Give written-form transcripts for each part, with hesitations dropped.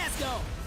។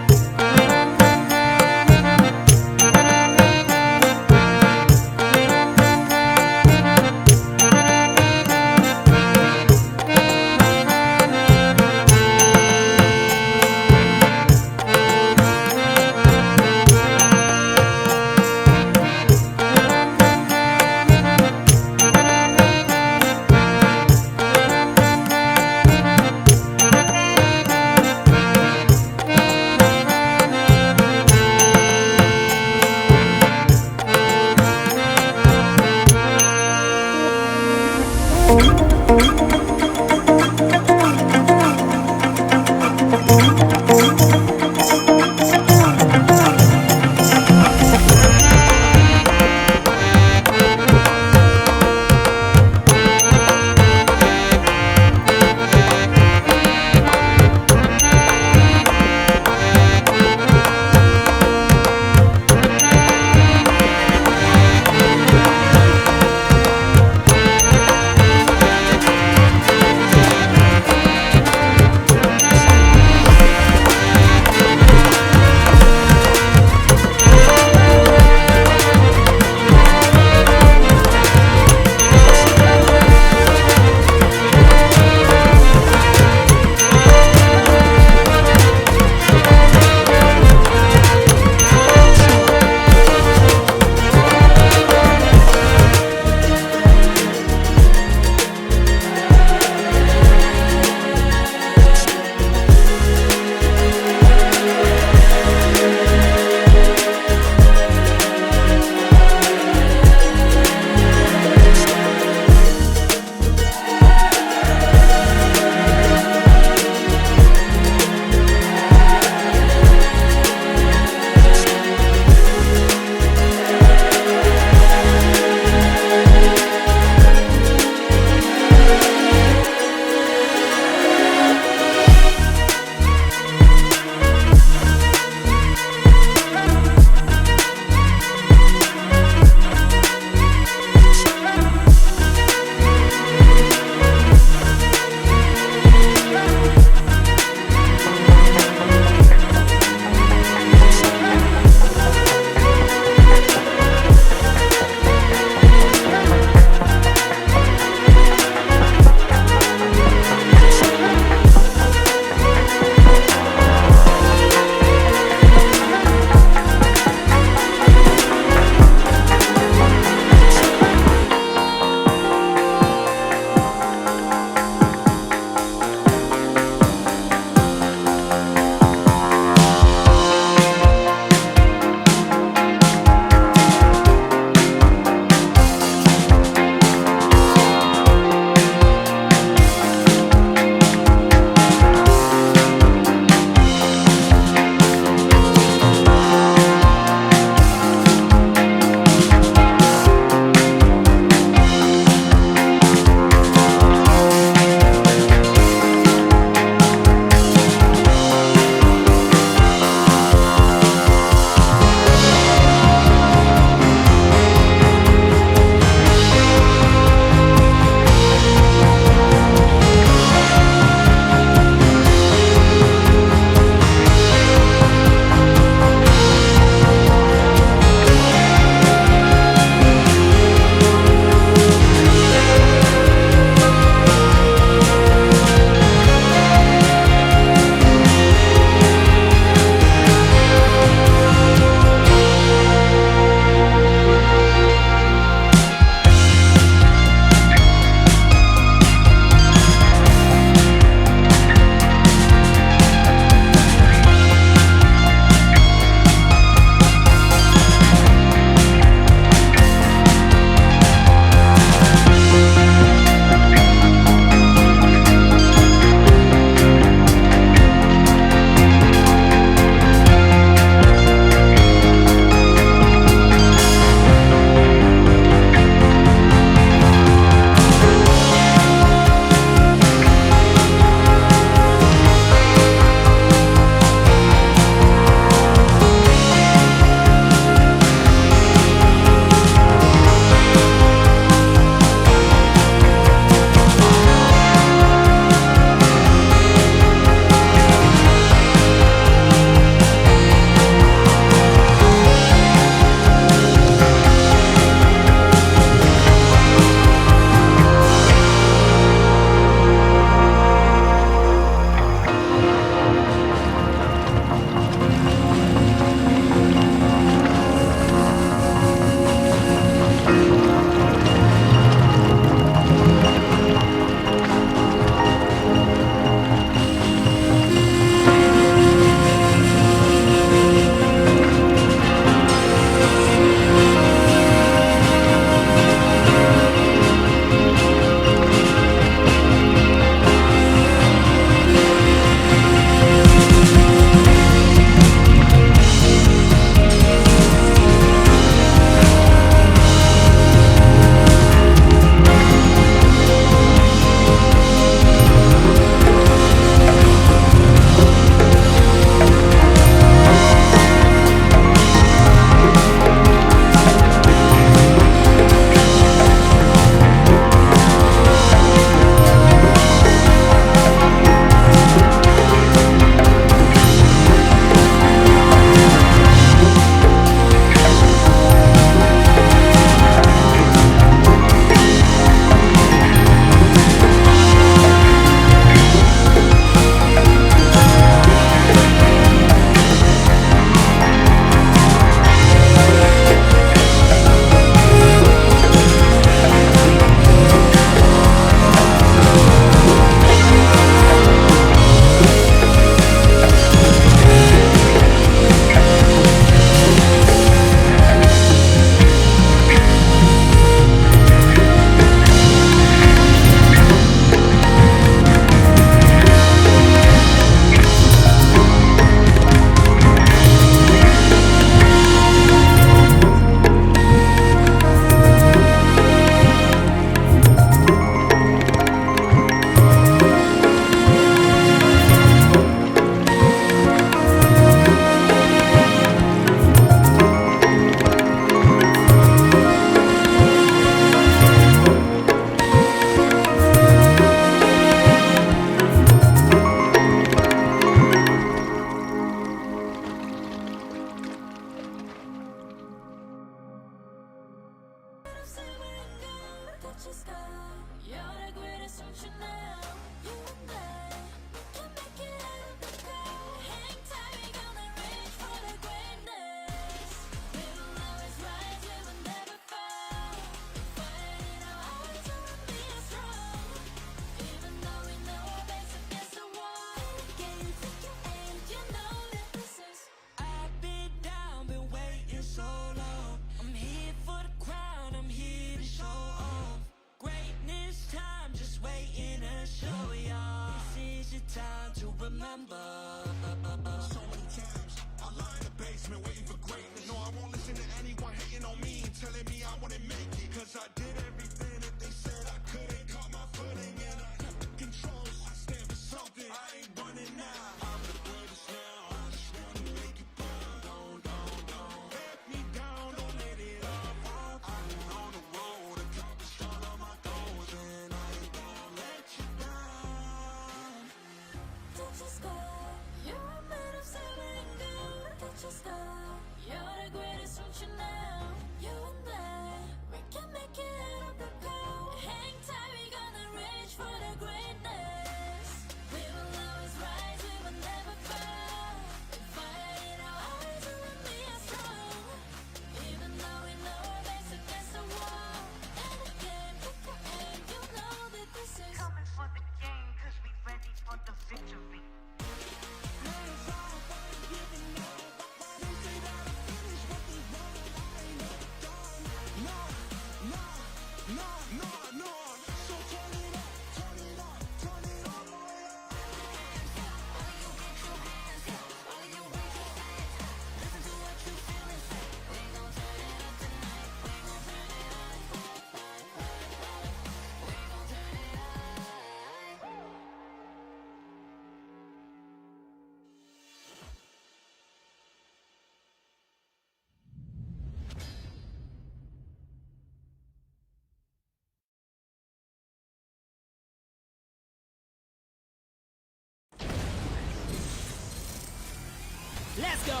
Let's go.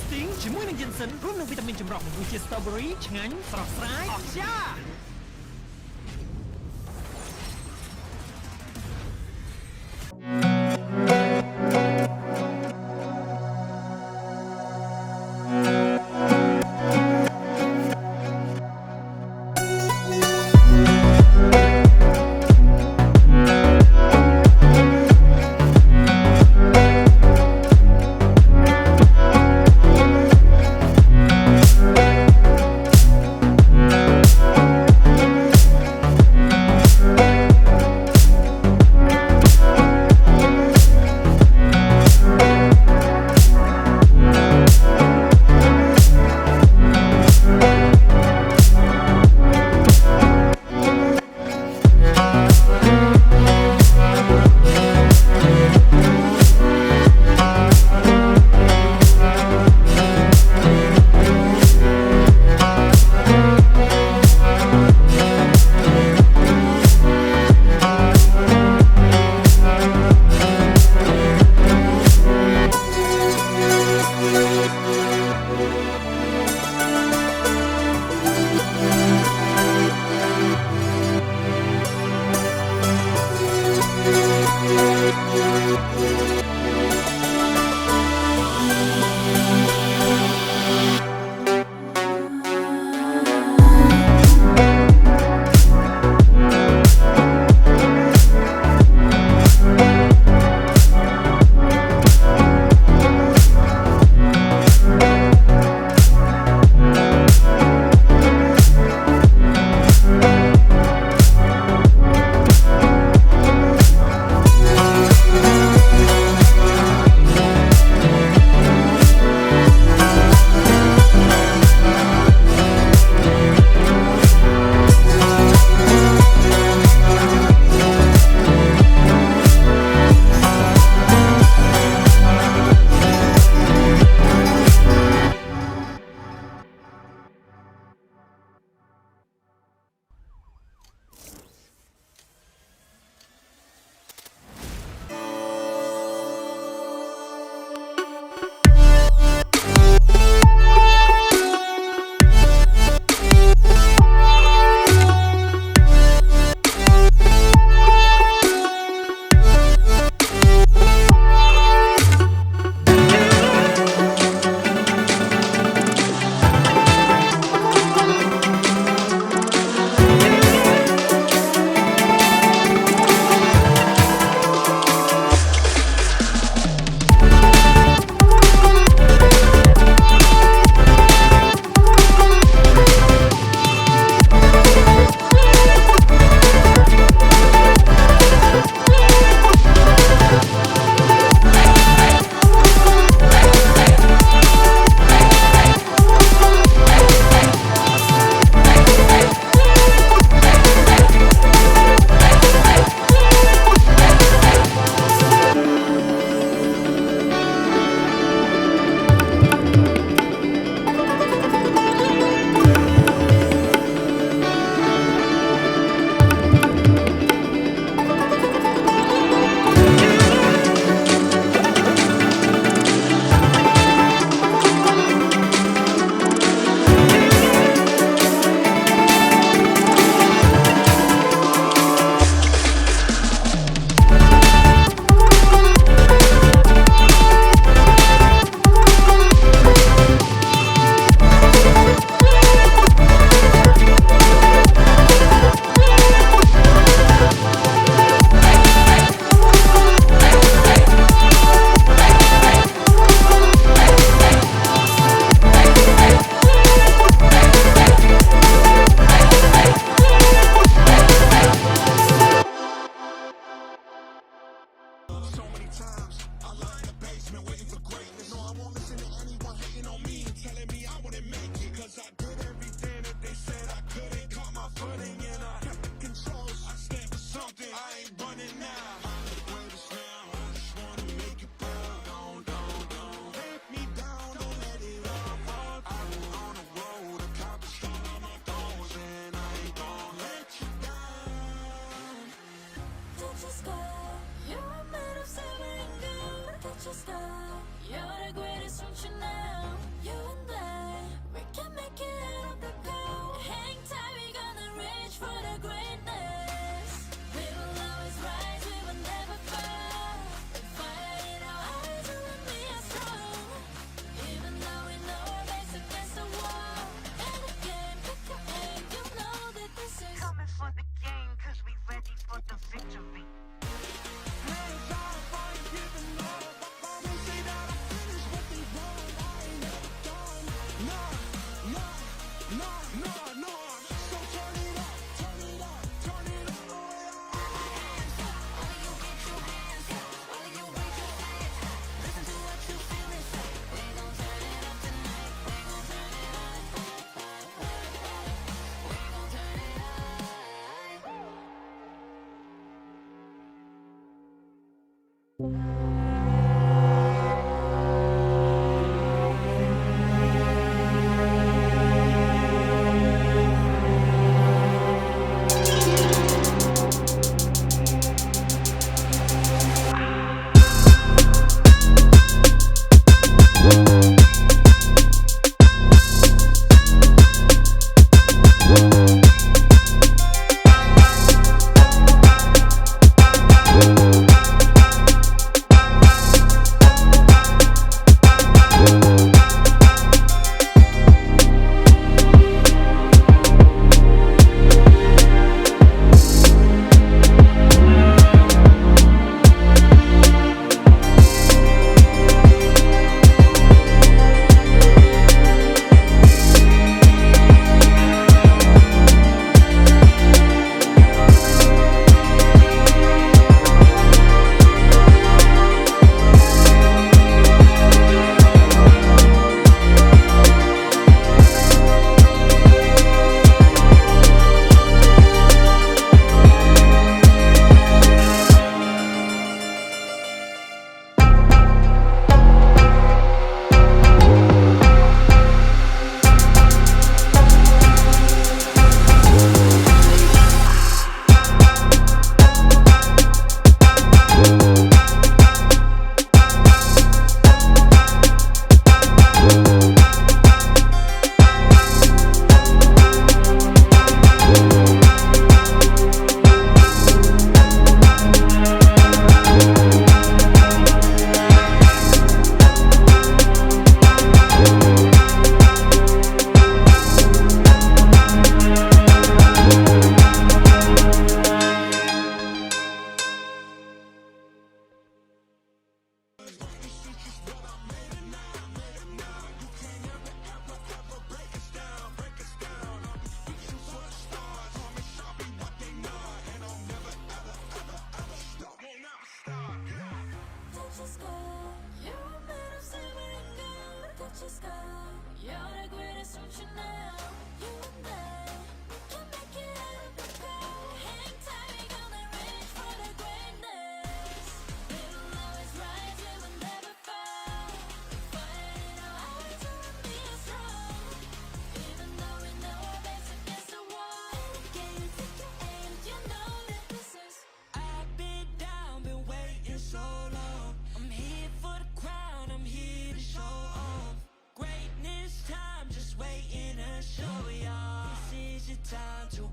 Sting ជាមួយនឹង Jensen រួមនឹងវីតាមីនចម្រុះមួយជា Strawberry ឆ្ងាញ់ស្រស់ស្រាយអស្ចារ្យ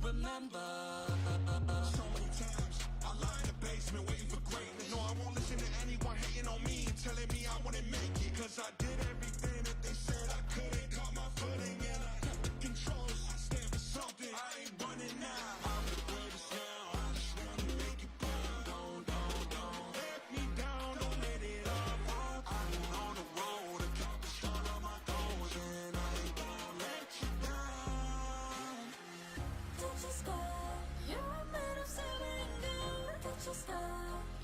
remember. So many times I lie in the basement waiting for greatness. No, I won't listen to anyone hating on me and telling me I wouldn't make it. Cause I did everything that they said I couldn't. Caught my footing and I kept the control. I stand for something. I ain't running now. I'm the greatest now. I just wanna make it burn. Don't let me down. Don't let it all fall. I've been on the road, accomplished all of my goals, and I ain't gonna let you down. Touch your sky, you're made of silver and gold. Touch your sky,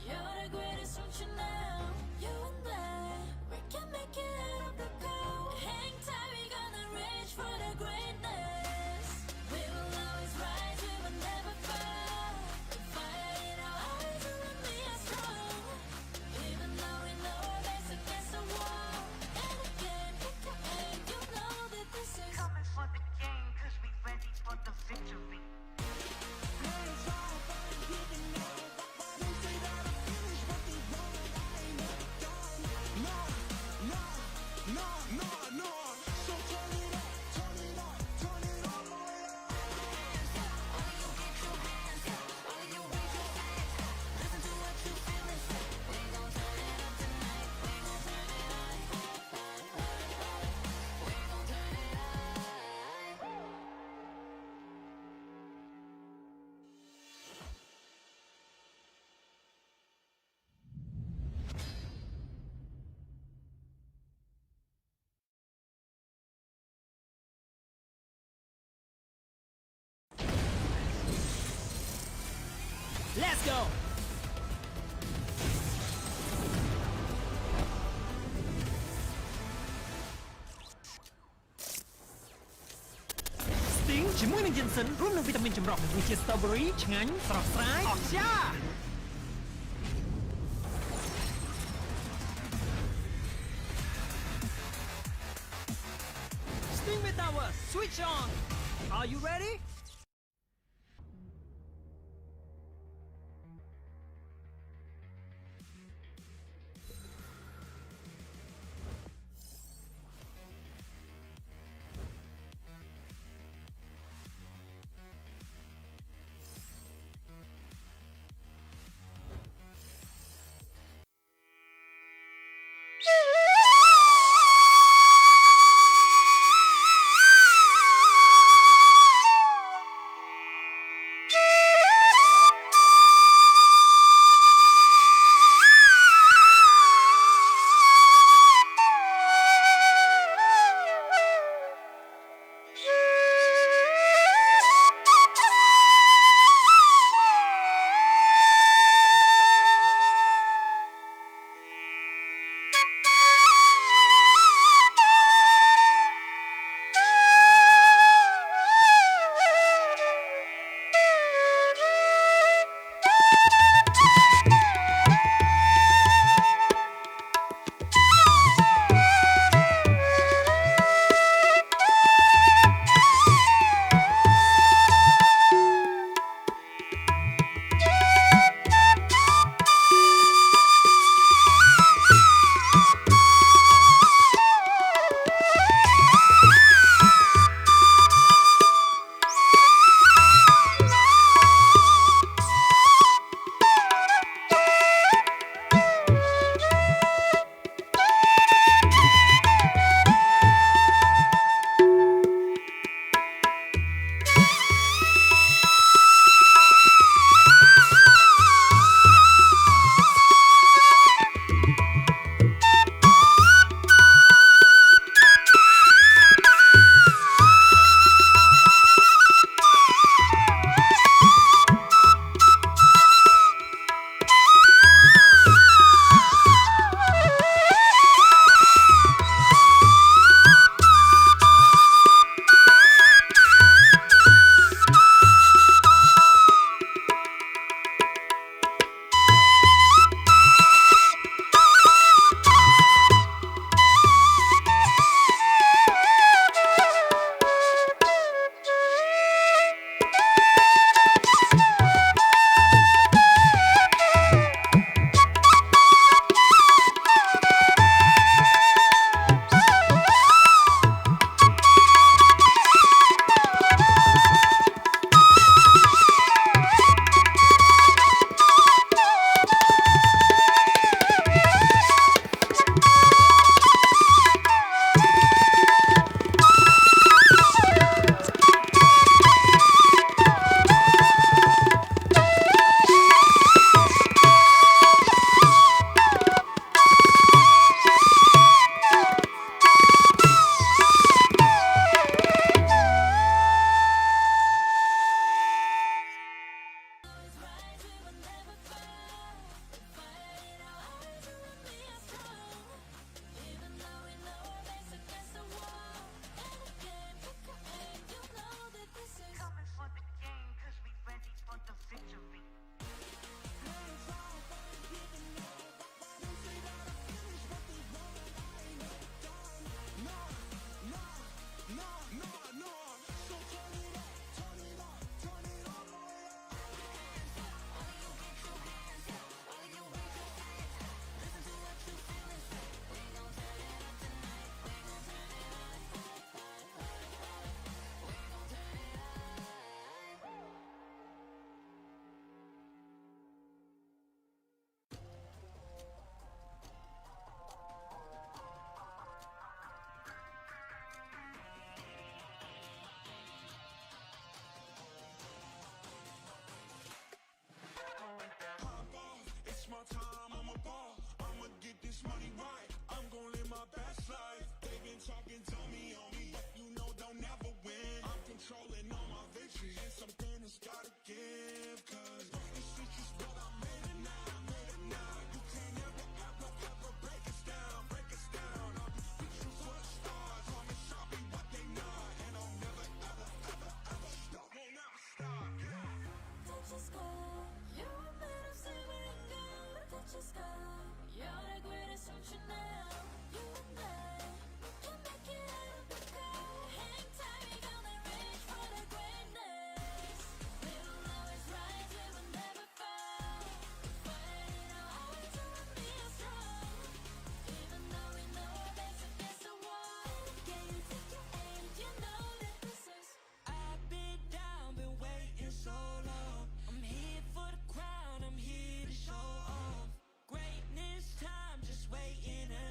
you're the greatest, don't you know? You and I, we can make it out of the cold. Hang tight, we gonna reach for the greatness. We will always rise, we will never fall. The fire in our eyes will let me as strong. Even though we know our backs against the wall. And again, pick your aim, you know that this is Coming for the game, cause we ready for the victory. No. So turn it up, turn it up, turn it all the way up. all you get your hands up, all you raise your flags up. Listen to what you feel and say. We gon' turn it up tonight. We gon' turn it up. We gon' turn it up. Let's go Sting ជាមួយនឹង Jensen រួមនឹងវីតាមីនចម្រុះដូចជា Strawberry ឆ្ងាញ់ស្រស់ស្រាយអស្ចារ្យ Sting Metaverse switch on Are you ready? the sky. You're made of silver and gold. Look at your sky. You're the greatest, don't you know? You and I, we can make it out of the cold. Hang tight, we gonna reach for the greatness. We will always rise, we will never fall. Fighting our hearts and we are strong. Even though we know our backs against the wall. Can you take your aim? You know that this is. I've been down, been waiting so long. I'm here for the crown, I'm here to show off. Greatness time, just waiting to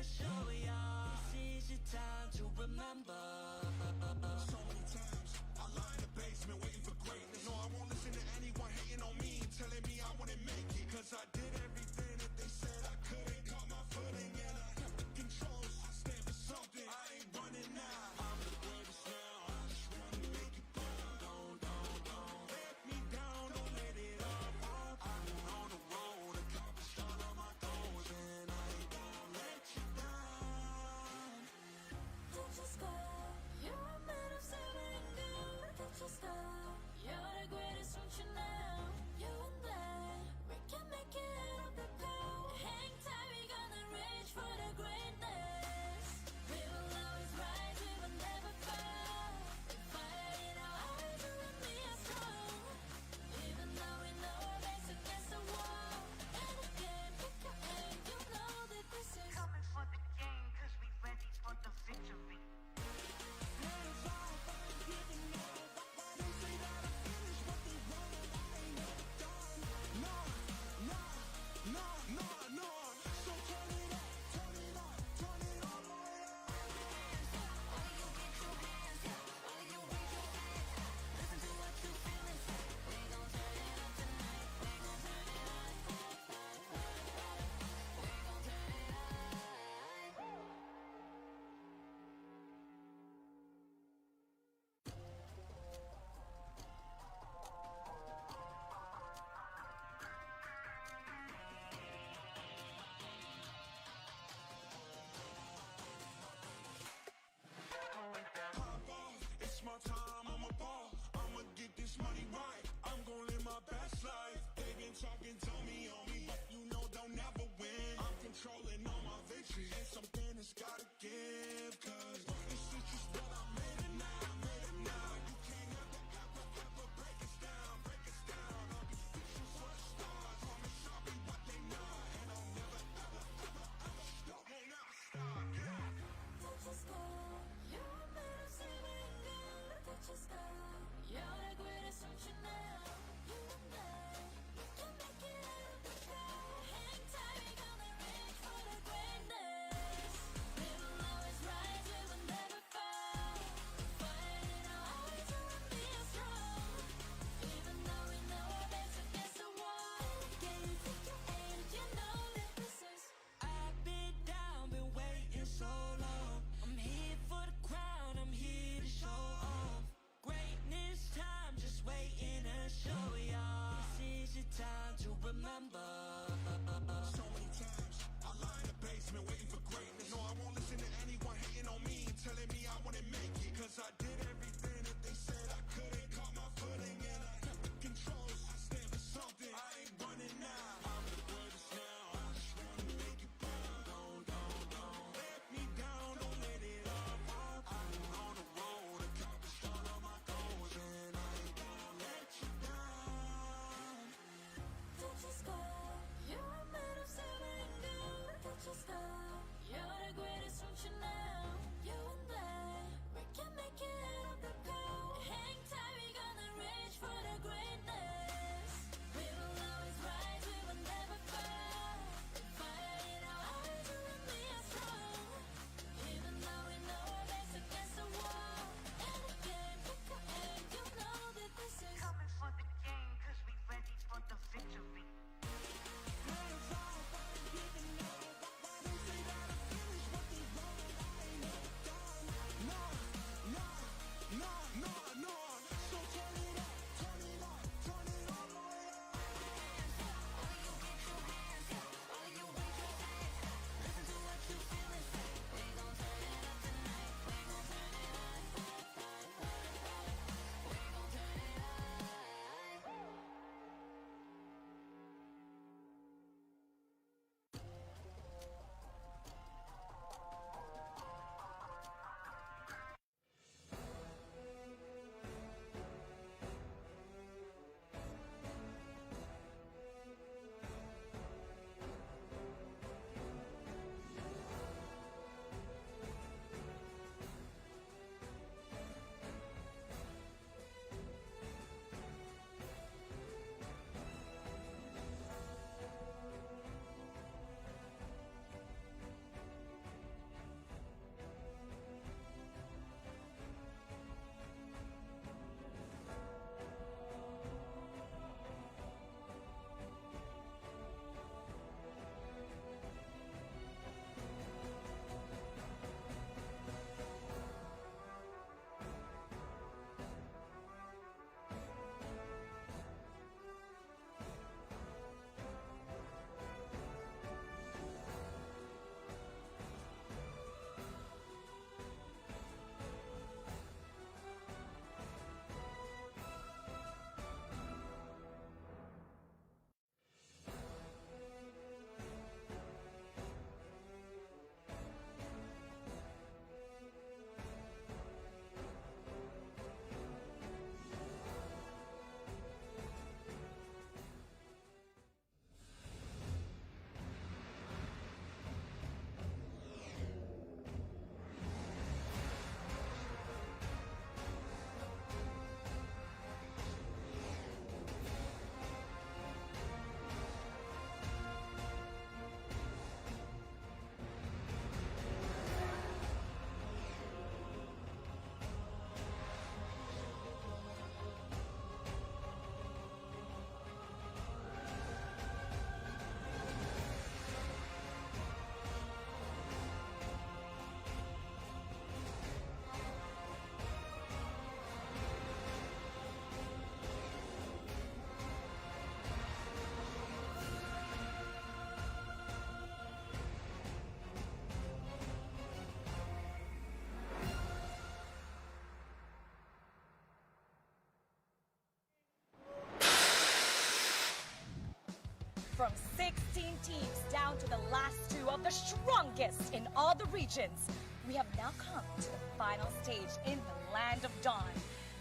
From 16 teams down to the last 2 of the strongest in all the regions, we have now come to the final stage in the land of dawn.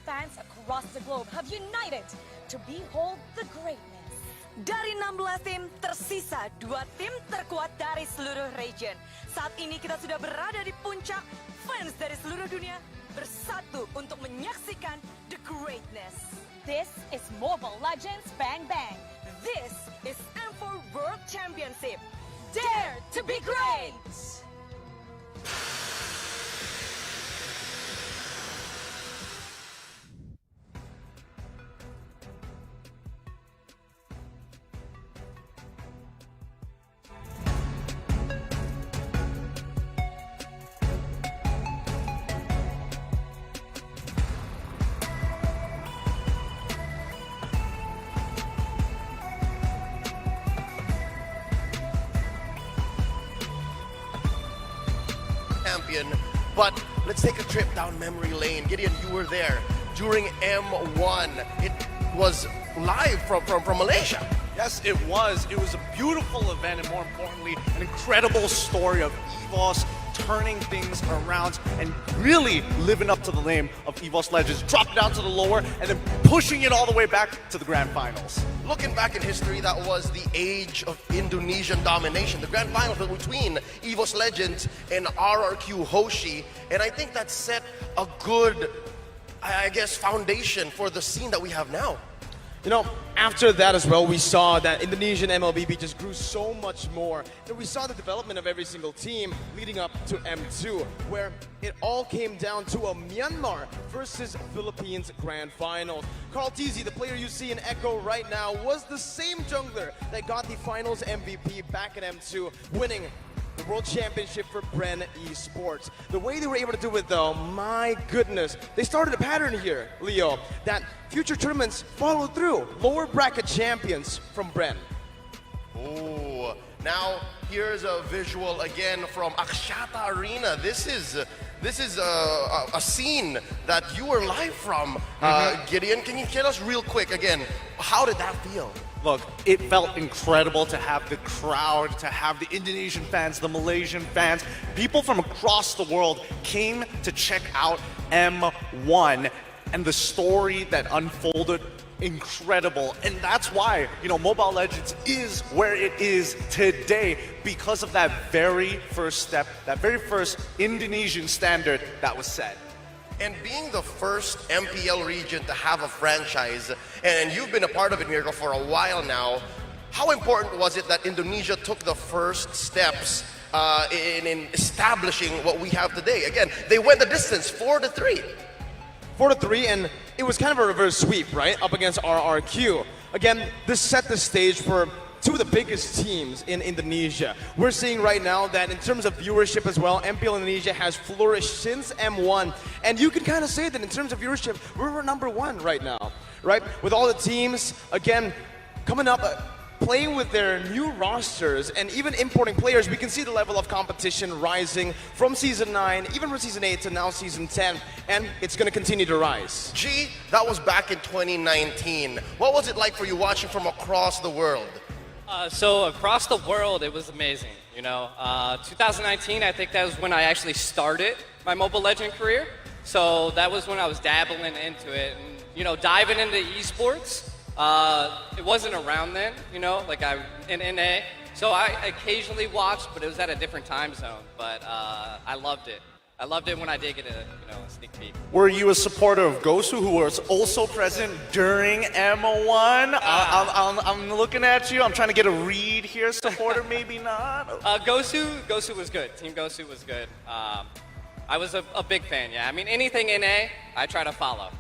Fans across the globe have united to behold the greatness. Dari 16 tim, tersisa 2 tim terkuat dari seluruh region. Saat ini kita sudah berada di puncak. Fans dari seluruh dunia bersatu untuk menyaksikan the greatness. This is Mobile Legends Bang Bang. This is M4 World Championship. Dare to be great! But let's take a trip down memory lane. Gideon, you were there during M1. It was live from Malaysia. Yes, it was. It was a beautiful event, and more importantly, an incredible story of EVOS turning things around and really living up to the name of EVOS Legends, dropping down to the lower and then pushing it all the way back to the grand finals. Looking back in history, that was the age of Indonesian domination. The grand finals were between EVOS Legends and RRQ Hoshi, and I think that set a good, I guess, foundation for the scene that we have now. You know, after that as well, we saw that Indonesian MLBB just grew so much more. And we saw the development of every single team leading up to M2, where it all came down to a Myanmar versus Philippines grand finals. Carl Tizzy, the player you see in Echo right now, was the same jungler that got the finals MVP back at M2, winning the World Championship for Bren Esports. The way they were able to do it though, my goodness, they started a pattern here, Leo, that future tournaments follow through. Lower bracket champions from Bren. Oh, now here's a visual again from Akshata Arena. This is a scene that you were live from, Gideon. Can you tell us real quick again, how did that feel? Look, it felt incredible to have the crowd, to have the Indonesian fans, the Malaysian fans, people from across the world came to check out M1 and the story that unfolded. Incredible, and that's why, you know, Mobile Legends is where it is today because of that very first step, that very first Indonesian standard that was set. And being the first MPL region to have a franchise, and you've been a part of it, Mirko, for a while now, how important was it that Indonesia took the first steps in establishing what we have today? Again, they went the distance, 4-3. 4-3, and it was kind of a reverse sweep, right? Up against RRQ. Again, this set the stage for 2 of the biggest teams in Indonesia. We're seeing right now that in terms of viewership as well, MPL Indonesia has flourished since M1. And you can kind of say that in terms of viewership, we're number 1 right now, right? With all the teams, again, coming up, playing with their new rosters and even importing players, we can see the level of competition rising from Season 9, even from Season 8 to now Season 10, and it's going to continue to rise. G, that was back in 2019. What was it like for you watching from across the world? So across the world, it was amazing. You know, 2019, I think that was when I actually started my Mobile Legend career. So that was when I was dabbling into it, and you know, diving into esports. It wasn't around then, you know, like in NA. So I occasionally watched, but it was at a different time zone. But I loved it. I loved it when I did get a sneak peek. Were you a supporter of Gosu, who was also present during M1? I'm looking at you. I'm trying to get a read here. Supporter, maybe not. Gosu was good. Team Gosu was good. I was a big fan. Yeah, I mean anything NA, I try to follow.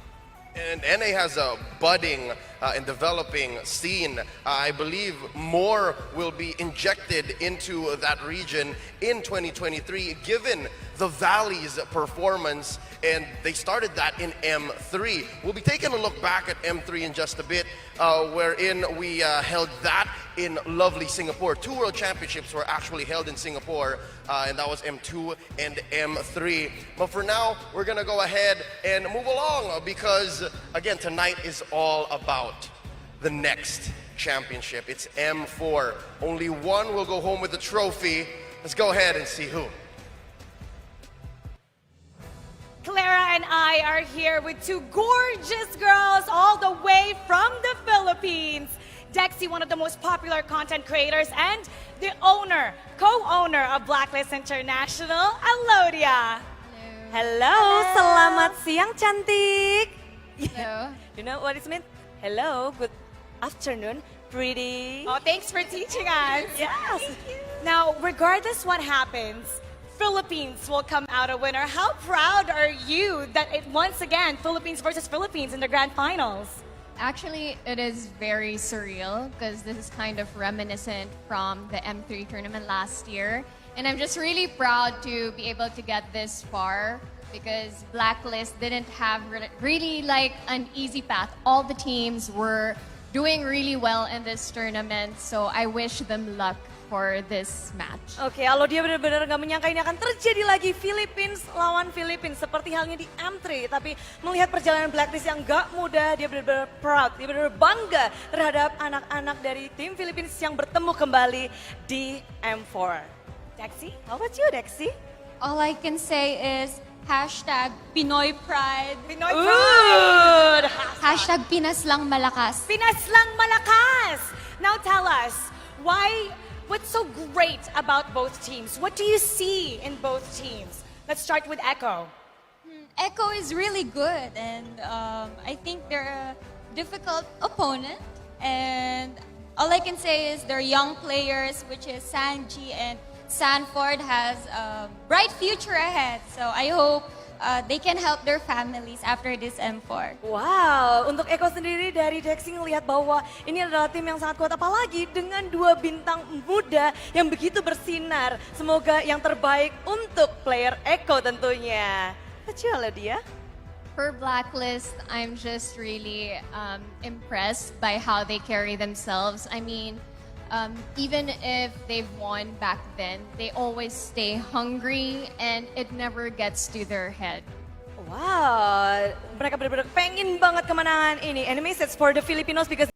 And NA has a budding and developing scene. I believe more will be injected into that region in 2023, given the Valley's performance, and they started that in M3. We'll be taking a look back at M3 in just a bit, wherein we held that in lovely Singapore. 2 World Championships were actually held in Singapore, and that was M2 and M3. But for now, we're gonna go ahead and move along because, again, tonight is all about the next championship. It's M4. Only one will go home with the trophy. Let's go ahead and see who. Clara and I are here with two gorgeous girls all the way from the Philippines. Dexy, one of the most popular content creators and the owner, co-owner of Blacklist International, Alodia. Hello, selamat siang cantik. Hello. You know what it means? Hello, good afternoon, pretty. Oh, thanks for teaching us. Yes. Now, regardless what happens, Philippines will come out a winner. How proud are you that it once again, Philippines versus Philippines in the grand finals? Actually, it is very surreal because this is kind of reminiscent from the M3 tournament last year. And I'm just really proud to be able to get this far because Blacklist didn't have really like an easy path. All the teams were doing really well in this tournament, so I wish them luck for this match. Oke, Alodia benar-benar nggak menyangka ini akan terjadi lagi Philippines lawan Philippines seperti halnya di M3. Tapi melihat perjalanan Blacklist yang nggak mudah, dia benar-benar proud, dia benar-benar bangga terhadap anak-anak dari tim Philippines yang bertemu kembali di M4. Dexy, how about you, Dexy? All I can say is hashtag Pinoy Pride. Pinoy Pride! Hashtag Pinas lang malakas. Pinas lang malakas! Now tell us, what's so great about both teams? What do you see in both teams? Let's start with Echo. Echo is really good, and I think they're a difficult opponent. And all I can say is they're young players, which is Sanji and Sanford has a bright future ahead. So I hope they can help their families after this M4. Wow, untuk Eko sendiri dari Dexy ngelihat bahwa ini adalah tim yang sangat kuat, apalagi dengan dua bintang muda yang begitu bersinar. Semoga yang terbaik untuk player Eko tentunya. Kecil lah dia. For Blacklist, I'm just really impressed by how they carry themselves. I mean, even if they've won back then, they always stay hungry and it never gets to their head. Wow, mereka benar-benar pengen banget kemenangan ini. And it makes sense for the Filipinos because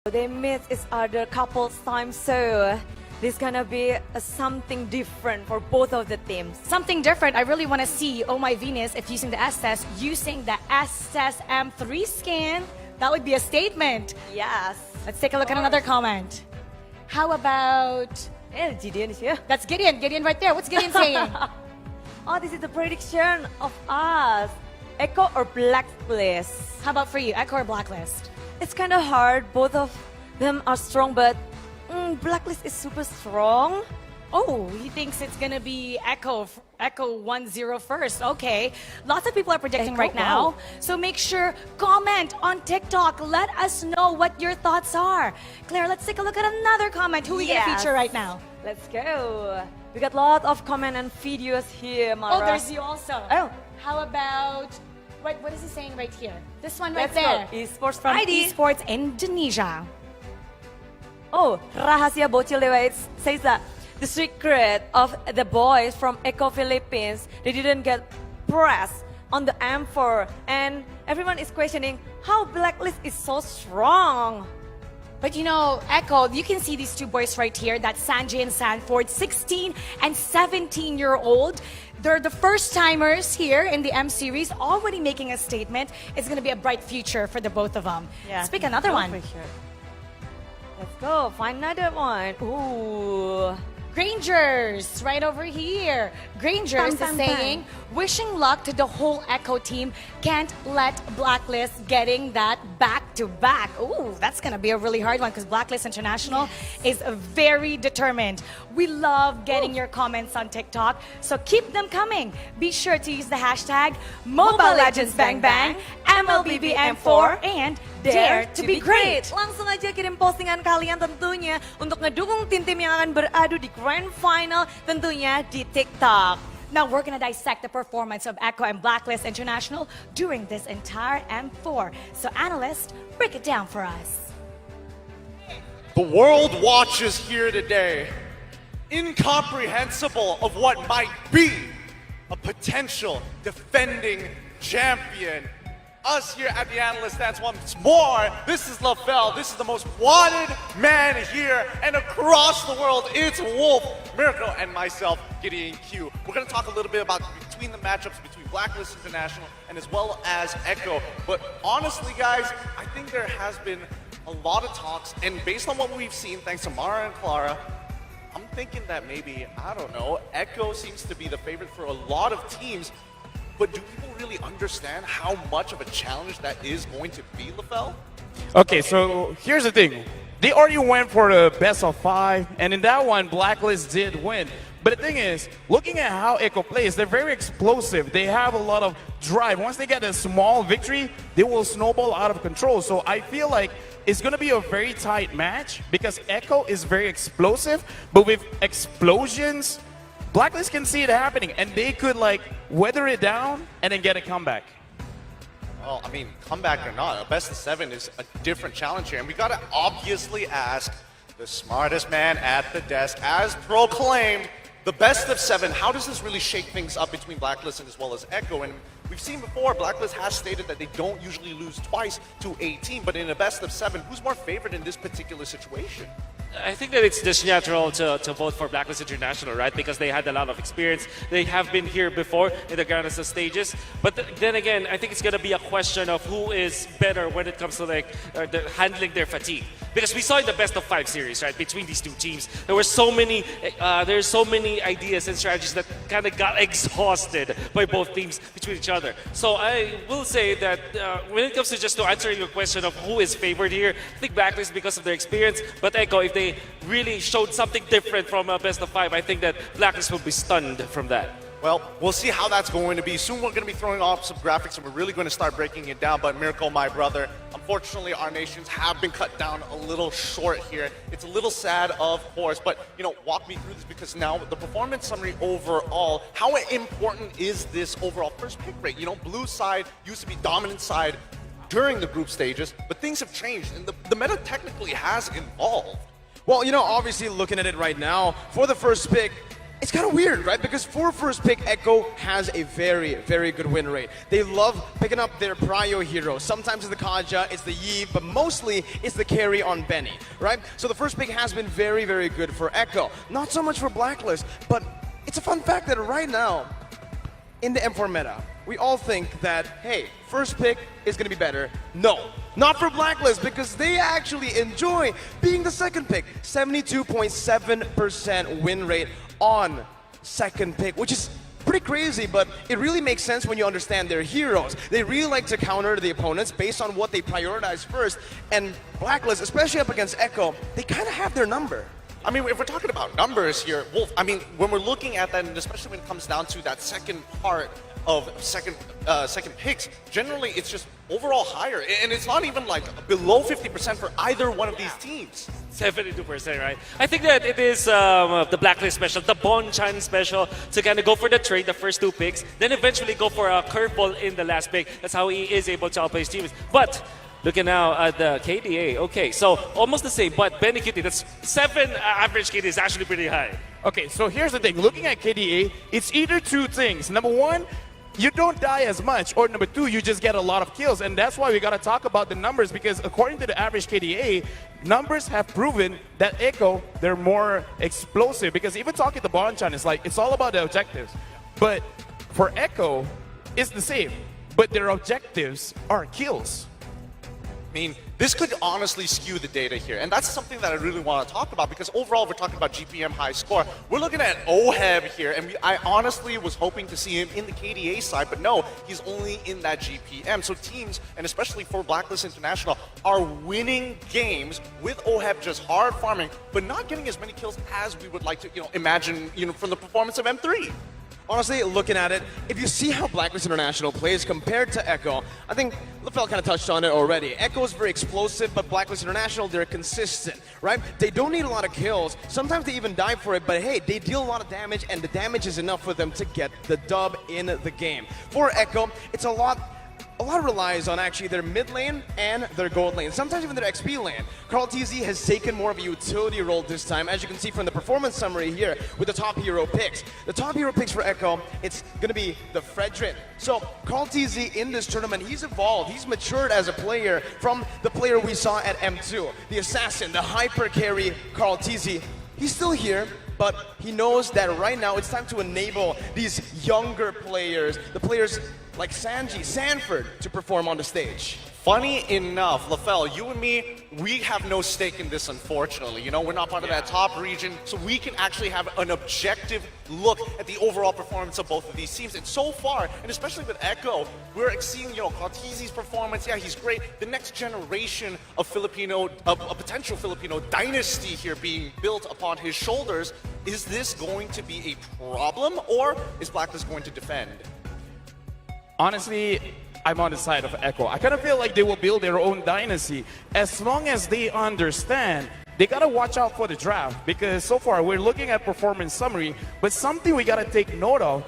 They meet each other couples time, so this gonna be something different for both of the teams. Something different. I really want to see Oh My Venus if using the SS, using the SS M3 skin. That would be a statement. Yes. Let's take a look at another comment. How about... Gideon is here. That's Gideon. Gideon right there. What's Gideon saying? Oh, this is the prediction of us. Echo or Blacklist? How about for you? Echo or Blacklist? It's kind of hard. Both of them are strong, but Blacklist is super strong. Oh, he thinks it's gonna be Echo 1-0 first. Okay. Lots of people are predicting Echo, right now. wow. So make sure, comment on TikTok. Let us know what your thoughts are. Claire, let's take a look at another comment. Who are we gonna feature right now? Let's go. We got a lot of comment and videos here, Mara. Oh, there's you also. Oh. How about, what is he saying right here? This one right Let's there. go. Esports From ID. Esports Indonesia. Oh, Rahasia Bocil Dewa says that the secret of the boys from Echo Philippines, they didn't get pressed on the M4, and everyone is questioning how Blacklist is so strong. But you know, Echo, you can see these two boys right here, that's Sanjay and Sanford, 16 and 17-year-old. They're the first timers here in the M series, already making a statement. It's going to be a bright future for the both of them. Yeah, Let's pick another one. for sure. Let's go, find another one. Ooh. Grangers, right over here. Grangers is saying, wishing luck to the whole Echo team. Can't let Blacklist getting that back-to-back. Ooh, that's going to be a really hard one because Blacklist International is very determined. We love getting your comments on TikTok, so keep them coming. Be sure to use the hashtag Mobile Legends Bang Bang, MLBBM4, and Dare to be Great. Langsung aja kirim postingan kalian tentunya untuk ngedukung tim-tim yang akan beradu di Grand Final tentunya di TikTok. Now we're going to dissect the performance of Echo and Blacklist International during this entire M4. So analysts, break it down for us. The world watches here today, incomprehensible of what might be a potential defending champion. Us here at the Analyst Stands once more. This is LaFell. This is the most wanted man here, and across the world, it's Wolf, Miracle, and myself, Gideon Q. We're going to talk a little bit about between the matchups between Blacklist International and as well as Echo. But honestly, guys, I think there has been a lot of talks, and based on what we've seen, thanks to Mara and Clara, I'm thinking that maybe, I don't know, Echo seems to be the favorite for a lot of teams. But do people really understand how much of a challenge that is going to be, LaFell? Okay, so here's the thing. They already went for the best of 5, and in that one, Blacklist did win. But the thing is, looking at how Echo plays, they're very explosive. They have a lot of drive. Once they get a small victory, they will snowball out of control. So I feel like it's going to be a very tight match because Echo is very explosive, but with explosions, Blacklist can see it happening, and they could like weather it down and then get a comeback. Well, I mean, comeback or not, a best of 7 is a different challenge here, and we gotta obviously ask the smartest man at the desk, as proclaimed, the best of 7. How does this really shake things up between Blacklist and as well as Echo? And we've seen before, Blacklist has stated that they don't usually lose twice to a team, but in a best of 7, who's more favored in this particular situation? I think that it's just natural to vote for Blacklist International, right? Because they had a lot of experience. They have been here before in the Grandmaster stages. But then again, I think it's going to be a question of who is better when it comes to like handling their fatigue. Because we saw in the best of 5 series, right, between these two teams, there were so many, there's so many ideas and strategies that kind of got exhausted by both teams between each other. So I will say that when it comes to just to answering your question of who is favored here, I think Blacklist because of their experience, but Echo, if they really showed something different from a best of 5, I think that Blacklist will be stunned from that. Well, we'll see how that's going to be. Soon we're going to be throwing off some graphics and we're really going to start breaking it down. But Miracle, my brother, unfortunately our nations have been cut down a little short here. It's a little sad, of course, but you know, walk me through this because now the performance summary overall, how important is this overall first pick rate? You know, blue side used to be dominant side during the group stages, but things have changed and the meta technically has evolved. Well, you know, obviously looking at it right now, for the first pick, it's kind of weird, right? Because for first pick, Echo has a very, very good win rate. They love picking up their prio heroes. Sometimes it's the Kaja, it's the Yi, but mostly it's the carry on Benny, right? So the first pick has been very, very good for Echo. Not so much for Blacklist, but it's a fun fact that right now, in the M4 meta, we all think that, hey, first pick is going to be better. No, not for Blacklist, because they actually enjoy being the second pick. 72.7% win rate on second pick, which is pretty crazy, but it really makes sense when you understand their heroes. They really like to counter the opponents based on what they prioritize first, and Blacklist, especially up against Echo, they kind of have their number. I mean, if we're talking about numbers here, Wolf, I mean, when we're looking at that, and especially when it comes down to that second part of second picks, generally it's just overall higher. And it's not even like below 50% for either one of these teams. 72%, right? I think that it is the Blacklist special, the Bonchan special, to kind of go for the trade, the first two picks, then eventually go for a curveball in the last pick. That's how he is able to outplay his teams. But looking now at the KDA, okay, so almost the same, but Benny QT, that's 7 average KD is actually pretty high. Okay, so here's the thing. Looking at KDA, it's either two things. Number one, you don't die as much, or number two, you just get a lot of kills. And that's why we got to talk about the numbers, because according to the average KDA, numbers have proven that Echo, they're more explosive. Because even talking to Bonchan, it's like, it's all about the objectives. But for Echo, it's the same. But their objectives are kills. I mean, this could honestly skew the data here, and that's something that I really want to talk about, because overall we're talking about GPM high score. We're looking at Oheb here, and I honestly was hoping to see him in the KDA side, but no, he's only in that GPM. So teams, and especially for Blacklist International, are winning games with Oheb just hard farming, but not getting as many kills as we would like to, imagine, from the performance of M3. Honestly, looking at it, if you see how Blacklist International plays compared to Echo, I think LaFell kind of touched on it already. Echo is very explosive, but Blacklist International, they're consistent, right? They don't need a lot of kills. Sometimes they even die for it, but hey, they deal a lot of damage, and the damage is enough for them to get the dub in the game. For Echo, it's a lot relies on actually their mid lane and their gold lane, sometimes even their XP lane. Carl TZ has taken more of a utility role this time, as you can see from the performance summary here with the top hero picks. The top hero picks for Echo, it's going to be the Fredrin. So Carl TZ in this tournament, he's evolved, he's matured as a player from the player we saw at M2, the assassin, the hyper carry Carl TZ. He's still here, but he knows that right now it's time to enable these younger players, the players like Sanji, Sanford, to perform on the stage. Funny enough, LaFell, you and me, we have no stake in this, unfortunately. We're not part of that top region, so we can actually have an objective look at the overall performance of both of these teams. And so far, and especially with Echo, we're seeing, Cortese's performance. Yeah, he's great. The next generation of a potential Filipino dynasty here being built upon his shoulders. Is this going to be a problem, or is Blacklist going to defend? Honestly, I'm on the side of Echo. I kind of feel like they will build their own dynasty as long as they understand they got to watch out for the draft, because so far we're looking at performance summary, but something we got to take note of,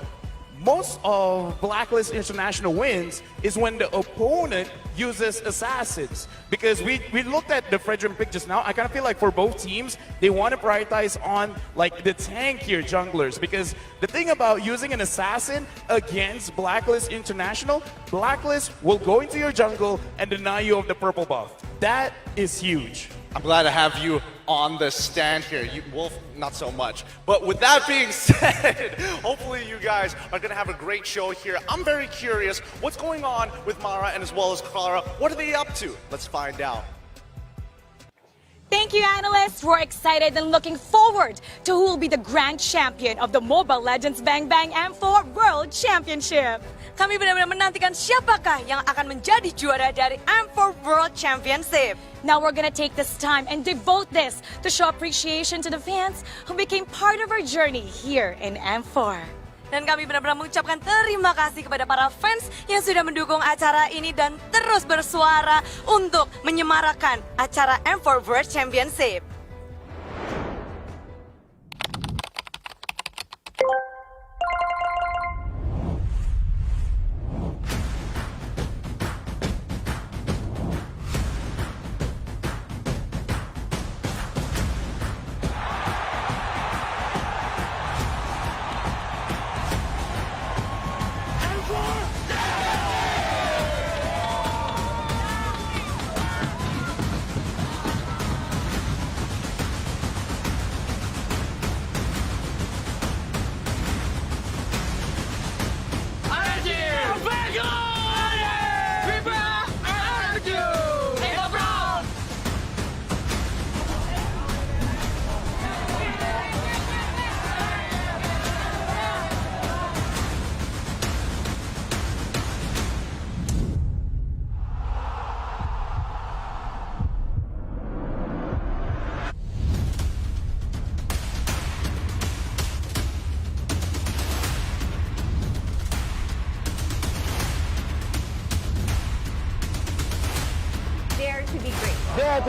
most of Blacklist International wins is when the opponent uses assassins. Because we looked at the Fredrin pick just now, I kind of feel like for both teams, they want to prioritize on like the tankier junglers. Because the thing about using an assassin against Blacklist International, Blacklist will go into your jungle and deny you of the purple buff. That is huge. I'm glad to have you on the stand here. Wolf, not so much. But with that being said, hopefully you guys are going to have a great show here. I'm very curious what's going on with Mara and as well as Clara. What are they up to? Let's find out. Thank you, analysts. We're excited and looking forward to who will be the grand champion of the Mobile Legends Bang Bang M4 World Championship. Kami benar-benar menantikan siapakah yang akan menjadi juara dari M4 World Championship. Now we're gonna take this time and devote this to show appreciation to the fans who became part of our journey here in M4. Dan kami benar-benar mengucapkan terima kasih kepada para fans yang sudah mendukung acara ini dan terus bersuara untuk menyemarakan acara M4 World Championship.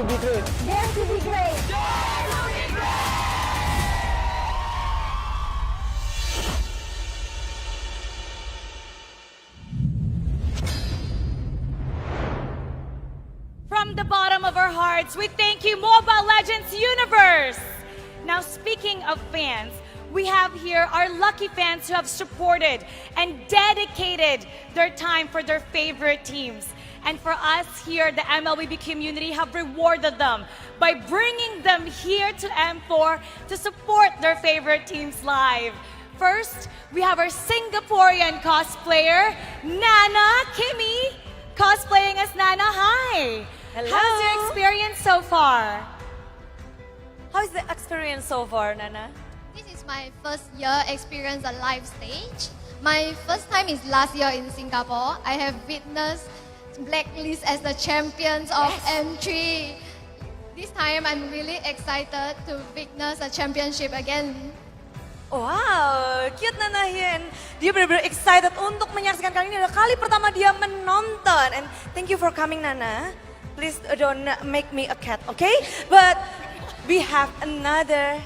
to be great. Dare to be great. From the bottom of our hearts, we thank you, Mobile Legends Universe. Now, speaking of fans, we have here our lucky fans who have supported and dedicated their time for their favorite teams. And for us here, the MLBB community have rewarded them by bringing them here to M4 to support their favorite teams live. First, we have our Singaporean cosplayer, Nana Kimi, cosplaying as Nana. Hi. Hello. How's your experience so far? How is the experience so far, Nana? This is my first year experience a live stage. My first time is last year in Singapore. I have witnessed Blacklist as the champions of M3. This time I'm really excited to witness a championship again. Wow, cute Nana here. And dia benar-benar excited untuk menyaksikan kali ini. Adalah kali pertama dia menonton. And thank you for coming, Nana. Please don't make me a cat, okay? But we have another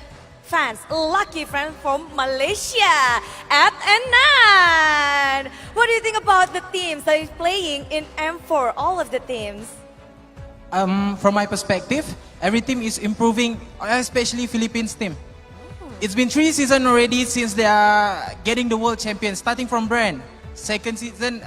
fans, lucky friend from Malaysia, at Enan. What do you think about the teams that is playing in M4? All of the teams. From my perspective, every team is improving, especially Philippines team. It's been 3 seasons already since they are getting the world champion, starting from Brand. Second season,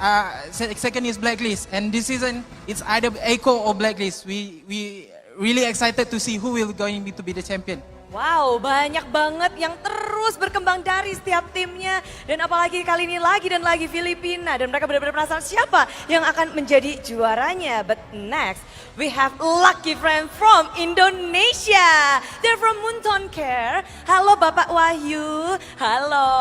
second is Blacklist, and this season it's either Echo or Blacklist. We really excited to see who will going to be the champion. Wow, banyak banget yang terus berkembang dari setiap timnya. Dan apalagi kali ini lagi dan lagi Filipina. Dan mereka benar-benar penasaran siapa yang akan menjadi juaranya. But next, we have lucky friend from Indonesia. They're from Munton Care. Halo Bapak Wahyu. Halo.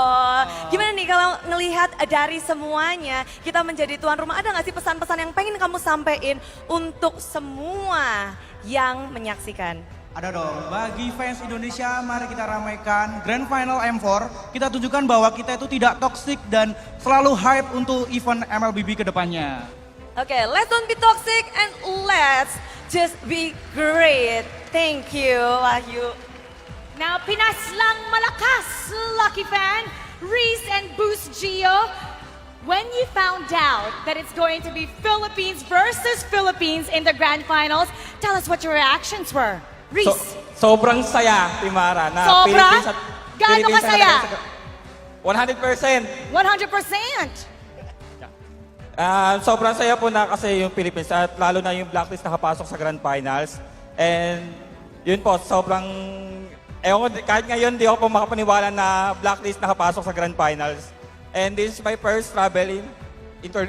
Gimana nih kalau ngelihat dari semuanya, kita menjadi tuan rumah. Ada nggak sih pesan-pesan yang pengen kamu sampaikan untuk semua yang menyaksikan? Ada dong, bagi fans Indonesia mari kita ramaikan Grand Final M4. Kita tunjukkan bahwa kita itu tidak toxic dan selalu hype untuk event MLBB ke depannya. Okay, let's don't be toxic and let's just be great. Thank you, Wahyu. Now, Pinas lang malakas, lucky fan, Reese and Boost Gio. When you found out that it's going to be Philippines versus Philippines in the grand finals, tell us what your reactions were. Reese. Sobrang saya, Timara, na Sobra? Philippines at Gaano Philippines ang kasaya? nalagay 100%. Sobrang saya po na kasi yung Philippines at lalo na yung Blacklist nakapasok sa Grand Finals. And yun po, sobrang, kahit ngayon di ako po makapaniwala na Blacklist nakapasok sa Grand Finals. And this is my first travel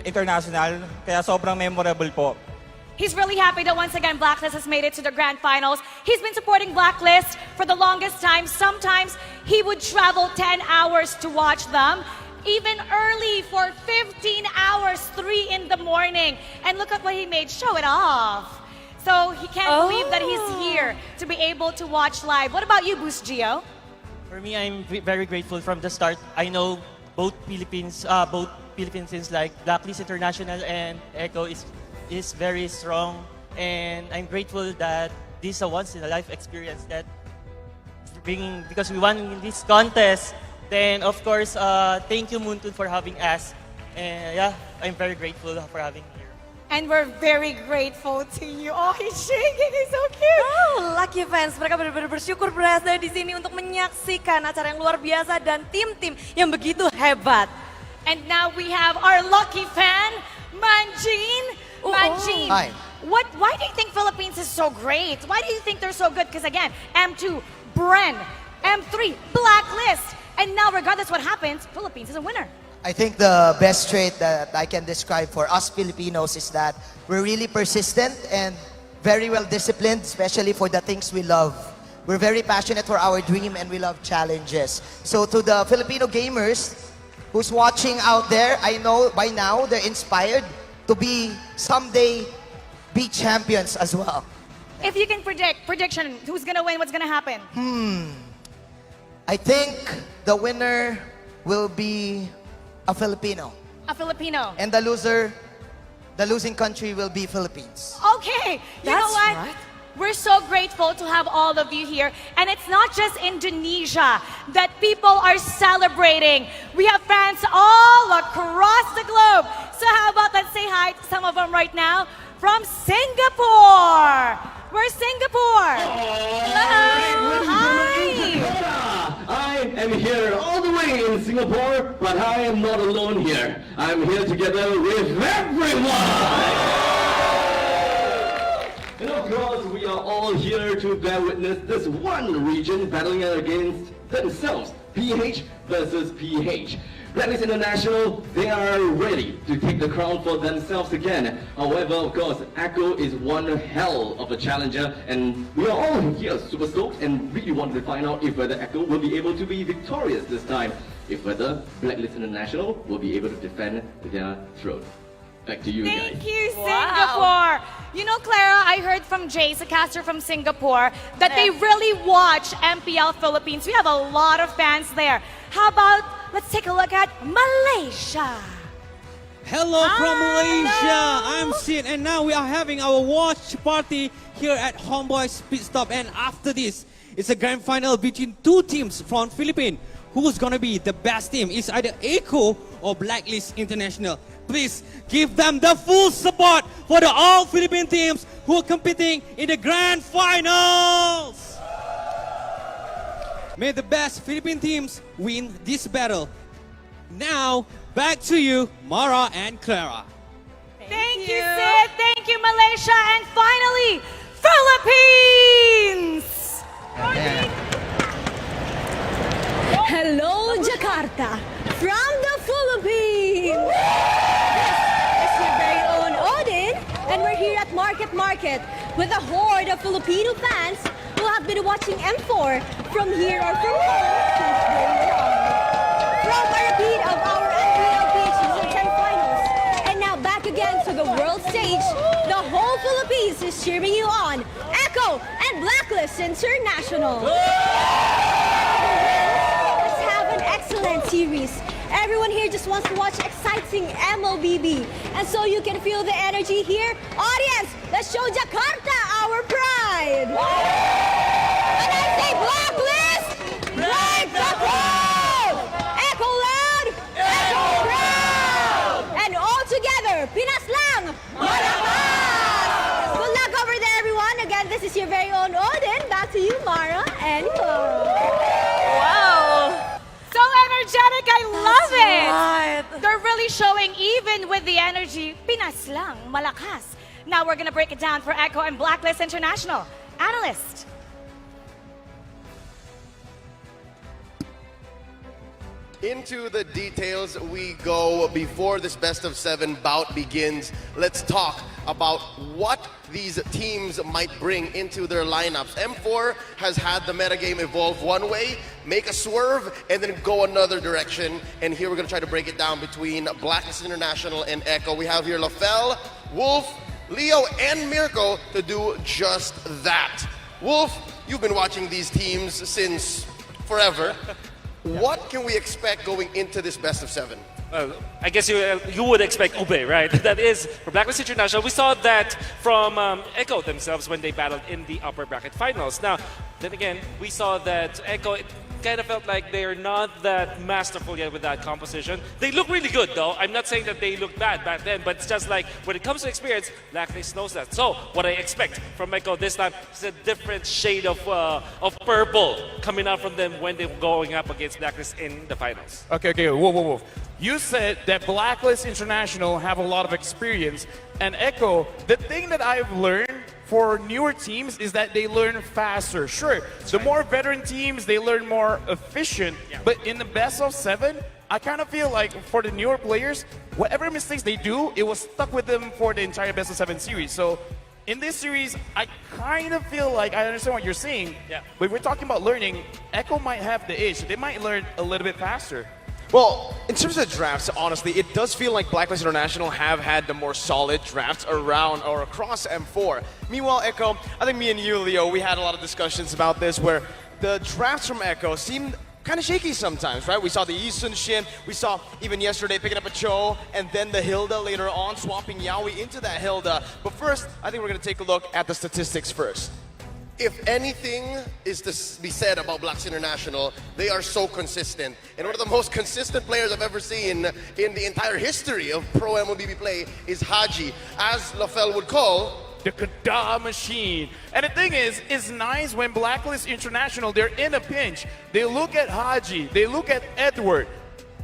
international, kaya sobrang memorable po. He's really happy that once again Blacklist has made it to the grand finals. He's been supporting Blacklist for the longest time. Sometimes he would travel 10 hours to watch them, even early for 15 hours, 3 in the morning. And look at what he made, show it off. So he can't believe that he's here to be able to watch live. What about you, Boost Gio? For me, I'm very grateful from the start. I know both Philippines teams like Blacklist International and Echo is very strong, and I'm grateful that this is a once-in-a-life experience that because we won in this contest. Then of course, thank you Muntun for having us, and yeah, I'm very grateful for having here. And we're very grateful to you. Oh, he's shaking, he's so cute. Oh, lucky fans, mereka benar-benar bersyukur berada di sini untuk menyaksikan acara yang luar biasa dan tim-tim yang begitu hebat. And now we have our lucky fan, Manjin. Manjin, Hi. why do you think Philippines is so great? Why do you think they're so good? Because again, M2, Bren, M3, Blacklist, and now regardless what happens, Philippines is a winner. I think the best trait that I can describe for us Filipinos is that we're really persistent and very well disciplined, especially for the things we love. We're very passionate for our dream and we love challenges. So to the Filipino gamers who's watching out there, I know by now they're inspired to be someday be champions as well. If you can prediction, who's gonna win, what's gonna happen? I think the winner will be a Filipino. A Filipino. And the losing country will be Philippines. Okay, you know That's what? right. We're so grateful to have all of you here. And it's not just Indonesia that people are celebrating. We have fans all across the globe. So how about let's say hi to some of them right now from Singapore. Where's Singapore? Hello. Hi. I am here all the way in Singapore, but I am not alone here. I'm here together with everyone. And of course, we are all here to bear witness this one region battling against themselves, PH versus PH. Blacklist International, they are ready to take the crown for themselves again. However, of course, Echo is one hell of a challenger, and we are all here super stoked and really wanted to find out if whether Echo will be able to be victorious this time, if whether Blacklist International will be able to defend their throne. Back to you guys. Thank you, Singapore. You know, Clara, I heard from Jace, a caster from Singapore, that they really watch MPL Philippines. We have a lot of fans there. How about, let's take a look at Malaysia. Hello from Malaysia. I'm Sid, and now we are having our watch party here at Homeboys Pit Stop. And after this, it's a grand final between two teams from Philippines. Who's gonna be the best team? It's either Echo or Blacklist International. Please give them the full support for the all Philippine teams who are competing in the grand finals. May the best Philippine teams win this battle. Now, back to you, Mara and Clara. Thank you, Sid. Thank you, Malaysia. And finally, Philippines! Hello, Jakarta, from the Philippines. This is your very own Odin, and we're here at Market with a horde of Filipino fans who have been watching M4 from here or from home since day one. From a repeat of our MPL PH Season 10 finals, and now back again to the world stage, the whole Philippines is cheering you on. Echo and Blacklist International. Let's have an excellent series. Everyone here just wants to watch exciting MOBB. And so you can feel the energy here. Audience, let's show Jakarta our pride. When I say Blacklist, break the crowd. Echo loud, echo proud. And all together, Pinas lang, malakas. Good luck over there, everyone. Again, this is your very own Odin. Back to you, Mara and Clara. Wow. So energetic, I love it. They're really showing, even with the energy, Pinas lang, malakas. Now we're gonna break it down for Echo and Blacklist International. Analyst. Into the details we go before this best of 7 bout begins. Let's talk about what these teams might bring into their lineups. M4 has had the metagame evolve one way, make a swerve, and then go another direction. And here we're gonna try to break it down between Blacklist International and Echo. We have here Lafel, Wolf, Leo, and Mirko to do just that. Wolf, you've been watching these teams since forever. What can we expect going into this best of 7? I guess you would expect Ube, right? That is, for Blacklist International, we saw that from Echo themselves when they battled in the upper bracket finals. Now, then again, we saw that Echo, it kind of felt like they're not that masterful yet with that composition. They look really good, though. I'm not saying that they looked bad back then, but it's just like, when it comes to experience, Blacklist knows that. So, what I expect from Echo this time is a different shade of purple coming out from them when they're going up against Blacklist in the finals. Okay, whoa. You said that Blacklist International have a lot of experience, and Echo, the thing that I've learned for newer teams is that they learn faster. Sure, the more veteran teams, they learn more efficient, but in the best of 7, I kind of feel like for the newer players, whatever mistakes they do, it was stuck with them for the entire best of 7 series. So in this series, I kind of feel like I understand what you're saying, but if we're talking about learning, Echo might have the edge. They might learn a little bit faster. Well, in terms of drafts, honestly, it does feel like Blacklist International have had the more solid drafts around or across M4. Meanwhile, Echo, I think me and you, Leo, we had a lot of discussions about this where the drafts from Echo seemed kind of shaky sometimes, right? We saw the Yi Sun Shin, we saw even yesterday picking up a Cho, and then the Hilda later on, swapping Yaoi into that Hilda. But first, I think we're going to take a look at the statistics first. If anything is to be said about Blacks International, they are so consistent. And one of the most consistent players I've ever seen in the entire history of pro MLBB play is Haji, as LaFell would call the Kada machine. And the thing is, it's nice when Blacklist International, they're in a pinch. They look at Haji, they look at Edward.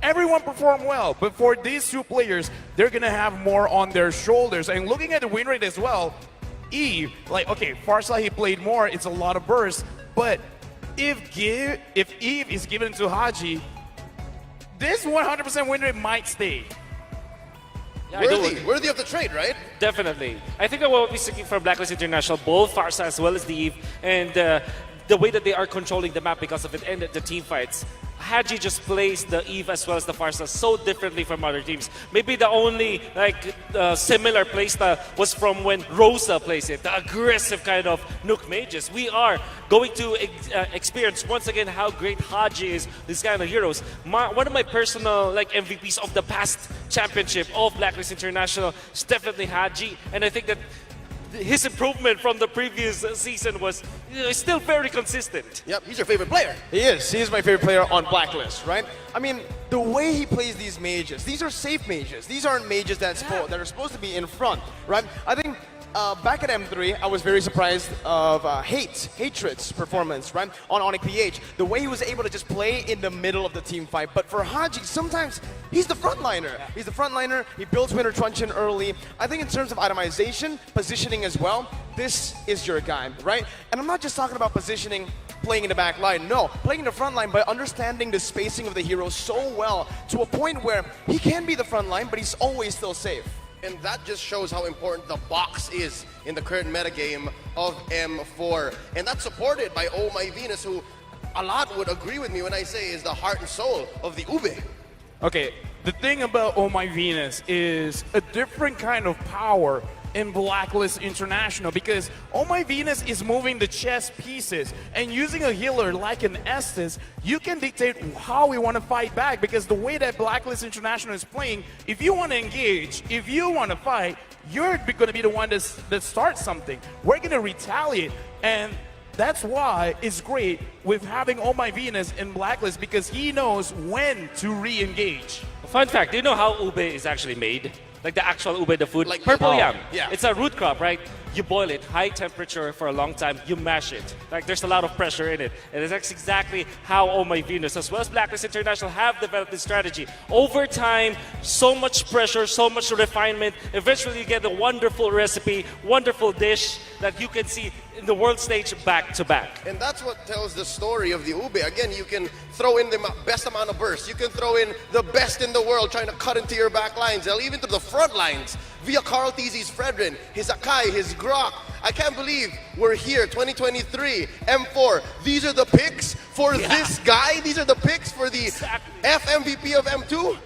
Everyone performed well, but for these two players, they're gonna have more on their shoulders. And looking at the win rate as well, Eve, like, okay, Farsa, he played more, it's a lot of bursts, but if Eve is given to Haji, this 100% win rate might stay. Yeah, worthy of the trade, right? Definitely. I think I will be seeking for Blacklist International, both Farsa as well as the Eve, and the way that they are controlling the map because of it and the team fights. Haji just plays the Eve as well as the Farsa so differently from other teams. Maybe the only similar playstyle was from when Rosa plays it, the aggressive kind of Nook mages. We are going to experience once again how great Haji is, these kind of heroes. One of my personal MVPs of the past championship of Blacklist International is definitely Haji, and I think that his improvement from the previous season was still very consistent. Yep, he's your favorite player. He is. He is my favorite player on Blacklist, right? I mean, the way he plays ththese mages, these are safe mages. These aren't mages that are supposed to be in front, right? I think back at M3, I was very surprised of Hatred's performance, right? On Onyx PH. The way he was able to just play in the middle of the team fight. But for Haji, sometimes he's the frontliner. He's the frontliner. He builds Winter Truncheon early. I think in terms of itemization, positioning as well, this is your guy, right? And I'm not just talking about positioning, playing in the back line. No, playing in the front line by understanding the spacing of the hero so well to a point where he can be the front line, but he's always still safe. And that just shows how important the box is in the current metagame of M4. And that's supported by Oh My Venus, who a lot would agree with me when I say is the heart and soul of the Ube. Okay, the thing about Oh My Venus is a different kind of power in Blacklist International, because Oh My Venus is moving the chess pieces, and using a healer like an Estes, you can dictate how we want to fight back, because the way that Blacklist International is playing, if you want to engage, if you want to fight, you're going to be the one that starts something. We're going to retaliate, and that's why it's great with having Oh My Venus in Blacklist, because he knows when to re-engage. Fun fact, do you know how ube is actually made? Like the actual ube, the food. Like purple yam. Yeah. It's a root crop, right? You boil it, high temperature for a long time, you mash it. Like there's a lot of pressure in it. And that's exactly how Oh My Venus, as well as Blacklist International, have developed this strategy. Over time, so much pressure, so much refinement. Eventually you get a wonderful recipe, wonderful dish that you can see in the world stage back to back. And that's what tells the story of the Ube. Again, you can throw in the best amount of bursts. You can throw in the best in the world trying to cut into your back lines, even to the front lines via Carl Teezy's Fredrin, his Akai, his Grok. I can't believe we're here, 2023, M4. These are the picks for this guy? These are the picks for the FMVP of M2?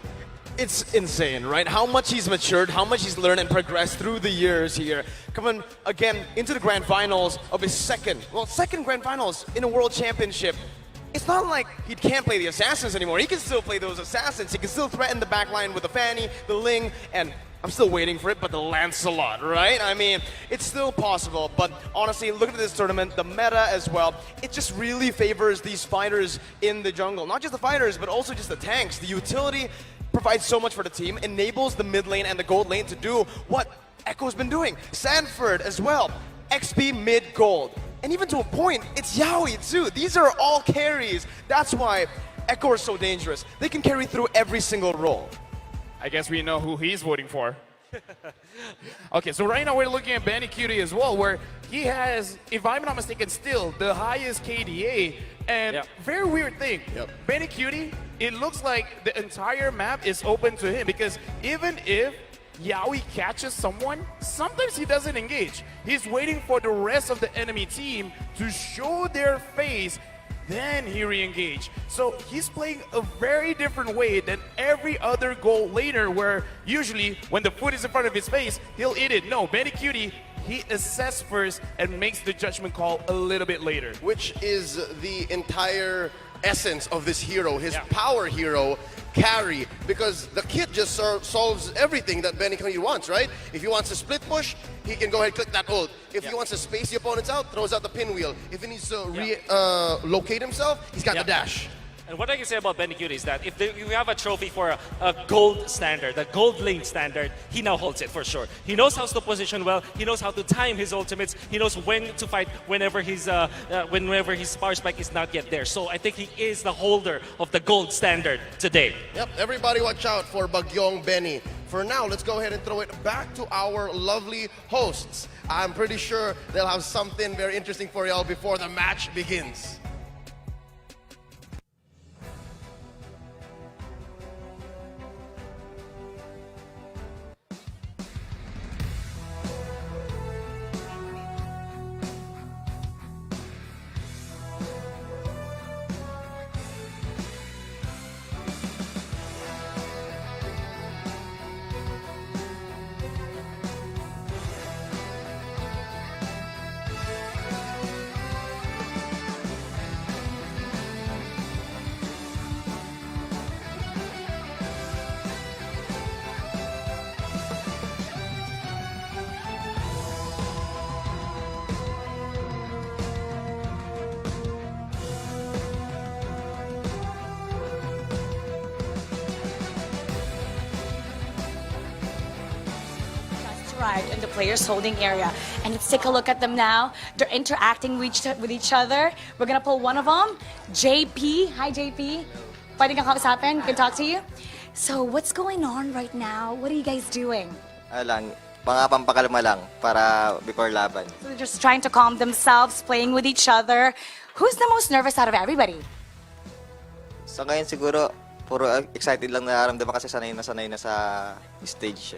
It's insane, right? How much he's matured, how much he's learned and progressed through the years here. Coming again into the grand finals of his second grand finals in a world championship. It's not like he can't play the assassins anymore. He can still play those assassins. He can still threaten the back line with the Fanny, the Ling, and I'm still waiting for it, but the Lancelot, right? I mean, it's still possible, but honestly, look at this tournament, the meta as well, it just really favors these fighters in the jungle. Not just the fighters, but also just the tanks. The utility provides so much for the team, enables the mid lane and the gold lane to do what Echo's been doing. Sanford as well, XP mid gold. And even to a point, it's Yaoi too. These are all carries. That's why Echo is so dangerous. They can carry through every single role. I guess we know who he's voting for. Okay, so right now we're looking at Benny Cutie as well, where he has, if I'm not mistaken, still the highest KDA. And very weird thing, Benny Cutie, it looks like the entire map is open to him, because even if Yaoi catches someone, sometimes he doesn't engage. He's waiting for the rest of the enemy team to show their face, then he re-engage. So he's playing a very different way than every other goal laner, where usually when the foot is in front of his face, he'll eat it. No, Benny Cutie, he assesses first and makes the judgment call a little bit later. Which is the entire essence of this hero, his power hero, carry, because the kit just solves everything that Benny Kangi wants, right? If he wants to split push, he can go ahead and click that ult. If he wants to space the opponents out, throws out the pinwheel. If he needs to locate himself, he's got the dash. And what I can say about Benny Cutie is that if you have a trophy for a gold standard, a gold lane standard, he now holds it for sure. He knows how to position well. He knows how to time his ultimates. He knows when to fight whenever his power spike is not yet there. So I think he is the holder of the gold standard today. Yep, everybody watch out for Bagyong Benny. For now, let's go ahead and throw it back to our lovely hosts. I'm pretty sure they'll have something very interesting for y'all before the match begins. Arrived in the players holding area, and let's take a look at them now. They're interacting with each other. We're gonna pull one of them, JP. Hi, JP. Pwede kang kausapin? Can talk to you. So what's going on right now? What are you guys doing? Lang, mga pampakalma lang para before laban. So they're just trying to calm themselves, playing with each other. Who's the most nervous out of everybody? Sa ngayon siguro, puro excited lang nararamdaman kasi sanay na sa stage.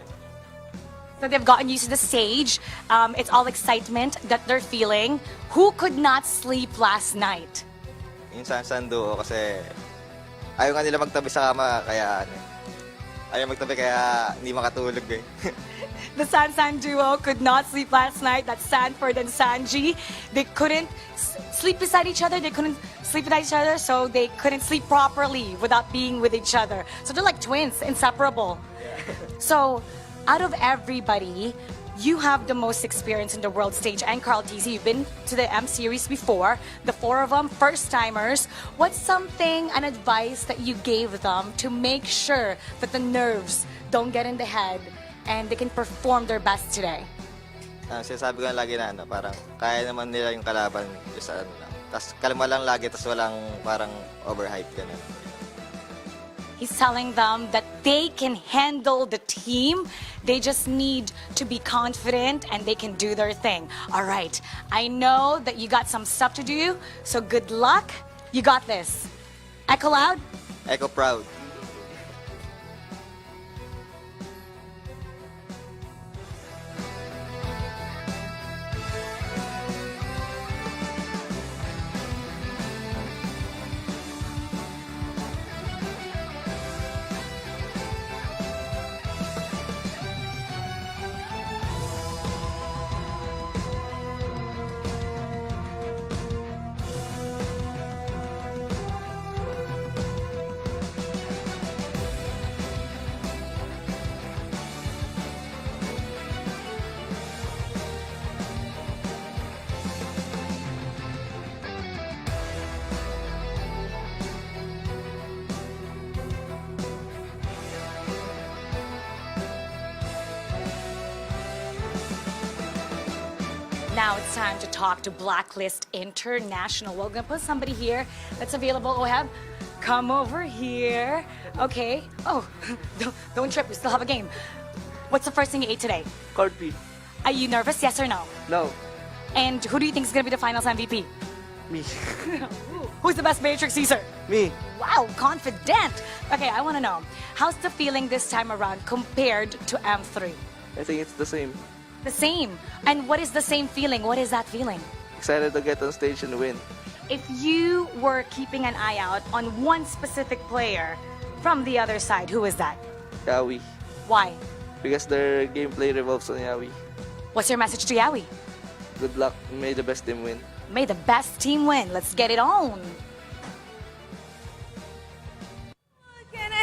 So they've gotten used to the stage. It's all excitement that they're feeling. Who could not sleep last night? Yung San duo kasi ayaw nga nila magtabi sa kama kaya ayaw magtabi kaya hindi makatulog eh. The San duo could not sleep last night. That's Sanford and Sanji. They couldn't sleep beside each other. They couldn't sleep beside each other, so they couldn't sleep properly without being with each other. So they're like twins, inseparable. So out of everybody, you have the most experience in the world stage. And Carl TZ, you've been to the M Series before. The four of them, first-timers. What's something, an advice that you gave them to make sure that the nerves don't get in the head and they can perform their best today? Sinasabi ko lagi na parang kaya naman nila yung kalaban just lang. Tas kalma lang lagi, tas walang parang overhype ganun. He's telling them that they can handle the team. They just need to be confident and they can do their thing. All right, I know that you got some stuff to do, so good luck. You got this. Echo loud. Echo proud. Now it's time to talk to Blacklist International. We're gonna put somebody here that's available. Oheb, come over here. Okay. Oh, don't trip. We still have a game. What's the first thing you ate today? Corned beef. Are you nervous? Yes or no? No. And who do you think is gonna be the finals MVP? Me. Who's the best Matrix user? Me. Wow, confident. Okay, I want to know, how's the feeling this time around compared to M3? I think it's the same. The same. And what is the same feeling? What is that feeling? Excited to get on stage and win. If you were keeping an eye out on one specific player from the other side, who is that? Yawi. Why? Because their gameplay revolves on Yawi. What's your message to Yawi? Good luck. May the best team win. May the best team win. Let's get it on.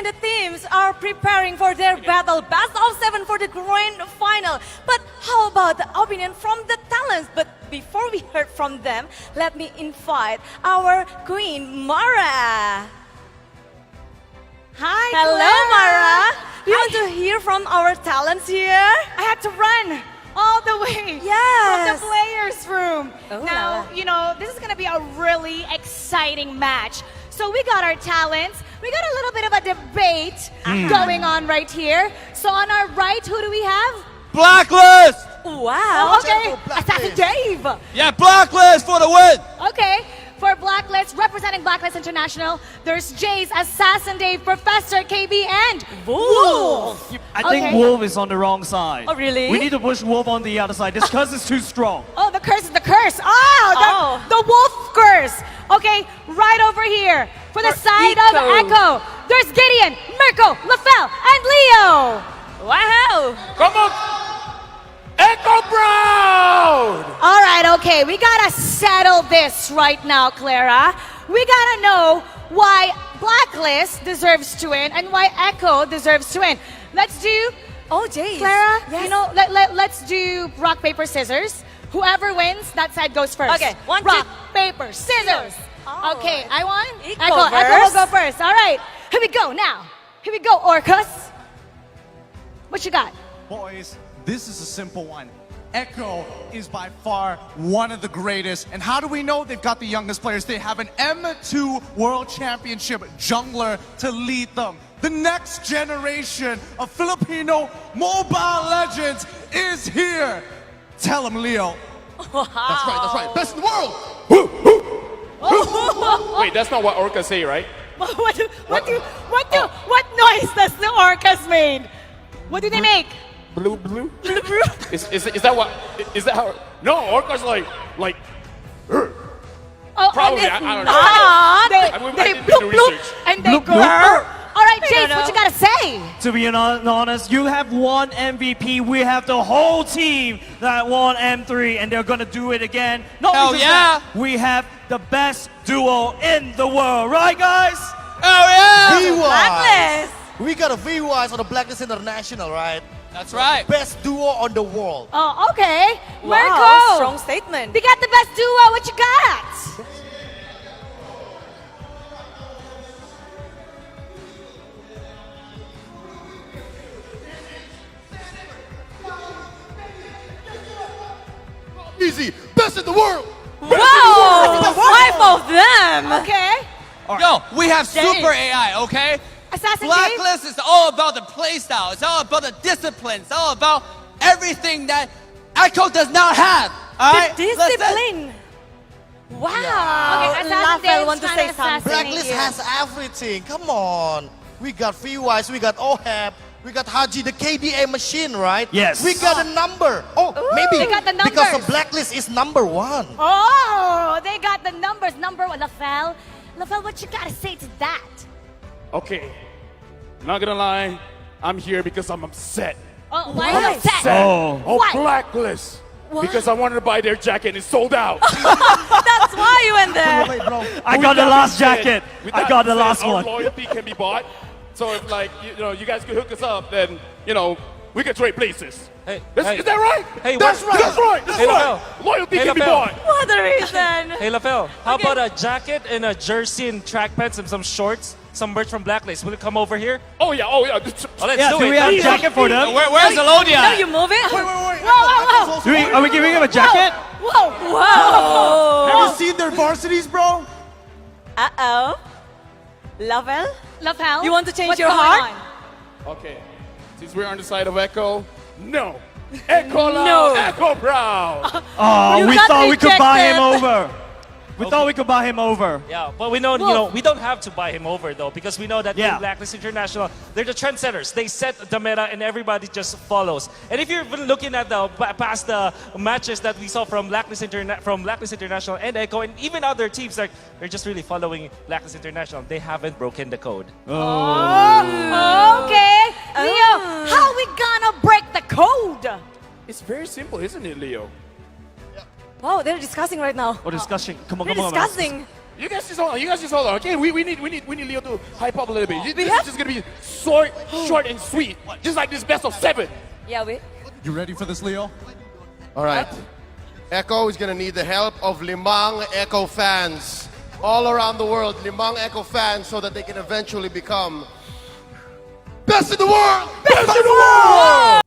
the teams are preparing for their battle, best of 7 for the grand final. But how about the opinion from the talents? But before we heard from them, let me invite our queen, Mara. Hi, Hello, Clara. Mara. Do you want to hear from our talents here? I had to run all the way from the players' room. Oh, Now, la la. you know, this is going to be a really exciting match. So we got our talents. We got a little bit of a debate going on right here. So on our right, who do we have? Blacklist! Wow. Okay. Assassin Dave. Yeah, Blacklist for the win! Okay. For Blacklist, representing Blacklist International, there's Jay's Assassin Dave, Professor KB, and Wolf. I think Wolf is on the wrong side. Oh, really? We need to push Wolf on the other side. This curse is too strong. Oh, the curse is the curse. The wolf curse. Okay, right over here. For the side of Echo, there's Gideon, Mirko, LaFell, and Leo. Wow. Come on! Echo Brown! All right, okay, we gotta settle this right now, Clara. We gotta know why Blacklist deserves to win and why Echo deserves to win. Let's do, Jay. Clara, Yes. you know, let's do rock, paper, scissors. Whoever wins, that side goes first. Okay, one, rock, two. paper, scissors. Okay, I won. Echo Echo will first. go first. All right, here we go now. Here we go, Orcus. What you got? Boys, this is a simple one. Echo is by far one of the greatest. And how do we know they've got the youngest players? They have an M2 World Championship jungler to lead them. The next generation of Filipino mobile legends is here. Tell them, Leo. Wow. That's right. Best in the world! Wait, that's not what Orca say, right? What noise does the Orcus made? What do they make? Blue? Is that what? Is that how? No, Orca's like. Oh, Probably, and I don't it's know. not. I They didn't do bloop, the bloop, research. and they Bloop, go. bloop. All right, I Jace, don't what you know. gotta say? To be honest, you have one MVP. We have the whole team that won M3, and they're gonna do it again. Not Hell just yeah. that, we have the best duo in the world, right, guys? Oh yeah! Blacklist. We got a V-Wise on the Blacklist International, right? That's right. Best duo on the world. Oh, okay. Wow, Mirko, strong statement. they got the best duo. What you got? Easy, best in the world. Wow, 5 of them. Okay. Yo, we have James. super AI, okay? Assassin Blacklist is all about the playstyle. It's all about the discipline. It's all about everything that Echo does not have. All right? The discipline. Wow. Okay, Assassin Lafel Dave's want to trying say to something. assassinate Blacklist you. has everything. Come on. We got V-Wise, we got OHAP, we got Haji, the KDA machine, right? Yes. We got a number. Oh, maybe they got the because numbers. the Blacklist is number 1. Oh, they got the numbers. Number one, LaFell. LaFell, what you gotta say to that? Okay, not gonna lie, I'm here because I'm upset. Oh, why are you upset? Oh. Why? Blacklist. Because I wanted to buy their jacket and it's sold out. That's why you went there. I got the last jacket. I got the last Our one. loyalty can be bought. So if like you guys could hook us up, then we can trade places. Hey, Is that right? Hey, that's what- right. That's right. That's Hey, right. Lafel. Loyalty Hey, can be Lafel. bought. What a reason. Hey, LaFell, how Okay. about a jacket and a jersey and track pants and some shorts, some merch from Blacklist? Will you come over here? Oh yeah. Oh, let's Yeah, do do it. we have a jacket for them? Where's Elodia? No, you move it. Whoa. Are we giving him a jacket? Whoa. Whoa. Have you seen their varsities, bro? Uh-oh. Lavelle? LaFell, You want to change what's your going heart? on? Okay. Since we're on the side of Echo, no. Echo loud, No. Echo proud. Oh, You we got thought we could buy him rejected. over. We thought we could buy him over. Yeah, but we know, we don't have to buy him over though, because we know that Yeah. in Blacklist International, they're the trendsetters. They set the meta, and everybody just follows. And if you're even looking at the past the matches that we saw from Blacklist International and Echo, and even other teams, like they're just really following Blacklist International. They haven't broken the code. Okay. Leo, how we gonna break the code? It's very simple, isn't it, Leo? Wow, they're discussing right now. What discussion? Come on, They're come on. discussing. You guys just hold on. You guys just hold on. Okay, we need Leo to hype up a little bit. This have- is just gonna be short and sweet, just like this best of 7. Yeah, we. You ready for this, Leo? All right. Echo is going to need the help of Limang Echo fans all around the world. Limang Echo fans so that they can eventually become best in the world! Best in the world!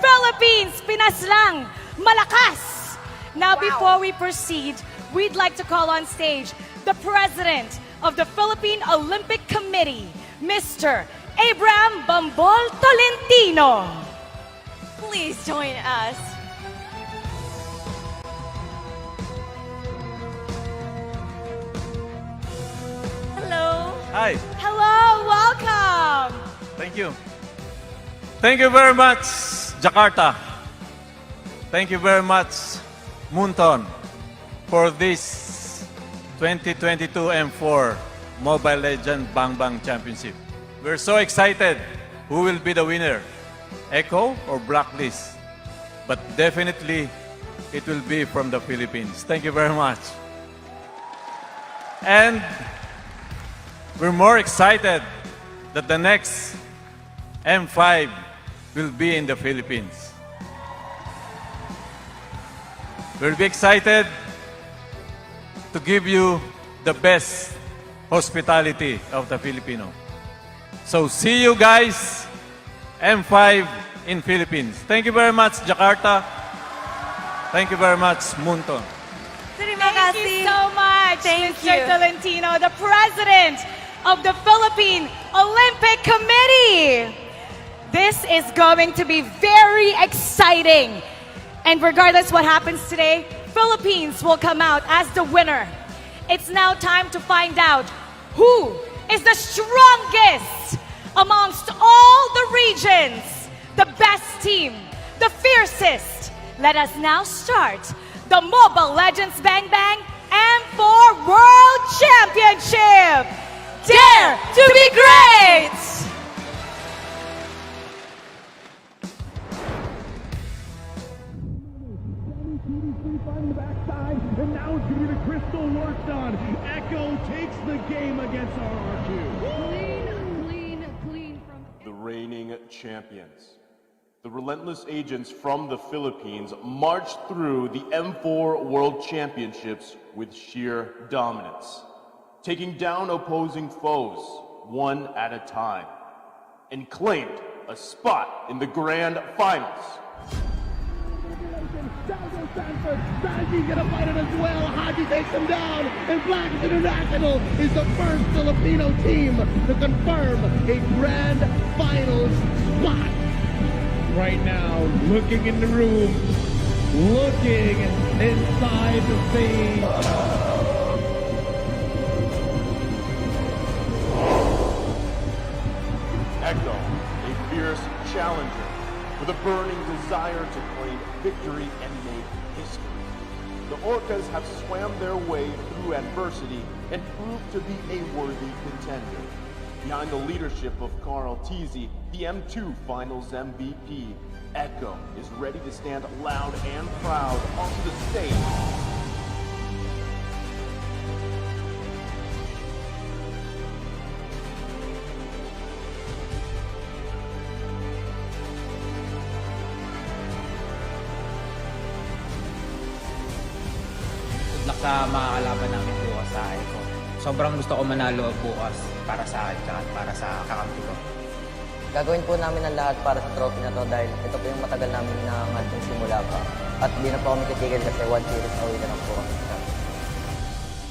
Philippines, Pinas lang, malakas! Now, before we proceed, we'd like to call on stage the President of the Philippine Olympic Committee, Mr. Abraham Bambol Tolentino. Please join us. Hello. Hi, Hello, welcome! thank you. Thank you very much, Jakarta. Thank you very much, Munton, for this 2022 M4 Mobile Legend Bang Bang Championship. We're so excited. Who will be the winner? Echo or Blacklist? But definitely, it will be from the Philippines. Thank you very much. And we're more excited that the next M5 will be in the Philippines. We'll be excited to give you the best hospitality of the Filipino. So see you guys, M5 in Philippines. Thank you very much, Jakarta. Thank you very much, Munton. Thank you so much, Thank Mr. you. Tolentino, the President of the Philippine Olympic Committee. This is going to be very exciting. And regardless what happens today, Philippines will come out as the winner. It's now time to find out who is the strongest amongst all the regions, the best team, the fiercest. Let us now start the Mobile Legends Bang Bang M4 World Championship. Dare to be great! And now it's going to be the crystal worked on. Echo takes the game against RRQ. Clean from the reigning champions. The relentless agents from the Philippines marched through the M4 World Championships with sheer dominance, taking down opposing foes one at a time, and claimed a spot in the grand finals. Haji's gonna fight it as well. Haji takes him down, and Black International is the first Filipino team to confirm a grand finals spot. Right now, looking in the room, looking inside the scene. Echo, a fierce challenger with a burning desire to claim victory and make history. The Orcas have swam their way through adversity and proved to be a worthy contender. Behind the leadership of Carl Teasy, the M2 Finals MVP, Echo is ready to stand loud and proud onto the stage. Sa mga kalaban namin bukas sa Echo. Sobrang gusto ko manalo bukas para sa akin at para sa kakampi ko. Gagawin po namin ang lahat para sa trophy na to dahil ito po yung matagal namin hinahangad ng simula pa. At hindi na po kami titigil kasi 1 series away na lang po kami.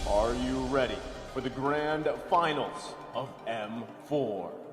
Are you ready for the grand finals of M4?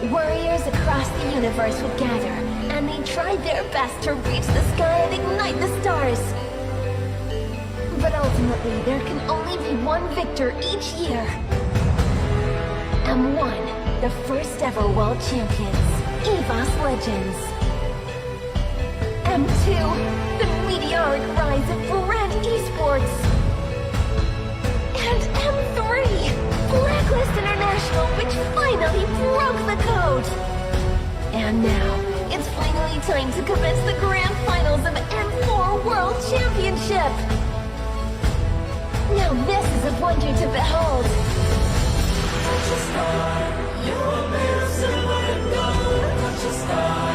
Warriors across the universe would gather, and they tried their best to reach the sky and ignite the stars. But ultimately, there can only be one victor each year. M1, the first ever world champions, EVOS Legends. M2, the meteoric rise of brand esports. And M3, Blacklist International, which finally broke the code. And now, it's finally time to commence the grand finals of M4 ship. Now this is a wonder to behold. Touch a star, you are made of silver and gold. Touch a star,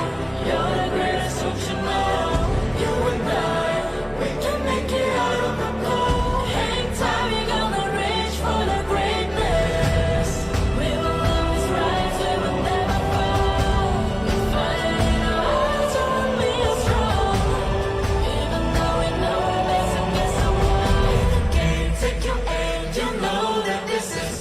you're the greatest, don't you know? You and I, we can make it out of the cold. Hang time, you're gonna reach for the greatness. We will always rise, we will never fall. We find it in our hearts, we'll be strong. Even though we know our best against the wall. Game, take your aim, you know that this is.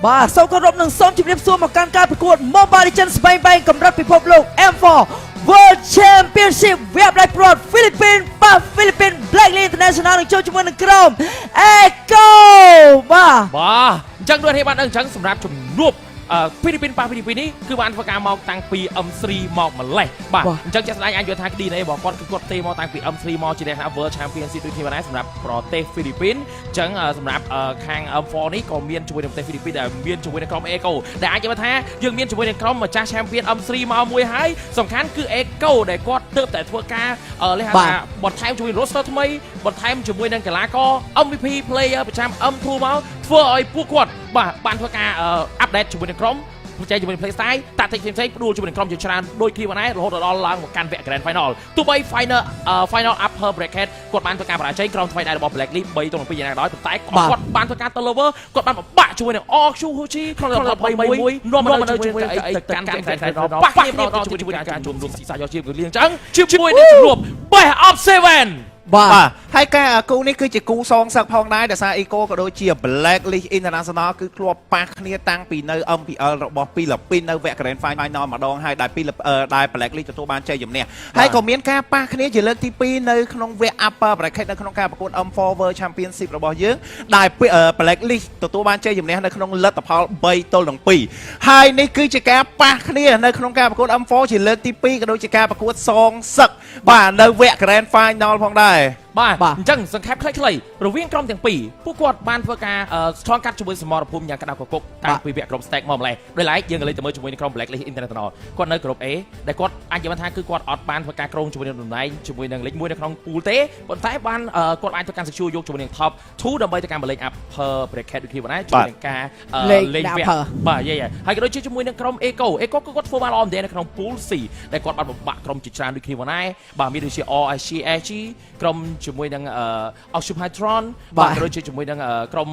បាទសូមគោរពនឹងសូមជម្រាបសួរមកកាន់ការប្រកួត Mobile Legends ស្បែងកម្រិតពិភពលោក M4 World Championship វគ្គផ្ដាច់ព្រាត់ Philippines បាទ Philippines Black League International នឹងចូលជាមួយនឹងក្រុម Echo បាទអញ្ចឹងដូចនេះបានដឹងអញ្ចឹងសម្រាប់ជំនួបហ្វីលីពីនប៉ះហ្វីលីពីននេះគឺបានធ្វើការមកតាំងពី M3 មកម្លេះបាទអញ្ចឹងជាក់ស្ដែងអាចយល់ថា DNA របស់គាត់គឺគាត់ផ្ទេរមកតាំងពី M3 មកជាអ្នក World Championship ដូចគ្នាដែរសម្រាប់ប្រទេសហ្វីលីពីនអញ្ចឹងសម្រាប់ខាង M4 នេះក៏មានជាមួយនឹងប្រទេសហ្វីលីពីនដែលមានជាមួយនឹងក្រុម Echo ដែលអាចយល់ថាយើងមានជាមួយនឹងក្រុមម្ចាស់ Champion M3 មកមួយហើយសំខាន់គឺ Echo ដែលគាត់ទើបតែធ្វើការលេខថាបន្ថែមជាមួយ roster ថ្មីបន្ថែមជាមួយនឹងកីឡាករ MVP player ប្រចាំ M2 មកធ្វើឲ្យពួកគាត់បាទបានធ្វើការអាប់ដេតជាមួយនឹងក្រុមប្រជែងជាមួយនឹង play style តាក់ទិកផ្សេងៗផ្ដួលជាមួយនឹងក្រុមជាច្រើនដូចគ្នាបានដែររហូតដល់ឡើងមកកាន់វគ្គ Grand Final ទោះបី Final Upper Bracket គាត់បានធ្វើការបរាជ័យក្រុមថ្មីដែររបស់ Black League 3-2យ៉ាងណាក៏ដោយប៉ុន្តែគាត់បានធ្វើការទៅ lower គាត់បានបបាក់ជាមួយនឹង RQ Hochi ក្នុងរយៈពេល3-1នាំមកនៅជាមួយនឹងទៅកាន់ Grand Final ប៉ះគ្នាដល់ជាមួយនឹងការជួបរួមស៊ីសាយកជាលៀងអញ្ចឹងជាមួយនឹងជំនួប Best of 7បាទហើយការគូនេះគឺជាគូសងសឹកផងដែរដោយសារ Eco ក៏ដូចជា Black League International គឺធ្លាប់ប៉ះគ្នាតាំងពីនៅ MPL របស់ហ្វីលីពីននៅវគ្គ Grand Final ម្ដងហើយដែល Black League ទទួលបានជ័យជំនះហើយក៏មានការប៉ះគ្នាជាលើកទី2នៅក្នុងវគ្គ Upper Bracket នៅក្នុងការប្រកួត M4 World Championship របស់យើងដែល Black League ទទួលបានជ័យជំនះនៅក្នុងលទ្ធផល3-2ហើយនេះគឺជាការប៉ះគ្នានៅក្នុងការប្រកួត M4 ជាលើកទី2ក៏ដូចជាការប្រកួតសងសឹកបាទនៅវគ្គ Grand Final ផងដែរបាទអញ្ចឹងសង្ខេបខ្លីៗរវាងក្រុមទាំងពីរពួកគាត់បានធ្វើការឆ្លងកាត់ជាមួយសមរភូមិយ៉ាងក្តៅគគុកតាំងពីវគ្គក្រុម Stack មកម្លេះដោយឡែកយើងក៏លេខទៅមើលជាមួយនឹងក្រុម Black League International គាត់នៅក្រុម A ដែលគាត់អាចនិយាយថាគឺគាត់អត់បានធ្វើការក្រុងជាមួយនឹងតំណែងជាមួយនឹងលេខ1នៅក្នុង pool ទេប៉ុន្តែបានគាត់អាចធ្វើការ secure យកជាមួយនឹង top 2ដើម្បីធ្វើការលេខ upper bracket ដូចគ្នាបានដែរជាមួយនឹងការលេខវគ្គបាទយេហើយក៏ដូចជាជាមួយនឹងក្រុម Echo គឺគាត់ធ្វើបានល្អមែនទែននៅក្នុង pool C ដែលគាត់បានបំបាក់ក្រុមជាច្រើនដូចគ្នាបានដែរបាទមានដូចជា RSG ក្រុមជាមួយនឹងOxygen Hydron បាទក៏ដូចជាជាមួយនឹងក្រុម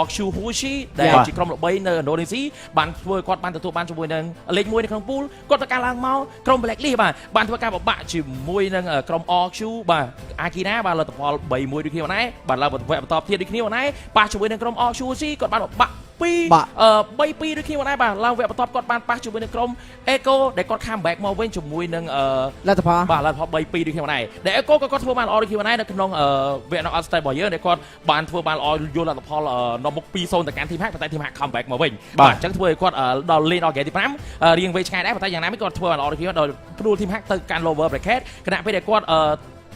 RQ Hochi ដែលជាក្រុមល្បីនៅឥណ្ឌូនេស៊ីបានធ្វើគាត់បានទទួលបានជាមួយនឹងលេខ1នៅក្នុង pool គាត់ធ្វើការឡើងមកក្រុម Black League បានធ្វើការបបាក់ជាមួយនឹងក្រុម RQ បាទអាគីណាបានលទ្ធផល3-1ដូចគ្នាបានដែរបានឡើងបន្តទៀតដូចគ្នាបានដែរប៉ះជាមួយនឹងក្រុម RQ Hochi គាត់បានបបាក់3-2ដូចគ្នាបានដែរបាទឡើងវគ្គបន្ទាប់គាត់បានប៉ះជាមួយនឹងក្រុម Echo ដែលគាត់ comeback មកវិញជាមួយនឹងលទ្ធផលបាទលទ្ធផល3-2ដូចគ្នាបានដែរដែល Echo ក៏គាត់ធ្វើបានល្អដូចគ្នាបានដែរនៅក្នុងវគ្គ knockout stage របស់យើងដែលគាត់បានធ្វើបានល្អយកលទ្ធផលនាំមុខ 2-0 ទៅកាន់ Team Hack ប៉ុន្តែ Team Hack comeback មកវិញបាទអញ្ចឹងធ្វើឲ្យគាត់ដល់លេងដល់ game ទី5រៀងវែងឆ្ងាយដែរប៉ុន្តែយ៉ាងណាមិញគាត់ធ្វើបានល្អដូចគ្នាដល់ផ្ដួល Team Hack ទៅកាន់ lower bracket ខណៈពេលដែលគាត់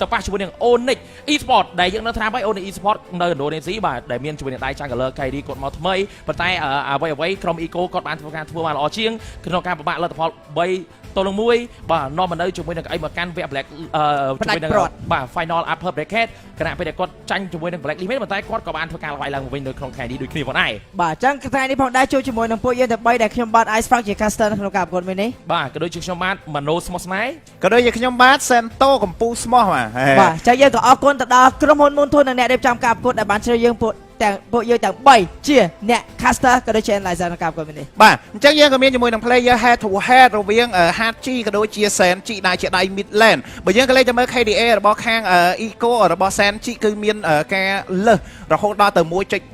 ទៅប៉ះជាមួយនឹង Onyx Esport ដែលយើងនៅថាហើយ Onyx Esport នៅឥណ្ឌូនេស៊ីបាទដែលមានជាមួយនឹងដៃ Jungler KD គាត់មកថ្មីប៉ុន្តែអ្វីក្រុម Eco គាត់បានធ្វើបានល្អជាងក្នុងការបបាក់លទ្ធផល3-1បាទនាំមកនៅជាមួយនឹងអីមកកាន់វគ្គ Black ជាមួយនឹងបាទ Final Upper Bracket ខណៈពេលដែលគាត់ចាញ់ជាមួយនឹង Black League ប៉ុន្តែគាត់ក៏បានធ្វើការល្បាយឡើងវិញនៅក្នុងថ្ងៃនេះដូចគ្នាផងដែរបាទអញ្ចឹងថ្ងៃនេះផងដែរចូលជាមួយនឹងពួកយើងតែ3ដែលខ្ញុំបាទ Ice Frank ជា caster ក្នុងការប្រកួតមួយនេះបាទក៏ដូចជាខ្ញុំបាទ Mano Smos ណៃ ក៏ដូចជាខ្ញុំបាទ SENTO កំពូស្មោះបាទបាទចាយើងក៏អរគុណទៅដល់ក្រុមហ៊ុនមុនធននិងអ្នករៀបចំការប្រកួតដែលបានជ្រើសយើងពួកយើងទាំង3ជាអ្នក caster ក៏ដូចជា analyzer ក្នុងការប្រកួតនេះបាទអញ្ចឹងយើងក៏មានជាមួយនឹង player head to head រវាង Hard G ក៏ដូចជា Sen G ដែលជាដៃ mid lane បើយើងក៏លេខទៅមើល KDA របស់ខាង Eco របស់ Sen G គឺមានការលើសរហូតដល់ទៅ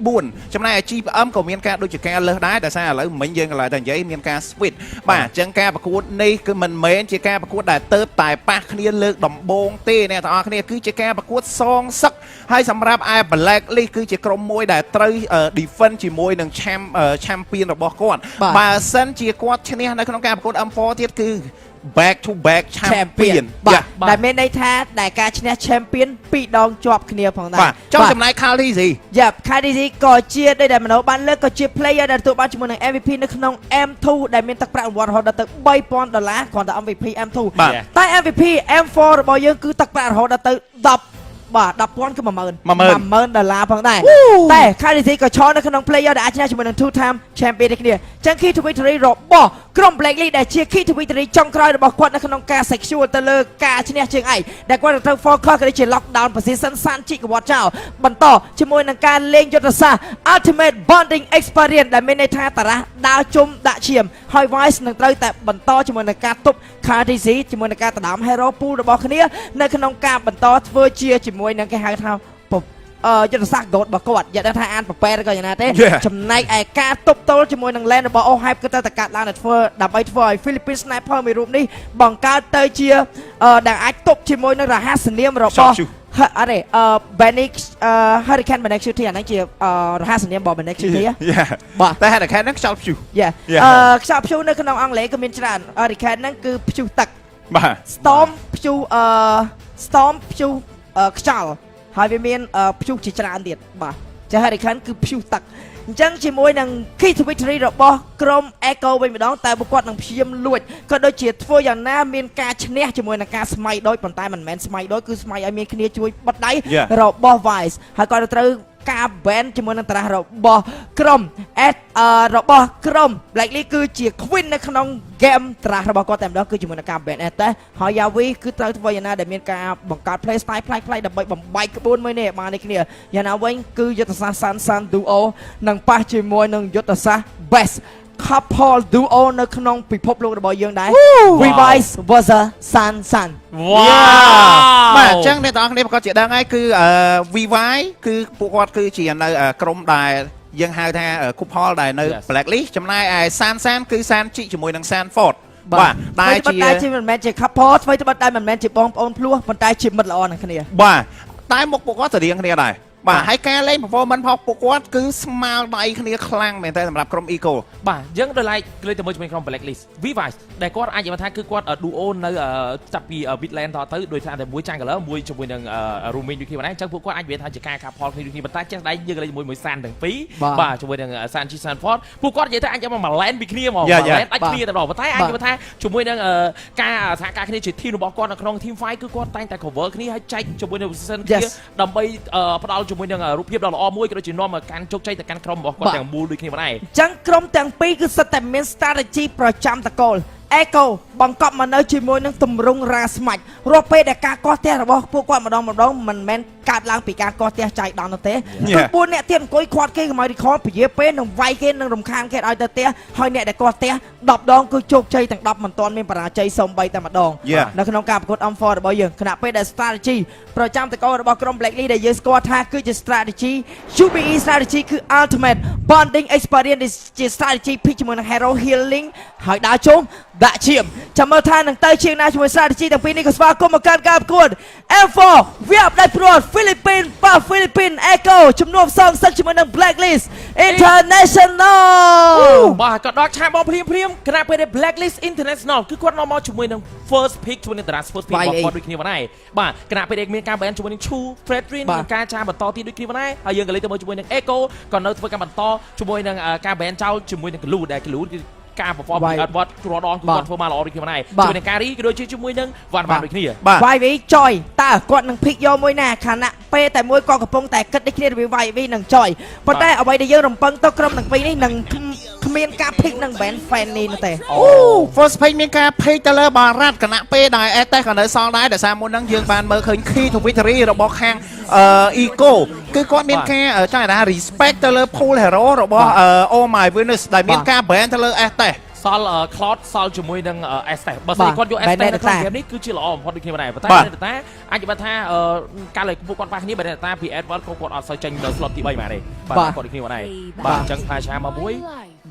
1.4 ចំណែក GPM ក៏មានការដូចជាការលើសដែរដោយសារឥឡូវមិញយើងក៏ឡើយតែនិយាយមានការ switch បាទអញ្ចឹងការប្រកួតនេះគឺមិនមែនជាការប្រកួតដែលទៅតែប៉ះគ្នាលើកដំបូងទេអ្នកទាំងអស់គ្នាគឺជាការប្រកួតសងសឹកហើយសម្រាប់ Black League គឺជាក្រុមមួយដែលត្រូវ defend ជាមួយនឹង champion របស់គាត់បើសិនជាគាត់ឈ្នះនៅក្នុងការប្រកួត M4 ទៀតគឺ back to back champion បាទដែលមានន័យថាដែលការឈ្នះ champion 2 ដងជាប់គ្នាផងដែរបាទចុះចំណែក KDZ KDZ ក៏ជាដែលមនោបានលើកក៏ជា player ដែលទទួលបានជាមួយនឹង MVP នៅក្នុង M2 ដែលមានទឹកប្រាក់រង្វាន់រហូតដល់ទៅ$3000គ្រាន់តែ MVP M2 តែ MVP M4 របស់យើងគឺទឹកប្រាក់រហូតដល់ទៅ10បាទ 10,000 គឺ $10,000 ផងដែរតែ KDZ ក៏ឈរនៅក្នុង player ដែលអាចឈ្នះជាមួយនឹង two time champion នេះគ្នាចឹង key to victory របស់ក្រុម Black League ដែលជា key to victory ចុងក្រោយរបស់គាត់នៅក្នុងការ secure ទៅលើការឈ្នះជើងឯកដែលគាត់ត្រូវ focus ក៏ដូចជា lockdown position សានជីកវត្តចោលបន្តជាមួយនឹងការលេងយុទ្ធសាស្ត្រ ultimate bonding experience ដែលមានន័យថាតារះដើរជុំដាក់ឈាមហើយ Vice នឹងត្រូវតែបន្តជាមួយនឹងការទប់ KDZ ជាមួយនឹងការដណ្ដើម hero pool របស់គ្នានៅក្នុងការបន្តធ្វើជាជាមួយនឹងគេហៅថា យុទ្ធសាស្ត្រ goal របស់គាត់យកថាអានប្រប៉ែក៏យ៉ាងណាទេចំណែកឯការទប់ទល់ជាមួយនឹង lane របស់ OHYPE គឺទៅកាត់ឡើងដើម្បីធ្វើឲ្យ Philippines Sniper មួយរូបនេះបង្កើតទៅជាដែលអាចទប់ជាមួយនឹងរហស្សនាមរបស់អរេBanik Hurricane Banik Shooty អាហ្នឹងជារហស្សនាមរបស់ Banik Shooty បាទតែ Hurricane ហ្នឹងខ្យល់ព្យុះខ្យល់ព្យុះនៅក្នុងអង់គ្លេសក៏មានច្រើន Hurricane ហ្នឹងគឺព្យុះទឹកបាទ Storm ព្យុះStorm ព្យុះខ្យល់ហើយវាមានព្យុះជាច្រើនទៀតបាទចា Hurricane គឺព្យុះទឹកអញ្ចឹងជាមួយនឹង Key to Victory របស់ក្រុម Echo វិញម្ដងតែពួកគាត់នឹងព្យាយាមលួចក៏ដូចជាធ្វើយ៉ាងណាមានការឈ្នះជាមួយនឹងការស្មៃដូចប៉ុន្តែមិនមែនស្មៃដូចគឺស្មៃឲ្យមានគ្នាជួយបិទដៃរបស់ Vice ហើយក៏ត្រូវការ ban ជាមួយនឹងតារារបស់ក្រុមរបស់ក្រុម Black League គឺជា Queen នៅក្នុង game តារារបស់គាត់តែម្ដងគឺជាមួយនឹងការ ban តែហើយ Yavi គឺត្រូវធ្វើយ៉ាងណាដែលមានការបង្កើត play style ប្លែកៗដើម្បីបំបែកក្បួនមួយនេះបាននេះគ្នាយ៉ាងណាវិញគឺយុទ្ធសាស្ត្រ San Duo នឹងប៉ះជាមួយនឹងយុទ្ធសាស្ត្រ Best couple duo នៅក្នុងពិភពលោករបស់យើងដែរ Vice versus San បាទអញ្ចឹងអ្នកទាំងអស់គ្នាប្រកាសជាដឹងហើយគឺ VY គឺពួកគាត់គឺជានៅក្រុមដែលយើងហៅថា couple ដែលនៅ Blacklist ចំណែកឯ San គឺ San ជីជាមួយនឹង Sanford បាទតែជាមិនមែនជា couple ធ្វើទៅបាត់តែមិនមែនជាបងប្អូនភ្លោះប៉ុន្តែជាមិត្តល្អនឹងគ្នាបាទតែមុខពួកគាត់ស្រដៀងគ្នាដែរបាទហើយការលេង performance របស់ពួកគាត់គឺស្មើដៃគ្នាខ្លាំងមែនតើសម្រាប់ក្រុម Eco បាទយើងដល់ឡែកលេងទៅជាមួយក្រុម Blacklist Vice ដែលគាត់អាចនិយាយថាគឺគាត់ duo នៅចាប់ពី Midland តទៅដោយសារតែមួយ Jungle មួយជាមួយនឹង Roaming ដូចគ្នាបានអញ្ចឹងពួកគាត់អាចនិយាយថាជាការកាផលគ្នាដូចគ្នាប៉ុន្តែចេះដៃយើងលេងជាមួយ San ទាំងពីរបាទជាមួយនឹង Sanchi Sanford ពួកគាត់និយាយថាអាចយកមក Land ពីគ្នាមក Land អាចគ្នាតែម្ដងប៉ុន្តែអាចនិយាយថាជាមួយនឹងការសហការគ្នាជា team របស់គាត់នៅក្នុង team fight គឺគាត់តែងតែ cover គ្នាហើយចែកជាមួយនឹង position គ្នាដើម្បីផ្ដល់ជាមួយនឹងរូបភាពដ៏ល្អមួយក៏ដូចជានាំមកកាន់ជោគជ័យទៅកាន់ក្រុមរបស់គាត់ទាំងមូលដូចគ្នាបានដែរអញ្ចឹងក្រុមទាំងពីរគឺសិតតែមាន strategy ប្រចាំតកូល Echo បង្កប់មកនៅជាមួយនឹងទម្រង់រ៉ាស្មាច់រាល់ពេលដែលការកោះផ្ទះរបស់ពួកគាត់ម្ដងមិនមែនកើតឡើងពីការកោះផ្ទះចៃដន្យនោះទេគឺ4អ្នកទៀតអង្គុយខាត់គេកម្ពុជាrecord ពជាពេលនឹងវាយគេនឹងរំខានគេឲ្យទៅផ្ទះហើយអ្នកដែលកោះផ្ទះ10ដងគឺជោគជ័យទាំង10មិនទាន់មានបរាជ័យសូម្បីតែម្ដងនៅក្នុងការប្រកួត M4 របស់យើងខណៈពេលដែល strategy ប្រចាំតកូលរបស់ក្រុម Black League ដែលយើងស្គាល់ថាគឺជា strategy UBE strategy គឺ ultimate bonding experience ជា strategy pick ជាមួយនឹង hero healing ហើយដើរជុំដាក់ឈាមចាំមើលថានឹងទៅជាងណាជាមួយ strategy ទាំងពីរនេះក៏ស្វាគមន៍មកកាន់ការប្រកួត M4 វាអបដៃព្រួត Philippines Echo ជំនួបសងសឹកជាមួយនឹង Blacklist International បាទក៏ដល់ឆាកមកភ្លាមគណៈពេល Blacklist International គឺគាត់នាំមកជាមួយនឹង first pick ជាមួយនឹងតារា first pick របស់គាត់ដូចគ្នាបានដែរបាទគណៈពេលមានការបែនជាមួយនឹង Chu Fredrin និងការចាបន្តទៀតដូចគ្នាបានដែរហើយយើងក៏លេងទៅជាមួយនឹង Echo ក៏នៅធ្វើការបន្តជាមួយនឹងការបែនចោលជាមួយនឹង Glue ដែល Glue គឺការ perform ពី Edward គ្រាន់ដងគាត់ធ្វើមកល្អដូចគ្នាដែរជាមួយនឹងការរីក៏ដូចជាជាមួយនឹងវ៉ាន់ដូចគ្នា YV ចយតើគាត់នឹង pick យកមួយណាខណៈពេលតែមួយក៏កំពុងតែគិតដូចគ្នារវាង YV និងចយប៉ុន្តែអ្វីដែលយើងរំពឹងទៅក្រុមទាំងពីរនេះនឹងគ្មានការ pick នឹង band fan នេះនោះទេ first pick មានការ pick ទៅលើបារ៉ាត់គណៈពេលដែល Ete ក៏នៅសល់ដែរដោយសារមុនហ្នឹងយើងបានមើលឃើញ Key to Victory របស់ខាង Eco គឺគាត់មានការចង់ថា respect ទៅលើ pool hero របស់ Oh My Venus ដែលមានការ ban ទៅលើ Eteសល់ Cloud សល់ជាមួយនឹង Estes បើសិនគាត់យក Estes នៅក្នុងហ្គេមនេះគឺជាល្អបំផុតដូចគ្នាដែរប៉ុន្តែតែអាចនិយាយថាការលេងពួកគាត់ប៉ះគ្នាបើតែពី Edward គាត់អត់សូវចេញដល់ slot ទី3បានទេបាទគាត់ដូចគ្នាដែរបាទអញ្ចឹងផាឆាមកមួយ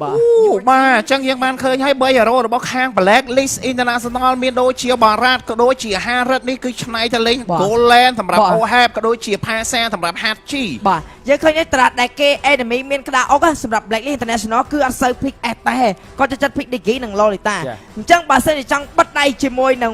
បាទអញ្ចឹងយើងបានឃើញហើយ3 hero របស់ខាង Blacklist International មានដូចជាបារ៉ាត់ក៏ដូចជាហារិតនេះគឺឆ្នៃទៅលេង Goland សម្រាប់ OHYPE ក៏ដូចជាផាសាសម្រាប់ Hachi បាទយើងឃើញត្រាដែលគេ enemy មានក្តារអុកសម្រាប់ Blacklist International គឺអត់សូវ pick អេតទេគាត់จะចាត់ pick Digi និង Lolita អញ្ចឹងបើសិនជាចង់បិទដៃជាមួយនឹង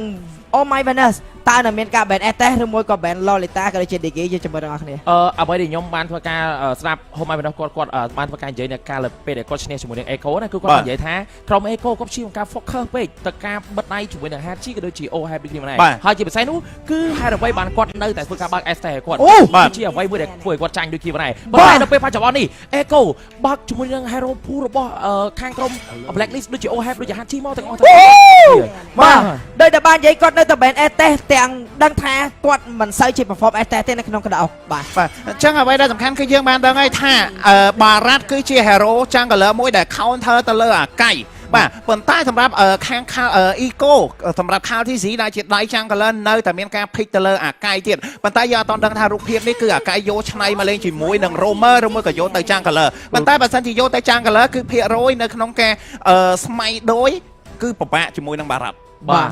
Oh My Venus តើនៅមានការ ban Estes ឬមួយក៏ ban Lolita ក៏ដូចជា Digi យើងចាំមើលទាំងអស់គ្នាអ្វីដែលខ្ញុំបានធ្វើការស្ដាប់ Oh My Venus គាត់បានធ្វើការនិយាយនៅការលើពេលដែលគាត់ឈ្នះជាមួយនឹង Echo ណាគឺគាត់និយាយថាក្រុម Echo គាត់ព្យាយាមការ focus ពេកទៅការបិទដៃជាមួយនឹង Hachi ក៏ដូចជា OHYPE ដូចគ្នាដែរហើយជាពិសេសនោះគឺហេតុអ្វីបានគាត់នៅតែធ្វើការបើក Estes ឲ្យគាត់ជាអ្វីមួយដែលធ្វើឲ្យគាត់ចាញ់ដូចគ្នាដែរប៉ុន្តែនៅពេលបច្ចុប្បន្ននេះ Echo បើកជាមួយនឹង Hero Pool របស់ខាងក្រុម Blacklist ដូចជា OHYPE ដូចជា Hachi មកទាំងអស់ទៅបាទដោយតែបាននិយាយគាត់នៅតែ ban Estes ទាំងដឹងថាគាត់មិនសូវជា perform Estes ទេនៅក្នុងក្តារអុកបាទអញ្ចឹងអ្វីដែលសំខាន់គឺយើងបានដឹងហើយថាបារ៉ាត់គឺជា hero jungle មួយដែល counter ទៅលើអាកៃ បាទប៉ុន្តែសម្រាប់ខាងEco សម្រាប់ Khao TC ដែលជាដៃ Jungler នៅតែមានការ pick ទៅលើអាកាយទៀតប៉ុន្តែយើងអត់ដឹងថារូបភាពនេះគឺអាកាយយកឆ្នៃមកលេងជាមួយនឹង Roamer ឬមួយក៏យកទៅ Jungler ប៉ុន្តែបើសិនជាយកទៅ Jungler គឺភាគរយនៅក្នុងការស្មៃដូចគឺពិបាកជាមួយនឹងបារ៉ាត់បាទ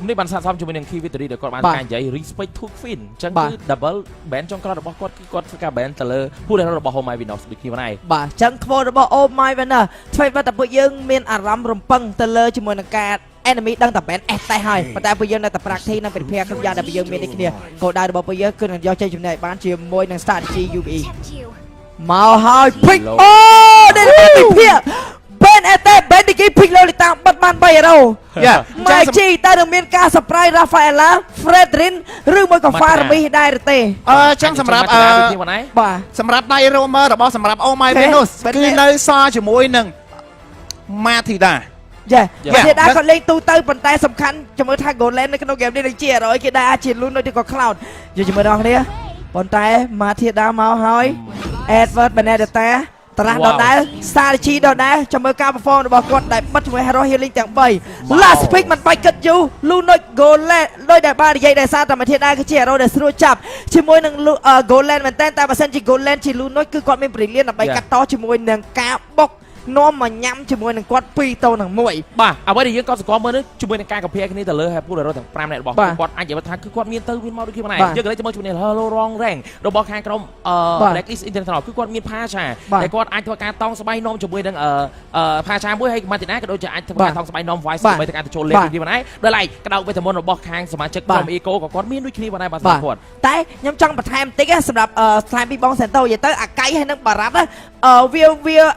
នេះបានសាកសមជាមួយនឹង Key Victory ដែលគាត់បានការនិយាយ respect to Queen អញ្ចឹងគឺ double ban ចុងក្រោយរបស់គាត់គឺគាត់ធ្វើការ ban ទៅលើผู้lerរបស់ Home My Venus ដូចគ្នាហ្នឹងបាទអញ្ចឹង quote របស់ Oh My Venus ធ្វើឲ្យតែពួកយើងមានអារម្មណ៍រំពឹងទៅលើជាមួយនឹងការ enemy ដឹងតែ ban S តែហើយប៉ុន្តែពួកយើងនៅតែ practice និង prepare គ្រប់យ៉ាងដែលពួកយើងមានដូចគ្នាគោលដៅរបស់ពួកយើងគឺនឹងយកជ័យជំនះឲ្យបានជាមួយនឹង strategy UVE មកហើយ pick អូនេះពិភាក្សាBen Ete Ben ទីគេភិកលលីតាបាត់បាន3-0ម៉ែជីតែនឹងមានការ surprise Rafaela Fredrin ឬមួយក៏ Farmi ដែរទេចឹងសម្រាប់បាទសម្រាប់ដៃ Roamer របស់សម្រាប់ Oh My Venus គឺនៅសល់ជាមួយនឹង Mathilda យ៉ាគេដែរគាត់លេងទូទៅប៉ុន្តែសំខាន់ជាមួយថា Golan នៅក្នុងហ្គេមនេះនឹងជា100គេដែរអាចជាលូនដូចក៏ Cloud យកជាមួយដល់គ្នាប៉ុន្តែ Mathilda មកហើយ Edward Benedetta តារាដដែល strategy ដដែលចាំមើលការ perform របស់គាត់ដែលបិទជាមួយ hero healing ទាំង3 last pick មិនបាច់គិតយូរ Lunoid Golan ដោយដែលបាននិយាយដោយសារតែមួយទៀតដែរគឺជា hero ដែលស្រួលចាប់ជាមួយនឹង Golan មែនតើតែបើសិនជា Golan ជា Lunoid គឺគាត់មាន brilliant ដើម្បីកាត់តជាមួយនឹងការបុកនាំមកញ៉ាំជាមួយនឹងគាត់2ទៅនឹង1បាទអ្វីដែលយើងក៏ស្គាល់មើលនេះជាមួយនឹងការកំភារគ្នាទៅលើ Happy Hero ទាំង5នាក់របស់គាត់អាចនិយាយថាគឺគាត់មានទៅមានមកដូចគ្នាដែរយើងក៏លេចមើលជាមួយនឹង Hello Wrong Rank របស់ខាងក្រុម Blacklist International គឺគាត់មានផាឆាតែគាត់អាចធ្វើការតង់ស្បៃនាំជាមួយនឹងផាឆាមួយហើយម៉ាទីណាក៏ដូចជាអាចធ្វើការតង់ស្បៃនាំ Voice ដើម្បីធ្វើការទៅចូលលេខដូចគ្នាដែរដល់ឡែកក្តៅវេទមន្តរបស់ខាងសមាជិកក្រុម Eco ក៏គាត់មានដូចគ្នាដែរបាទគាត់តែខ្ញុំចង់បន្ថែមបន្តិចសម្រាប់ថ្លែងពីបង SENTO និយាយទៅអាកៃហើយនឹងបារ៉ាត់វា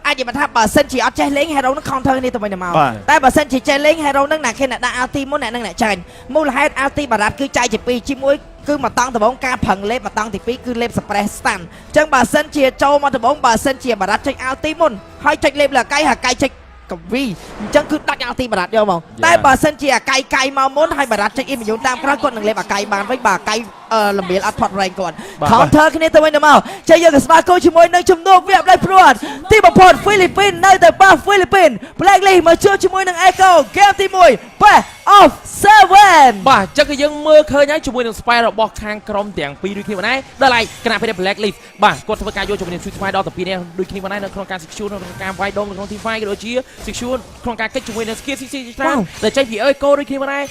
អាចនិយាយថាបើសិនជាអត់ចេះលេង hero នឹង counter នេះទៅវិញទៅមកតែបើសិនជាចេះលេង hero នឹងអ្នកគេអ្នកដាក់ ulti មុនអ្នកនឹងអ្នកចាញ់មូលហេតុ ulti បារ៉ាត់គឺចែកជា2ជាមួយគឺមកតង់ដំបងការប្រឹងលេបមកតង់ទី2គឺលេប suppress stun អញ្ចឹងបើសិនជាចូលមកដំបងបើសិនជាបារ៉ាត់ចេញ ulti មុនហើយចេញលេបលើអាកៃហើយអាកៃចេញកវីអញ្ចឹងគឺដាច់ ulti បារ៉ាត់យកមកតែបើសិនជាអាកៃកាយមកមុនហើយបារ៉ាត់ចេញ immune តាមក្រោយគាត់នឹងលេបអាកៃបានវិញបើអាកៃលំមៀលអត់ផុត rank គាត់ counter គ្នាទៅវិញទៅមកចេះយើងក៏ស្វាគមន៍ជាមួយនឹងជំនួបវាបដៃព្រួតទីបំផុតហ្វីលីពីននៅតែប៉ះហ្វីលីពីន Blacklist មកជួបជាមួយនឹង Echo ហ្គេមទី1 Best of 7បាទចឹងគឺយើងមើលឃើញហើយជាមួយនឹង spy របស់ខាងក្រុមទាំងពីរដូចគ្នាដែរដល់ឡែកគណៈពេល Blacklist បាទគាត់ធ្វើការយកជាមួយនឹង Sweet Spy ដល់ទៅពីនេះដូចគ្នាដែរនៅក្នុងការ secure នៅក្នុងការវាយដងនៅក្នុង team fight ក៏ដូចជា secure ក្នុងការកិច្ចជាមួយនឹង skill CC ច្រើនដែលចេញពី Echo ដូចគ្នាដែរ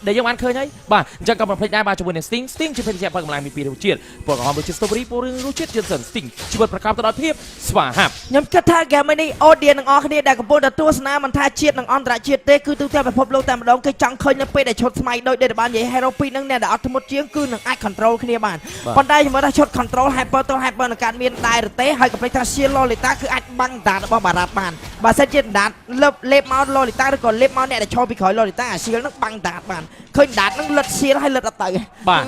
ដែលយើងបានឃើញហើយបាទអញ្ចឹងក៏មិនភ្លេចដែរបាទជាមួយនឹង Sting ជាភេទជ្ជៈបើកម្លាំងពីរជាតិពលក្រហមដូចជា Strawberry ពលរឿងរសជាតិ Johnson Sting ជីវិតប្រកបទៅដោយភាពស្វាហាប់ខ្ញុំគិតថា game នេះ audience ទាំងអស់គ្នាដែលកំពុងតែទស្សនាមិនថាជាតិនិងអន្តរជាតិទេគឺទូទាំងពិភពលោកតែម្ដងគេចង់ឃើញនៅពេលដែលឈុតស្មៃដូចដែលបាននិយាយ hero ពីរហ្នឹងអ្នកដែលអត់ធ្មត់ជាងគឺនឹងអាច control គ្នាបានប៉ុន្តែខ្ញុំថាឈុត control hyper ទៅ hyper នឹងកើតមានដែរទេហើយក៏ភ្លេចថា shield Lolita គឺអាចបាំងដាតរបស់បារ៉ាត់បានបើសិនជាដាតលេបមក Lolita ឬក៏លេបមកអ្នកដែលឈរពីក្រោយ Lolita អា shield ហ្នឹងបាំងដាតបានឃើញដាតហ្នឹងលិត shield ហើយលិតអត់ទៅ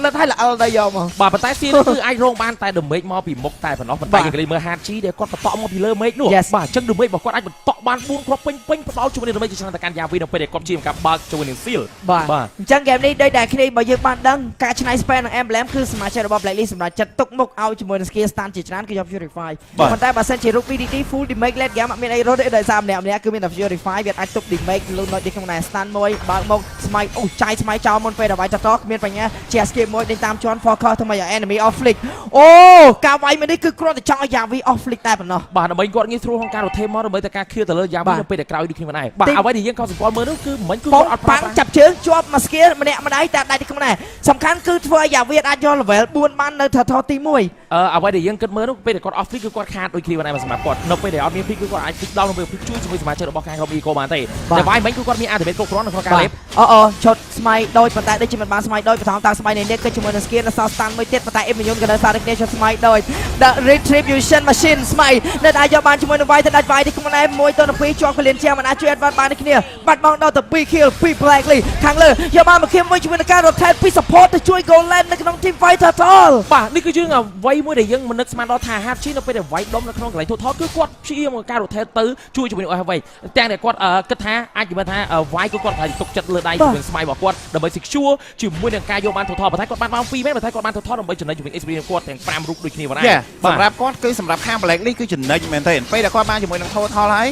លិតហើយល្អទៅយកមកបាទប៉ុន្តែ shield គឺអាចរងបានតែ damage មកពីមុខតែប៉ុណ្ណោះប៉ុន្តែយើងលេងមើល Hard G ដែលគាត់បន្តមកពីលើមេឃនោះបាទអញ្ចឹង damage របស់គាត់អាចបន្តបាន4គ្រាប់ពេញផ្ដោតជាមួយនឹង damage ច្រើនតែកាន់យ៉ាវីនៅពេលដែលគាត់ជាការបើកជាមួយនឹង shield បាទអញ្ចឹង game នេះដូចដែលគ្នាបើយើងបានដឹងការឆ្នៃ spell និង emblem គឺសមាជិករបស់ Blacklist សម្រាប់ចិត្តទុកមុខឲ្យជាមួយនឹង skill stand ជាច្រើនគឺយក Purify ប៉ុន្តែបើសិនជា Rook PDT full damage late game អត់មានអីរត់ទេដោយសារម្នាក់គឺមានតែ Purify វាអាចទុក damage លូននៅក្នុងដែរ stand មួយបើកមកស្មៃអូចាយស្មៃចោលមុនពេលដល់វាយតតគ្មានបញ្ញាជា skip មួយដេញតាមជាន់ focus ធ្វើមកឲ្យ enemy off flick អូការវាយមួយនេះគឺគ្រាន់តែចង់ឲ្យ Yavi off flick តែប៉ុណ្ណោះបាទដើម្បីគាត់ងាយស្រួលក្នុងការ rotate មកដើម្បីតែការខៀវទៅលើ Yavi នៅពេលដែលក្រោយដូចគ្នាដែរបាទអ្វីដែលយើងក៏សង្កល់មើលនោះគឺមិនគឺគាត់អត់ប៉ាំងចាប់ជើងជាប់មួយ skill ម្នាក់ម្ដាយតែដៃទីក្នុងដែរសំខាន់គឺធ្វើឲ្យ Yavi អាចយក level 4បាននៅថទី1អ្វីដែលយើងគិតមើលនោះពេលដែលគាត់ off flick គឺគាត់ខាតដូចគ្នាដែរសម្រាប់គាត់នៅពេលដែលអត់មាន flick គឺគាត់អាច flick ដល់នៅពេល flick ជួយជាមួយសមាជិករបស់ខាងក្រុម Eco បានទេតែវាយមិញគឺគាត់មាន ultimate គ្រប់គ្រាន់នៅក្នុងការលេបឈុតស្មៃដូចប៉ុន្តែដូចជាមិនបានស្មៃដូចបថងតាមស្មៃនេះគឺជាមួយនឹង skill នៅសល់ stand មួយទៀតប៉ុន្តែ Immune ក៏នៅសារគ្នាឈុតស្មៃដូច The Retribution Machine ស្មៃនៅអាចយកបានជាមួយនឹងវាយទៅដាច់វាយទីខ្លួនឯង1ទៅ12ជាប់ក្លៀនជាមិនអាចជួយ advance បានគ្នាបាត់បង់ដល់ទៅ2 kill 2 Blacklist ខាងលើយកបានមកខៀមមួយជាមួយនឹងការ rotate ពី support ទៅជួយ Golan នៅក្នុង team fight total បាទនេះគឺយើងអ្វីមួយដែលយើងមិននឹកស្មានដល់ថា Hard Chi នៅពេលដែលវាយដុំនៅក្នុងកន្លែង total គឺគាត់ព្យាយាមការ rotate ទៅជួយជាមួយនឹង OFV ទាំងតែគាត់គិតថាអាចនិយាយថាវាយគឺគាត់អាចទុកចិត្តលើដៃជាមួយស្មៃរបស់គាត់ដើម្បី secure ជាមួយនឹងការយកបាន total ប៉ុន្តែគាត់បាន2មែនប៉ុន្តែគាត់បាន total ដើម្បីចំណេញជាមួយ experience គាត់ទាំង5រូបដូចគ្នាបានដែរសម្រាប់គាត់គឺសម្រាប់ខាង Blacklist គឺចំណេញមែនទេពេលដែលគាត់បានជាមួយនឹង total ហើយ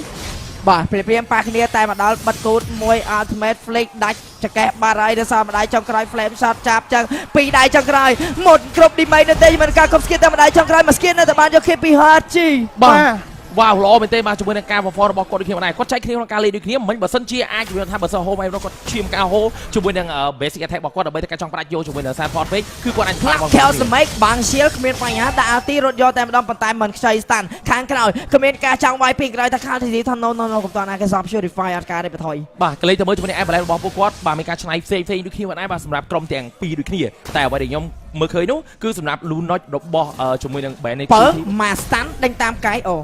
បាទព្រៀមប៉ាគ្នាតែមកដល់បិទគូតមួយ ultimate flick ដាច់ចកេះបារៃដល់សារម្ដាយចុងក្រោយ flame shot ចាប់ចឹងពីរដៃចុងក្រោយមុនគ្រប់ damage នៅទេមិនការគប់ស្គៀតែម្ដាយចុងក្រោយមកស្គៀនៅតែបានយកគេពី HG បាទវ៉ាវល្អមែនទេបាទជាមួយនឹងការ perform របស់គាត់ដូចគ្នាដែរគាត់ចែកគ្នាក្នុងការលេងដូចគ្នាមិនបើសិនជាអាចជំនឿថាបើសិនហូមហើយគាត់ឈាមការហូជាមួយនឹង basic attack របស់គាត់ដើម្បីតែការចង់ប្រាច់យកជាមួយនឹង support ពេកគឺគាត់អាចខ្លាំង Chaos Make បាំង shield គ្មានបញ្ហាដាក់ ulti រត់យកតែម្ដងប៉ុន្តែមិនខ្ចី stun ខាងក្រោយគ្មានការចង់វាយពីក្រោយតែខាង TC ថា no កុំតណាគេសប purify អត់ការទេបថយបាទកលេចទៅមើលជាមួយនឹង Emblem របស់ពួកគាត់បាទមានការឆ្នៃផ្សេងដូចគ្នាដែរបាទសម្រាប់ក្រុមទាំងពីរដូចគ្នាតែអ្វីដែលខ្ញុំមើលឃើញនោះគឺសម្រាប់ Blue Notch របស់ជាមួយនឹង Bane បើមក stun ដេញតាមកាយអូ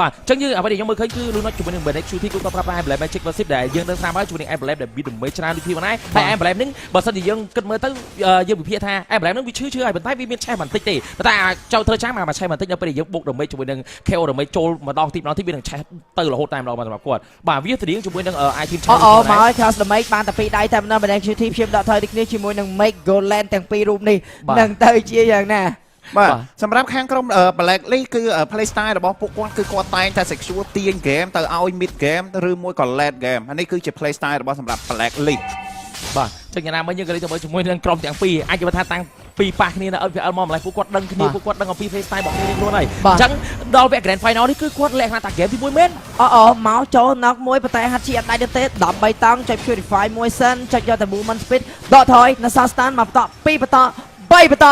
បាទអញ្ចឹងយើងអ្វីដែលខ្ញុំមើលឃើញគឺ Lunot ជាមួយនឹង Bane Shooting គឺគាត់ប្រាប់ថា Emblem Magic Passive ដែលយើងដឹងស្រាប់ហើយជាមួយនឹង Emblem ដែល beat damage ច្រើនដូចគ្នាដែរហើយ Emblem ហ្នឹងបើសិនជាយើងគិតមើលទៅយើងវិភាគថា Emblem ហ្នឹងវាឈឺហើយប៉ុន្តែវាមានឆេះបន្តិចទេប៉ុន្តែចូលត្រូវចាំមកឆេះបន្តិចនៅពេលដែលយើងបុក damage ជាមួយនឹង KO damage ចូលម្ដងទីវានឹងឆេះទៅរហូតតែម្ដងសម្រាប់គាត់បាទវាស្រៀងជាមួយនឹង item ឆេះមក Chaos Damage បានតែពីរដៃតែម្ដង Bane Shooting ខ្ញុំដកថយដូចគ្នាជាមួយនឹង Make Goland ទាំងពីររូបនេះនឹងទៅជាយ៉ាងណាបាទសម្រាប់ខាងក្រុម Black League គឺ play style របស់ពួកគាត់គឺគាត់តែងតែ secure ទាញ game ទៅឲ្យ mid game ឬមួយក៏ late game អានេះគឺជា play style របស់សម្រាប់ Black League បាទចឹងយ៉ាងណាមិញយើងក៏លេចទៅមើលជាមួយនឹងក្រុមទាំងពីរអាចនិយាយថាតាំងពីប៉ះគ្នានៅ LPL មកម្លេះពួកគាត់ដឹងគ្នាពួកគាត់ដឹងអំពី play style របស់គ្នាខ្លួនហើយអញ្ចឹងដល់វគ្គ Grand Final នេះគឺគាត់លក្ខណៈតា game ទី1មែនមកចូល knock មួយប៉ុន្តែហាត់ជីអត់ដាច់ទេ13តង់ចុច purify មួយសិនចុចយកតែ movement speed ដកថយនៅ stand មកបន្ត2បន្ត3បន្ត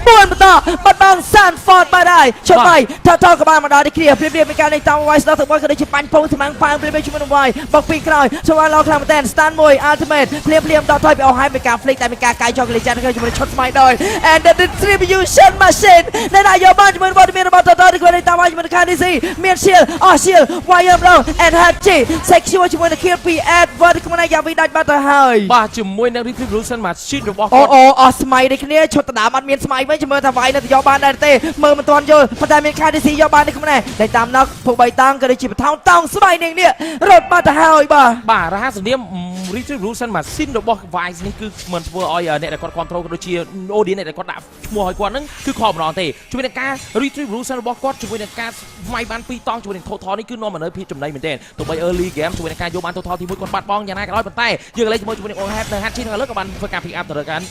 4បន្តបាត់បង់ Sanford បាត់ហើយជុំហើយថតក៏បានមកដល់នេះគ្នាព្រៀបមានការលេងតាម Wise ដល់ទៅមួយក៏ដូចជាបាញ់ពងស្មាំងប៉ាងព្រៀបជាមួយនឹង Wise បុកពីក្រោយចូលឡងខ្លាំងមែនតែ stand មួយ ultimate ភ្លាមដល់ថយពីអស់ហើយមានការ flick តែមានការកាយចុកលេចានជាមួយឈុតស្មៃដោយ and the distribution machine នៅណាយកបានជាមួយវត្តមានរបស់តតនេះគាត់លេងតាមជាមួយនឹង KDC មាន shield អស់ shield wire ម្ដង and HG secure ជាមួយនឹង kill ពី advert ខ្លួនឯងយ៉ាងវិញដាច់បាត់ទៅហើយបាទជាមួយនឹង distribution machine របស់គាត់អស់ស្មៃដូចគ្នាឈុតដដើមអត់មានស្មៃវិញមើលថាវាយនៅទៅយកបានដែរទេមើលមិនទាន់យល់ប៉ុន្តែមាន KDC យកបាននេះខ្លួនឯងតែតាមណកពុក3តង់ក៏ដូចជាបថោងតង់ស្មៃនាងនេះរត់បាត់ទៅហើយបាទរហ័សនាម distribution machine របស់ Wise នេះគឺមិនធ្វើឲ្យអ្នកដែលគាត់ control ក៏ដូចជា audience អ្នកដែលគាត់ដាក់ឈ្មោះឲ្យគាត់ហ្នឹងគឺខកម្ដងទេជាមួយនឹងការ distribution របស់គាត់ជាមួយនឹងការស្មៃបាន2តង់ជាមួយនឹង total នេះគឺនាំមកនៅភាពចំណេញមែនទែនទោះបី early game ជាមួយនឹងការយកបាន total ទី1គាត់បាត់បង់យ៉ាងណាក៏ដោយប៉ុន្តែយើងក៏លេងជាមួយនឹង Ohab នៅ Hatchi នៅលើក៏បានធ្វើការ pick up ទៅកាន់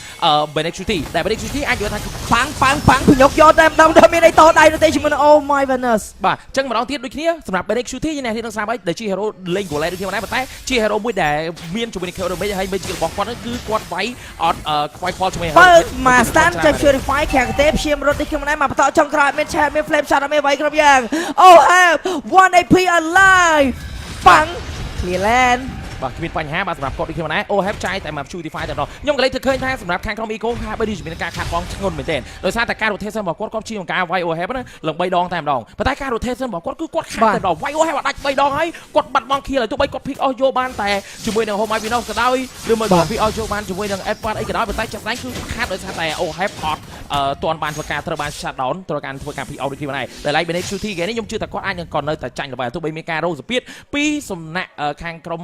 Bane Shooting តែ Bane Shooting អាចនិយាយថាប៉ាំងភ្ញុកយកតែម្ដងមានអីតដៃទៅទេជាមួយនឹង Oh my goodness បាទអញ្ចឹងម្ដងទៀតដូចគ្នាសម្រាប់ Bane Shooting យើងអ្នកនេះនឹងស្រាប់ហើយដែលជា hero លេង Golet ដូចគ្នាដែរប៉ុន្តែជា hero មួយដែលមានជាមួយនឹង KO damage ហើយ magic របស់គាត់គឺគាត់វាយអត់ខ្វាយផលជាមួយបើមក stand ចុច purify ខាងទេព្យាមរត់នេះខ្ញុំដែរមកបន្តចុងក្រោយមាន chat មាន flame shot អត់មានវាយគ្រប់យ៉ាង Oh have 1 AP alive ប៉ាំង clear land បាទគ្មានបញ្ហាបាទសម្រាប់គាត់ដូចគ្នាដែរ Ohab ចាយតែមក Shootify តែម្ដងខ្ញុំក៏លេចទៅឃើញថាសម្រាប់ខាងក្រុម Eco ហាក់បីដូចមានការខាត់បងធ្ងន់មែនទែនដោយសារតែការ rotation របស់គាត់ជាការវាយ Ohab ណាឡើង3ដងតែម្ដងប៉ុន្តែការ rotation របស់គាត់គឺគាត់ខាត់តែម្ដងវាយ Ohab អត់ដាច់3ដងហើយគាត់បាត់បង់ kill ហើយទោះបីគាត់ pick អស់យកបានតែជាមួយនឹង Home Winner ក៏ដោយឬមកគាត់ pick អស់យកបានជាមួយនឹង Edward អីក៏ដោយប៉ុន្តែចាប់ស្ដែងគឺខាត់ដោយសារតែ Ohab អត់ទាន់បានធ្វើការត្រូវបាន shut down ត្រូវការធ្វើការ pick out ដូចគ្នាដែរដែល like Bane Shooting គេនេះខ្ញុំជឿថាគាត់អាចនឹងក៏នៅតែចាញ់ល្បែងទោះបីមានការរងសម្ពាធពីសំណាក់ខាងក្រុម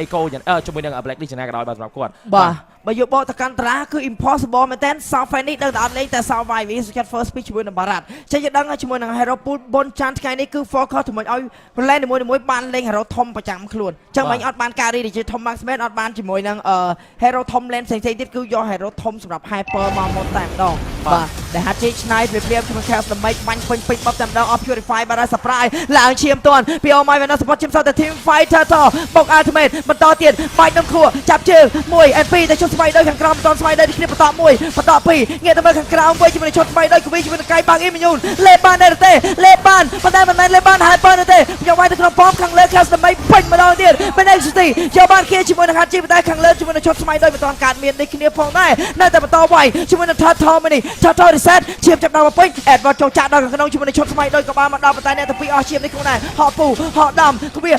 Eco ជាមួយនឹង Black League ក៏ដោយបាទសម្រាប់គាត់បាទបើយកបកទៅកាន់តារាគឺ impossible មែនតើ South Fan នេះដឹងតែអត់លេងតែ South Vive វាសុខចិត្ត first speech ជាមួយនឹងបារ៉ាត់ចេះយើងដឹងជាមួយនឹង Hero Pool បុនចានថ្ងៃនេះគឺ focus ទៅមកឲ្យ plan នីមួយៗបានលេង Hero ធំប្រចាំខ្លួនអញ្ចឹងមិញអត់បានការរីដែលជាធំ Maxman អត់បានជាមួយនឹង Hero ធំ lane ផ្សេងៗទៀតគឺយក Hero ធំសម្រាប់ Hyper មកមុនតែម្ដងបាទដែលហាត់ជិះឆ្នៃព្រាមជាមួយ Chaos Damage បាញ់ពេញបបតែម្ដងអស់ Purify បារ៉ា surprise ឡើងឈាមតន់ពី Oh my Venus support ជិមសត Team Fighter តបុក Ultimate បន្តទៀតបាញ់នឹងខួរចាប់ជើង1 and 2តែជុំស្បៃដោយខាងក្រោមស្វ័យដោយគ្នាបន្ត1បន្ត2ងាកទៅមើលខាងក្រោមវិញជាមួយឈុតស្បៃដោយគវីជាមួយនឹងកាយបាំងអ៊ីមញូនលេបានដែរទេលេបានប៉ុន្តែមិនមែនលេបានហើយបើទេខ្ញុំវាយទៅក្នុងប៉មខាងលើខាងស្មីពេញម្ដងទៀតមិនដឹងស្ទីយកបានគ្នាជាមួយនឹងហាត់ជីប៉ុន្តែខាងលើជាមួយនឹងឈុតស្បៃដោយមិនទាន់កើតមាននេះគ្នាផងដែរនៅតែបន្តវាយជាមួយនឹង Turtle Mini Turtle Reset ឈាមចាប់ដល់មកពេញ Edward ចូលចាក់ដល់ខាងក្នុងជាមួយនឹងឈុតស្បៃដោយក៏បានមកដល់ប៉ុន្តែអ្នកទាំងពីរអស់ឈាមនេះខ្លួនដែរហក់ពូហក់ដំគវី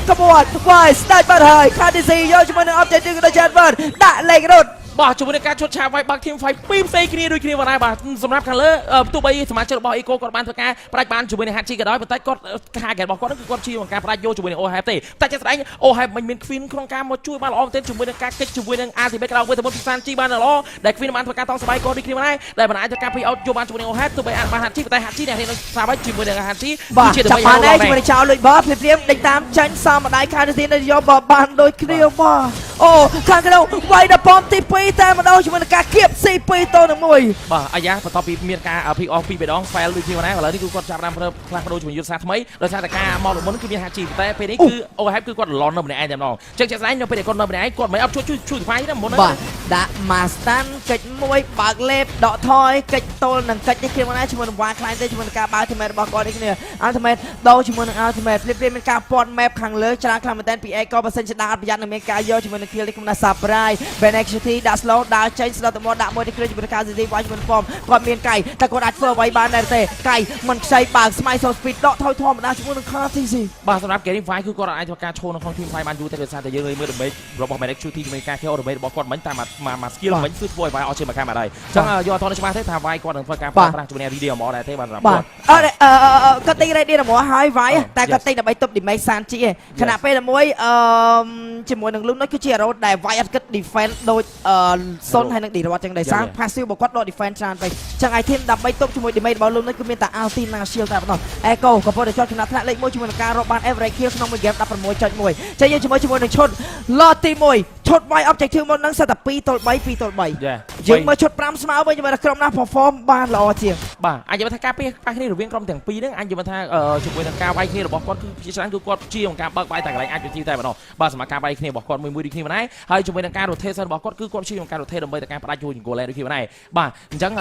កបួតវាយស្ដាច់បាត់ហើយ KDC យកជាមួយនឹង Objective ដូច Edward ដាក់លេខរត់ បាទជាមួយនឹងការឈុតឆាវវាយបាក់ team fight ពីរផ្សេងគ្នាដូចគ្នាបងដែរបាទសម្រាប់ខាងលើទោះបីសមាជិករបស់ Eco គាត់បានធ្វើការផ្ដាច់បានជាមួយនឹង Hachi ក៏ដោយប៉ុន្តែគាត់ការ របស់គាត់គឺគាត់ជាការផ្ដាច់យកជាមួយនឹង OHAP ទេតែជាក់ស្ដែង OHAP មិនមាន Queen ក្នុងការមកជួយបានល្អមែនទែនជាមួយនឹងការកិច្ចជាមួយនឹង Ultimate ក្រៅវេទមន្តពិសានជីបានល្អដែល Queen បានធ្វើការតង់ស្បែកក៏ដូចគ្នាដែរដែលបានអាចធ្វើការ play out យកបានជាមួយនឹង OHAP ទោះបីអាចបាន Hachi ប៉ុន្តែ Hachi អ្នករៀននឹងស្បែកជាមួយនឹង Hachi បាទចាប់បានដែរជាមួយនឹងចោលលុយបោះភ្លាមៗដេញតាមចាញ់សមម្ដាយខាងទីនេះយកបានដូចគ្នាបាទអូខាងក្នុងវាយដល់ប៉មទី2តែម្ដងជាមួយនឹងការគៀប C2 តទៅនឹង1បាទអាយ៉ាបន្ទាប់ពីមានការ pick off ពីរដង fail ដូចគ្នាដែរឥឡូវនេះគឺគាត់ចាប់តាមប្រើផ្លាស់ប្ដូរជាមួយយុទ្ធសាស្ត្រថ្មីដោយសារតែការមកមុនគឺមាន Hachi តែពេលនេះគឺ OHAP គឺគាត់លន់នៅម្នាក់ឯងតែម្ដងចឹងជាក់ស្ដែងនៅពេលដែលគាត់នៅម្នាក់ឯងគាត់មិនអត់ជួយថ្វាយទេមុនបាទដាក់ Mastan កិច្ចមួយបើកលេបដកថយកិច្ចទល់នឹងកិច្ចនេះគ្នាមកណាជាមួយនឹងវ៉ាខ្លាញ់ទេជាមួយនឹងការបើក Ultimate របស់គាត់នេះគ្នា Ultimate ដូរជាមួយនឹង Ultimate ភ្លាមៗមានការពាត់ map ខាងលើច្រើនខ្លាំងមែនទែនពី Eco បើសិនជាដាក់អត់ប្រយ័ត្ននឹងមានការយកជាមួយនឹង kill នេះខ្ញុំថា surprise Benexity ដាក់ slow ដើរចេញ slow ទៅមកដាក់មួយទីគ្រឿងជាមួយនឹងការ CC វាយជាមួយនឹង form គាត់មានកៃតែគាត់អាចធ្វើអ្វីបានដែរទេកៃមិនខ្ចីបើក Smite so speed ដកថយធម្មតាជាមួយនឹង KTC បាទសម្រាប់ Game Fight គឺគាត់អាចធ្វើការឈរនៅក្នុង team fight បានយូរតែដោយសារតែយើងមើលដើម្បីរបស់ Benexity ជាមួយការ kill ដើម្បីរបស់គាត់មិញតែមក skill មិញគឺធ្វើឲ្យវាយអត់ជាមកកាមអត់ហើយអញ្ចឹងយកអត់ច្បាស់ទេថាវាយគាត់នឹងធ្វើការប្រើប្រាស់ជាមួយនឹង Ready Armor ដែរទេបាទសម្រាប់គាត់គាត់ទិញ Ready Armor ហើយវាយតែគាត់ទិញដើម្បីទប់ damage សានជីឯខណៈពេលមួយជាមួយនឹង Loom នោះគឺជា hero ដែលវាយអត់គិត defense ដូចសុនហើយនឹង D-Rod ចឹងដែរសារ passive របស់គាត់ដក defense ច្រើនពេកចឹង item ដើម្បីទប់ជាមួយ damage របស់ Loom នោះគឺមានតែ Altina Shield តែប៉ុណ្ណោះ Echo ក៏ប៉ុន្តែជាប់ចំណាត់ថ្នាក់លេខ1ជាមួយនឹងការរកបាន average kill ក្នុងមួយ game 16.1ចឹងយើងជាមួយនឹងឈុត lot ទី1ឈុតវាយ objective មុនហ្នឹងសិតតែ2ទល់3 2ទល់3យើងមើលឈុត5ស្មើវិញជាមួយនឹងក្រុមណា perform បានល្អជាងបាទអាចនិយាយថាការពារប៉ះគ្នារវាងក្រុមទាំងពីរហ្នឹងអាចនិយាយថាជាមួយនឹងការវាយគ្នារបស់គាត់គឺជាច្រើនគឺគាត់ជាការបើកវាយតែកន្លែងអាចជីតែម្ដងបាទសម្រាប់ការវាយគ្នារបស់គាត់មួយដូចគ្នាដែរហើយជាមួយនឹងការ rotation របស់គាត់គឺគាត់ជាការ rotate ដើម្បីតែការផ្ដាច់ជួយ goal line ដូចគ្នាដែរបាទអញ្ចឹង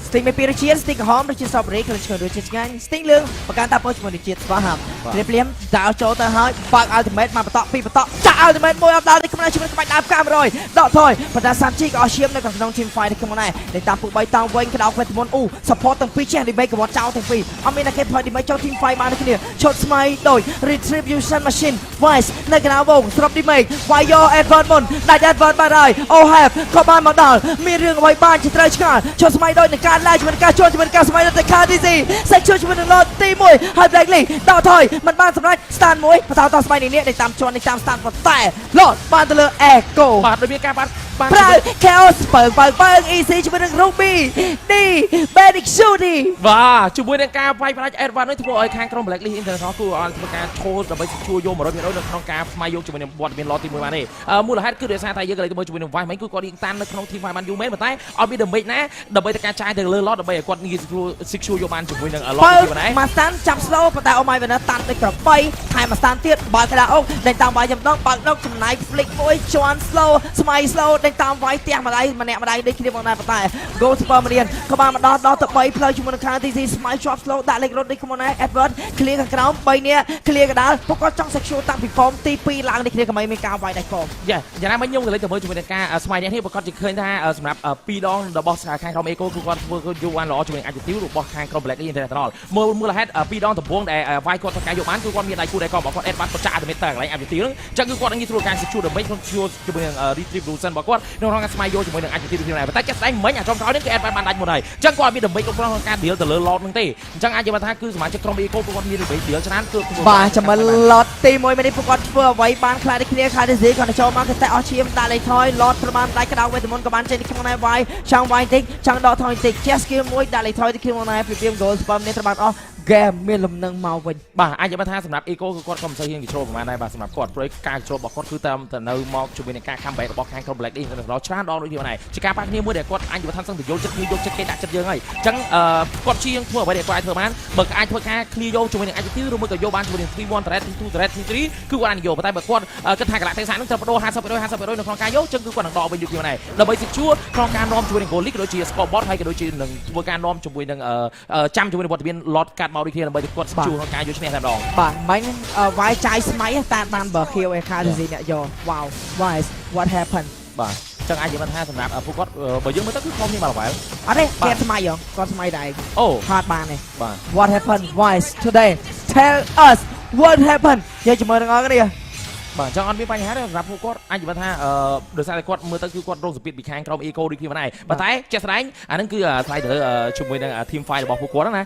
Sting មានពីរជាតិ Sting ក្រហមដូចជា strawberry គ្រឿងឆ្ងាញ់ដូចជាឆ្ងាញ់ Sting លឿងបង្កើនតាពើជាមួយនឹងជាតិស្វាហាប់ព្រាមដើរចូលទៅហើយបើក ultimate មកបន្តពីបន្តចាក់ ultimate មួយអត់ដល់ទេក្នុងជាមួយក្បាច់ដើម900ដកថយប៉ុន្តែ Sanchi ក៏អស់ឈាមនៅក្នុង team fight នេះក្នុងដែរដែលតាមពុក3តង់វិញក្តោបវេទមន្ត support ទាំងពីរចេះ damage ក៏ចោលទាំងពីរអត់មានតែគេ point damage ចូល team fight បានគ្នាឈុតស្មៃដូច retribution machine wise នៅកណ្ដាលវងស្រប damage វាយយក advance មុនដាច់ advance បានហើយ OHAP ក៏បានមកដល់មានរឿងអ្វីបានជាត្រូវឆ្ងល់ឈុតស្មៃដូចនឹងការឡើងជាមួយការជួយជាមួយការស្មៃទៅ KTC សេចជួយជាមួយនឹង lot ទី1ហើយ Blackley ដកថយមិនបានសម្រេច stand មួយបន្តតស្មៃនេះដែលតាមជាន់នេះតាម stand ប៉ុន្តែ lot បានទៅលើ Echo បាទដូចមានការបានប្រើ chaos បើ easy ជាមួយនឹង Ruby D Benic Shooty បាទជាមួយនឹងការវាយផ្ដាច់ Advance នេះធ្វើឲ្យខាងក្រុម Blackley International គឺអត់ធ្វើការឈរដើម្បីជួយយក 100% នៅក្នុងការស្មៃយកជាមួយនឹងវត្តមាន lot ទី1បានទេមូលហេតុគឺដោយសារតែយើងកន្លែងទៅមើលជាមួយនឹង Vice មិញគឺគាត់រៀងតាននៅក្នុង team fight បានយូរមែនប៉ុន្តែអត់មាន damage ណាដើម្បីតែការចាយទៅលើ lot ដើម្បីឲ្យគាត់ងាយsecure យកបានជាមួយនឹង lot ទី1ដែរមកស្តានចាប់ slow ប៉ុន្តែ Oh My Winner តាន់ដូចក្របីថែមមកស្តានទៀតបើកក្តារអុកដេញតាមវាយចំដងបើកដកចំណាយ flick មួយជាន់ slow ស្មៃ slow ដេញតាមវាយផ្ទះម្ដាយម្នាក់ម្ដាយដូចគ្នាផងដែរប៉ុន្តែ Go Super Minion ក៏បានមកដល់ទៅ3ផ្លូវជាមួយនឹង KTC ស្មៃ short slow ដាក់លេខរត់ដូចគ្នាដែរ Edward clear ខាងក្រោម3នាក់ clear កណ្ដាលពួកគាត់ចង់ secure តាំងពី form ទី2ឡើងនេះគ្នាក៏មិនមានការវាយដៃ form យ៉ាងណាមិញខ្ញុំក៏លេចទៅមើលជាមួយនឹងការស្មៃនេះប្រកាសជាឃើញថាសម្រាប់2ដងរបស់ខាងក្រុម Eco គឺគាត់ធ្វើយកបានល្អជាមួយនឹង attitude របស់ខាងក្រុម Blackley International មូលហេតុ2ដងដំបូងដែលវាយគាត់ធ្វើការយកបានគឺគាត់មានដៃគូដៃករបស់គាត់ Edward គាត់ចាក់ ultimate ទៅកន្លែង attitude ហ្នឹងអញ្ចឹងគឺគាត់នឹងងាយស្រួលការ secure ដើម្បីខ្លួនជាមួយនឹង retribution របស់គាត់ក្នុងក្នុងការស្មៃយកជាមួយនឹង attitude នេះដែរប៉ុន្តែចាក់ស្ដែងមិញអាចុងក្រោយនេះគឺ Edward បានដាច់មុនហើយអញ្ចឹងគាត់មាន damage គ្រប់គ្រាន់ក្នុងការ deal ទៅលើ lot ហ្នឹងទេអញ្ចឹងអាចនិយាយថាគឺសមាជិកក្រុម Eco ពួកគាត់មាន damage deal ច្រើនគឺបាទចាំមើល lot ទី1នេះពួកគាត់ធ្វើអ្វីបានខ្លះដូចគ្នា KTC គាត់ចូលមកតែអស់ឈាមដាក់លេខថយ lot ប្រមាណដៃក្តៅវេទមន្តក៏បានចេញក្នុងណែវាយចង់វាយតិចចង់ដកថយតិចចេះ skill មួយដាក់លេខថយទៅក្នុងណែព្រៀប goal spam នេះត្រូវបានអស់ game មានលំនឹងមកវិញបាទអាចនិយាយថាសម្រាប់ Eco គឺគាត់ក៏មិនសូវហ៊ាន control ប្រហែលដែរបាទសម្រាប់គាត់ព្រោះការ control របស់គាត់គឺតាមទៅនៅមកជាមួយនឹងការ comeback របស់ខាងក្រុម Blackley របស់ច្រើនដងដូចនេះដែរជាការប៉ះគ្នាមួយដែលគាត់អាចនិយាយថាសឹងទៅយកចិត្តយកចិត្តគេដាក់ចិត្តយើងហើយអញ្ចឹងគាត់ជាងធ្វើអ្វីដែលគាត់អាចធ្វើបានបើអាចធ្វើការ clear យកជាមួយនឹង attitude ឬមួយក៏យកបានជាមួយនឹង T1 turret T2 turret T3 គឺគាត់អាចយកប៉ុន្តែបើគាត់គិតថាកន្លះទេសៈនឹងត្រូវបដូរ 50% នៅក្នុងការយកអញ្ចឹងគឺគាត់នឹងដកវិញដូចគ្នាដែរដើម្បី secure ក្នុងការនាំជាមួយនឹង goal league ក៏ដូចជា scoreboard ហើយក៏ដូចជានឹងធ្វើការនាំជាមួយនឹងចាំជាមួយនឹងវត្តមាន lot កាត់មកដូចគ្នាដើម្បីគាត់ជួក្នុងការយកឈ្នះតែម្ដងបាទមិញវាយចាយស្មៃតែបានបើ KO ឯ KTC អ្នកយក Wow wise what happened បាទចឹងអាចនិយាយថាសម្រាប់ពួកគាត់បើយើងមើលទៅគឺខំគ្នាមកល្បែលអត់ទេគេស្មៃគាត់ស្មៃដែរអូ ផាតបានទេបាទ What happened wise today tell us what happened យើងជាមួយនឹងអរគ្នា បាទចង់អត់មានបញ្ហាទេសម្រាប់ពួកគាត់អាចនិយាយថាដោយសារតែគាត់មើលទៅគឺគាត់រងសម្ពាធពីខាងក្រុម Eco ដូចគ្នាដែរប៉ុន្តែជាក់ស្ដែងអានឹងគឺថ្លៃទៅលើជាមួយនឹង team fight របស់ពួកគាត់ណា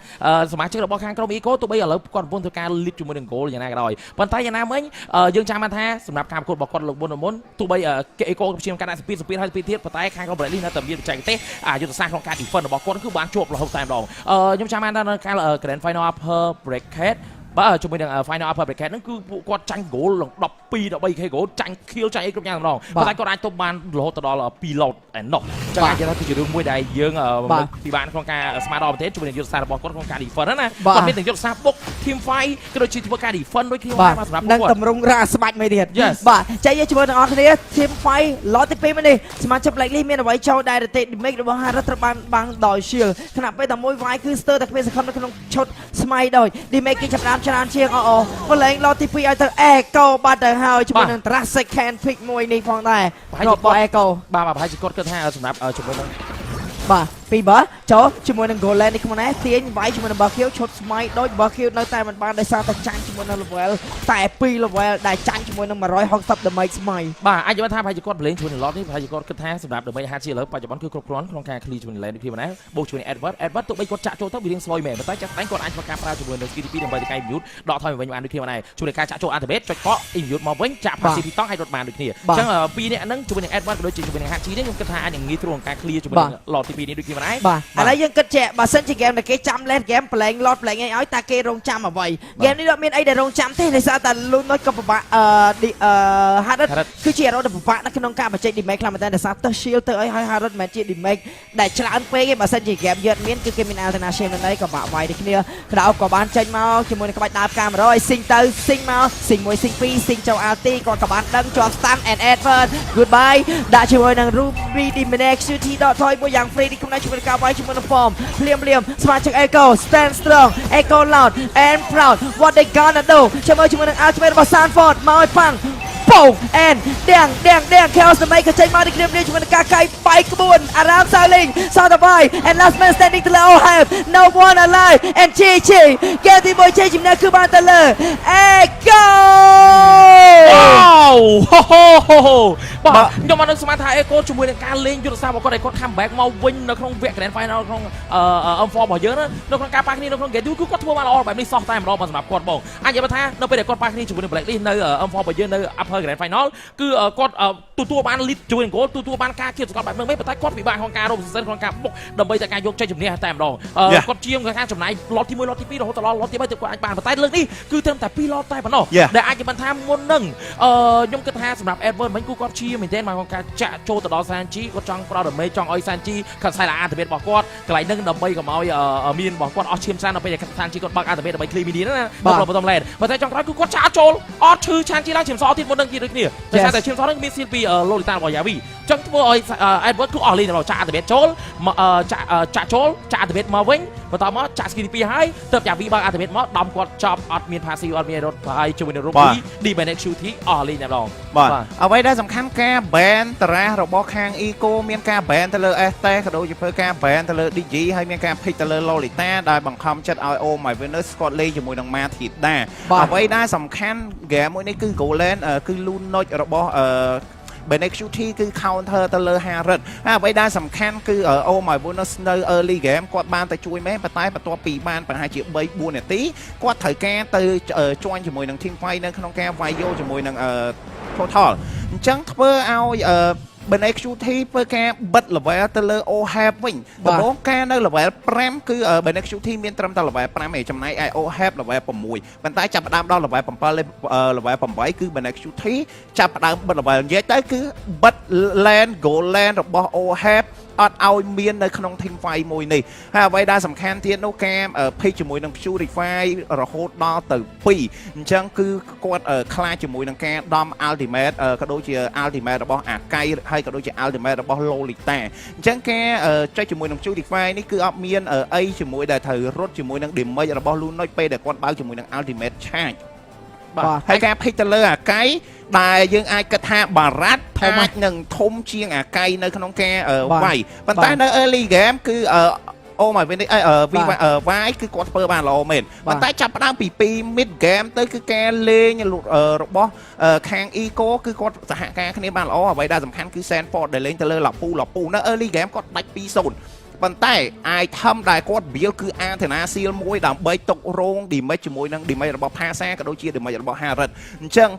សមាជិករបស់ខាងក្រុម Eco ទោះបីឥឡូវគាត់កំពុងធ្វើការ lead ជាមួយនឹង goal យ៉ាងណាក៏ដោយប៉ុន្តែយ៉ាងណាមិញយើងចាំបានថាសម្រាប់ការប្រកួតរបស់គាត់លោកមុនទោះបី Eco ព្យាយាមការដាក់សម្ពាធហើយទៀតប៉ុន្តែខាងក្រុម Bradley នៅតែមានបច្ចេកទេសយុទ្ធសាស្ត្រក្នុងការ defend របស់គាត់គឺបានជាប់រហូតតែម្ដងខ្ញុំចាំបានថានៅការ Grand Final Upper Bracket បាទជាមួយនឹង Final Upper Bracket ហ្នឹងគឺពួកគាត់ចាញ់ goal ឡើង12 13k goal ចាញ់ kill ចាញ់អីគ្រប់យ៉ាងម្ដងប៉ុន្តែគាត់អាចទប់បានរហូតដល់2 lot ឯណោះចឹងអាចនិយាយថាគឺជារឿងមួយដែលយើងពិបាកក្នុងការស្មារតីប្រទេសជាមួយនឹងយុទ្ធសាស្ត្ររបស់គាត់ក្នុងការ defend ណាគាត់មានទាំងយុទ្ធសាស្ត្របុក team fight ក៏ដូចជាធ្វើការ defend ដូចគ្នាមកសម្រាប់គាត់នឹងតម្រង់រ៉ាស្បាច់មួយទៀតបាទចាយើងជាមួយនឹងអស់គ្នា team fight lot ទី2មកនេះសមាជិក Blacklist មានអ្វីចូលដែរទេ damage របស់ Harris ត្រូវបានបាំងដោយ shield ខណៈពេលតែមួយវាយគឺស្ទើរតែគ្មានសង្ឃឹមនៅក្នុងឈុតស្មៃដោយ damage គេចាប់ដើមច្រើនជាងបលែង lot ទី2ឲ្យទៅ Echo បាត់ទៅហើយជាមួយនឹង Traffic Can Pick មួយនេះផងដែររបស់ Echo បាទប្រហែលជាគាត់គិតថាសម្រាប់ជាមួយនឹងបាទពីបើចូលជាមួយនឹង Golan នេះខ្លួនឯងទាញវាយជាមួយនឹង Barkill ឈុតស្មៃដូច Barkill នៅតែមិនបានដោយសារតែចាញ់ជាមួយនឹង level តែ2 level ដែលចាញ់ជាមួយនឹង160 damage ស្មៃបាទអាចនិយាយថាប្រហែលជាគាត់ប្រឡែងជាមួយនឹង lot នេះប្រហែលជាគាត់គិតថាសម្រាប់ damage 50ជាឥឡូវបច្ចុប្បន្នគឺគ្រប់គ្រាន់ក្នុងការ clear ជាមួយនឹង lane នេះគ្នាណាបូកជាមួយនឹង Edward ទោះបីគាត់ចាក់ចូលទៅវារៀងស្លុយមែនប៉ុន្តែចាស់ស្ដែងគាត់អាចធ្វើការប្រើជាមួយនឹង SKTP ដើម្បីទៅកែ mute ដកថយវិញបានដូចគ្នាដែរជួយនឹងការចាក់ចូល activate ចុចកក់ mute មកវិញចាក់ passive តង់ឲ្យរត់បានដូចគ្នាអញ្ចឹងពីរនាក់ហ្នឹងជាមួយនឹង Edward ក៏ដូចជាជាមួយនឹង HG នេះខ្ញុំគិតថាអាចនឹងងាយស្រួលក្នុងការ clear ជាមួយនឹង lot ទី2នេះដូចគ្នាដែរបាទឥឡូវយើងគិតចេះបើសិនជា game ដែលគេចាំ late game ប្រឡែង lot ប្រឡែងឲ្យតែគេរងចាំអ្វី game នេះអត់មានអីដែលរងចាំទេដោយសារតែ Loon នោះក៏ពិបាកHarris គឺជា hero ដែលពិបាកនៅក្នុងការបញ្ចេញ damage ខ្លាំងមែនតើដោយសារទៅ shield ទៅឲ្យ Harris មិនជា damage ដែលច្រើនពេកទេបើសិនជា game យឺតមានគឺគេមាន alternate នៅនេះក៏បាក់វាយដូចគ្នាក្រោបក៏បានចេញមកជាមួយនឹងក្បាច់ដើរផ្កា100 Sing ទៅ Sing មក Sing 1 Sing 2 Sing ចូល ulti គាត់ក៏បានដឹងជាប់ stun and Edward goodbye ដាក់ជាមួយនឹង Ruby Diminish City ដកថយមួយយ៉ាង free នេះក្នុងជាមួយនឹងការវាយជាមួយនឹង form ភ្លាមសមាជិក Echo stand strong Echo loud and proud what they gonna do ជាមួយនឹង ultimate របស់ Sanford មកឲ្យប៉ាំងBoom and dang chaos ដើម្បីកចេញមកនេះគ្នាជាមួយនឹងការកាយបែកក្បួនអារ៉ាមសាលីងសតបៃ and last man standing ទៅលើ Ohio no one alive and GG គេទី1ជ័យជំនះគឺបានទៅលើ Echo បាទខ្ញុំមកនឹងស្មានថា Echo ជាមួយនឹងការលេងយុទ្ធសាស្ត្ររបស់គាត់ឲ្យគាត់ come back មកវិញនៅក្នុងវគ្គ Grand Final ក្នុង M4 របស់យើងនៅក្នុងការប៉ះគ្នានៅក្នុង game 2គឺគាត់ធ្វើបានល្អបែបនេះសោះតែម្ដងសម្រាប់គាត់បងអាចនិយាយថានៅពេលដែលគាត់ប៉ះគ្នាជាមួយនឹង Blacklist នៅ M4 របស់យើងនៅ Upper Grand Final គឺគាត់ទទួលបាន lead ជួយនឹង goal ទទួលបានការគៀបសង្កត់បែបហ្នឹងប៉ុន្តែគាត់ពិបាកក្នុងការរក position ក្នុងការបុកដើម្បីតែការយកជ័យជំនះតែម្ដងគាត់ជាងការចំណាយ lot ទី1 lot ទី2រហូតដល់ lot ទី3ទៅគាត់អាចបានប៉ុន្តែលើកនេះគឺត្រឹមតែ2 lot តែប៉ុណ្ណោះដែលអាចនិយាយថាមុននឹងខ្ញុំគិតថាសម្រាប់ Edward វិញគឺគាត់ជាមែនទែនមកក្នុងការចាក់ចូលទៅដល់ Sanji គាត់ចង់ប្រោដមេចង់ឲ្យ Sanji ខាត់ខ្សែអាតមេតរបស់គាត់កន្លែងហ្នឹងដើម្បីកុំឲ្យមានរបស់គាត់អស់ឈាមច្រើនដល់ពេលដែល Sanji គាត់បើកអាតមេតដើម្បី clear minion ណាដល់បឋម lane ប៉ុន្តែចុងក្រោយគឺគាត់ចាក់ចូលអត់ឈឺ Sanji ឡើងឈាមសទៀតមុននឹងទៀតដូចគ្នាដោយសារតែឈាមសហ្នឹងមានស៊ីលពី Lolita របស់ Yavi ចឹងធ្វើឲ្យ Edward គឺអស់លេងដល់ចាក់អាតមេតចូលចាក់ចូលចាក់អាតមេតមកវិញបន្តមកចាក់ skill ទី2ហើយទៅ Yavi បើកអាតមេតមកដំគាត់ចប់អត់មាន passive អត់មានរត់ហើយជាមួយនឹង Ruby Diminish Shooty អស់លេងតែម្ដងបាទអ្វីដែលសំខាន់ការ ban តារាសរបស់ខាង Eco មានការ ban ទៅលើ ST ក៏ដូចជាធ្វើការ ban ទៅលើ DG ហើយមានការ pick ទៅលើ Lolita ដែលបង្ខំចិត្តឲ្យ Oh My Venus គាត់លេងជាមួយនឹង Mathilda អ្វីដែលសំខាន់ game មួយនេះគឺ Golan គឺ Loon Notch របស់Benexuti គឺ counter ទៅលើ Harris អ្វីដែលសំខាន់គឺ Oh My Venus នៅ early game គាត់បានទៅជួយមែនប៉ុន្តែបន្ទាប់ពីបានប្រហែលជា 3-4 នាទីគាត់ត្រូវការទៅ join ជាមួយនឹង team fight នៅក្នុងការវាយយកជាមួយនឹងtotal អញ្ចឹងធ្វើឲ្យBenexuti ធ្វើការបិទ level ទៅលើ Ohab វិញដំបូងការនៅ level 5 គឺ Benexuti មានត្រឹមតែ level 5ឯងចំណែកឯ Ohab level 6ប៉ុន្តែចាប់ផ្ដើមដល់ level 7 level 8 គឺ Benexuti ចាប់ផ្ដើមបិទ level និយាយទៅគឺបិទ land goal land របស់ Ohab អត់ឲ្យមាននៅក្នុង team fight មួយនេះហើយអ្វីដែលសំខាន់ទៀតនោះការ pick ជាមួយនឹង Purify រហូតដល់ទៅ2អញ្ចឹងគឺគាត់ខ្លាចជាមួយនឹងការដំ ultimate ក៏ដូចជា ultimate របស់អាកៃហើយក៏ដូចជា ultimate របស់ Lolita អញ្ចឹងការចុចជាមួយនឹង Purify នេះគឺអត់មានអីជាមួយដែលត្រូវរត់ជាមួយនឹង damage របស់ Lunoid ពេលដែលគាត់បើកជាមួយនឹង ultimate charge បាទហើយការ pick ទៅលើអាកៃដែលយើងអាចគិតថាបារ៉ាត់អាចនឹងធំជាងអាកៃនៅក្នុងការវាយប៉ុន្តែនៅ early game គឺ Oh my Venice វាយគឺគាត់ធ្វើបានល្អមែនប៉ុន្តែចាប់ផ្ដើមពី2 mid game ទៅគឺការលេងរបស់ខាង Eco គឺគាត់សហការគ្នាបានល្អអ្វីដែលសំខាន់គឺ Sandport ដែលលេងទៅលើឡាពូនៅ early game គាត់ដាច់ 2-0 ប៉ុន្តែ item ដែលគាត់ build គឺ Antenna Seal មួយដើម្បីទុករង damage ជាមួយនឹង damage របស់ Phasa ក៏ដូចជា damage របស់ Harrod អញ្ចឹង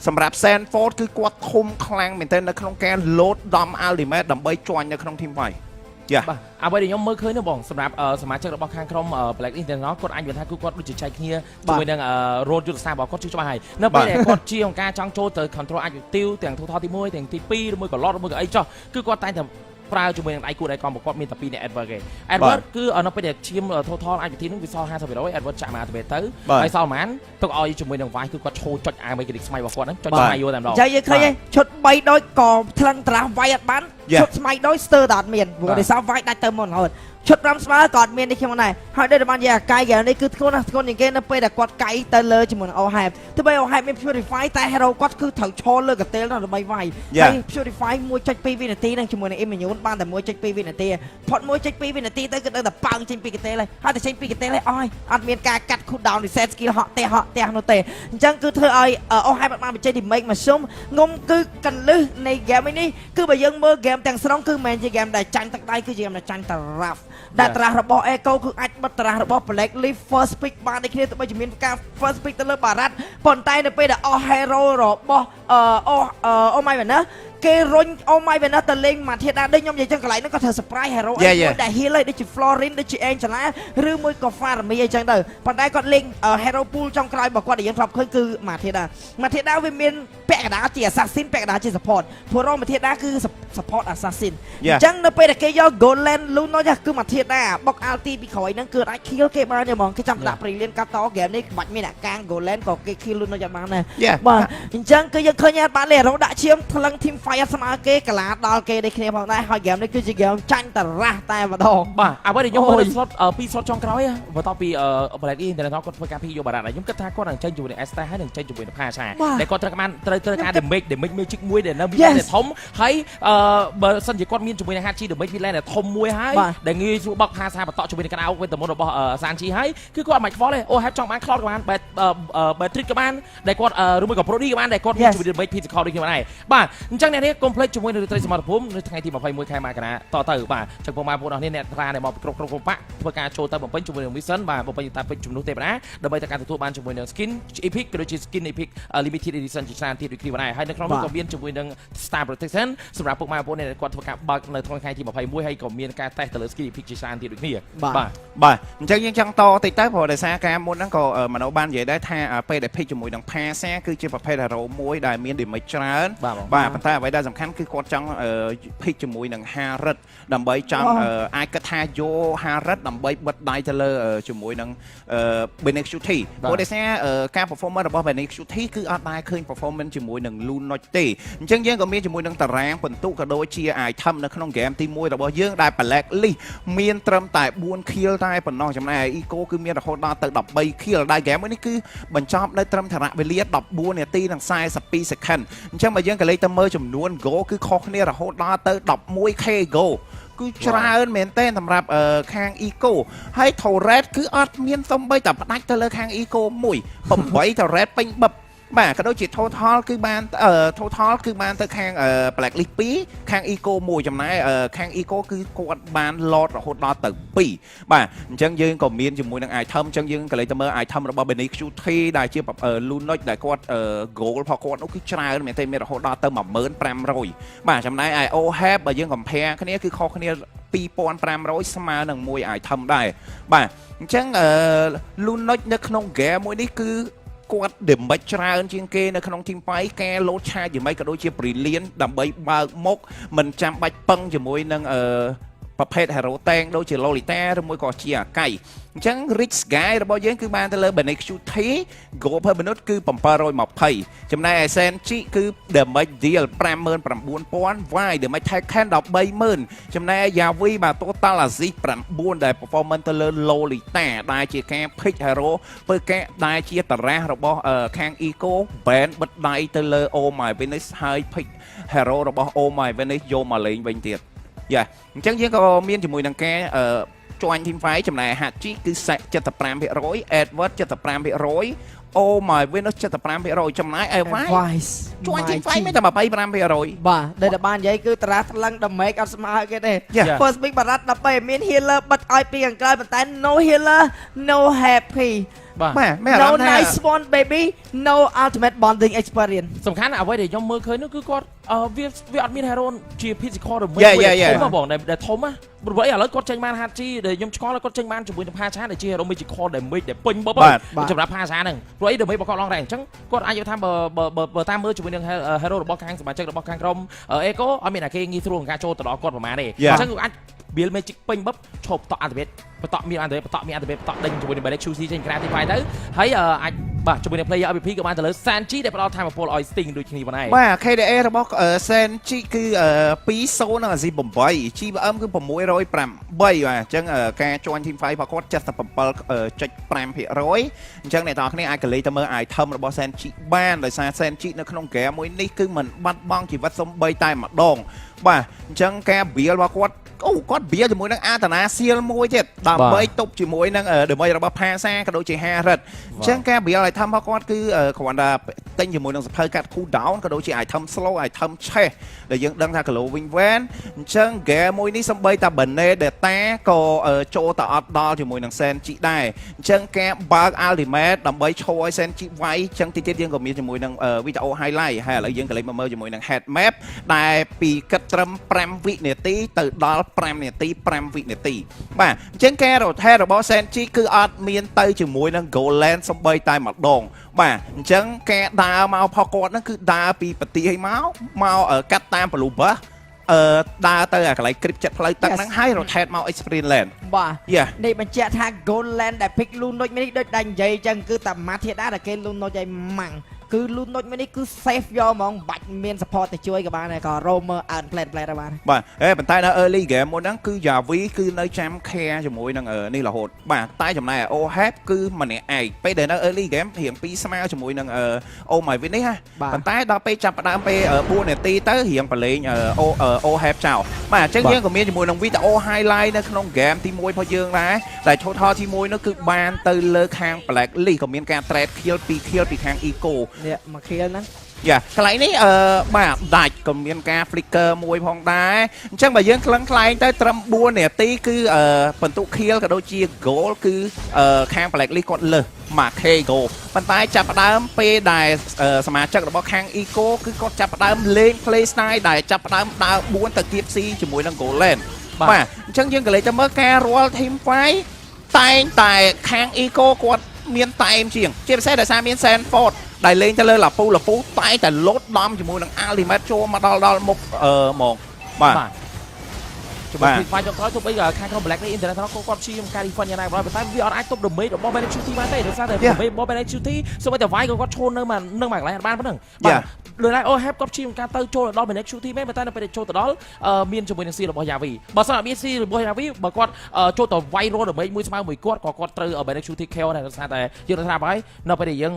សម្រាប់ Sandford គឺគាត់ធំខ្លាំងមែនទែននៅក្នុងការ load ដំ ultimate ដើម្បីជាន់នៅក្នុង team fight បាទអ្វីដែលខ្ញុំមើលឃើញនោះបងសម្រាប់សមាជិករបស់ខាងក្រុម Black International គាត់អាចនិយាយថាគឺគាត់ដូចជាចែកគ្នាជាមួយនឹង road យុទ្ធសាស្ត្ររបស់គាត់ជឿច្បាស់ហើយនៅពេលដែលគាត់ជាអង្គការចង់ចូលទៅ control active ទាំង total ទី1ទាំងទី2ឬមួយក៏ lot ឬមួយក៏អីចោះគឺគាត់តែងតែប្រើជាមួយនឹងដៃគូដៃកងប្រកបមានតែ2អ្នក Edward គេ Edward គឺនៅពេលដែលឈាម total activity នឹងវាសល់ 50% Edward ចាក់មក activate ទៅហើយសល់ប្រហែលទុកឲ្យជាមួយនឹង Vice គឺគាត់ឈោចុចអាមេគនិកស្មៃរបស់គាត់ហ្នឹងចុចស្មៃយកតែម្ដងចាយើងឃើញឈុត3ដូចក៏ថ្លឹងត្រាស់ Vice អត់បានឈុតស្មៃដូចស្ទើរតែអត់មានព្រោះដោយសារ Vice ដាច់ទៅមុនរហូតឈុត5ស្មើក៏អត់មាននេះខ្ញុំដែរហើយដូចបាននិយាយអាកាយគេនេះគឺធ្ងន់ណាស់ធ្ងន់ជាងគេនៅពេលដែលគាត់កាយទៅលើជាមួយនឹង Ohab ទោះបី Ohab មាន Purify តែ Hero គាត់គឺត្រូវឈរលើកន្ទេលនោះដើម្បីវាយហើយ Purify 1.2 វិនាទីនឹងជាមួយនឹង Immune បានតែ 1.2 វិនាទីផុត 1.2 វិនាទីទៅគឺដឹងតែប៉ើងចេញពីកន្ទេលហើយតែចេញពីកន្ទេលហើយអត់មានការកាត់ cool down reset skill ហក់ទេនោះទេអញ្ចឹងគឺធ្វើឲ្យ Ohab បានបញ្ចេញ damage មកស៊ុំងុំគឺកន្លឹះនៃ game នេះគឺបើយើងមើល game ទាំងស្រុងគឺមិនមែនជា game ដែលចាញ់ទឹកដៃគឺជា game ដែលចាញ់តារ៉ាហ្វដែលត្រាស់របស់ Echo គឺអាចបិទត្រាស់របស់ Black Leaf first pick បានដូចគ្នាទោះបីជាមានការ first pick ទៅលើបារ៉ាត់ប៉ុន្តែនៅពេលដែលអស់ hero របស់Oh my Venus គេរុញ Oh my Venus ទៅលេងមកធាតាដូចខ្ញុំនិយាយចឹងកន្លែងហ្នឹងក៏ធ្វើ surprise hero មួយដែល heal ដូចជា Florin ដូចជា Angela ឬមួយក៏ Farmi អីចឹងទៅប៉ុន្តែគាត់លេង hero pool ចុងក្រោយរបស់គាត់ដែលយើងធ្លាប់ឃើញគឺមកធាតាវាមានពាក់កណ្ដាលជា assassin ពាក់កណ្ដាលជា support ព្រោះមកធាតាគឺ support assassin អញ្ចឹងនៅពេលដែលគេយក Golden Luno គឺមកធាតាបុក ulti ពីក្រោយហ្នឹងគឺអាច kill គេបានទេហ្មងគេចាំដាក់ Brilliant កាត់ត game នេះបាច់មានអាកាង Golden ក៏គេ kill Luno យ៉ាងបានដែរបាទអញ្ចឹងគឺយើងឃើញបានលេ hero ដាក់ឈាមថ្លឹង team fight ស្មើគេកាឡាដល់គេដូចគ្នាផងដែរហើយ game នេះគឺជា game ចាញ់តារ៉ាស់តែម្ដងបាទអ្វីដែលខ្ញុំមើល slot 2 slot ចុងក្រោយបន្ទាប់ពី Black International គាត់ធ្វើការពីយកបារ៉ាត់ហើយខ្ញុំគិតថាគាត់នឹងចេញជាមួយនឹង Asta ហើយនឹងចេញជាមួយនឹង Phasa ដែលគាត់ត្រូវការ damage magic មួយដែលនៅ villain ដែលធំហើយបើសិនជាគាត់មានជាមួយនឹង Hachi damage villain ដែលធំមួយហើយដែលងាយស្រួលបក Phasa បន្តជាមួយនឹងកណ្ដាលវិញទៅមុនរបស់ Sanchi ហើយគឺគាត់មិនខ្វល់ទេអូ Have ចង់បាន Cloud ក៏បាន Trick ក៏បានដែលគាត់ឬមួយក៏ Prodi ក៏បានដែលគាត់មានជាមួយ damage physical ដូចគ្នាដែរបាទអញ្ចឹងអ្នកនេះ complete ជាមួយនឹងត្រីសមត្ថភូមិនៅថ្ងៃទី21ខែមករាតទៅបាទអញ្ចឹងបងប្អូនអរអ្នកត្រាដែលមកគ្រប់បាក់ធ្វើការចូលទៅបំពេញជាមួយនឹង Vision បាទបំពេញតាពេជ្រជំនួសទេវតាដើម្បីតែការទទួលបានជាមួយនឹង skin epic ក៏ដូចជា skin epic limited edition ជាច្រើនទៀតដូចគ្នាដែរហើយនៅក្នុងនោះក៏មានជាមួយនឹង Star Protection សម្រាប់ពុកម៉ែបងប្អូនដែលគាត់ធ្វើការបើកនៅថ្ងៃទី21ហើយក៏មានការតេស្តទៅលើ skin epic ជាច្រើនទៀតដូចគ្នាបាទអញ្ចឹងយើងចង់តតិចទៅព្រោះដោយសារការមុនហ្នឹងក៏មនោបាននិយាយដែរថាពេលដែល pick ជាមួយនឹង Phasa គឺជាប្រភេទ hero មួយដែលមាន damage ច្រើនបាទប៉ុន្តែអ្វីដែលសំខាន់គឺគាត់ចង់ pick ជាមួយនឹង Harrod ដើម្បីចង់អាចគិតថាយក Harrod ដើម្បីបិទដៃទៅលើជាមួយនឹង Benex Shuti ព្រោះដោយសារការ performance របស់ Benex Shuti គឺអត់ដែរឃើញ performance ជាមួយនឹង Lunoch ទេអញ្ចឹងយើងក៏មានជាមួយនឹងតារាងបន្ទុកក៏ដូចជា item នៅក្នុង game ទី1របស់យើងដែល Black List មានត្រឹមតែ4 kill តែប៉ុណ្ណោះចំណែក Eco គឺមានរហូតដល់ទៅ13 kill ដែល game នេះគឺបញ្ចប់នៅត្រឹមថរៈវេលា14នាទីនិង42 second អញ្ចឹងបើយើងក៏លេខទៅមើលចំនួន goal គឺខុសគ្នារហូតដល់ទៅ 11k goal គឺច្រើនមែនទេសម្រាប់ខាង Eco ហើយ Torret គឺអត់មានសំបីតែផ្ដាច់ទៅលើខាង Eco មួយ8 Torret ពេញបឹបបាទក៏ដូចជា total គឺបានទៅខាង Black List 2ខាង Eco 1ចំណែកខាង Eco គឺគាត់បាន lot រហូតដល់ទៅ2បាទអញ្ចឹងយើងក៏មានជាមួយនឹង item អញ្ចឹងយើងក៏លេខទៅមើល item របស់ Benex Shuti ដែលជា Lunoch ដែលគាត់ goal របស់គាត់នោះគឺច្រើនមែនទេមានរហូតដល់ទៅ 1500 បាទចំណែក Ohab បើយើង compare គ្នាគឺខុសគ្នា 2500 ស្មើនឹងមួយ item ដែរបាទអញ្ចឹងLunoch នៅក្នុង game មួយនេះគឺគាត់ damage ច្រើនជាងគេនៅក្នុង team fight ការ load charge យ៉ាងម៉េចក៏ដូចជា brilliant ដើម្បីបើកមុខមិនចាំបាច់ពឹងជាមួយនឹងប្រភេទ hero tank ដូចជា Lolita ឬមួយក៏ជាអាកៃអញ្ចឹង Rich Guy របស់យើងគឺបានទៅលើ Benex Shuti goal per minute គឺ720ចំណែក Senchi គឺ damage deal 59000 Y damage taken 130,000ចំណែក Yavi បាទ total assist 9ដែល performance ទៅលើ Lolita ដែលជាការ pick hero ធ្វើការដែលជាតារាងរបស់ខាង Eco band បិទដៃទៅលើ Oh my Venice ហើយ pick hero របស់ Oh my Venice យកមកលេងវិញទៀត យ៉ាអញ្ចឹងយើងក៏មានជាមួយនឹងការjoin team fight ចំណាយ Haji គឺ 75% Edward 75% Oh my Venus 75%ចំណាយ Advice join team fight មានតែ 25% បាទដែលបាននិយាយគឺតារាថ្លឹង damage អត់ស្មើគេទេ First pick បារ៉ាត់13មាន healer បិទឲ្យពីខាងក្រោយប៉ុន្តែ no healer no happy No nice one baby no ultimate bonding experience សំខាន់អ្វីដែលខ្ញុំមើលឃើញនោះគឺគាត់វាអត់មាន hero ជា physical របស់ បងដែលធំណាព្រោះឥឡូវគាត់ចេញបាន Haji ដែលខ្ញុំឆ្ងល់គាត់ចេញបានជាមួយនឹង Pasha ដែលជា hero magical damage ដែលពេញបបសម្រាប់ Pasha ហ្នឹងព្រោះអីដើម្បីបកគាត់ឡងដែរអញ្ចឹងគាត់អាចយកថាបើតាមមើលជាមួយនឹង hero របស់ខាងសមាជិករបស់ខាងក្រុម Eco អត់មានតែគេងាយស្រួលក្នុងការចូលទៅដល់គាត់ប្រហែលទេអញ្ចឹងគាត់អាច build magic ពេញបបឈប់តក់ activate បន្តមាន activate បន្តមាន activate បន្តដេញជាមួយនឹង Direct QC ចេញក្រៅទីផៃទៅហើយអាចបាទជាមួយនឹង player MVP ក៏បានទៅលើ Sanji ដែលផ្ដល់ថាមពលឲ្យ Sting ដូចគ្នាបានដែរបាទ KDA របស់ Sanji គឺ2-0 និង 8 GBM គឺ608បាទអញ្ចឹងការ join team fight របស់គាត់ 77.5% អញ្ចឹងអ្នកនរគ្នាអាចកលេចទៅមើល item របស់ Sanji បានដោយសារ Sanji នៅក្នុង game មួយនេះគឺមិនបាត់បង់ជីវិតសូម្បីតែម្ដងបាទអញ្ចឹងការ build របស់គាត់គាត់ build ជាមួយនឹងអាតាណាសៀលមួយទៀតដើម្បីទប់ជាមួយនឹងដើម្បីរបស់ Pasha ក៏ដូចជា Harris អញ្ចឹងការ build item របស់គាត់គឺគ្រាន់តែទិញជាមួយនឹងសភៅកាត់ cool down ក៏ដូចជា item slow item chase ដែលយើងដឹងថា Glow Wing Van អញ្ចឹង game មួយនេះសំបីតា Benedetta ក៏ចូលទៅអត់ដល់ជាមួយនឹង Senji ដែរអញ្ចឹងការបើក ultimate ដើម្បីឈរឲ្យ Senji វាយអញ្ចឹងតិចទៀតយើងក៏មានជាមួយនឹង video highlight ហើយឥឡូវយើងក៏លេចមកមើលជាមួយនឹង head map ដែលពីគិតត្រឹម5វិនាទីទៅដល់5នាទី5វិនាទីបាទអញ្ចឹងការ rotate របស់ Senji គឺអត់មានទៅជាមួយនឹង Goland សំបីតែម្ដងបាទអញ្ចឹងការដើរមកផុសគាត់ហ្នឹងគឺដើរពីប្រទីឲ្យមកកាត់តាម Blue Bus ដើរទៅអាកន្លែង crypt ចិត្តផ្លូវទឹកហ្នឹងហើយ rotate មក Experience Land បាទនេះបញ្ជាក់ថា Goland ដែល pick Lunoch នេះដូចតែនិយាយអញ្ចឹងគឺតាម៉ាធាដាដែលគេ Lunoch ឲ្យម៉ាំងគឺ Lunoch នេះគឺ safe យកហ្មងបាច់មាន support ទៅជួយក៏បានដែរក៏ roamer out play ដែរបានបាទប៉ុន្តែនៅ early game មុនហ្នឹងគឺ Yavi គឺនៅចាំ care ជាមួយនឹងនេះរហូតបាទតែចំណែក Ohab គឺម្នាក់ឯងពេលដែលនៅ early game រៀងពីស្មើជាមួយនឹង Oh My Win នេះហ่ะប៉ុន្តែដល់ពេលចាប់ផ្ដើមពេល4នាទីទៅរៀងប្រឡែង Ohab ចោលបាទអញ្ចឹងយើងក៏មានជាមួយនឹង video highlight នៅក្នុង game ទី1របស់យើងដែរតែ total ទី1នោះគឺបានទៅលើខាង Black List ក៏មានការ trade kill 2 kill ពីខាង Ecoនេះមកខៀលហ្នឹងយ៉ាកន្លែងនេះបាទដាច់ក៏មានការ flicker មួយផងដែរអញ្ចឹងបើយើងខ្លាំងទៅត្រឹម4នាទីគឺបន្ទុក kill ក៏ដូចជា goal គឺខាង Black List គាត់លើសមក K goal ប៉ុន្តែចាប់ផ្ដើមពេលដែលសមាជិករបស់ខាង Eco គឺគាត់ចាប់ផ្ដើមលេង play style ដែលចាប់ផ្ដើមដើរ4ទៅគៀប C ជាមួយនឹង Goland បាទអញ្ចឹងយើងក៏លេចទៅមើលការរាល់ team fight តែងតែខាង Eco គាត់មានតែមជាងជាពិសេសដោយសារមាន Sandford ដែលលេងទៅលើលាពូតែតែលោតដំជាមួយនឹង ultimate ចូលមកដល់មុខហ្មងបាទជាមួយ fight ចុងក្រោយទោះបីខាងក្រុម Black List International គាត់ព្យាយាមការ defend យ៉ាងណាក៏ដោយប៉ុន្តែវាអត់អាចទប់ damage របស់ Benedict Chuti បានទេដោយសារតែ damage របស់ Benedict Chuti សូម្បីតែវាយក៏គាត់ឈរនៅមកកន្លែងបានប៉ុណ្ណឹងបាទដោយឡែក Ohab គាត់ព្យាយាមការទៅចូលដល់ Benedict Chuti មែនប៉ុន្តែនៅពេលចូលទៅដល់មានជាមួយនឹង C របស់ Yavi បើសិនអត់មាន C របស់ Yavi បើគាត់ចូលទៅវាយរោ damage មួយស្មើមួយគាត់ក៏គាត់ត្រូវ Benedict Chuti KO ដែរដោយសារតែយើងថាហើយនៅពេលដែលយើង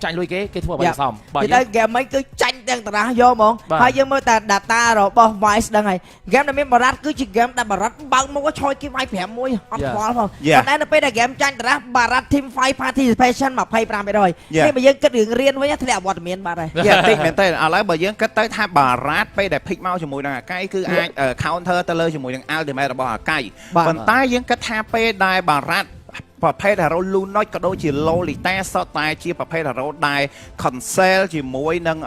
ចាញ់លុយគេធ្វើឲ្យសមបាទតែ game ហ្នឹងគឺចាញ់ទាំងតារាយកហ្មងហើយយើងមើលតែ data របស់ Vice ដឹងហើយ game ដែលមានបារ៉ាត់គឺជា game ដែលបារ៉ាត់បើកមុខឆយគេវាយ5-1អត់ខ្វល់ផងប៉ុន្តែនៅពេលដែល game ចាញ់តារាបារ៉ាត់ team fight participation 25%នេះបើយើងគិតរឿងរៀនវិញធ្លាក់អវត្តមានបាត់ហើយតិចមែនទេឥឡូវបើយើងគិតទៅថាបារ៉ាត់ពេលដែល pick មកជាមួយនឹងអាកៃគឺអាច counter ទៅលើជាមួយនឹង ultimate របស់អាកៃប៉ុន្តែយើងគិតថាពេលដែលបារ៉ាត់ប្រភេទ hero Lunoch ក៏ដូចជា Lolita សុទ្ធតែជាប្រភេទ hero ដែល cancel ជាមួយនឹង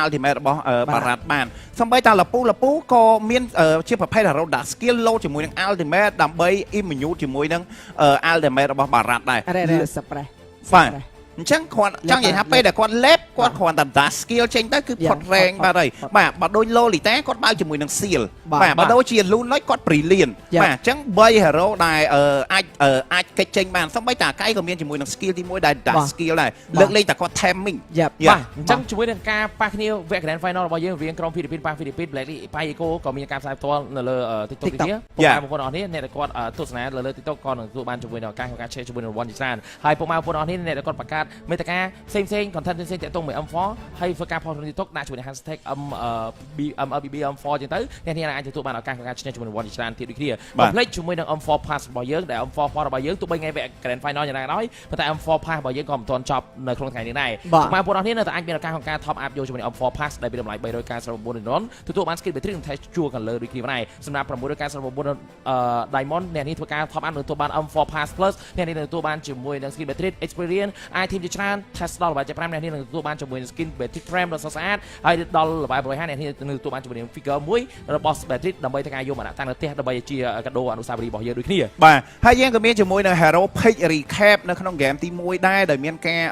ultimate របស់បារ៉ាត់បានសម្បីតែលពូក៏មានជាប្រភេទ hero ដាក់ skill load ជាមួយនឹង ultimate ដើម្បី immune ជាមួយនឹង ultimate របស់បារ៉ាត់ដែរបាទអញ្ចឹងគាត់ចង់និយាយថាពេលដែលគាត់លេបគាត់គ្រាន់តែដាក់ skill ចេញទៅគឺផុតរែងបាទហើយបាទបើដូច Lolita គាត់បើកជាមួយនឹង seal បាទបើដូចជា Lunoch គាត់ brilliant បាទអញ្ចឹង3 hero ដែលអាចកិច្ចចេញបានសូម្បីតែអាកៃក៏មានជាមួយនឹង skill ទី1ដែលដាក់ skill ដែរលើកលែងតែគាត់ timing បាទអញ្ចឹងជាមួយនឹងការប៉ះគ្នាវគ្គ grand final របស់យើងរវាងក្រុម Philippines ប៉ះ Philippines Black List ប៉ះ Eco ក៏មានការផ្សាយផ្ទាល់នៅលើ TikTok នេះពុកម៉ែបងប្អូនអរនេះអ្នកដែលគាត់ទស្សនាលើ TikTok ក៏នឹងទទួលបានជាមួយនឹងការ share ជាមួយនឹង One ជាច្រើនហើយពុកម៉ែបងប្អូនអរនេះអ្នកដែលគាត់បង្កើត មេតាការផ្សេង content ផ្សេងតាក់ទងមួយ M4 ហើយធ្វើការផុសក្នុង TikTok ដាក់ជាមួយនឹង hashtag MLBM4 ចឹងទៅអ្នកនាងអាចទទួលបានឱកាសក្នុងការឈ្នះជាមួយនឹង reward ច្រើនទៀតដូចគ្នាកុំភ្លេចជាមួយនឹង M4 Pass របស់យើងដែល M4 Pass របស់យើងទោះបីថ្ងៃវគ្គ Grand Final យ៉ាងណាក៏ដោយប៉ុន្តែ M4 Pass របស់យើងក៏មិនទាន់ចប់នៅក្នុងថ្ងៃនេះដែរបងប្អូនអរគ្នានៅតែអាចមានឱកាសក្នុងការ top up យកជាមួយនឹង M4 Pass ដែលមានតម្លៃ399 ទទួលបាន skin battery និង test ជួរ color ដូចគ្នាដែរសម្រាប់999 Diamond អ្នកនាងធ្វើការ top up នឹងទទួលបាន M4 Pass Plus អ្នកនាងនឹងទទួលបានជាមួយនឹង skin battery experience item ជាច្រើន test ដល់ល្បាយ5អ្នកនាងនឹងទទួលបានជាមួយនឹង skin battery frame ដ៏ស្រស់ស្អាតហើយដល់ល្បាយ150អ្នកនាងនឹងទទួលបានជាមួយនឹង figure មួយរបស់ battery ដើម្បីធ្វើការយកមកដាក់តាំងនៅផ្ទះដើម្បីជាកាដូអនុស្សាវរីយ៍របស់យើងដូចគ្នាបាទហើយយើងក៏មានជាមួយនឹង Hero Pick Recap នៅក្នុង game ទី1ដែរដែលមានការ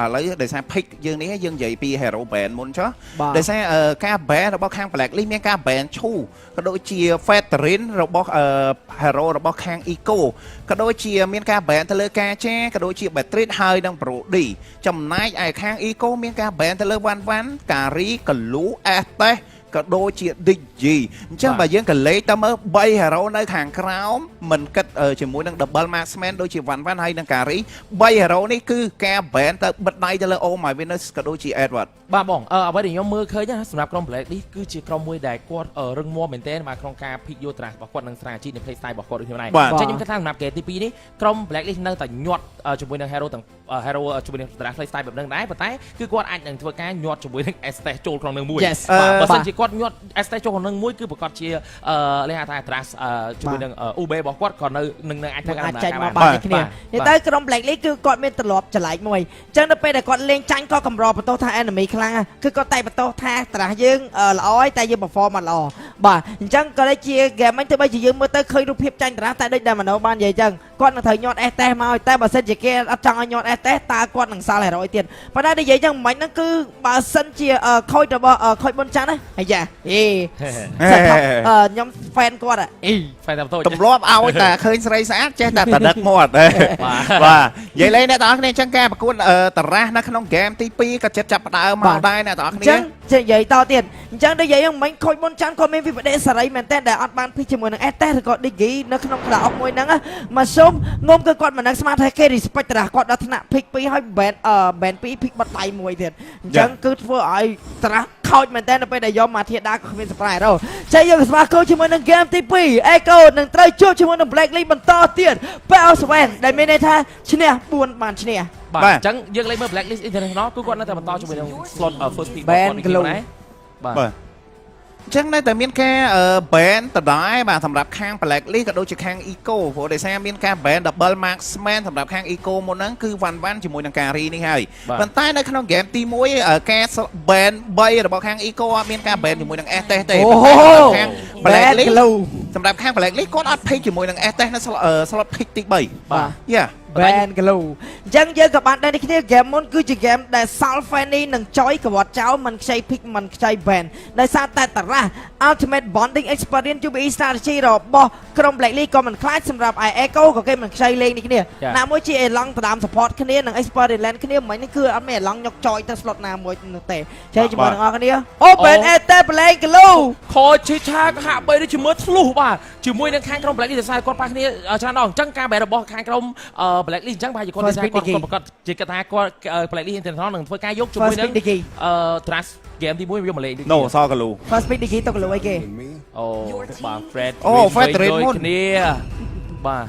ឥឡូវដោយសារ Pick យើងនេះយើងនិយាយពី Hero Band មុនចុះដោយសារការ ban របស់ខាង Black List មានការ ban ឈូក៏ដូចជា Veteran របស់ Hero របស់ខាង Eco ក៏ដូចជាមានការ ban ទៅលើការចាក៏ដូចជា Battery ហើយនិង Brody ចំណែកឯខាង Eco មានការ ban ទៅលើ One Kari Kalu Estes ក៏ដូចជា Digi អញ្ចឹងបើយើងក៏លេខទៅមើល3 hero នៅខាងក្រោមមិនគិតជាមួយនឹង double marksman ដូចជា One ហើយនិង Kari 3 hero នេះគឺការ ban ទៅបិទដៃទៅលើ Oh My Venus ក៏ដូចជា Edward បាទបងអ្វីដែលខ្ញុំមើលឃើញណាសម្រាប់ក្រុម Black នេះគឺជាក្រុមមួយដែលគាត់រឹងមាំមែនទែនមកក្នុងការ pick យក trash របស់គាត់និង strategy នៃ play style របស់គាត់ដូចខ្ញុំដែរអញ្ចឹងខ្ញុំគិតថាសម្រាប់ game ទី2នេះក្រុម Black នេះនៅតែញាត់ជាមួយនឹង hero ទាំង hero ជាមួយនឹង trash play style បែបហ្នឹងដែរប៉ុន្តែគឺគាត់អាចនឹងធ្វើការញាត់ជាមួយនឹង Estes ចូលក្នុងនឹងមួយបើសិនជាគាត់ញាត់ Estes ចូលក្នុងនឹងមួយគឺប្រកាសជាលេខថា trash ជាមួយនឹង Ube របស់គាត់ក៏នៅនឹងអាចធ្វើការដំណើរការបាននេះទៅក្រុម Black League គឺគាត់មានទ្រព្យចម្លែកមួយអញ្ចឹងដល់ពេលដែលគាត់លេងចាញ់ក៏កម្របន្ទោសថា enemy ខ្លាំងគឺគាត់តែបន្ទោសថាត្រាស់យើងល្អហើយតែយើង perform មិនល្អបាទអញ្ចឹងក៏ដូចជា game ហ្នឹងទោះបីជាយើងមើលទៅឃើញរូបភាពចាញ់ត្រាស់តែដូចដែលមនោបាននិយាយអញ្ចឹងគាត់នឹងត្រូវញាត់ Estes មកតែបើសិនជាគេអត់ចង់ឲ្យញាត់ Estes តើគាត់នឹងសល់ hero ទៀតប៉ុន្តែនិយាយអញ្ចឹងមិនហ្នឹងគឺបើសិនជាខូចរបស់ខូចបុនច័ន្ទណាអាយ៉ាខ្ញុំ fan គាត់fan តែបន្ទោសទម្លាប់ឲ្យតែឃើញស្រីស្អាតចេះតែតដឹកមាត់បាទនិយាយលេងអ្នកទាំងអស់គ្នាអញ្ចឹងការប្រកួតតារ៉ាស់នៅក្នុង game ទី2ក៏ចិត្តចាប់ផ្ដើមមកដែរអ្នកទាំងអស់គ្នាចឹងនិយាយតទៀតអញ្ចឹងដូចនិយាយមិញខូចបុនច័ន្ទគាត់មានវិបត្តិសេរីមែនតើដែលអត់បាន pick ជាមួយនឹង Estes ឬក៏ Digi នៅក្នុងក្តារអុកមួយហ្នឹងមកសុំងុំគឺគាត់មិនដឹងស្មានថាគេ respect តារ៉ាស់គាត់ដល់ថ្នាក់ pick 2ហើយ ban 2 pick បាត់ដៃមួយទៀតអញ្ចឹងគឺធ្វើឲ្យតារ៉ាស់ខូចមែនតើនៅពេលដែលយកមកធាតាក៏គ្មាន surprise ដែរចេះយើងស្វាគមន៍ជាមួយនឹង game ទី2 Echo នឹងត្រូវជួបជាមួយនឹង Black League បន្តទៀត Bell ដែលមានន័យថាឈ្នះ4បានឈ្នះបាទអញ្ចឹងយើងលេងមើល Black List International គឺគាត់នៅតែបន្តជាមួយនឹង slot first pick របស់គាត់នេះដែរបាទអញ្ចឹងនៅតែមានការ ban ដដែលបាទសម្រាប់ខាង Black List ក៏ដូចជាខាង Eco ព្រោះដោយសារមានការ ban double marksman សម្រាប់ខាង Eco មុនហ្នឹងគឺ One ជាមួយនឹង Kari នេះហើយប៉ុន្តែនៅក្នុង game ទី1ការ ban 3របស់ខាង Eco អត់មានការ ban ជាមួយនឹង Estes ទេខាង Black List សម្រាប់ខាង Black List គាត់អត់ pick ជាមួយនឹង Estes នៅ slot pick ទី3បាទយ៉ា ban glue អញ្ចឹងយើងក៏បានដឹងនេះគ្នា game មុនគឺជា game ដែល Salfani និង Joy ក៏វត្តចោលមិនខ្ចី pick មិនខ្ចី ban ដោយសារតែតារ៉ាស់ Ultimate Bonding Experience UBE Strategy របស់ក្រុម Black League ក៏មិនខ្លាចសម្រាប់ Echo ក៏គេមិនខ្ចីលេងនេះគ្នាណាមួយជា Elong តាម support គ្នានិង Experience Land គ្នាមិញនេះគឺអត់មាន Elong យក Joy ទៅ slot ណាមួយនោះទេចេះជាមួយនឹងអរគ្នា Open Estes Play glue ខូចឈីឆាក៏ហាក់បីដូចជាមួយធ្លុះបាទជាមួយនឹងខាងក្រុម Black League តែគាត់ប៉ះគ្នាច្រើនដងអញ្ចឹងការបែររបស់ខាងក្រុម Black League អញ្ចឹងបាទគាត់និយាយថាគាត់ប្រកាសជាគាត់ថាគាត់ Black League International នឹងធ្វើការយកជាមួយនឹង Trust game ទី1យកមកលេង No សកលូ First pick Digi ទៅកលូអីគេអូបាទ Fred អូ Fred មុនគ្នាបា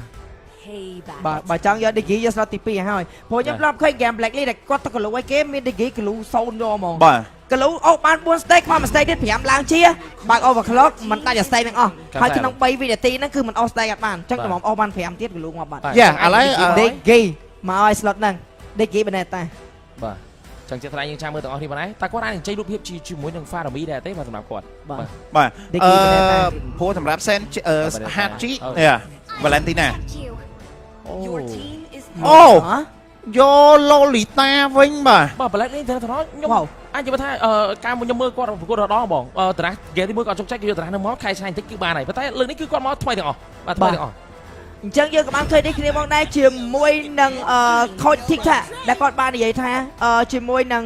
ទបើចង់យក Digi យក slot ទី2ហើយព្រោះខ្ញុំធ្លាប់ឃើញ game Black League ដែលគាត់ទៅកលូអីគេមាន Digi កលូ0យកហ្មងបាទកលូអូបាន4 stake ខ្វះ1 stake ទៀត5ឡើងជាបើក overclock មិនដាច់ stake ទាំងអស់ហើយក្នុង3វិនាទីហ្នឹងគឺមិនអស់ stake អត់បានអញ្ចឹងខ្ញុំអស់បាន5ទៀតកលូមកបាត់យ៉ាឥឡូវ Digi មកឲ្យ slot ហ្នឹង Digi បែរតាបាទចឹងជាថ្លៃយើងចាំមើលទាំងអស់គ្នាបងឯងតែគាត់អាចនឹងចេញរូបភាពជាមួយនឹង Farami ដែរទេបាទសម្រាប់គាត់បាទព្រោះសម្រាប់ Sen Hachi Valentina អូយក Lolita វិញបាទ Black League ទៅខ្ញុំអាចនិយាយថាការខ្ញុំមើលគាត់ប្រកួតរដងបងតារ៉ាស់ game ទី1គាត់ជោគជ័យគឺយកតារ៉ាស់នឹងមកខែឆ្ងាយបន្តិចគឺបានហើយប៉ុន្តែលើកនេះគឺគាត់មកថ្មីទាំងអស់បាទថ្មីទាំងអស់អញ្ចឹងយើងក៏បានឃើញនេះគ្នាផងដែរជាមួយនឹងខូច TikTok ដែលគាត់បាននិយាយថាជាមួយនឹង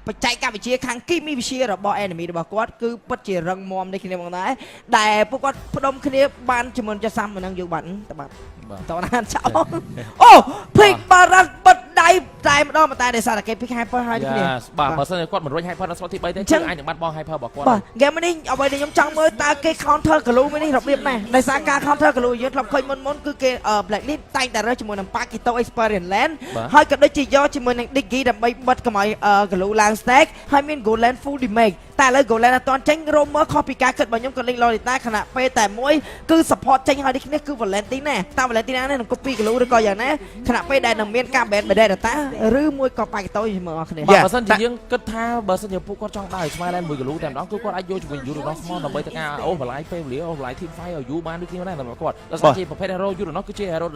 បច្ចេកវិទ្យាខាងគីមីវិទ្យារបស់ enemy របស់គាត់គឺពិតជារឹងមាំនេះគ្នាផងដែរដែលពួកគាត់ផ្ដុំគ្នាបានជាមួយចាស់សាំមិននឹងយកបាត់តបាត់តណានចោលអូភិកបារ៉ាត់បិទដៃ តែម្ដងតែដោយសារតែគេ pick hyper ហើយគ្នា បាទបើសិនគាត់មិនរួច hyper ដល់ slot ទី 3 ទេគឺអាចនឹងបាត់បង់ hyper របស់គាត់បាទ game នេះអ្វីដែលខ្ញុំចង់មើលតើគេ counter កលូនេះរបៀបណាដោយសារការ counter កលូយើងធ្លាប់ឃើញមុនគឺគេ blacklist តែងតែរើសជាមួយនឹង Pakito Experience Land ហើយក៏ដូចជាយកជាមួយនឹង Diggy ដើម្បីបិទកុំឲ្យកលូឡើង stack ហើយមាន Gold Land full damage តែឥឡូវ Gold Land អត់ទាន់ចេញ Romer ខុសពីការគិតរបស់ខ្ញុំក៏លេង Lolita ខណៈពេលតែមួយគឺ support ចេញហើយនេះគ្នាគឺ Valentina តើ Valentina នេះនឹង copy កលូឬក៏យ៉ាងណាខណៈពេលដែលនឹងមានការ ban Data ឬមួយក៏ Pakito ជាមួយអស់គ្នាបាទបើសិនជាយើងគិតថាបើសិនជាពួកគាត់ចង់ដើរ Smile មួយកលូតែម្ដងគឺគាត់អាចយកជាមួយ Uranus មកដើម្បីទៅការអូបន្លាយពេលវេលាអូបន្លាយ team fight ឲ្យយូរបានដូចគ្នាដែរសម្រាប់គាត់ដោយសារជាប្រភេទ hero Uranus គឺជា hero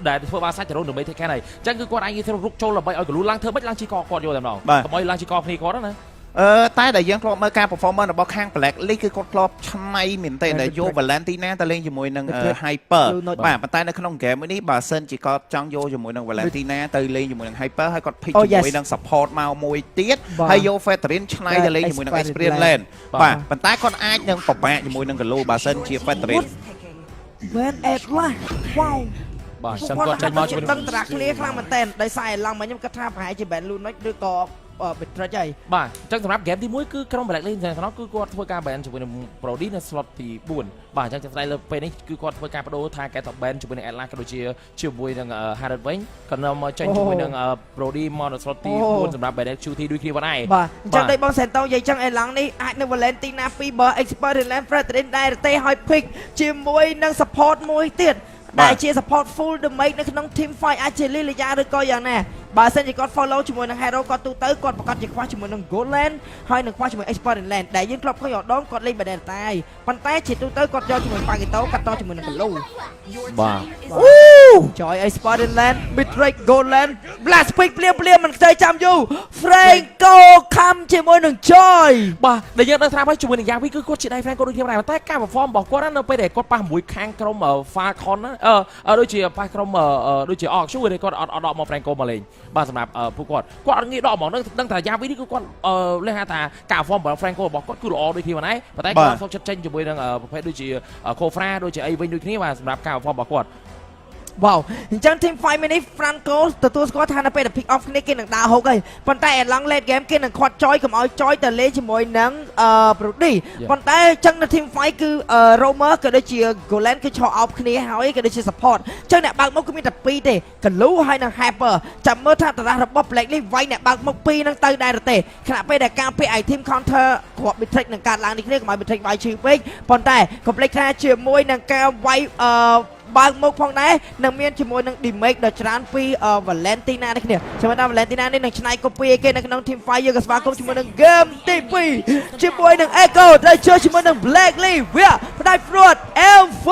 ដែលធ្វើបានសាច់ hero ដើម្បីធ្វើការហើយអញ្ចឹងគឺគាត់អាចនិយាយរុកចូលដើម្បីឲ្យកលូឡើងធ្វើមិនឡើងជីកគាត់យកតែម្ដងកុំឲ្យឡើងជីកគ្នាគាត់ណាតែដែលយើងធ្លាប់មើលការ performance របស់ខាង Black League គឺគាត់ធ្លាប់ឆ្នៃមែនទែនដែលយក Valentina ទៅលេងជាមួយនឹង Hyper បាទប៉ុន្តែនៅក្នុង game នេះបើសិនជាគាត់ចង់យកជាមួយនឹង Valentina ទៅលេងជាមួយនឹង Hyper ហើយគាត់ pick ជាមួយនឹង support មកមួយទៀតហើយយក Federin ឆ្នៃទៅលេងជាមួយនឹង Experience Land បាទប៉ុន្តែគាត់អាចនឹងពិបាកជាមួយនឹង Galo បើសិនជា Federin When at last wow បាទចឹងគាត់ចេញមកជាមួយនឹងតារាគ្នាខ្លាំងមែនទែនដោយសារឡើងមកខ្ញុំគិតថាប្រហែលជា ban Lunix ឬក៏Betrayed ហើយបាទអញ្ចឹងសម្រាប់ game ទី1គឺក្រុម Black League ទាំងនោះគឺគាត់ធ្វើការ ban ជាមួយនឹង Brody នៅ slot ទី4បាទអញ្ចឹងស្ដីលើពេលនេះគឺគាត់ធ្វើការបដូរថាគេទៅ ban ជាមួយនឹង Atlas ក៏ដូចជាជាមួយនឹង Harrod វិញក៏នាំមកចេញជាមួយនឹង Brody មកនៅ slot ទី4សម្រាប់ ban QT ដូចគ្នាបានដែរបាទអញ្ចឹងដូចបង SENTO និយាយចឹង Atlas នេះអាចនៅ Valentina 2បើ Experience Land Fredrin ដែរទេហើយ pick ជាមួយនឹង support មួយទៀតដែលជា support full damage នៅក្នុង team fight អាចជា Lilia ឬក៏យ៉ាងណាបើសិនជាគាត់ follow ជាមួយនឹង hero គាត់ទូទៅគាត់ប្រកាសជាខ្វះជាមួយនឹង Gold Land ហើយនឹងខ្វះជាមួយ Experience Land ដែលយើងធ្លាប់ឃើញដងគាត់លេង Badel តែប៉ុន្តែជាទូទៅគាត់យកជាមួយ Pakito កាត់តជាមួយនឹង Galo បាទ Joy Experience Land Betrayed Gold Land Blast Pick ភ្លាមមិនខ្ចីចាំយូរ Franco ខំជាមួយនឹង Joy បាទដែលយើងដឹងថាហើយជាមួយនឹង Yavi គឺគាត់ជាដៃ Franco ដូចគ្នាដែរតែការ perform របស់គាត់នៅពេលដែលគាត់ប៉ះមួយខាងក្រុម Falcon ដូចជាប៉ះក្រុមដូចជា Orc ជួយគាត់អត់ដកមក Franco មកលេងបាទសម្រាប់ពួកគាត់អត់ងាយដកហ្មងដឹងថា Yavi នេះគឺគាត់លេងថាការ form របស់ Franco របស់គាត់គឺល្អដូចគ្នាដែរប៉ុន្តែគាត់សុខចិត្តចេញជាមួយនឹងប្រភេទដូចជា Kofra ដូចជាអីវិញដូចគ្នាបាទសម្រាប់ការ form របស់គាត់Wow អញ្ចឹង team fight នេះ Franco ទទួលស្គាល់ថានៅពេលដែល pick off គ្នាគេនឹងដើរហុកហើយប៉ុន្តែ along late game គេនឹងខាត់ចយកុំឲ្យចយទៅលេងជាមួយនឹងBrody ប៉ុន្តែអញ្ចឹងនៅ team fight គឺ Romer ក៏ដូចជា Golan គឺឈរអោបគ្នាហើយក៏ដូចជា support អញ្ចឹងអ្នកបើកមុខគឺមានតែ2ទេ Galo ហើយនិង Hyper ចាំមើលថាតារារបស់ Black League វាយអ្នកបើកមុខ2នឹងទៅដែរទេខណៈពេលដែលការពារ item counter គ្រាប់ Betrayed នឹងកាត់ឡើងនេះគ្នាកុំឲ្យ Betrayed វាយឈឺពេកប៉ុន្តែ complex ថាជាមួយនឹងការវាយបើកមុខផងដែរនឹងមានជាមួយនឹង damage ដ៏ច្រើនពី Valentina នេះគ្នាជាមួយនឹង Valentina នេះនឹងឆ្នៃ copy គេនៅក្នុង team fight យើងក៏ស្វាគមន៍ជាមួយនឹង game ទី2ជាមួយនឹង Echo ត្រូវជើជាមួយនឹង Black League វាផ្ដាច់ព្រួត M4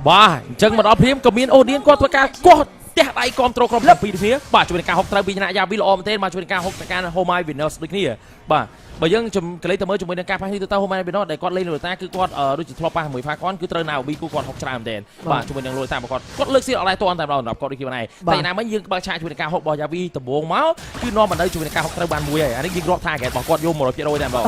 បាទអញ្ចឹងមកដល់ព្រាមក៏មាន audience គាត់ធ្វើការគាត់ផ្ទះដៃគ្រប់គ្រងក្រុមទាំងពីរគ្នាបាទជួយនឹងការហុកត្រូវពីថ្នាក់ Yavi ល្អមែនទេបាទជួយនឹងការហុកទៅការ Homai Winners ដូចគ្នាបាទបើយើងកលេសទៅមើលជាមួយនឹងការប៉ះនេះទៅ Homai Winners ដែលគាត់លេងលូតាគឺគាត់ដូចជាធ្លាប់ប៉ះមួយ Falcon គឺត្រូវណា Obi គូគាត់ហុកច្រើនមែនទេបាទជាមួយនឹងលូតារបស់គាត់លើកស៊ីអត់ដែរតន់តែម្ដងសម្រាប់គាត់ដូចគ្នាដែរតែណាមិញយើងបើកឆាកជាមួយនឹងការហុករបស់ Yavi ដំបូងមកគឺនាំមកនៅជាមួយនឹងការហុកត្រូវបានមួយហើយអានេះយើងរាប់ target របស់គាត់យក 100% តែម្ដង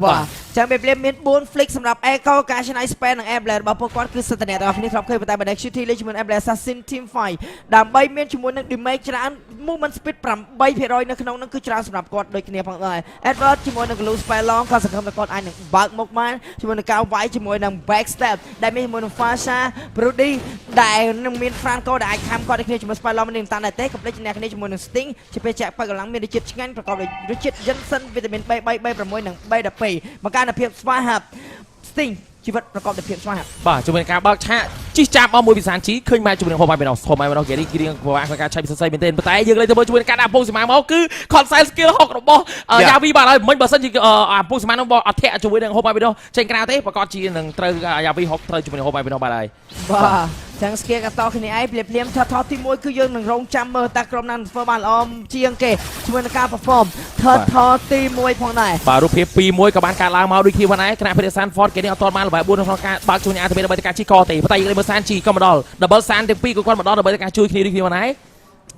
បាទចាំពេលមាន4 flick សម្រាប់ Echo ការឆ្នៃ span និង Airblade របស់ពួកគាត់គឺសិទ្ធិអ្នកទាំងអស់គ្នាធ្លាប់ឃើញប៉ុន្តែ Badek City លេងជាមួយនឹង Airblade Assassin Team Fight ដើម្បីមានជាមួយនឹង damage ច្រើន movement speed 8% នៅក្នុងនោះគឺច្រើនសម្រាប់គាត់ដូចគ្នាផងដែរ Edward ជាមួយនឹង Glue Spell Long ក៏សង្ឃឹមថាគាត់អាចនឹងបើកមុខបានជាមួយនឹងការវាយជាមួយនឹង Backstep ដែលមានជាមួយនឹង Fasha Brody ដែលនឹងមាន Franco ដែលអាចខំគាត់ដូចគ្នាជាមួយ Spell Long នេះតាមដែរទេ complete អ្នកគ្នាជាមួយនឹង Sting ជាពេលចាក់បើកម្លាំងមានរសជាតិឆ្ងាញ់ប្រកបដោយរសជាតិ Jensen Vitamin B3 B6 និង B12 បង្កើនភាពស្វាហាប់ Sting ជីវិតប្រកបដោយភាពស្វាហាប់បាទជាមួយនឹងការបើកឆាកជីចាប់មកមួយវិសានជីឃើញមកជាមួយនឹង Homai Winners គេនេះគឺរៀងពិបាកក្នុងការឆៃពិសេសមែនទេប៉ុន្តែយើងលេងទៅមើលជាមួយនឹងការដាក់ពុកសមាមកគឺ concept skill ហុករបស់ Yavi បាទហើយមិញបើសិនជាពុកសមានោះអត់ធាក់ជាមួយនឹង Homai Winners ចេញក្រៅទេប្រកាសជានឹងត្រូវ Yavi ហុកត្រូវជាមួយនឹង Homai Winners បាទហើយបាទទាំងស្គៀកតគ្នាឯងភ្លាមថតទី1គឺយើងនឹងរងចាំមើលតើក្រុមណាធ្វើបានល្អជាងគេជាមួយនឹងការ perform ថតទី1ផងដែរបាទរូបភាព 2-1 ក៏បានកើតឡើងមកដូចគ្នាផងដែរខណៈពេល Sanford គេនេះអត់ទាន់បានល្បែ4ក្នុងការបើកជួយអាទិមេដើម្បីទៅការជីកទេប៉ុន្តែយើងលេងមើល San ជីក៏មកដល់ double San ទាំងពីរក៏គាត់មកដល់ដើម្បីទៅការជួយគ្នាដូចគ្នាផងដែរ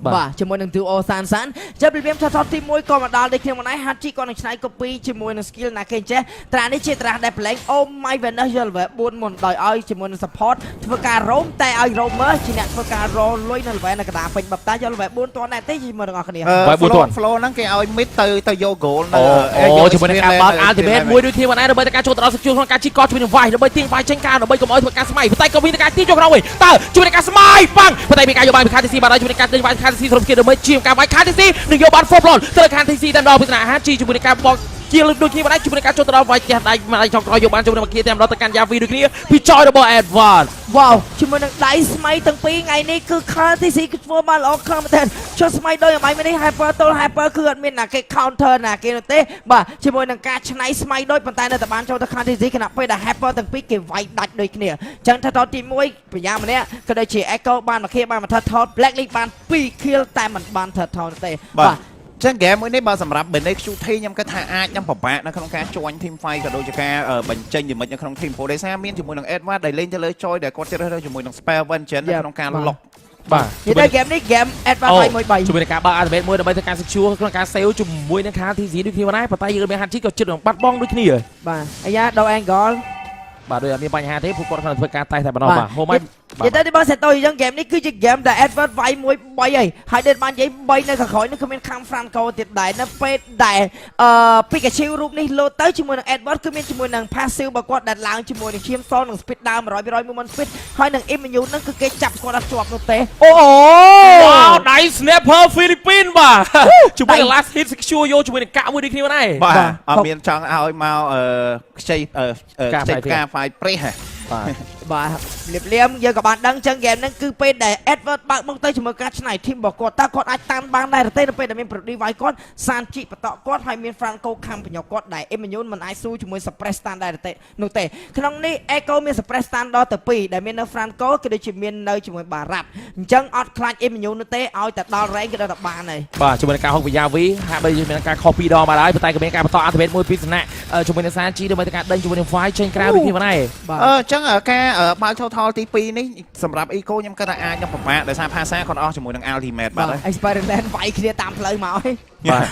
បាទជាមួយនឹង Duo Sansan ចាប់ពីរៀបថតទី1ក៏មកដល់ដូចគ្នាមកដែរ Hachi ក៏នឹងឆ្នៃ copy ជាមួយនឹង skill ណាគេចេះត្រានេះជាត្រាដែលប្លែង Oh my Venus យក level 4មុនដោយឲ្យជាមួយនឹង support ធ្វើការ roam តែឲ្យ roamer ជាអ្នកធ្វើការ roll លុយនៅ level នៅកណ្ដាលពេញបបតាយក level 4តតែទេជាមួយនឹងអ្នកគ្នា flow ហ្នឹងគេឲ្យ mid ទៅយក goal នៅ អូជាមួយនឹងការបើក ultimate មួយដូចគ្នាមកដែរដើម្បីតែការចូលទៅដល់secure ក្នុងការជីកកជាមួយនឹង Vice ដើម្បីទាញ Vice ចេញការដើម្បីកុំឲ្យធ្វើការស្មៃប៉ុន្តែក៏មានការទាញចូលក្នុងវិញតើជួយនឹងការស្មៃប៉ាំងប៉ុន្តែមានការយកបាយពីខាង TC បាទហើយជួយនឹងការទាញ Vice ខាង TC ស្រុំគេដើម្បីជាការវាយខាង TC នឹងយកបាន 4 block ទៅខាង TC តែម្ដងពីថ្នាក់ Hachi ជាមួយនឹងការបោកជាដូចគ្នាបាទជាមួយនឹងការចូលទៅដល់វាយផ្ទះដៃមកចង់ក្រោយយកបានជាមួយនឹងមកគៀតែម្ដងទៅកាន់ Yavi ដូចគ្នាពីចយរបស់ Advance វ៉ាវជាមួយនឹងដៃស្មៃទាំងពីរថ្ងៃនេះគឺខាង TC គឺធ្វើបានល្អខ្លាំងមែនទែនចុះស្មៃដោយអាម៉ៃនេះ Hyper ទល់ Hyper គឺអត់មានណាគេ counter ណាគេនោះទេបាទជាមួយនឹងការឆ្នៃស្មៃដូចប៉ុន្តែនៅតែបានចូលទៅខាង TC ខណៈពេលដែល Hyper ទាំងពីរគេវាយដាច់ដូចគ្នាអញ្ចឹងថតទី1ប្រយ៉ាម្នាក់ក៏ដូចជា Echo បានមកខៀបានមកថត Black League បាន2 kill តែមិនបានថតទេបាទចឹងហ្គេមមួយនេះបើសម្រាប់ BNXQT ខ្ញុំគិតថាអាចនឹងពិបាកនៅក្នុងការជួញ team fight ក៏ដូចជាការបញ្ចេញចំណុចនៅក្នុង team ព្រោះដោយសារមានជាមួយនឹង Edward ដែលលេងទៅលើ Choi ដែលគាត់ជ្រើសរើសជាមួយនឹង Spare One ចឹងនៅក្នុងការ lock បាទនិយាយហ្គេមនេះហ្គេម Advance 1-3ជាមួយនឹងការបើក ultimate មួយដើម្បីធ្វើការ secure ក្នុងការ save ជាមួយនឹងខាង TC ដូចគ្នាដែរប៉ុន្តែយើងមាន Hachi ក៏ជិតនឹងបាត់បង់ដូចគ្នាបាទអាយ៉ាដល់ angle បាទដូចអត់មានបញ្ហាទេពួកគាត់គ្រាន់តែធ្វើការតេស្តតែម្ដងបាទហូមហើយនិយាយទៅបើសេតូអញ្ចឹងហ្គេមនេះគឺជាហ្គេមដែល Advert វាយ 1-3 ហើយដែលបាននិយាយ3នៅខាងក្រោយនេះគឺមានខាង Franco ទៀតដែរនៅពេលដែលPikachu រូបនេះលោតទៅជាមួយនឹង Advert គឺមានជាមួយនឹង passive របស់គាត់ដែលឡើងជាមួយនឹងឈាមសនឹង speed ដើម 100% movement speed ហើយនឹង immune ហ្នឹងគឺគេចាប់គាត់អត់ជាប់នោះទេអូវ៉ាវដៃ Snapper Philippines បាទជាមួយនឹង last hit secure យកជាមួយនឹងកាក់មួយដូចគ្នាដែរបាទអត់មានចង់ឲ្យមកខ្ចីការ fight ព្រេះហ៎បាទលៀមយើងក៏បានដឹងចឹងហ្គេមហ្នឹងគឺពេលដែល Edward បើកមកទៅជាមួយការឆ្នៃ team របស់គាត់តើគាត់អាចតាមបានដែរទេនៅពេលដែលមាន Brody វាយគាត់សានជីបតគាត់ហើយមាន Franco ខំបញ្ញគាត់ដែល Immune មិនអាចស៊ូជាមួយ Suppress Stand ដែរទេនោះទេក្នុងនេះ Echo មាន Suppress Stand ដល់ទៅ2ដែលមាននៅ Franco គឺដូចជាមាននៅជាមួយ Barat អញ្ចឹងអត់ខ្លាច Immune នោះទេឲ្យតែដល់ rank គឺដល់តែបានហើយបាទជាមួយនឹងការហុកវិយាវីហាក់បីមានការ copy ដងមកហើយប៉ុន្តែក៏មានការបន្ត activate មួយពីសំណាក់ជាមួយនឹងសានជីដើម្បីការដេញជាមួយនឹង Fight ចេញក្រៅដូចគ្នាដែរអញ្ចឹងការបើក total ទី2នេះសម្រាប់ Eco ខ្ញុំគិតថាអាចនឹងពិបាកដោយសារ Pasa គាត់អស់ជាមួយនឹង Ultimate បាទ Experiment វាយគ្នាតាមផ្លូវមកហើយបាទ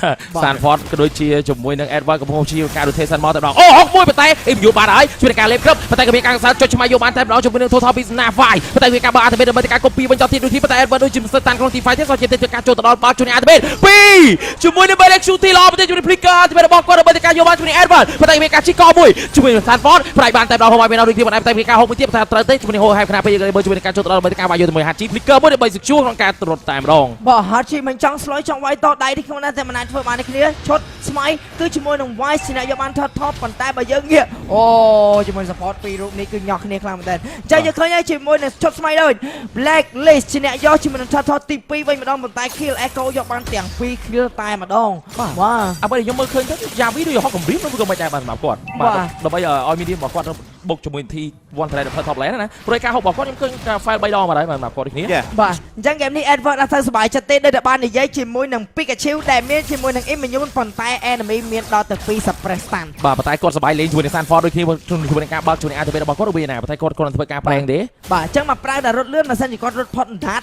Sanford ក៏ដូចជាជាមួយនឹង Edward កំពុងជាការ rotation មកតែម្ដងអូហុកមួយប៉ុន្តែ Immune បានហើយជួយការលេបគ្រប់ប៉ុន្តែក៏មានការកសាចុចឆ្មៃយកបានតែម្ដងជាមួយនឹង total ពី Snap Fight ប៉ុន្តែវាការបើក Activate ដើម្បីការ copy វិញចោលទៀតដូចនេះប៉ុន្តែ Edward ដូចជាមិនស្តានក្នុងទី Fight ទេក៏ជាទៅការចូលទៅដល់បាល់ជួយ Activate 2ជាមួយនឹង BNXQT ល្អប្រទេសជាមួយ Flicker Activate របស់គាត់ដើម្បីការយកបានជាមួយ Edward ប៉ុន្តែមានការជីកកមួយជាមួយនឹង Sanford ប្រៃបានតែម្ដងហុកមកវិញដូចនេះប៉ុន្តែមានការហុកមួយទៀតប៉ុន្តែត្រូវទេជាមួយនឹង Hole Hype ខណៈពេលយើងជាមួយនឹងការចូលទៅដល់ដើម្បីការវាយយកជាមួយ Hachi Flicker មួយដើម្បី secure ក្នុងការត្រត់តែម្ដងបាទ Hachi មិនចង់ស្លុយចង់វាយតដៃនេះខ្លួនណាតែមិនអាចធ្វើបានទេគ្នាឈុតស្មៃគឺជាមួយនឹង Vice ជាអ្នកយកបានថតប៉ុន្តែបើយើងងាកអូជាមួយ support ពីររូបនេះគឺញ៉ោះគ្នាខ្លាំងមែនទែនចាយើងឃើញហើយជាមួយនឹងឈុតស្មៃដូច Black List ជាអ្នកយកជាមួយនឹងថតទី2វិញម្ដងប៉ុន្តែ Kill Echo យកបានទាំង2 Kill តែម្ដងបាទអ្វីដែលខ្ញុំមើលឃើញទៅ Yavi ដូចហុកគម្រាមឬក៏មិនដែរបាទសម្រាប់គាត់បាទដើម្បីឲ្យមានរបស់គាត់បុកជាមួយ T1 Trade Top Lane ណាព្រោះការហុករបស់គាត់ខ្ញុំឃើញ file 3 ដងមកហើយសម្រាប់គាត់នេះគ្នាបាទអញ្ចឹងហ្គេមនេះ Edward អត់ទៅសប្បាយចិត្តទេដូចតែបាននិយាយជាមួយនឹង Pikachu ដែលមានជាមួយនឹង Immune ប៉ុន្តែ enemy មានដល់ទៅ2 Suppress Stand បាទប៉ុន្តែគាត់សប្បាយលេងជាមួយនឹង Sanford ដូចគ្នាជាមួយនឹងការបើកជាមួយនឹង Activate របស់គាត់ឬវាណាប៉ុន្តែគាត់គាត់ធ្វើការប្រែងទេបាទអញ្ចឹងមកប្រើតែរត់លឿនបើសិនជាគាត់រត់ផុតអណ្ដាត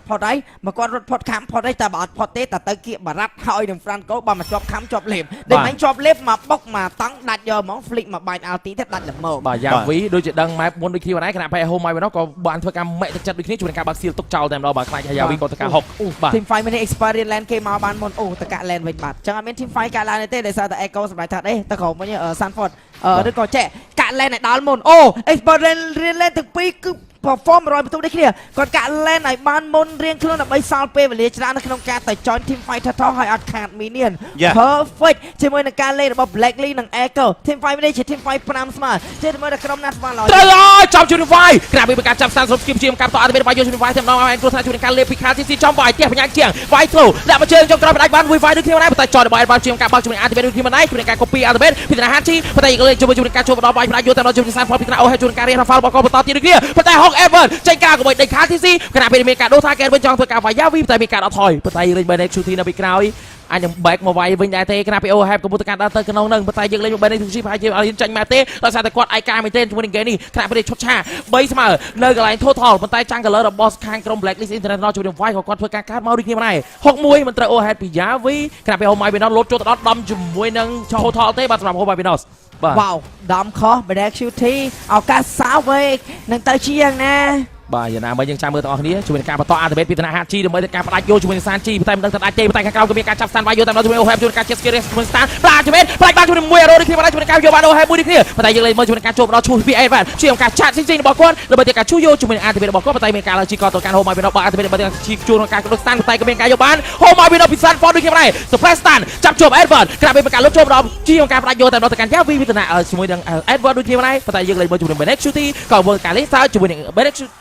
ផុតហើយមកគាត់រត់ផុតខំផុតហើយតែបើអត់ផុតទេតែទៅគៀកបារ៉ាត់ហើយនឹង Franco បើមកជាប់ខំជាប់លេបដូចមិញជាប់លេបមកបុកមកតង់ដាច់យកហ្មង flick មកបាញ់ ulti ទៅដាច់ល្មមបាទ Yavi ដូចជាដឹង map មុនដូចគ្នាដែរខណៈពេល home មកវិញនោះក៏បានធ្វើការមេក់ទឹកចិត្តដូចគ្នាជួយនឹងការបើកសៀលទុកចោលតែម្ដងបាទខ្លាច Yavi ក៏ធ្វើការហុកបាទ team fight នេះ experience land គេមកបានមុនអូតកាក់ land វិញបាទអញ្ចឹងអត់មាន team fight កាក់ land ទេដោយសារតែ Echo សម្រាប់ថាទេទៅក្រោមវិញ Sanford ឬក៏ចេះកាក់ land ឲ្យដល់មុនអូ experience land ទាំងពីរគឺperform 100%ដូចគ្នាគាត់កាក់ lane ឲ្យបានមុនរៀងខ្លួនដើម្បីសល់ពេលវេលាច្រើននៅក្នុងការទៅ join team fight ថតឲ្យអត់ខាត minion perfect ជាមួយនឹងការលេងរបស់ Black Lee និង Echo team fight នេះជា team fight 5ស្មើជាមួយនឹងក្រុមណាត់ស្មើឡើយត្រូវហើយចាប់ជួយនឹង Fight ក្រៅពីការចាប់ស្តានស្រុបស្គីមជាការតអត់មានបាយយកជួយនឹង Fight តែម្ដងឲ្យគ្រោះថ្នាក់ជួយនឹងការលេបពីខា TC ចំបាយផ្ទះបញ្ញាជាង Fight ត្រូវដាក់មកជើងចុងក្រោយផ្ដាច់បាន Fight ដូចគ្នាដែរប៉ុន្តែចោលរបស់ Advance ជាការបើកជួយនឹង Activate ដូចគ្នាដែរជួយនឹងការ copy Activate ពីថ្នាក់ Hachi ប៉ុន្តែលេងជួយនឹងការចូលដល់បាយផ្ដាច់យកតែដល់ជួយនឹង Sanford ពីថ្នាក់អូហើយជួយនឹងការរៀន Rafale របស់គាត់បន្តទៀតដូចគ្នាប៉ុន្តែ Hawk Ever ចេញការក៏បីដេញខា TC ខណៈពេលមានការដូរថាគេវិញចង់ធ្វើការវាយ Yavi តែមានការអត់ថយប៉ុន្តែយើងលេង BNXQT នៅពីក្រោយ អញនឹង back មកវាយវិញដែរទេគណៈពី OHAP កំពុងតែការដើរទៅក្នុងនឹងប៉ុន្តែយើងលេងមក benefit ប្រហែលជាអត់ចាញ់មកទេដោយសារតែគាត់ឯកាមែនទេជាមួយនឹង game នេះគណៈពីឈុតឆា3ស្មើនៅកន្លែង total ប៉ុន្តែចាំង color របស់ខាងក្រុម Blacklist International ជាមួយនឹង White ក៏គាត់ធ្វើការកាត់មកដូចគ្នាដែរ61មិនត្រូវ OHAP ពី Yavi គណៈពី Home Binos លោតចូលទៅដល់ដំជាមួយនឹង total ទេបាទសម្រាប់ Home Binos បាទ Wow ដំខុស Black Shooty ឱកាសសាវេកនឹងទៅជាយ៉ាងណាបាទយ៉ាងណាមិញយើងចាំមើលទាំងអស់គ្នាជាមួយនឹងការបន្តអាតបេតពីឋានៈ HG ដើម្បីទៅការផ្ដាច់យកជាមួយនឹងសានជីតែមិនដឹងថាដាច់ទេតែខាងក្រៅក៏មានការចាប់ស្តានវាយយកតែជាមួយ OHAP ជាមួយការ Skill Race ជាមួយស្តានផ្ដាច់ជំនាញផ្ដាច់បានជាមួយ1 arrow ដូចគ្នាបានជាមួយនឹងការយកបាន OHAP មួយដូចគ្នាប៉ុន្តែយើងលេងមើលជាមួយនឹងការជួបដល់ឈូស PA បាទជាការចាត់ផ្សេងៗរបស់គាត់ដើម្បីទៅការជួយកជាមួយនឹងអាតបេតរបស់គាត់ប៉ុន្តែមានការឡើងជីកទៅកាន់ Home Binos បាទអាតបេតរបស់ជីជួក្នុងការកដុតស្តានប៉ុន្តែក៏មានការយកបាន Home Binos ពីសាន Ford ដូចគ្នាដែរ Surprise Stan ចាប់ជាប់ Edward ក្រាបពីការលុបចូលដល់ជាការផ្ដាច់យកតែដល់ទៅកាន់ Yavi ពីឋានៈជាមួយនឹង Edward ដូចគ្នាដែរប៉ុន្តែយើងលេងមើលជាមួយនឹង Benek Shooty ក៏មើលការលេងសើចជាមួយនឹង Benek Shooty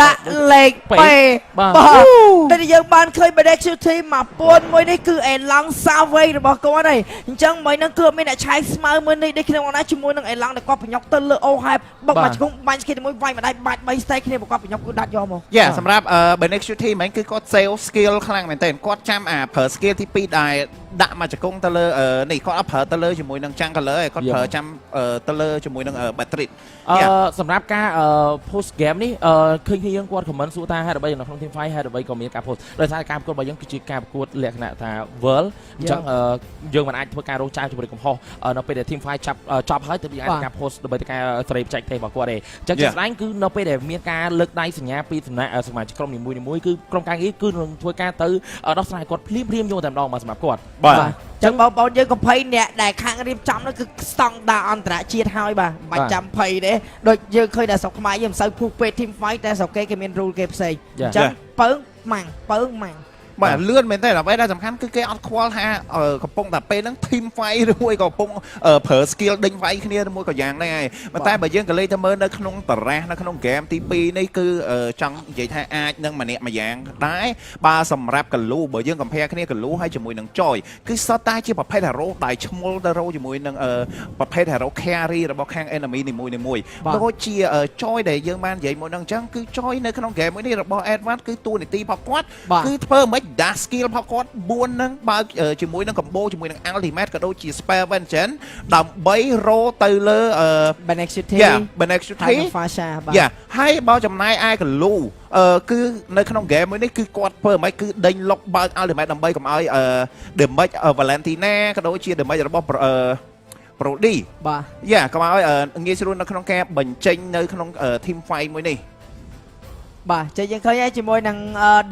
ដាក់លេខពេបាទតែយើងបានឃើញ Black Shooty មកពួនមួយនេះគឺអេឡង់សាវេរបស់គាត់ហើយអញ្ចឹងមិននឹងគឺមានអ្នកឆាយស្មៅមួយនេះដូចគ្នាបងណាជាមួយនឹងអេឡង់ដែលគាត់ប្រញុកទៅលើ OHAP បុកមកជង្គង់បាញ់ស្គីជាមួយវាយម្ដាយបាច់3 stake គ្នាគាត់ប្រញុកគឺដាច់យកមកយ៉ាសម្រាប់ Benek Shooty មិនគឺគាត់ save skill ខ្លាំងមែនទែនគាត់ចាំប្រើ skill ទី2ដែលដាក់មកជង្គង់ទៅលើនេះគាត់អត់ប្រើទៅលើជាមួយនឹងចាំង color ឯគាត់ប្រើចាំទៅលើជាមួយនឹង battery សម្រាប់ការ post game នេះឃើញយើងគាត់ comment សួរថាហេតុអ្វីនៅក្នុង team fight ហេតុអ្វីក៏មានការ post ដោយសារការប្រកួតរបស់យើងគឺជាការប្រកួតលក្ខណៈថា world អញ្ចឹងយើងមិនអាចធ្វើការរោចាជាមួយកំហុសនៅពេលដែល team fight ចប់ហើយទើបយើងអាចការ post ដើម្បីទៅការសេរីបច្ចេកទេសរបស់គាត់ទេអញ្ចឹងជាស្ដែងគឺនៅពេលដែលមានការលើកដៃសញ្ញាពីសំណាក់សមាជិកក្រុមនីមួយៗគឺក្រុមការងារគឺនឹងធ្វើការទៅដោះស្រាយគាត់ភ្លាមយកតែម្ដងមកសម្រាប់គាត់បាទចឹងបងប្អូនយើងកំភៃអ្នកដែលខាងរៀបចំនោះគឺស្តង់ដារអន្តរជាតិហើយបាទមិនបាច់ចាំភ័យទេដូចយើងឃើញតែស្រុកខ្មែរយើងមិនសូវពុះពេក team fight តែស្រុកគេមាន rule គេផ្សេងអញ្ចឹងពើងម៉ាំងបាទលឿនមែនទេអ្វីដែលសំខាន់គឺគេអត់ខ្វល់ថាកំពុងតែពេលហ្នឹង team fight ឬមួយក៏កំពុងប្រើ skill ដេញវាយគ្នាឬមួយក៏យ៉ាងហ្នឹងហើយប៉ុន្តែបើយើងក៏លេខទៅមើលនៅក្នុងតារាសនៅក្នុង game ទី2នេះគឺចង់និយាយថាអាចនឹងម្នាក់ម្យ៉ាងដែរបើសម្រាប់កលូបើយើង compare គ្នាកលូហើយជាមួយនឹង Joy គឺសតតែជាប្រភេទ hero ដែលឈ្មោះទៅរោជាមួយនឹងប្រភេទ hero carry របស់ខាង enemy នីមួយៗដូចជា Joy ដែលយើងបាននិយាយមុនហ្នឹងអញ្ចឹងគឺ Joy នៅក្នុង game មួយនេះរបស់ Advance គឺតួនាទីរបស់គាត់គឺធ្វើមិនដាស់ skill របស់គាត់4ហ្នឹងបើជាមួយនឹង combo ជាមួយនឹង ultimate ក៏ដូចជា spare vengeance ដើម្បីរោទៅលើ Benek Shooty Benek Shooty ហើយបើចំណាយឯកលូគឺនៅក្នុង game មួយនេះគឺគាត់ធ្វើមិនគឺដេញលុកបើក ultimate ដើម្បីកុំឲ្យ damage Valentina ក៏ដូចជា damage របស់ Brody បាទកុំឲ្យងាយស្រួលនៅក្នុងការបញ្ចេញនៅក្នុង team fight មួយនេះបាទចេះយើងឃើញជាមួយនឹង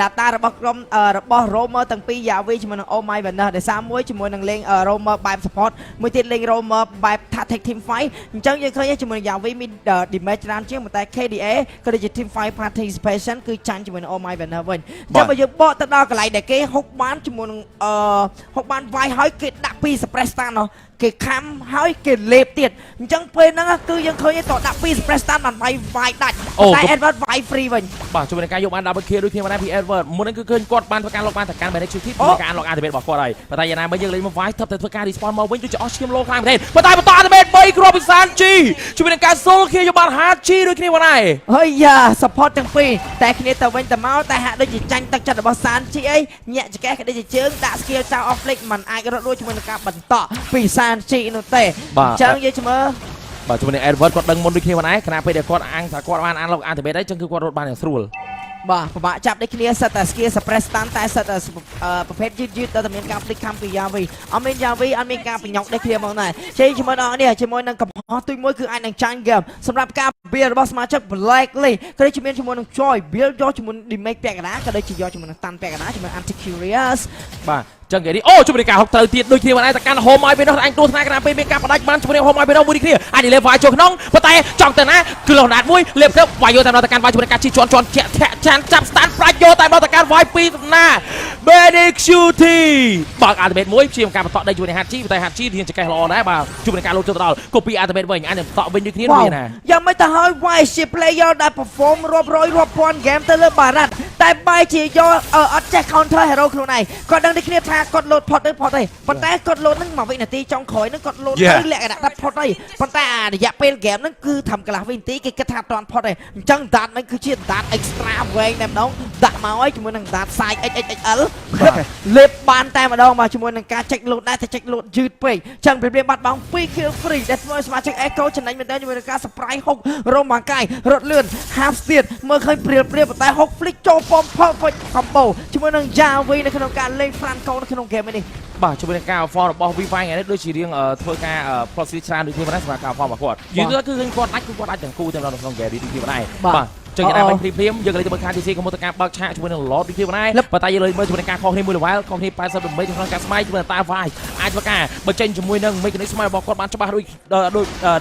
data របស់ក្រុមរបស់ roamer ទាំងពីរ Yavi ជាមួយនឹង Oh My Winner ដែលសារមួយជាមួយនឹងលេង roamer បែប support មួយទៀតលេង roamer បែប tactic team fight អញ្ចឹងយើងឃើញជាមួយនឹង Yavi មាន damage ច្រើនជាងប៉ុន្តែ KDA ក៏ដូចជា team fight participation គឺចាញ់ជាមួយនឹង Oh My Winner វិញអញ្ចឹងបើយើងបកទៅដល់កន្លែងដែលគេហុកបានជាមួយនឹងហុកបានវាយហើយគេដាក់ពី suppress stand នោះគេខំហើយគេលេបទៀតអញ្ចឹងពេលហ្នឹងគឺយើងឃើញតដាក់ពី suppress stand បានវាយដាច់តែ Edward វាយ free វិញបាទជាមួយនឹងការយកបាន double kill ដូចគ្នាបានពី Edward មុនហ្នឹងគឺឃើញគាត់បានធ្វើការលុកបានតែការ Benek Shooty ពីការ unlock ultimate របស់គាត់ហើយប៉ុន្តែយ៉ាងណាមិញយើងលេងមកវាយថប់តែធ្វើការ respawn មកវិញដូចជាអស់ឈាមលោខ្លាំងមែនទេប៉ុន្តែបន្ត ultimate 3គ្រាប់ពីសានជីជាមួយនឹងការ soul kill យកបាន HG ដូចគ្នាបានហើយហើយ support ទាំងពីរតែគ្នាទៅវិញទៅមកតែហាក់ដូចជាចាញ់ទឹកចិត្តរបស់សានជីអីញាក់ចកេះក៏ដូចជាជើងដាក់ skill ចៅ off flick មិនអាចរត់រួចជាមួយនឹងការបន្តពីសានជីនោះទេអញ្ចឹងយើងមើលបាទជាមួយនឹង Edward គាត់ដឹងមុនដូចគ្នាបានដែរខណៈពេលដែលគាត់អាំងថាគាត់បាន unlock ultimate ហើយអញ្ចឹងគឺគាត់រត់បានយ៉ាងស្រួលបាទពិបាកចាប់ដូចគ្នាសិតតែ skill suppress stand តែសិតតែប្រភេទយឺតតែមានការ flick cam ពី Yavi អត់មាន Yavi អត់មានការបញ្ញុកដូចគ្នាមកដែរជ័យជាមួយដល់នេះជាមួយនឹងកំហុសទុយមួយគឺអាចនឹងចាញ់ game សម្រាប់ការ build របស់សមាជិក Blacklist ក៏ដូចជាមានជាមួយនឹង Joy build យកជាមួយ damage ពាក់កណ្ដាលក៏ដូចជាយកជាមួយនឹង Tan ពាក់កណ្ដាលជាមួយ anti curious បាទចឹងគេនេះអូជួយនៃការហុកត្រូវទៀតដូចគ្នាបានតែកាន់ Home My Winner អញទស្សនាកណ្ដាលពេលមានការផ្ដាច់បានជាមួយនឹង Home My Winner មួយនេះគ្នាអាច level ចូលក្នុងប៉ុន្តែចង់ទៅណាគឺលោះដាតមួយលេបទៅវាយយកតាមដល់កាន់វាយជាមួយនឹងការជីជន់ធាក់ចានចាប់ stand ប្រាច់យកតាមដល់កាន់វាយពីសំណា Benek Shooty បើក ultimate មួយព្យាយាមការបន្តដេញជាមួយនឹង HG ប៉ុន្តែ HG រៀងចកេះល្អដែរបាទជួយនៃការលោតចូលទៅដល់ copy ultimate វិញអញនឹងបន្តវិញដូចគ្នាមានណាយ៉ាងមិនទៅហើយវាយជា player ដែល perform រាប់រយរាប់ពាន់ game ទៅលើបារ៉ាត់តែបែរជាយកអត់ចេះ counter hero ខ្លួនឯងគាត់ដឹងដូចគ្នាថាគាត់លោតផុតទៅប៉ុន្តែគាត់លោតនឹងមួយវិនាទីចុងក្រោយនឹងគាត់លោតទៅលក្ខណៈដាត់ផុតហើយប៉ុន្តែរយៈពេលហ្គេមនឹងគឺធ្វើកន្លះវិនាទីគេគិតថាអត់ទាន់ផុតទេអញ្ចឹងដាត់នឹងគឺជាដាត់ extra វែងតែម្ដង ដាក់មកឲ្យជាមួយនឹងដាត size XXL លេបបានតែម្ដងមកជាមួយនឹងការចេញលូតដែរតែចេញលូតយឺតពេកចឹងព្រាមបាត់បង់2 kill free ដែលធ្វើឲ្យសមាជិក Echo ចំណេញមែនតើជាមួយនឹងការ surprise 6រំបាំងកាយរត់លឿន half speed មើលឃើញព្រាលប៉ុន្តែ6 flick ចូលពំ perfect combo ជាមួយនឹង Javi នៅក្នុងការលេង Franco នៅក្នុង game នេះបាទជាមួយនឹងការ form របស់ V5 ថ្ងៃនេះដូចជារៀងធ្វើការ process ច្រើនដូចគ្នាប៉ុណ្ណាសម្រាប់ការ form របស់គាត់យល់ទៅគឺគាត់អាចទាំងគូតែម្ដងនៅក្នុង game នេះដូចគ្នាប៉ុណ្ណាបាទចឹងយ៉ាងណាមិញព្រាមយើងក៏លេងទៅមើលខាង TC ក៏មកទៅការបើកឆាកជាមួយនឹង Lord ដូចគ្នាប៉ុណ្ណាប៉ុន្តែយើងលេងមើលជាមួយនឹងការខុសគ្នាមួយ level ខុសគ្នា80ដើម្បីក្នុងការស្មៃជាមួយតា Vai អាចធ្វើការបើចេញជាមួយនឹង mechanic ស្មៃរបស់គាត់បានច្បាស់ដូច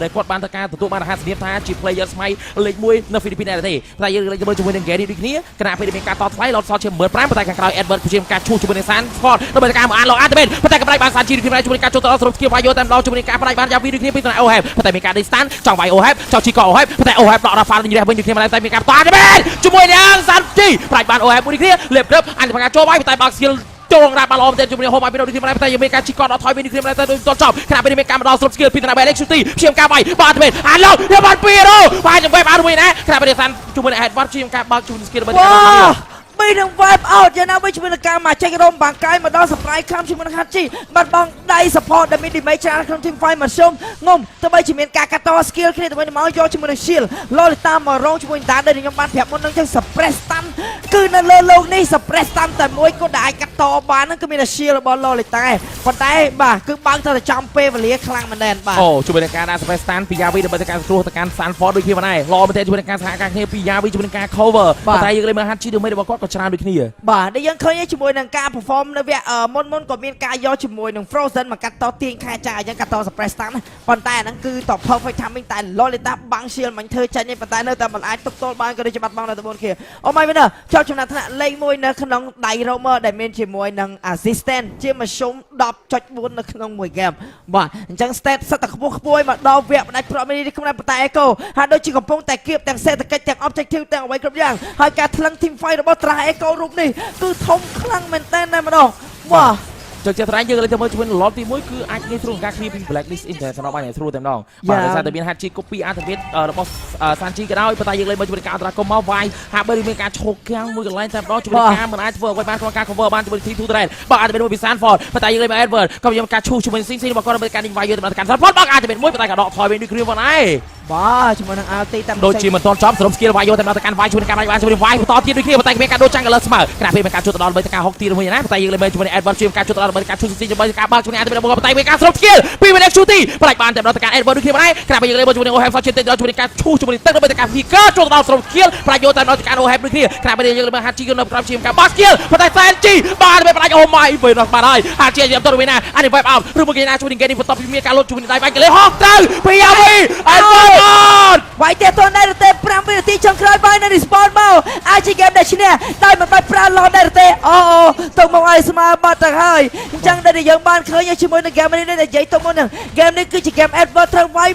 ដែលគាត់បានទៅការទទួលបានអាហារសញ្ញាថាជា player ស្មៃលេខ1នៅហ្វីលីពីនដែរទេតែយើងលេងមើលជាមួយនឹង Gary ដូចគ្នាគណៈពេលមានការតថ្លៃ Lord សល់ជា 15000 ប៉ុន្តែខាងក្រោយ Edward ព្យាយាមការឈូសជាមួយនឹង San Sport ដើម្បីការមកអាន Lord អាតមែនប៉ុន្តែកម្រៃបាន San G ជាមួយជាមួយការចូលទៅដល់ស្រុកស្គីវាយតែម្ដងជាមួយនឹងការផ្ដាច់បានយ៉ាវីដូចគ្នាពីទៅ Ohab ប៉ុន្តែមានការ distance ចង់វាយ Ohab ចង់ជីក Ohab ប៉ុន្តែ Ohab ដក Rafa វិញរះវិញដូចគ្នាតែមានការតតែមែនជាមួយនឹង San G ផ្ដាច់បាន Ohab មួយគ្នាលេបក្រឹបអញធ្វើការចូលវាយប៉ុន្តែបើក skill ចូលរ៉ាប់បាល់ល្អមែនទែនជាមួយនឹង Home ឲ្យពីដូចគ្នាតែយើងមានការជីកដល់ថយវិញដូចគ្នាតែដូចតចប់ខណៈពេលមានការមកដល់ស្រុក skill ពីតា Alex Shooty ព្យាយាមការវាយបាទមែនអាឡូយកបាន2-0វាយទៅ web out មួយណាខណៈពេល San ជាមួយនឹង Edward ព្យាយាមការបើកជួយ skill ដើម្បីការពីនឹង wipe out យ៉ាងណាវិញជាមួយនឹងការមកចេញរំបាំងកាយមកដល់ surprise cam ជាមួយនឹង Hachi បាត់បង់ដៃ support ដែលមាន damage ច្រើនក្នុង team fight មកជុំងុំទៅបីជាមានការកាត់ត skill គ្នាទៅវិញមកយកជាមួយនឹង shield លលតាមករងជាមួយនឹងដាដែលខ្ញុំបានប្រាប់មុននឹងចឹង suppress stun គឺនៅលើលោកនេះ suppress stun តែមួយគាត់ដែលអាចកាត់តបានហ្នឹងគឺមានតែ shield របស់លលតាប៉ុន្តែបាទគឺបើកទៅចំពេលវេលាខ្លាំងមែនទែនបាទអូជាមួយនឹងការដាក់ suppress stun ពី Yavi ដើម្បីការស្រួលទៅកាន់ Sanford ដូចគ្នាបានដែរល្អមែនទែនជាមួយនឹងការសហការគ្នាពី Yavi ជាមួយនឹងការ cover ប៉ុន្តែយើងលេងមើល Hachi ដូចមេរបស់គាត់ក៏ច្រើនដូចគ្នាបាទដែលយើងឃើញជាមួយនឹងការ perform នៅវគ្គមុនក៏មានការយកជាមួយនឹង Frozen មកកាត់តទាញខែចាអញ្ចឹងកាត់ត suppress stun ប៉ុន្តែអាហ្នឹងគឺត perfect timing តែ Lolita បាំង shield មិនធ្វើចាញ់ទេប៉ុន្តែនៅតែមិនអាចទប់ទល់បានក៏ដូចជាបាត់បង់នៅតែ4គ្នាអូ my winner ជាប់ចំណាត់ថ្នាក់លេខ1នៅក្នុងដៃ Romer ដែលមានជាមួយនឹង assistant ជាមធ្យម 10.4 នៅក្នុងមួយ game បាទអញ្ចឹង stat សិតតែខ្ពស់ខ្ពស់មកដល់វគ្គផ្ដាច់ប្រមីនេះក្នុងប៉ុន្តែ Echo ហើយដូចជាកំពុងតែគៀបទាំងសេដ្ឋកិច្ចទាំង objective ទាំងអ្វីគ្រប់យ៉ាងហើយការថ្លឹង team fight របស់ Tra Echo រូបនេះគឺធំខ្លាំងមែនតើតែម្ដងបាទចឹងជាត្រង់យើងលេងទៅមើលជាមួយ Lord ទី1គឺអាចងាយស្រួលការ clear ពី blacklist international បានយ៉ាងស្រួលតែម្ដងបាទដោយសារតែមាន Hachi copy activate របស់ Sanji ក៏ដោយប៉ុន្តែយើងលេងមើលជាមួយការអន្តរាគមមកវាយហាក់បីមានការឈោកកាំងមួយកន្លែងតែម្ដងជាមួយការមិនអាចធ្វើអ្វីបានក្នុងការ cover បានជាមួយ T2 Thread បាទអាចមានមួយពី Sanford ប៉ុន្តែយើងលេងមក Edward ក៏មានការឈូសជាមួយ Sing របស់គាត់ដើម្បីការនេះវាយយកទៅកាន់ Sanford បាទអាចមានមួយប៉ុន្តែក៏ដកថយវិញដូចគ្នាផងដែរបាទជាមួយនឹង LT តាមដូចជាមិនទាន់ចប់សរុប skill វាយយកទៅកាន់វាយជួយនឹងការវាយជាមួយនឹងវាយបន្តទៀតដូចគ្នាប៉ុន្តែមានការដូរចាំងកលស្មើខណៈពេលមានការជួតទៅដល់ដើម្បីការហុកទីមួយណាប៉ុន្តែយើងលេងមើលជាមួយនឹង Edward ជួយការជួតទៅដល់ដើម្បីការជួយជាមួយការបើកជាមួយនឹង Edward ប៉ុន្តែមានការសរុប skill ពី Alex Shooty ផ្ដាច់បានតែដល់ទៅកាន់ Edward ដូចគ្នាដែរខណៈពេលយើងលេងមើលជាមួយនឹង Ohab ជួយទៅដល់ជាមួយនឹងការឈូសជាមួយនឹងទឹកដើម្បីការ Flicker ជួតទៅដល់សរុប skill ផ្ដាច់យកតែដល់ទៅកាន់ Ohab ដូចគ្នាខណៈពេលយើងលេងមើល Hachi នៅក្រោមជាមួយការបើក skill ប៉ុន្តែ Sanji បានទៅផ្ដាច់ Oh my វិញដល់បានហើយ Hachi យកទៅវិញណាអានេះ wipe out ឬមួយគេណាជួយនឹង game នេះបន្ទាប់ពីមានការលុតជួយនឹងដៃបាញ់កលេហោះទៅពី Yavi Edward វាយតែតនៅតែ5វិនាទីចុងក្រោយបាយនៅ respawn មកអាចជា game ដែលឈ្នះដោយមិនបាច់ប្រើឡោដែរទេអូទៅមកឲ្យស្មើបាត់ទៅហើយអញ្ចឹងដែលយើងបានឃើញជាមួយនឹង game នេះដែលនិយាយទៅមុនហ្នឹង game នេះគឺជា game Edward ត្រូវវាយ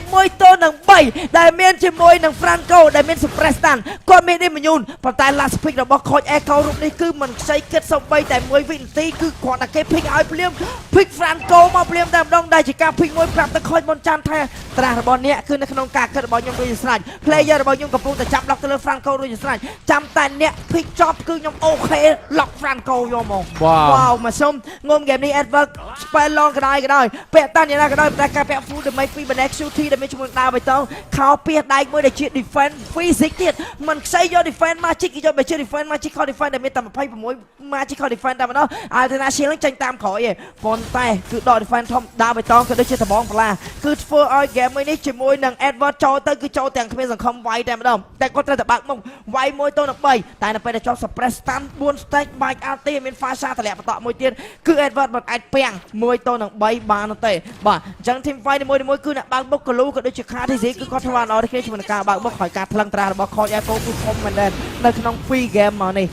1-3ដែលមានជាមួយនឹង Franco ដែលមាន suppress stun គាត់មាន immune ប៉ុន្តែ last pick របស់ coach Echo រូបនេះគឺមិនខ្ចីគិតសូម្បីតែ1វិនាទីគឺគាត់តែគេ pick ឲ្យភ្លាម pick Franco មកភ្លាមតែម្ដងដែលជាការ pick មួយប្រាប់ទៅ coach មុនចាំថាត្រាស់របស់អ្នកគឺនៅក្នុងការគិតរបស់ខ្ញុំដូចស្រេច player របស់ខ្ញុំកំពុងតែចាប់ lock ទៅលើ Franco ដូចស្រេចចាំតែអ្នក pick ចប់គឺខ្ញុំអូខេ lock Franco យកមកវ៉ាវមកសុំងុំ game នេះ Edward spell long ក៏ដោយពាក់តាន់យ៉ាងណាក៏ដោយតែការពាក់ full damage ពី Alex Shooty ដែលមានជាមួយដាវបៃតងខោពីដៃមួយដែលជា defense physics ទៀតមិនខ្ចីយក defense magic យកបើជា defense magic ខ defense ដែលមានតែ26 magic ខ defense តែម្ដង Alternate shield នឹងចេញតាមក្រោយឯងប៉ុន្តែគឺដក defense ធំដាវបៃតងក៏ដូចជាដបងប្លាគឺធ្វើឲ្យ game មួយនេះជាមួយនឹង Edward ចូលទៅគឺចូលទាំងគ្មានសង្ឃឹមវាយតែម្ដងតែគាត់ត្រូវតែបើកមុខវាយ1-3តែនៅពេលដែលជាប់ suppress stun 4 stack បាច់ RT មាន Fasha តម្លាក់បន្តមួយទៀតគឺ Edward មិនអាចពាំង1-3បានទេបាទអញ្ចឹង team fight នីមួយៗគឺអ្នកបើកមុខកលូក៏ដូចជា KTZ គឺគាត់ធ្វើបានល្អដូចគ្នាជាមួយនឹងការបើកមុខហើយការថ្លឹងត្រាស់របស់ coach Echo គឺធំមែនទែននៅក្នុង free game មកនេះ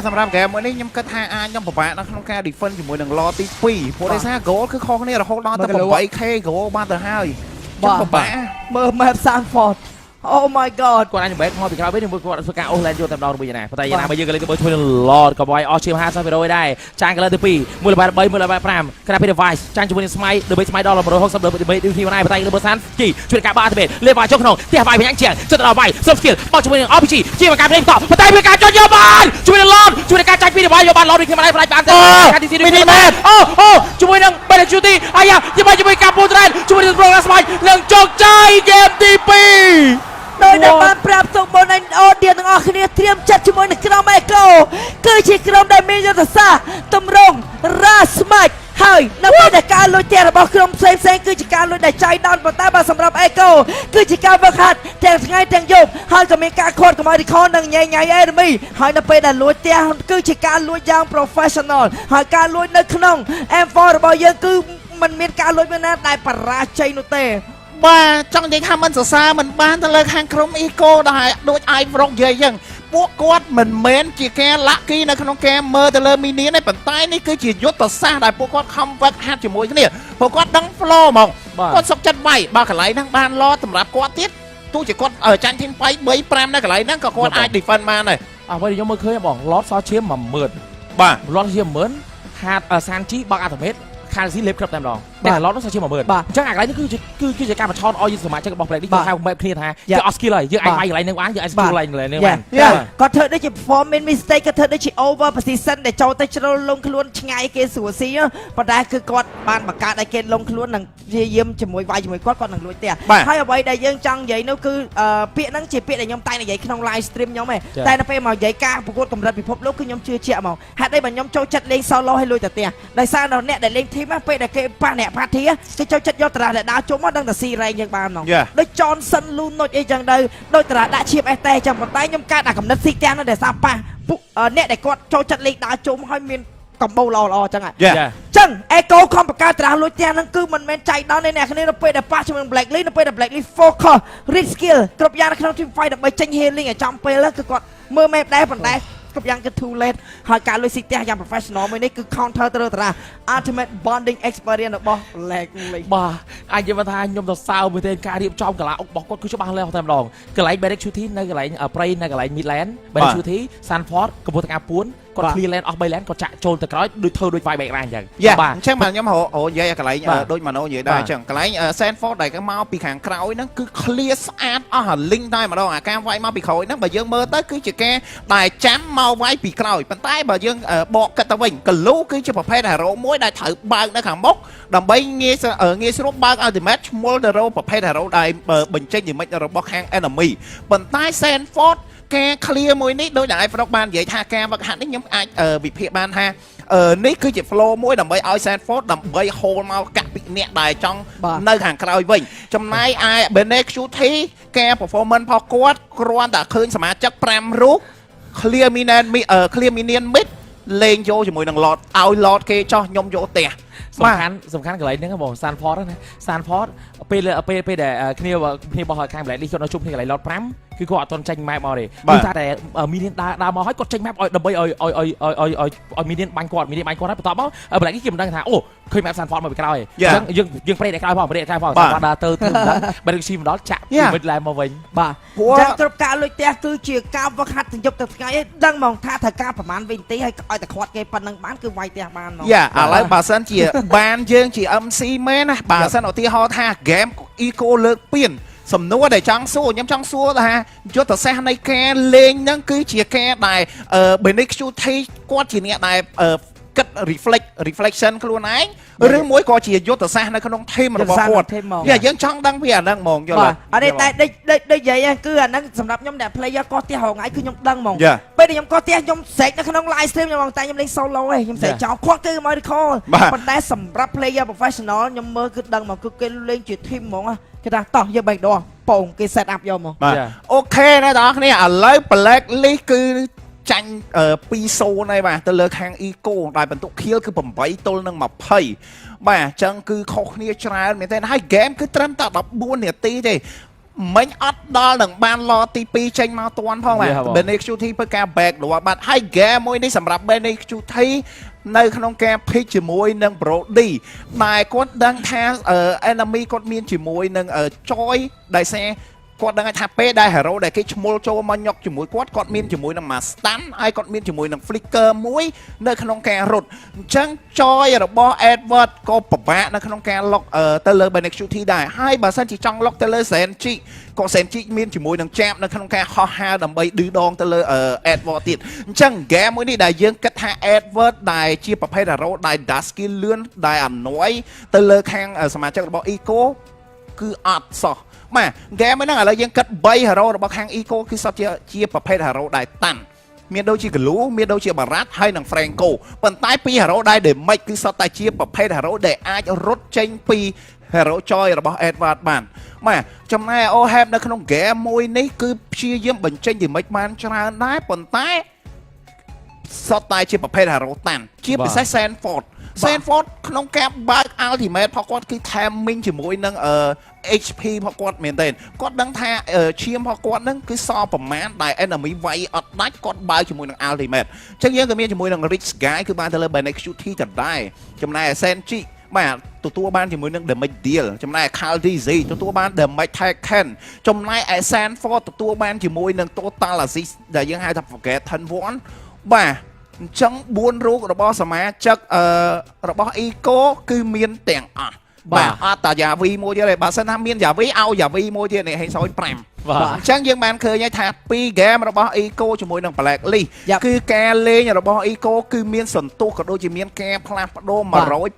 សម្រាប់ game មួយនេះខ្ញុំគិតថាអាចខ្ញុំពិបាកនៅក្នុងការ defend ជាមួយនឹង law ទី2ព្រោះដោយសារ goal គឺខុសគ្នារហូតដល់ទៅ 8k goal បានទៅហើយបាទពិបាកមើល map Sanford Oh my god គាត់អាចបែកមកពីក្រោយវិញមួយគាត់ធ្វើការអូសឡែនយកតែម្ដងវិញណាប៉ុន្តែយ៉ាងណាបើយើងក៏លេងទៅមើលជួយនឹង Lord ក៏វាយអស់ជាមហាសាវីរ៉ូដែរចាញ់កលទី2មួយល្បែ3មួយល្បែ5ខណៈពេល device ចាញ់ជាមួយនឹងស្មៃដើម្បីស្មៃដល់160ដើម្បីឌីធីណាប៉ុន្តែលើបើសានជីជួយការបាក់ទៅលេវាយចុះក្នុងផ្ទះវាយបញ្ញាជាងចុះដល់វាយ soft skill បោះជាមួយនឹង RPG ជាការលេងតប៉ុន្តែវាការចុះយកបានជួយនឹង Lord ជួយនឹងការចាញ់ពី device យកបាន Lord ដូចគ្នាបានបានតែការទី2 Miniman អូជាមួយនឹង penalty អាយ៉ាជាមួយការពូត្រែនជាមួយនឹង program ស្មៃនឹងជោគជ័យហ្គេមទី2ដោយដែលបានប្រាប់ទុកបងអូឌៀនទាំងអស់គ្នាត្រៀមចិត្តជាមួយនឹងក្រុមអេកូគឺជាក្រុមដែលមានយុទ្ធសាស្ត្រតម្រង់រ៉ាស្មាច់ហើយនៅពេលដែលការលួចផ្ទះរបស់ក្រុមផ្សេងគឺជាការលួចដែលចៃដន្យប៉ុន្តែបើសម្រាប់អេកូគឺជាការវឹកហាត់ទាំងថ្ងៃទាំងយប់ហើយក៏មានការខាត់កម្ពុជាខននិងញ៉ៃញ៉ៃអេរមីហើយនៅពេលដែលលួចផ្ទះគឺជាការលួចយ៉ាង professional ហើយការលួចនៅក្នុង M4 របស់យើងគឺมันមានការលួចមួយណាដែលបរាជ័យនោះទេបាទចង់និយាយថាមិនសរសើរមិនបានទៅលើខាងក្រុមអ៊ីកូដែលដូចអាយប្រុកនិយាយអញ្ចឹងពួកគាត់មិនមែនជាការលាក់គីនៅក្នុងការមើលទៅលើមីនៀនទេប៉ុន្តែនេះគឺជាយុទ្ធសាស្ត្រដែលពួកគាត់ខំវឹកហាត់ជាមួយគ្នាពួកគាត់ដឹង flow ហ្មងគាត់សុខចិត្តវាយបើកន្លែងហ្នឹងបានឡសម្រាប់គាត់ទៀតទោះជាគាត់ចាញ់ធីម3 5នៅកន្លែងហ្នឹងក៏គាត់អាច defend បានដែរអ្វីដែលខ្ញុំមើលឃើញបងឡតសល់ឈាម10000បាទឡតឈាម10000ហាត់សានជីបើកអាតូមេតខាងស៊ីលេបគ្រប់តែម្ដងតែឡតនោះសាជា10000អញ្ចឹងអាកន្លែងនេះគឺជាការបញ្ឆោតឲ្យសមាជិករបស់ Black នេះគាត់ហៅបែបគ្នាថាយើងអត់ skill ហើយយើងអាចវាយកន្លែងហ្នឹងបានយើងអាច skill កន្លែងហ្នឹងបានគាត់ធ្វើដូចជា performance mistake គាត់ធ្វើដូចជា over position ដែលចូលទៅជ្រុលលងខ្លួនឆ្ងាយគេស្រួលស៊ីប៉ុន្តែគឺគាត់បានបង្កើតឲ្យគេលងខ្លួននិងព្យាយាមជាមួយវាយជាមួយគាត់នឹងលួចផ្ទះហើយអ្វីដែលយើងចង់និយាយនោះគឺពាក្យហ្នឹងជាពាក្យដែលខ្ញុំតែនិយាយក្នុង live stream ខ្ញុំឯងតែនៅពេលមកនិយាយការប្រកួតកម្រិតពិភពលោកគឺខ្ញុំជឿជាក់មកហេតុអីបើខ្ញុំចូលចិត្តលេង solo ឲ្យលួចទៅផ្ទះដោយសារអ្នកដែលលេង team ពេលដែលគេប៉ះអ្នកផាធីគេចូលចិត្តយកតារាដែលដើរជុំមកដឹងតែស៊ីរ៉េងយើងបានហ្មងដូច Johnson Lunuch អីចឹងទៅដូចតារាដាក់ឈៀបអេសតេចឹងប៉ុន្តែខ្ញុំកើតអាកំណត់ស៊ីទាំងនោះដែលសារប៉ះអ្នកដែលគាត់ចូលចិត្តលេងដើរជុំហើយមានកម្បោល្អចឹងចឹងអេកូខំបង្កើតតារាលួចទាំងហ្នឹងគឺមិនមែនចៃដន្យទេអ្នកគ្នានៅពេលដែលប៉ះជាមួយ Black Lee នៅពេលដែល Black Lee focus read skill គ្រប់យ៉ាងនៅក្នុង team fight ដើម្បីចេញ healing ឲ្យចំពេលគឺគាត់មើលមែបដែរប៉ុន្តែគ្រប់យ៉ាងគឺ too late ហើយការលុយស៊ីផ្ទះយ៉ាង professional មួយនេះគឺ counter ទៅតារា ultimate bonding experience របស់ Black Lee បាទអាចនិយាយថាខ្ញុំទៅសើមើលទេការរៀបចំកន្លះអុករបស់គាត់គឺច្បាស់លាស់តែម្ដងកន្លែង Barrack Shooting នៅកន្លែងព្រៃនៅកន្លែង Midland Barrack Shooting Sanford កំពុងតែពួនគាត់ clear lane អស់3 lane គាត់ចាក់ចូលទៅក្រោយដូចធ្វើដូច fight back ដែរអញ្ចឹងបាទអញ្ចឹងបាទខ្ញុំនិយាយកន្លែងដូចម៉ាណូនិយាយដែរអញ្ចឹងកន្លែង Sanford ដែលមកពីខាងក្រោយហ្នឹងគឺ clear ស្អាតអស់អា link តែម្ដងអាការវាយមកពីក្រោយហ្នឹងបើយើងមើលទៅគឺជាការដែលចាំមកវាយពីក្រោយប៉ុន្តែបើយើងបកគិតទៅវិញកលូគឺជាប្រភេទ hero មួយដែលត្រូវបើកនៅខាងមុខដើម្បីងាយស្រួលបើក ultimate ឈ្មោះ hero ប្រភេទ hero ដែលបញ្ចេញ damage របស់ខាង enemy ប៉ុន្តែ Sanford ការ clear មួយនេះដោយដែលប្រុកបាននិយាយថាការវឹកហាត់នេះខ្ញុំអាចវិភាគបានថានេះគឺជា flow មួយដើម្បីឲ្យ Sanford ដើម្បី hold មកកាក់ពីអ្នកដែលចង់នៅខាងក្រោយវិញចំណែកឯ Benek Shuti ការ performance របស់គាត់គ្រាន់តែឃើញសមាជិក5រូប clear minion mid លេងយកជាមួយនឹង Lord ឲ្យ Lord គេចោះខ្ញុំយកផ្ទះសំខាន់កន្លែងហ្នឹងបង Sanford ណា Sanford ពេលដែលគ្នារបស់ខាង Black Lee គាត់នៅជុំគ្នាកន្លែង Lord 5គឺគាត់អត់ទាន់ចេញ map មកទេគឺថាតែ minion ដើរមកហើយគាត់ចេញ map ឲ្យដើម្បីឲ្យ minion បាញ់គាត់ហើយបន្ទាប់មក Black Lee គេមិនដឹងថាអូឃើញ map Sanford មកពីក្រោយអញ្ចឹងយើងប្រេកតែក្រោយផងSanford ដើរទៅBlack Lee មកដល់ចាក់ពី mid lane មកវិញបាទអញ្ចឹងគ្រប់ការលុចផ្ទះគឺជាការវឹកហាត់ទាំងយប់ទាំងថ្ងៃឯងដឹងហ្មងថាត្រូវការប្រហែលវិនាទីហើយឲ្យតែខាត់គេប៉ុណ្ណឹងបានគឺវាយផ្ទះបានហ្មងឥឡូវបើសិនជាបានយើងជា MC មែនណាបើសិនឧទាហរណ៍ថា game eco លើកពៀនសំណួរដែលចង់សួរខ្ញុំចង់សួរថាយុទ្ធសាស្ត្រនៃការលេងហ្នឹងគឺជាការដែលBenek Shuti គាត់ជាអ្នកដែលគិត reflection ខ្លួនឯងឬមួយក៏ជាយុទ្ធសាស្ត្រនៅក្នុង team របស់គាត់យើងចង់ដឹងពីអាហ្នឹងហ្មងយល់ទេអត់ទេតែដូចនិយាយគឺអាហ្នឹងសម្រាប់ខ្ញុំដែល player កោះផ្ទះរងថ្ងៃគឺខ្ញុំដឹងហ្មងពេលដែលខ្ញុំកោះផ្ទះខ្ញុំស្រែកនៅក្នុង live stream ខ្ញុំតែខ្ញុំលេង solo ឯងខ្ញុំស្រែកចោលខាត់គេមក recall ប៉ុន្តែសម្រាប់ player professional ខ្ញុំមើលគឺដឹងមកគឺគេលេងជា team ហ្មងគេថាតោះយើងបែកដោះពងគេ set up យកមកអូខេណាបងប្អូនគ្នាឥឡូវ Black Lee គឺចាញ់2-0ហើយបាទទៅលើខាង Eco ដែលបន្ទុក kill គឺ8ទល់នឹង20បាទអញ្ចឹងគឺខុសគ្នាច្រើនមែនទេហើយ game គឺត្រឹមតែ14នាទីទេមិញអត់ដល់នឹងបានឡទី2ចេញមកតាន់ផងបាទ Benek Shuti ធ្វើការ back លបាត់ហើយ game មួយនេះសម្រាប់ Benek Shuti នៅក្នុងការ pick ជាមួយនឹង Brody ដែលគាត់ដឹងថា enemy គាត់មានជាមួយនឹង Joy ដែលសារ គាត់ដឹងថាពេលដែល hero ដែលគេឈ្មោលចូលមកញុកជាមួយគាត់មានជាមួយនឹង Mastan ហើយគាត់មានជាមួយនឹង flicker មួយនៅក្នុងការរត់អញ្ចឹង joy របស់ Edward ក៏ពិបាកនៅក្នុងការ lock ទៅលើ Benexuti ដែរហើយបើសិនជាចង់ lock ទៅលើ Senchi ក៏ Senchi មានជាមួយនឹង Jab នៅក្នុងការហោះហើរដើម្បីឌឺដងទៅលើ Edward ទៀតអញ្ចឹង game មួយនេះដែលយើងគិតថា Edward ដែលជាប្រភេទ hero ដែល dash skill លឿនដែល annoy ទៅលើខាងសមាជិករបស់ Eco គឺអត់សោះបាទ game ហ្នឹងឥឡូវយើងគិត3 hero របស់ខាង Eco គឺសុទ្ធជាប្រភេទ hero ដែលតាន់មានដូចជា Glue មានដូចជា Barat ហើយនិង Franco ប៉ុន្តែពី hero ដែល damage គឺសុទ្ធតែជាប្រភេទ hero ដែលអាចរត់ចេញពី hero joy របស់ Edward បានបាទចំណែក Ohab នៅក្នុង game មួយនេះគឺព្យាយាមបញ្ចេញ damage បានច្រើនដែរប៉ុន្តែសុទ្ធតែជាប្រភេទ hero តាន់ជាពិសេស Sanford ក្នុងការបើក ultimate របស់គាត់គឺ timing ជាមួយនឹងHP របស់គាត់មែនទេគាត់ដឹងថាឈាមរបស់គាត់ហ្នឹងគឺសល់ប្រមាណដែល enemy វាយអត់ដាច់គាត់បើកជាមួយនឹង ultimate អញ្ចឹងយើងក៏មានជាមួយនឹង Rich Guy គឺបានទៅលើ Benexuti ដដែលចំណែក Senchi បាទទទួលបានជាមួយនឹង damage deal ចំណែក Caldiz ទទួលបាន damage Taken ចំណែក Sanford ទទួលបានជាមួយនឹង Total Assist ដែលយើងហៅថា Forgotten One បាទអញ្ចឹង4រូបរបស់សមាជិករបស់ Eco គឺមានទាំងអស់បាទអត់តាយ៉ាវីមួយទៀតទេបើសិនថាមានយ៉ាវីឲ្យយ៉ាវីមួយទៀតនេះហេស5បាទអញ្ចឹងយើងបានឃើញថា2 game របស់ Eco ជាមួយនឹង Blacklist គឺការលេងរបស់ Eco គឺមានសន្ទុះក៏ដូចជាមានការផ្លាស់ប្ដូរ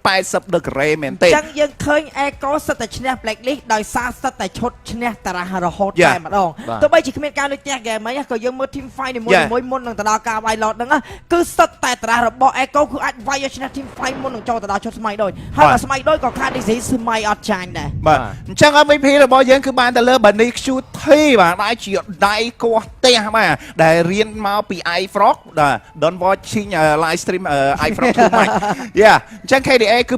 180 degree មែនទេអញ្ចឹងយើងឃើញ Eco សិតតែឈ្នះ Blacklist ដោយសារសិតតែឈុតឈ្នះតារារហូតតែម្ដងទោះបីជាគ្មានការលើកទះ game ហ្នឹងក៏យើងមើល team fight នីមួយមុននឹងទៅដល់ការវាយឡតហ្នឹងគឺសិតតែតារារបស់ Eco គឺអាចវាយឲ្យឈ្នះ team fight មុននឹងចូលទៅដល់ឈុតស្មៃដូចហើយបើស្មៃដូចក៏ខាត disease ស្មៃអត់ចាញ់ដែរបាទអញ្ចឹង MVP របស់យើងគឺបានទៅលើ Benexuti បាទដែលជាដៃគោះផ្ទះបាទដែលរៀនមកពី iFrog Don't watching live stream iFrog too much យ៉ាអញ្ចឹង KDA គឺ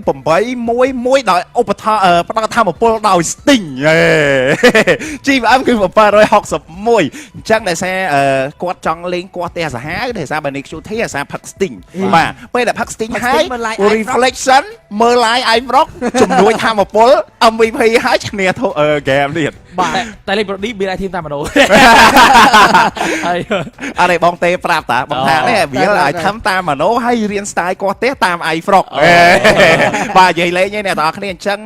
8-1-1ដោយឧបត្ថម្ភផ្ដល់ធម្មពលដោយ Sting GVM គឺ761អញ្ចឹងដោយសារគាត់ចង់លេងគោះផ្ទះសាហាវដោយសារ Benexuti អាសាផឹក Sting បាទពេលដែលផឹក Sting ហើយ Reflection មើល live iFrog ជំនួយធម្មពល MVP ហើយឈ្នះgame នេះបាទតែលេង Brody មានឲ្យធីមតាមមនុស្សហើយអរេបងទេប្រាប់តាបងថានេះវាឲ្យធ្វើតាមមនុស្សហើយរៀន style គោះផ្ទះតាម iFrog បាទនិយាយលេងឯអ្នកទាំងអស់គ្នាអញ្ចឹង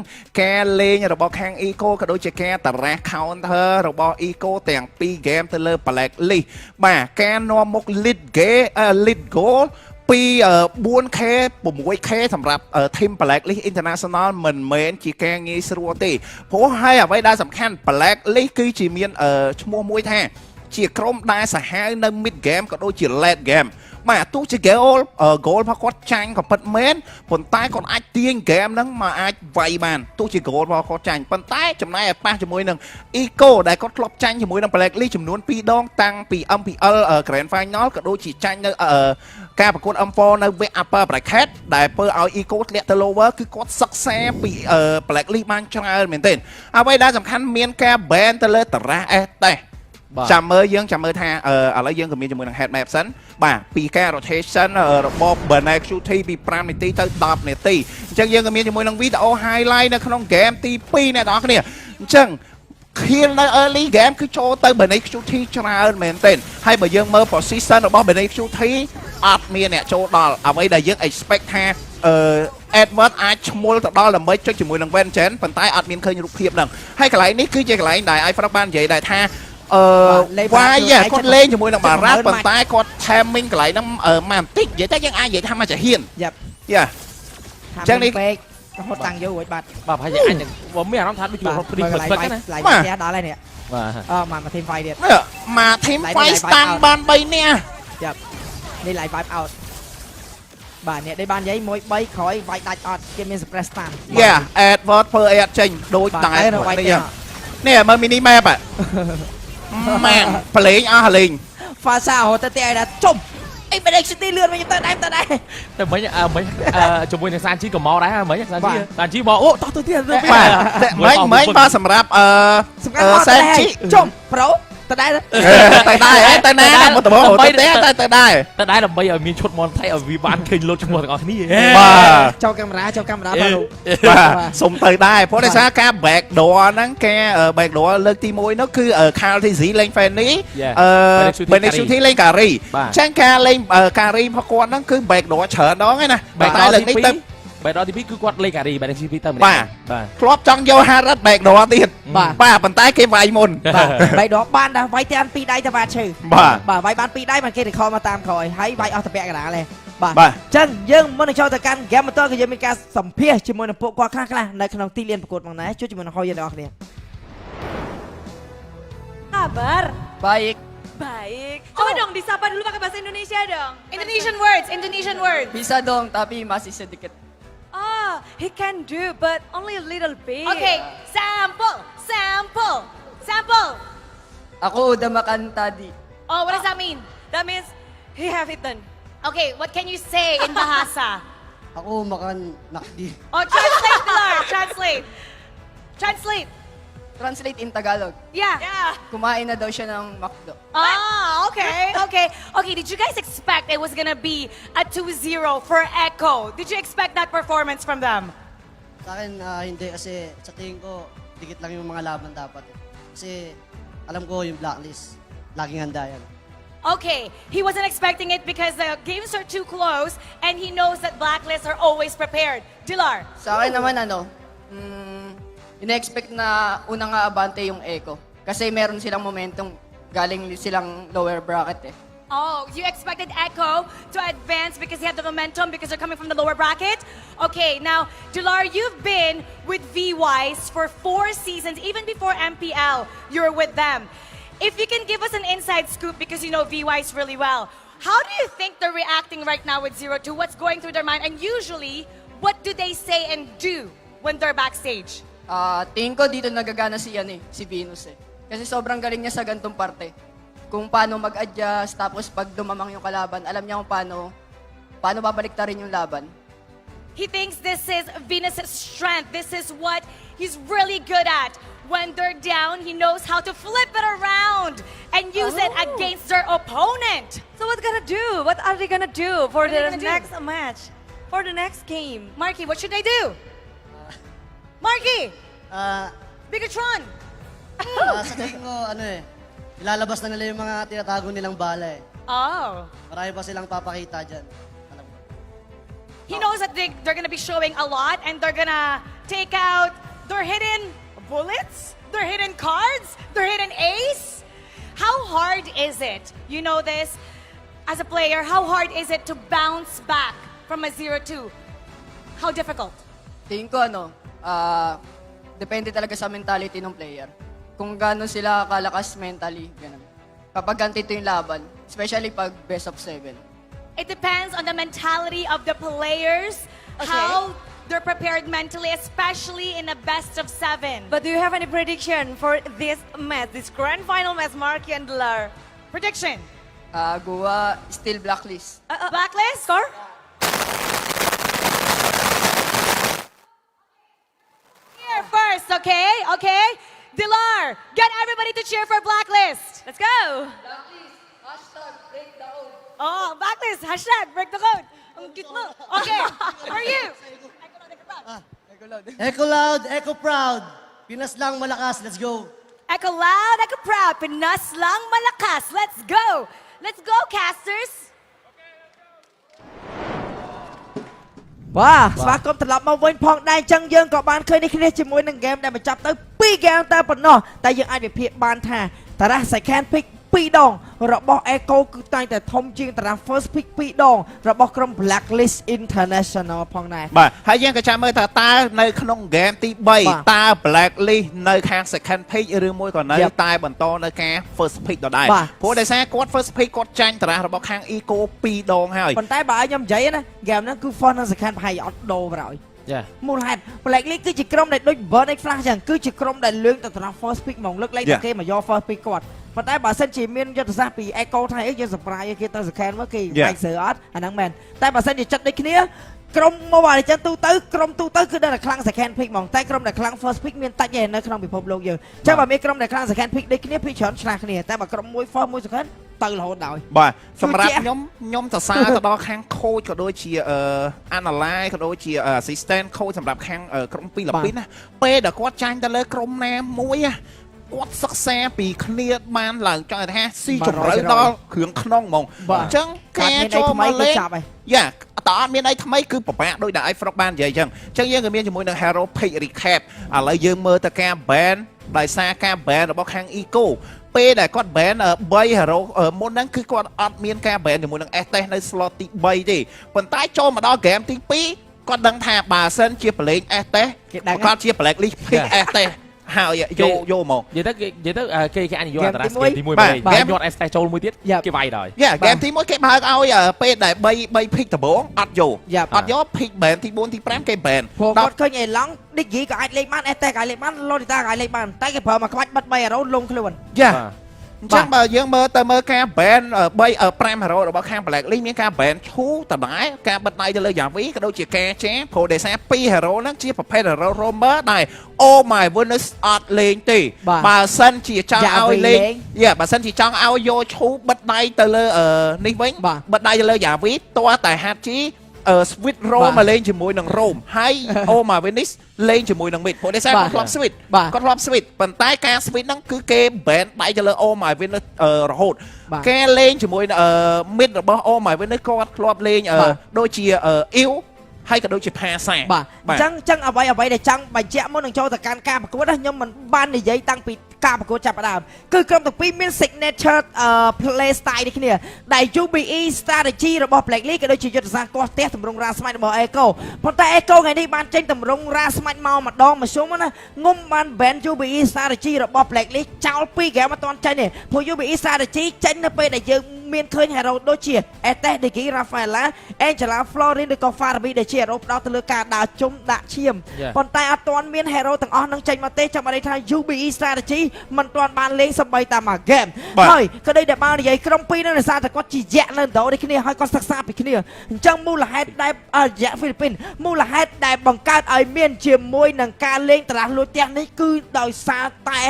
ការលេងរបស់ខាង Eco ក៏ដូចជាការតារះ counter របស់ Eco ទាំង2 game ទៅលើ Blacklist បាទការនាំមុខ lead goal ពី 4K 6K សម្រាប់ team Blacklist International មិនមែនជាការងាយស្រួលទេព្រោះហើយអ្វីដែលសំខាន់ Blacklist គឺជាមានឈ្មោះមួយថាជាក្រុមដែលសាហាវនៅ mid game ក៏ដូចជា late game បាទទោះជា goal របស់គាត់ចាញ់ក៏ពិតមែនប៉ុន្តែគាត់អាចទាញ game ហ្នឹងមកអាចវាយបានទោះជា goal របស់គាត់ចាញ់ប៉ុន្តែចំណែកឲ្យប៉ះជាមួយនឹង Eco ដែលគាត់ធ្លាប់ចាញ់ជាមួយនឹង Blacklist ចំនួន2ដងតាំងពី MPL Grand Final ក៏ដូចជាចាញ់នៅការប្រកួត M4 នៅ upper bracket ដែលធ្វើឲ្យ Eco ធ្លាក់ទៅ lower គឺគាត់សិក្សាពី Blacklist បានច្រើនមែនទែនអ្វីដែលសំខាន់មានការ ban ទៅលើតារះ S ដែរចាំមើលថាឥឡូវយើងក៏មានជាមួយនឹង head map សិនបាទពីការ rotation របប Benexuti ពី5នាទីទៅ10នាទីអញ្ចឹងយើងក៏មានជាមួយនឹង video highlight នៅក្នុង game ទី2អ្នកនរគ្នាអញ្ចឹង kill នៅ early game គឺចូលទៅ Benexuti ច្រើនមែនទែនហើយបើយើងមើល position របស់ Benexuti អត់មានអ្នកចូលដល់អ្វីដែលយើង expect ថាEdward អាចឈ្មោលទៅដល់ដើម្បីចុចជាមួយនឹង Vengeance ប៉ុន្តែអត់មានឃើញរូបភាពហ្នឹងហើយកន្លែងនេះគឺជាកន្លែងដែល iFrog បាននិយាយដែរថាវាយគាត់លេងជាមួយនឹង Barat ប៉ុន្តែគាត់ timing កន្លែងហ្នឹងមកបន្តិចនិយាយតែយើងអាចនិយាយថាមកចាហ៊ានយ៉ាអញ្ចឹងនេះរហូតតាំងយូរហើយបាទប្រហែលជាអញបើមានអារម្មណ៍ថាដូចជារត់ព្រីផ្លឹកហ្នឹងណាឡាយផ្ទះដល់ហើយនេះបាទមក team fight ទៀតមក team fight ស្តាំបាន3នាក់យ៉ានេះឡាយ vibe out បាទអ្នកđâyបាននិយាយ1 3ក្រោយវាយដាច់អត់គេមាន suppress stand យ៉ា Edward ធ្វើអីអត់ចេញដូចដែរនេះមើល mini map ម៉ាំប្រឡែងអស់លេង Fasa ហូតតែឯជុំអី Benexuti លឿនវិញទៅដែរតែមិញជាមួយនឹងសានជីក៏មកដែរមិញសានជីមកអូតោះទៅទៀតបាទមិញបើសម្រាប់សានជីជុំប្រូ ទៅដែរ ទៅដែរទៅណាមកដំបូងទៅទេទៅដែរ ទៅដែរដើម្បីឲ្យមានឈុតមន់ថៃឲ្យវាបានឃើញលោតឈ្មោះទាំងអស់គ្នា ចូលកាមេរ៉ាបាទលោក បាទសុំទៅដែរព្រោះដោយសារការ back door ហ្នឹងការ back door លើកទី1នោះគឺ Carl TZ លេង Fanny Benesuti លេង Kari អញ្ចឹងការលេង Kari របស់គាត់ហ្នឹងគឺ back door ច្រើនដងឯណាតែលើកនេះទៅ បែរដល់ទី2គឺគាត់លេងការីបែរទី2ទៅម្នាក់ បាទធ្លាប់ចង់យកHarrod back door ទៀតបាទប៉ុន្តែគេវាយមុន បែកដកបានដែរវាយតែពីរដៃទៅបាទឈឺបាទវាយបានពីរដៃបានគេរខលមកតាមក្រោយហើយវាយអស់តពាក់កណ្ដាលទេបាទអញ្ចឹងយើងមុននឹងចូលទៅកាន់ game បន្តគឺយើងមានការសម្ភាសជាមួយនឹងពួកគាត់ខ្លះនៅក្នុងទីលានប្រកួតមកណែជួយជាមួយនឹងហោយើងទាំងអស់គ្នា Kabar? Baik. Baik. Coba dong disapa dulu pakai bahasa Indonesia dong. Indonesian words. Bisa dong, tapi masih sedikit. Oh, he can do, but only a little bit. Okay, sample. Ako udah makan tadi. Oh, what does that mean? That means he have eaten. Okay, what can you say in Bahasa? Ako makan nakdi. Oh, translate, Pilar. Translate. Translate in Tagalog. Yeah. Kumain na daw siya ng McDo. Oh, okay. Did you guys expect it was gonna be a 2-0 for Echo? Did you expect that performance from them? Sa akin, hindi kasi sa tingin ko, dikit lang yung mga laban dapat. Kasi alam ko yung blacklist, laging handa yan. Okay, he wasn't expecting it because the games are too close and he knows that blacklists are always prepared. Dilar? Sa akin naman ina-expect na unang aabante yung Echo. Kasi meron silang momentum, galing silang lower bracket eh. Oh, you expected Echo to advance because they have the momentum because they're coming from the lower bracket? Okay, now, Dilar, you've been with V-Wise for 4 seasons, even before MPL, you're with them. If you can give us an inside scoop because you know V-Wise really well, how do you think they're reacting right now with 0-2? What's going through their mind? And usually, what do they say and do when they're backstage? Tingin ko dito nagagana si Venus eh. Kasi sobrang galing niya sa gantong parte. Kung paano mag-adjust, tapos pag dumamang yung kalaban, alam niya kung paano babaliktarin yung laban. He thinks this is Venus' strength. This is what he's really good at. When they're down, he knows how to flip it around and use it against their opponent. So what gonna do? What are they gonna do for the next match? For the next game? Marky, what should they do? Marky! Bigatron! Sa tingin ko, ilalabas na nila yung mga tinatago nilang bala eh. Oh. Marami pa silang papakita dyan. He knows that they're gonna be showing a lot and they're gonna take out their hidden bullets, their hidden cards, their hidden ace. How hard is it? You know this as a player, how hard is it to bounce back from a 0-2? How difficult? Tingin ko depende talaga sa mentality ng player. Kung gaano sila kalakas mentally, ganun. Kapag ganito yung laban, especially pag best of 7. It depends on the mentality of the players, how they're prepared mentally, especially in a best of 7. But do you have any prediction for this match, this grand final match, Marky and Dilar? Prediction? Gua, still blacklist. Blacklist? Score? Here first, okay? Dilar, get everybody to cheer for Blacklist. Let's go. Blacklist, hashtag break the code. Oh, Blacklist, hashtag break the code. Ang cute mo. Okay, for you. Echo loud, echo proud. Pinas lang malakas, let's go. Echo loud, echo proud. Pinas lang malakas. Let's go. Let's go, casters. បាទស្វាគមន៍ត្រឡប់មកវិញផងដែរអញ្ចឹងយើងក៏បានឃើញនេះគ្នាជាមួយនឹង game ដែលបញ្ចប់ទៅ2 game តែប៉ុណ្ណោះតែយើងអាចវិភាគបានថាតារា second pick 2 ដងរបស់ Echo គឺតែងតែធំជាងតារា first pick 2 ដងរបស់ក្រុម Blacklist International ផងដែរបាទហើយយើងក៏ចាំមើលថាតើនៅក្នុង game ទី3តើ Blacklist នៅខាង second pick ឬមួយក៏នៅតែបន្តនៅការ first pick ដដែលព្រោះដោយសារគាត់ first pick គាត់ចាញ់តារារបស់ខាង Eco 2 ដងហើយប៉ុន្តែបើឲ្យខ្ញុំនិយាយណា game ហ្នឹងគឺ first និង second ប្រហែលអត់ដូរប្រហែលមូលហេតុ Blacklist គឺជាក្រុមដែលដូច Bird X Flash ចឹងគឺជាក្រុមដែលលឿងទៅតារា first pick ហ្មងលើកលែងតែគេមកយក first pick គាត់ប៉ុន្តែបើសិនជាមានយុទ្ធសាស្ត្រពី Echo ថៃយើង surprise គេទៅ second មកគេបែកសើអត់អាហ្នឹងមែនតែបើសិនជាចិត្តដូចគ្នា ក្រុម Mobile Legends ទូទៅក្រុមទូទៅគឺដល់តែខ្លាំង second pick ហ្មងតែក្រុមដែលខ្លាំង first pick មានតិចទេនៅក្នុងពិភពលោកយើងអញ្ចឹងបើមានក្រុមដែលខ្លាំង second pick ដូចគ្នា pick ច្រើនឆ្លាស់គ្នាតែបើក្រុមមួយ first មួយ second ទៅរហូតដល់បាទសម្រាប់ខ្ញុំសរសើរទៅដល់ខាង coach ក៏ដូចជា analyze ក៏ដូចជា assistant coach សម្រាប់ខាងក្រុមពីលពីនណាពេលដែលគាត់ចាញ់ទៅលើក្រុមណាមួយគាត់សិក្សាពីគ្នាបានឡើងចង់ថាស៊ីជម្រៅដល់គ្រឿងក្នុងហ្មងអញ្ចឹងការចូលមកលេងយ៉ាតើអត់មានអីថ្មីគឺពិបាកដោយដែលឲ្យ Frog បាននិយាយអញ្ចឹងយើងក៏មានជាមួយនឹង Hero Pick Recap ឥឡូវយើងមើលទៅការ ban ដោយសារការ ban របស់ខាង Eco ពេលដែលគាត់ ban 3 hero មុនហ្នឹងគឺគាត់អត់មានការ ban ជាមួយនឹង STS នៅ slot ទី3ទេប៉ុន្តែចូលមកដល់ game ទី2គាត់ដឹងថាបើសិនជា play STS គាត់ជា blacklist pick STS ហើយយកមកនិយាយទៅគេអនុញ្ញាតតារាស្គីទី1មកគេយក STS ចូលមួយទៀតគេវាយដល់យ៉ា game ទី1គេបើកឲ្យពេលដែល3 pick ដំបូងអត់យក pick ban ទី4ទី5គេ ban គាត់ឃើញអេឡង់ Diggy ក៏អាចលេងបាន STS ក៏អាចលេងបាន Lolita ក៏អាចលេងបានតែគេប្រើមកក្បាច់បិទ3 hero លងខ្លួនយ៉ាអញ្ចឹងបើយើងមើលការ ban 5 hero របស់ខាង Blacklist មានការ ban ឈូតដែរការបិទដៃទៅលើ Yavi ក៏ដូចជាការចាព្រោះដោយសារ2 hero ហ្នឹងជាប្រភេទ hero roamer ដែរ Oh my goodness អត់លេងទេបើសិនជាចង់ឲ្យលេងបើសិនជាចង់ឲ្យយកឈូបិទដៃទៅលើនេះវិញបិទដៃទៅលើ Yavi តោះតែ Hachi switch roam មកលេងជាមួយនឹង roam ហើយ Oh my goodness លេងជាមួយនឹង mid ព្រោះដោយសារគាត់ធ្លាប់ switch គាត់ធ្លាប់ switch ប៉ុន្តែការ switch ហ្នឹងគឺគេ ban ដៃទៅលើ Oh my goodness រហូតគេលេងជាមួយ mid របស់ Oh my goodness គាត់ធ្លាប់លេងដូចជា ew ហើយក៏ដូចជាផាសាបាទអញ្ចឹងអ្វីដែលចង់បញ្ជាក់មុននឹងចូលទៅកាន់ការប្រកួតខ្ញុំមិនបាននិយាយតាំងពីការប្រកួតចាប់ផ្ដើមគឺក្រុមទាំងពីរមាន signature play style នេះគ្នាដែល UBE strategy របស់ Blacklist ក៏ដូចជាយុទ្ធសាស្ត្រគាស់ផ្ទះតម្រង់រាស្មាច់របស់ Echo ប៉ុន្តែ Echo ថ្ងៃនេះបានចេញតម្រង់រាស្មាច់មកម្ដងមធ្យមណាងុំបាន ban UBE strategy របស់ Blacklist ចោល2 game អត់ទាន់ចេញទេព្រោះ UBE strategy ចេញនៅពេលដែលយើងមានឃើញ hero ដូចជា STS Diggy Rafaela Angela Florin ឬក៏ Farabi ដែលជា hero ផ្ដោតទៅលើការដើរជុំដាក់ឈាមប៉ុន្តែអត់ទាន់មាន hero ទាំងអស់នឹងចេញមកទេចាំបានន័យថា UBE strategy មិនទាន់បានលេងសម្បីតែមួយ game ហើយក៏ដូចតែបាននិយាយក្រុមពីរនឹងដោយសារតែគាត់ជាយៈនៅដូរនេះគ្នាហើយគាត់សិក្សាពីគ្នាអញ្ចឹងមូលហេតុដែលយៈហ្វីលីពីនមូលហេតុដែលបង្កើតឲ្យមានជាមួយនឹងការលេងតារាលួចផ្ទះនេះគឺដោយសារតែ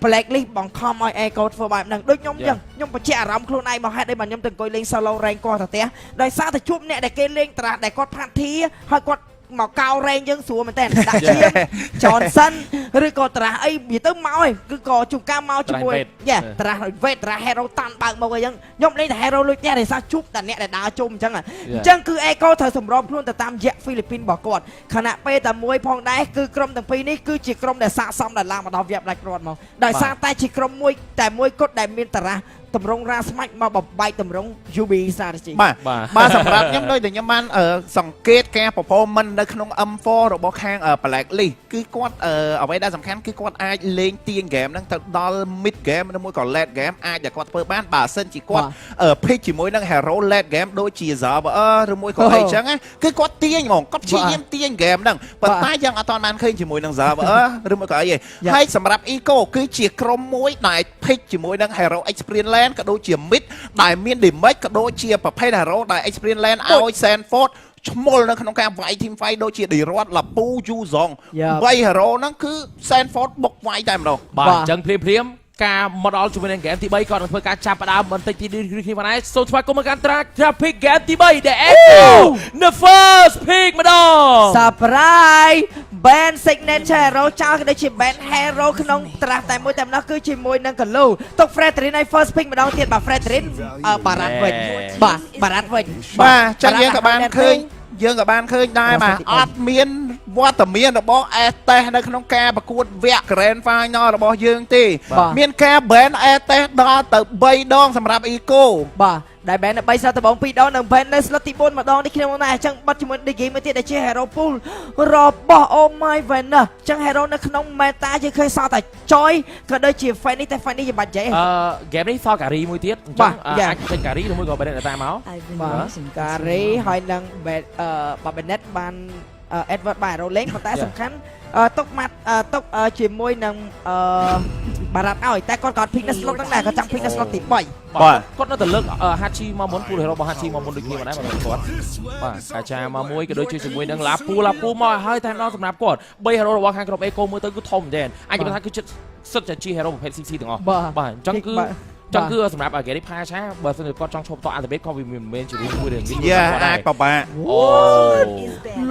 Blacklist បង្ខំឲ្យ Echo ធ្វើបែបហ្នឹងដូចខ្ញុំអញ្ចឹងខ្ញុំបញ្ជាក់អារម្មណ៍ខ្លួនឯងមកហេតុអីបាទខ្ញុំទៅអង្គុយលេង solo rank គាត់ទៅផ្ទះដោយសារតែជួបអ្នកដែលគេលេងតារាដែលគាត់ផាត់ធាហើយគាត់មកកោរែងយើងស្រួលមែនតើដាក់ឈាម Johnson ឬក៏តារាអីនិយាយទៅមកឯងគឺក៏ជួបការមកជាមួយតារាវេតតារា hero តាន់បើកមកអីចឹងខ្ញុំលេងតែ hero លុយផ្ទះដោយសារជួបតែអ្នកដែលដើរជុំអញ្ចឹងអញ្ចឹងគឺ Echo ត្រូវសម្របខ្លួនទៅតាមយៈហ្វីលីពីនរបស់គាត់ខណៈពេលតែមួយផងដែរគឺក្រុមទាំងពីរនេះគឺជាក្រុមដែលស័ក្តិសមដល់ឡើងមកដល់វគ្គ Black Rod មកដោយសារតែជាក្រុមមួយតែមួយគត់ដែលមានតារាតម្រង់រាស្មាច់មកបបែកតម្រង់ UBE strategy បាទសម្រាប់ខ្ញុំដូចតែខ្ញុំបានសង្កេតការ performance នៅក្នុង M4 របស់ខាង Blacklist គឺគាត់អ្វីដែលសំខាន់គឺគាត់អាចលេងទាញ game ហ្នឹងទៅដល់ mid game ឬមួយក៏ late game អាចដែលគាត់ធ្វើបានបើសិនជាគាត់ pick ជាមួយនឹង hero late game ដូចជា Zerber ឬមួយក៏អីចឹងគឺគាត់ទាញហ្មងគាត់ព្យាយាមទាញ game ហ្នឹងប៉ុន្តែយើងអត់ទាន់បានឃើញជាមួយនឹង Zerber ឬមួយក៏អីទេហើយសម្រាប់ Eco គឺជាក្រុមមួយដែល pick ជាមួយនឹង hero experience land ក៏ដូចជា mid ដែលមាន damage ក៏ដូចជាប្រភេទ hero ដែល experience land ឲ្យ Sanford ឈ្មោះនៅក្នុងការវាយ team fight ដូចជា Dirot លាពូ Yuzong 3 hero ហ្នឹងគឺ Sanford បុកវាយតែម្ដងបាទអញ្ចឹងភ្លាមការមកដល់ជាមួយនឹង game ទី3គាត់នឹងធ្វើការចាប់ផ្ដើមបន្តិចទីគ្នាបានហើយសូមស្វាគមន៍មកកាន់ត្រា pick game ទី3 The Echo the first pick ម្ដង surprise band signature hero ចោលក៏ដូចជា band hero ក្នុងត្រាស់តែមួយតែម្ដងគឺជាមួយនឹង Kalo ទុក Fredrin ឲ្យ first pick ម្ដងទៀតបាទ Fredrin បារ៉ាត់វិញបាទបារ៉ាត់វិញបាទចឹងយើងក៏បានឃើញដែរបាទអត់មានវត្តមានរបស់ STS នៅក្នុងការប្រកួតវគ្គ Grand Final របស់យើងទេមានការ ban STS ដល់ទៅ3ដងសម្រាប់ Eco បាទដែល ban 3ស្លុតដំបូង2ដងនិង ban នៅស្លុតទី4ម្ដងនេះគ្នាមកដែរអញ្ចឹងបាត់ជាមួយ Diggy មួយទៀតដែលជា hero pool របស់ Oh my Venus អញ្ចឹង hero នៅក្នុង meta យើងឃើញសល់តែ Joy ក៏ដូចជា Fanny តែ Fanny យើងបាត់និយាយgame នេះសល់ការីមួយទៀតអញ្ចឹងអាចចេញការីឬមួយក៏ Bennett តាមមកបាទការីហើយនឹងBennett បាន Edward បាទ Hero លេងប៉ុន្តែសំខាន់ទុកម៉ាត់ទុកជាមួយនឹងបារ៉ាត់ឲ្យតែគាត់ pick នៅ slot ហ្នឹងដែរគាត់ចង់ pick នៅ slot ទី3បាទគាត់នៅតែលើក Hachi មកមុន Pool Hero របស់ Hachi មកមុនដូចគ្នាដែរបាទគាត់បាទកាចាមកមួយក៏ដូចជាជាមួយនឹងឡាពូមកហើយតែម្ដងសម្រាប់គាត់3 Hero របស់ខាងក្រុម Eco មើលទៅគឺធំមែនទែនអាចនិយាយថាគឺចិត្តសិតតែជា Hero ប្រភេទ CC ទាំងអស់បាទអញ្ចឹងគឺសម្រាប់ Gary Pasha បើសិនជាគាត់ចង់ឈប់ត Ultimate ក៏វាមិនមែនជារឿងមួយរឿងនេះអាចពិបាកអូ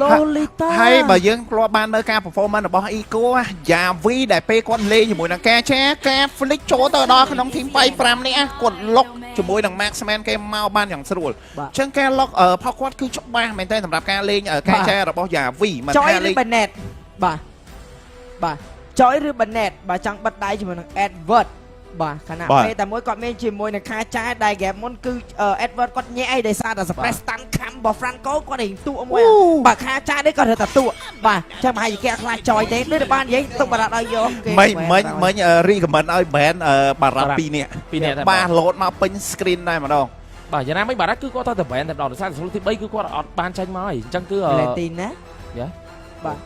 Lolita ហើយបើយើងធ្លាប់បានមើលការ performance របស់ Eco យ៉ាវីដែលពេលគាត់លេងជាមួយនឹងការចាការ flick ចូលទៅដល់ក្នុង team 5នេះគាត់លុកជាមួយនឹង Maxman គេមកបានយ៉ាងស្រួលអញ្ចឹងការលុកផុសគាត់គឺច្បាស់មែនទែនសម្រាប់ការលេងការចារបស់យ៉ាវីមិនថាលេង Bennett បាទចយឬ Bennett បើចង់បិទដៃជាមួយនឹង Edward បាទខណៈពេលតែមួយគាត់មានជាមួយនឹងខាចាដែល game មុនគឺ Edward គាត់ញាក់អីដោយសារតែ suppress តាន់ខំរបស់ Franco គាត់ឯងទូមួយបាទខាចានេះគាត់រើតែទូបាទអញ្ចឹងមហាយគេខ្លាចចយទេដូចតែបាននិយាយទុកបារ៉ាត់ឲ្យយកគេមិញ recommend ឲ្យ ban បារ៉ាត់2នាក់បាទ load មកពេញ screen ដែរម្ដងបាទយ៉ាងណាមិញបារ៉ាត់គឺគាត់ទៅតែ ban តែម្ដងដោយសារស្រួលទី3គឺគាត់អត់បានចាញ់មកហើយអញ្ចឹងគឺទីណាយ៉ាបាទ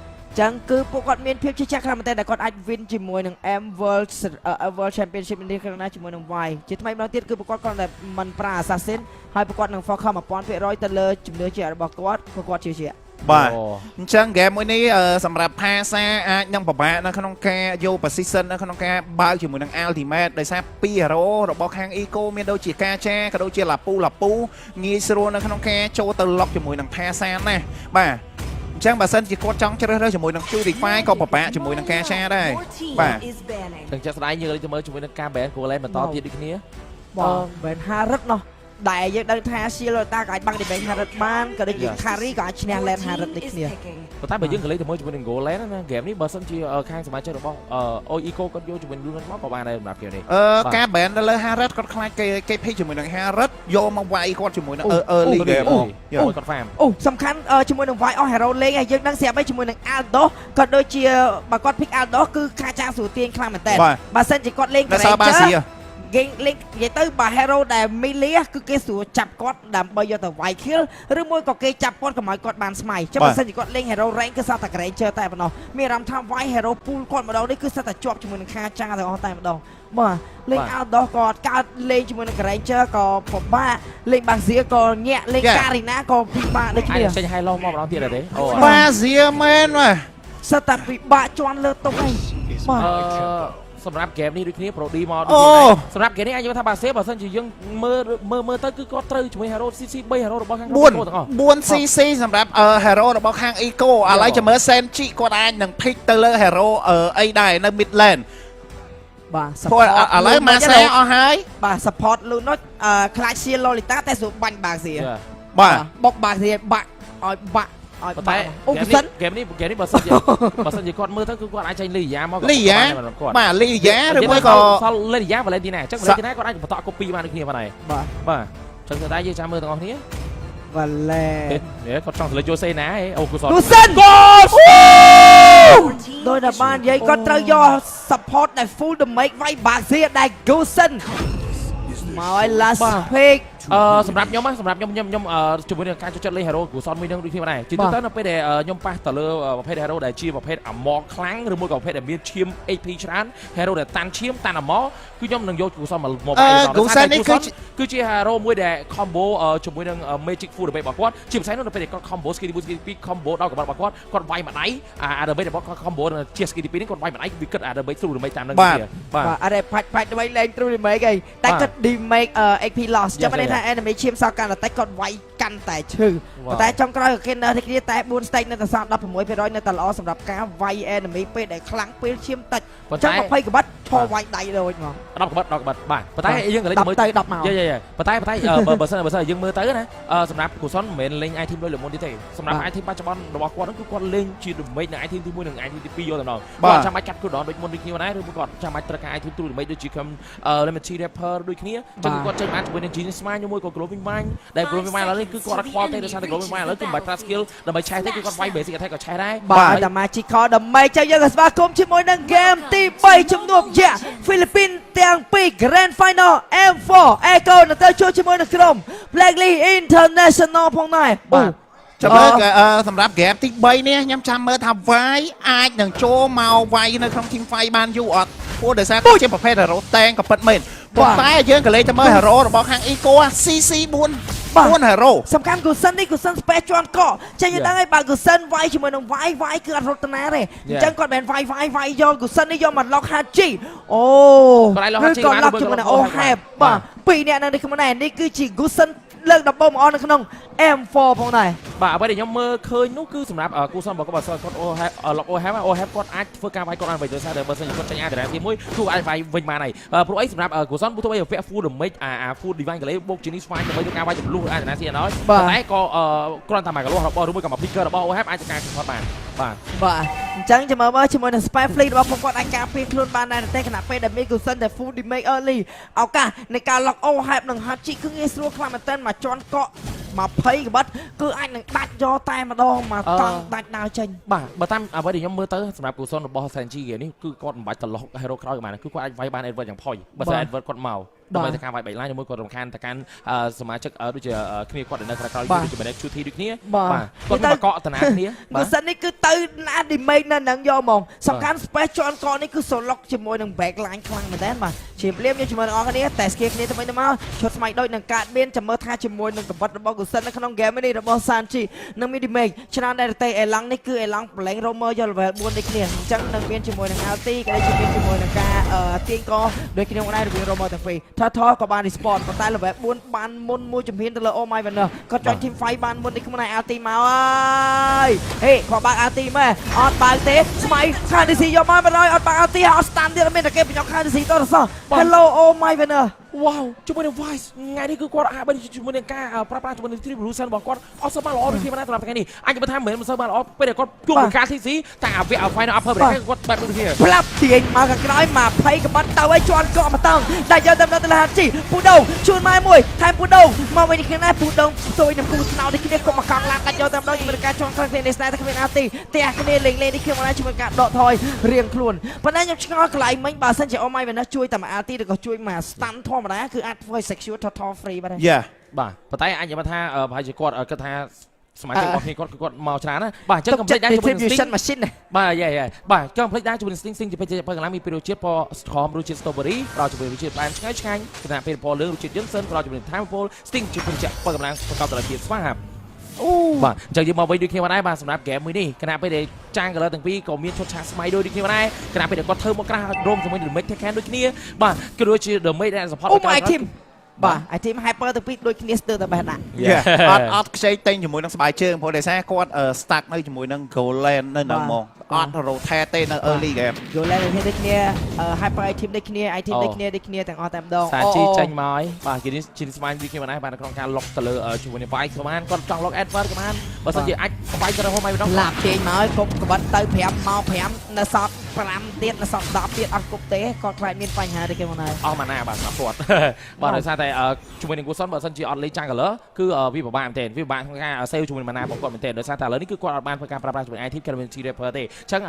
ចឹងគឺពួកគាត់មានភាពជឿជាក់ខ្លាំងមែនទែនដែលគាត់អាច win ជាមួយនឹង M World Championship នេះក្នុងណាជាមួយនឹង Y ជាថ្មីម្ដងទៀតគឺពួកគាត់គាត់តែមិនប្រើ Assassin ហើយពួកគាត់នឹង focus 1000% ទៅលើជំនឿជាក់របស់គាត់ពួកគាត់ជឿជាក់បាទអញ្ចឹង game មួយនេះសម្រាប់ Pasha អាចនឹងពិបាកនៅក្នុងការយក position នៅក្នុងការបើកជាមួយនឹង Ultimate ដោយសារ2 hero របស់ខាង Eco មានដូចជាការចាក៏ដូចជាឡាពូងាយស្រួលនៅក្នុងការចូលទៅ lock ជាមួយនឹង Pasha ណាបាទអញ្ចឹងបើសិនជាគាត់ចង់ជ្រើសរើសជាមួយនឹង Purify ក៏ពិបាកជាមួយនឹងការឆាដែរបាទអញ្ចឹងស្ដាយយើងលើកទៅមើលជាមួយនឹងការ ban គោលឡែនបន្តទៀតដូចគ្នាបាទ ban 50ណោះដែលយើងដឹងថា Shielota ក៏អាចបាំង damage 50បានក៏ដូចជា Carry ក៏អាចឈ្នះ Lane 50ដូចគ្នាប៉ុន្តែបើយើងក៏លេងទៅមើលជាមួយនឹង Goal Lane ណា game នេះបើសិនជាខាងសមាជិករបស់ Eco គាត់យកជាមួយ Lunan មកក៏បានដែរសម្រាប់គេនេះការ ban ទៅលើ Harrod គាត់ខ្លាចគេភ័យជាមួយនឹង Harrod យកមកវាយគាត់ជាមួយនឹង early game គាត់ farm សំខាន់ជាមួយនឹង Y អស់ hero លេងហើយយើងដឹងស្រាប់ហើយជាមួយនឹង Aldo ក៏ដូចជាបើគាត់ pick Aldo គឺខាចាស្រួលទាញខ្លាំងមែនតើបើសិនជាគាត់លេង Rangerគេលេងនិយាយទៅបើ hero ដែល melee គឺគេស្រួលចាប់គាត់ដើម្បីយកទៅវាយ kill ឬមួយក៏គេចាប់គាត់កុំឲ្យគាត់បានស្មៃចឹងបើសិនជាគាត់លេង hero rank គឺសតតែ Ranger តែប៉ុណ្ណោះមានអារម្មណ៍ថាវាយ hero pool គាត់ម្ដងនេះគឺសតតែជាប់ជាមួយនឹងខាចាទាំងអស់តែម្ដងបាទលេង Aldo ក៏កើតលេងជាមួយនឹង Ranger ក៏ពិបាកលេង Bazia ក៏ញាក់លេង Karina ក៏ពិបាកដូចគ្នាចេញ high low មកម្ដងទៀតទេ Bazia មែនបាទសតតែពិបាកជន់លើតុហើយបាទសម្រាប់ game នេះដូចគ្នា Pro D មកដូចគ្នាសម្រាប់ game នេះអាចនិយាយថាបាសេបើសិនជាយើងមើលទៅគឺគាត់ត្រូវជាមួយ hero CC 3 hero របស់ខាង Eco ទាំងអស់4 CC សម្រាប់ hero របស់ខាង Eco ឥឡូវចាំមើល Senchi គាត់អាចនឹង pick ទៅលើ hero អីដែរនៅ mid lane បាទ support ឥឡូវមកស្នេហ៍អស់ហើយបាទ support លូណុចខ្លាច Shield Lolita តែស្រួលបាញ់ Bazia បាទបុក Bazia បាក់ឲ្យបាក់ប៉ុន្តែ game នេះបើសិនជាគាត់មើលទៅគឺគាត់អាចចេញលីយ៉ាមកលីយ៉ាបាទលីយ៉ាឬមួយក៏សល់លីយ៉ាវ៉ាឡេនទីណាអញ្ចឹងវ៉ាឡេនទីណាគាត់អាចបន្ត copy បានដូចគ្នាបានហើយបាទអញ្ចឹងតែយើងចាំមើលទាំងអស់គ្នាវ៉ាឡេគាត់ចង់ទៅលើយូសេណាអូគូសិនដោយតែបាននិយាយគាត់ត្រូវយក support ដែល full damage វាយ Bazia ដែល Gosen មកឲ្យ last pick សម្រាប់ខ្ញុំខ្ញុំជាមួយនឹងការចូលចិត្តលេង hero គូសនមួយនឹងដូចគ្នាដែរជាទូទៅនៅពេលដែលខ្ញុំប៉ះទៅលើប្រភេទ hero ដែលជាប្រភេទ armor ខ្លាំងឬមួយក៏ប្រភេទដែលមានឈាម HP ច្រើន hero ដែលតាន់ឈាមតាន់ armor គឺខ្ញុំនឹងយកគូសនមកបាយគឺជា hero មួយដែល combo ជាមួយនឹង magic full damage របស់គាត់ជាពិសេសនៅពេលដែលគាត់ combo skill 2 combo ដល់កម្រិតរបស់គាត់វាយម្ដាយdamage របស់គាត់ combo ជា skill 2នេះគាត់វាយម្ដាយវាគិតdamage through damage តាមនឹងបាទអត់ផាច់ដើម្បីលេង through damage អីតែគាត់ damage HP loss ចាំមិនថា enemy ឈាមសោកកាន់តែគាត់វាយកាន់តែឈឺប៉ុន្តែចុងក្រោយក៏គេនៅតែគ្នាតែ4 stage នៅតែសល់ 16% នៅតែល្អសម្រាប់ការវាយ enemy ពេលដែលខ្លាំងពេលឈាមតិចចឹង20ក្បាត់ឈរវាយដៃដូចហ្មង10ក្បាត់បាទប៉ុន្តែយើងក៏លេងមើលទៅ10មកប៉ុន្តែបើសិនយើងមើលទៅណាសម្រាប់គូសុនមិនមែនលេង item ដូចលើមុនទេសម្រាប់ item បច្ចុប្បន្នរបស់គាត់គឺគាត់លេងជា damage នៅ item ទី1និង item ទី2យកតែម្ដងគាត់ចាំបាច់កាត់ cooldown ដូចមុនដូចគ្នាដែរឬមួយគាត់ចាំបាច់ត្រូវការ item ទូ damage ដូចជា Lemon Rapper ដូចគ្នាចឹងគាត់ចេញបានជាមួយនឹង Genius Smile ជាមួយក៏ Glowing Mind ដែល Glowing Mind ឥឡូវនេះគឺគាត់អត់ខ្វល់ទេដោយសារតែ Glowing Mind ឥឡូវគឺមិនបាច់ប្រើ skill ដើម្បីឆេះទេគឺគាត់វាយ basic attack ក៏ឆេះដែរបាទតែ Magical ដើម្បីចឹងយើងក៏ស្វាគមន៍ជាមួយនឹង game ទី3ជំនួបយ៉ា Philippines ទាំង2 Grand Final M4 Echo នៅទៅជួបជាមួយនឹងក្រុម Blacklist International ផងដែរ ចាំមើលសម្រាប់ game ទី3នេះខ្ញុំចាំមើលថាវាយអាចនឹងចូលមកវាយនៅក្នុង team fight បានយូរអត់ព្រោះដោយសារគាត់ជាប្រភេទ hero tank ក៏ពិតមែនប៉ុន្តែយើងក៏លេងទៅមើល hero របស់ខាង Eco CC 4 hero សំខាន់គូសិននេះគូសិន space ជាន់កកចេញយើងដឹងហើយបើគូសិនវាយជាមួយនឹងវាយគឺអត់រត់តាណាទេអញ្ចឹងគាត់មិនវាយយកគូសិននេះយកមក lock Haji អូឬក៏ lock ជាមួយនឹង Ohab បាទពីរអ្នកនៅនេះខ្លួននេះគឺជាគូសិនលើកដំបូងមកអស់នៅក្នុង M4 ផងដែរបាទអ្វីដែលខ្ញុំមើលឃើញនោះគឺសម្រាប់គូសិនរបស់គាត់គាត់ Ohab គាត់អាចធ្វើការវាយគាត់បានវិញដោយសារតែបើសិនជាគាត់ចេញអាត្រែទី1គឺអាចវាយវិញបានហើយព្រោះអីសម្រាប់គូសិនទោះបីពាក់ full damage full divine កលេបូកជានេះស្វាយដើម្បីធ្វើការវាយចំនួនអាត្រែទីអត់ហើយប៉ុន្តែក៏គ្រាន់តែមកកលោះរបស់ឬមួយក៏មក picker របស់ Ohab អាចធ្វើការគាត់បានបាទអញ្ចឹងចាំមើលជាមួយនឹង spy fleet របស់ពួកគាត់អាចការពារខ្លួនបានដែរតែខណៈពេលដែលមានគូសិនតែ full damage early ឱកាសនៃការ lock Ohab និង Haji គឺងាយស្រួលខ្លាំងមែនទែនមកជន់កក់20ក្បិតគឺអាចនឹងដាច់យកតែម្ដងមកតង់ដាច់ដើរចេញបាទបើតាមអ្វីដែលខ្ញុំមើលទៅសម្រាប់គូសិនរបស់ Senji នេះគឺគាត់មិនបាច់ទៅលោះ hero ក្រោយបានគឺគាត់អាចវាយបាន Edward យ៉ាងផុយបើសិន Edward គាត់មកដើម្បីធ្វើការវាយបែកឡាយជាមួយគាត់រំខានទៅកាន់សមាជិកដូចជាគ្នាគាត់នៅក្រៅដូចជា Benek Chuti ដូចគ្នាបាទគាត់មកកក់តាណាគ្នាបើសិននេះគឺទៅណា damage នៅនឹងយកហ្មងសំខាន់ space ជាន់កនេះគឺ solo ជាមួយនឹង back line ខ្លាំងមែនតើបាទជាភ្លាមយកជាមួយនឹងអស់គ្នាតែ skill គ្នាទៅវិញទៅមកឈុតស្មៃដូចនឹងកាត់មានចាំមើលថាជាមួយនឹងកម្រិតរបស់គូសិននៅក្នុង game នេះរបស់ Sanchi នឹងមាន damage ច្រើនដែរតែអេឡង់នេះគឺអេឡង់ប្រឡែង Romer យក level 4នេះគ្នាអញ្ចឹងនឹងមានជាមួយនឹង LT ក៏ដូចជាមួយនឹងការទាញកដូចគ្នាដែររវាង Romer ទាំងពីរថក៏បាន respond ប៉ុន្តែ level 4បានមុនមួយជំហានទៅលើ Oh My Winner គាត់ចុច team fight បានមុននេះខ្លួនឯង LT មកហើយហេគាត់បើក LT មកអត់បើកទេស្មៃ KDC យកមកបណ្ដោយអត់បើក LT អត់ stand ទៀតមានតែគេបញ្ចុក KDC តរសោះ Hello Oh My Winner វ៉ាវជាមួយនឹង Vice ថ្ងៃនេះគឺគាត់អាចបានជាមួយនឹងការប្រើប្រាស់ជាមួយនឹង Revolution របស់គាត់អត់សូវបានល្អដូចគ្នាណាសម្រាប់ថ្ងៃនេះអញនិយាយថាមិនមែនមិនសូវបានល្អពេលដែលគាត់ជួបនឹងការ TC តែអាវៈ Final Upper គាត់បែបដូចគ្នាផ្លាប់ទាញមកខាងក្រោយមក20ក្បត់ទៅឲ្យជន់កក់មកតង់តែយកទៅលើ Haji ពូដូងជូនមកមួយថែមពូដូងមកវិញគ្នាណាពូដូងស្ទួយនឹងគូស្នោនេះគ្នាកុំមកកង់ឡានកាច់យកទៅម្ដងជាមួយនឹងការជន់ខ្លាំងគ្នានេះស្នេហ៍តែគ្មាន LT ផ្ទះគ្នាលេងនេះគ្នាមកដែរជាមួយការដកថយរៀងខ្លួនប៉ុន្តែខ្ញុំឆ្ងល់កន្លែងមិញបើសិនជា Oh My Winner ជួយតែមក LT ឬក៏ជួយមក stand ធម្មតាគឺអាចធ្វើ secure total free បាទបាទប៉ុន្តែអញនិយាយថាប្រហែលជាគាត់គិតថាសមាជិករបស់គ្នាគាត់មកច្រើនណាបាទអញ្ចឹង complete ដែរជាមួយនឹង distribution machine បាទបាទចង់ complete ដែរជាមួយនឹង Sting ជាពេជ្រកន្លងមានពីរសជាតិពណ៌ស្ក្រមរសជាតិ strawberry ប្រោជាមួយរសជាតិផ្លែឆ្ងាញ់ខណៈពេលពណ៌លឿងរសជាតិ Johnson ប្រោជាមួយនឹង Thermopol Sting ជាពេជ្រពណ៌កម្លាំងប្រកបដោយភាពស្វាហាប់បាទអញ្ចឹងយើងមកវិញដូចគ្នាដែរបាទសម្រាប់ game មួយនេះខណៈពេលដែលចាង color ទាំងពីរក៏មានឈុតឆាកស្មៃដូចគ្នាដែរខណៈពេលដែលគាត់ធ្វើមកក្រាស់រោមជាមួយនឹង damage ទាំងខាងដូចគ្នាបាទគឺដូចជា damage ដែល support ឲ្យ team បាទ item hyper ទាំងពីរដូចគ្នាស្ទើរតែបេះដាក់អត់ខ្ចីទិញជាមួយនឹងស្បែកជើងព្រោះដោយសារគាត់ stack នៅជាមួយនឹង Golan នៅហ្នឹងហ្មងអត់ rotate ទេនៅ early game Golan ដូចគ្នា hyper item ដូចគ្នា item ដូចគ្នាទាំងអស់តែម្ដង Sanchi ចេញមកហើយបាទគេនេះជាស្មានដូចគ្នាបានដែរបាទក្នុងការ lock ទៅលើជាមួយនឹង Vice ក៏បានគាត់ចង់ lock Edward ក៏បានបើសិនជាអាច Vice ទៅរហូតមកម្ដងឡាប់ចេញមកហើយកុំក្បិតទៅ5មក5នៅសល់5ទៀតនៅសល់10ទៀតអត់គប់ទេគាត់ខ្លាចមានបញ្ហាទេគេមកហើយអស់ម៉ាណាបាទគាត់បាទដោយសារតែជាមួយនឹងគូសុនបើសិនជាអត់លេងចាង color គឺវាពិបាកមែនទែនវាពិបាកក្នុងការ save ជាមួយនឹងម៉ាណារបស់គាត់មែនទែនដោយសារតែឥឡូវនេះគឺគាត់អត់បានធ្វើការប្រើប្រាស់ជាមួយ item Currency Rapper ទេអញ្ចឹង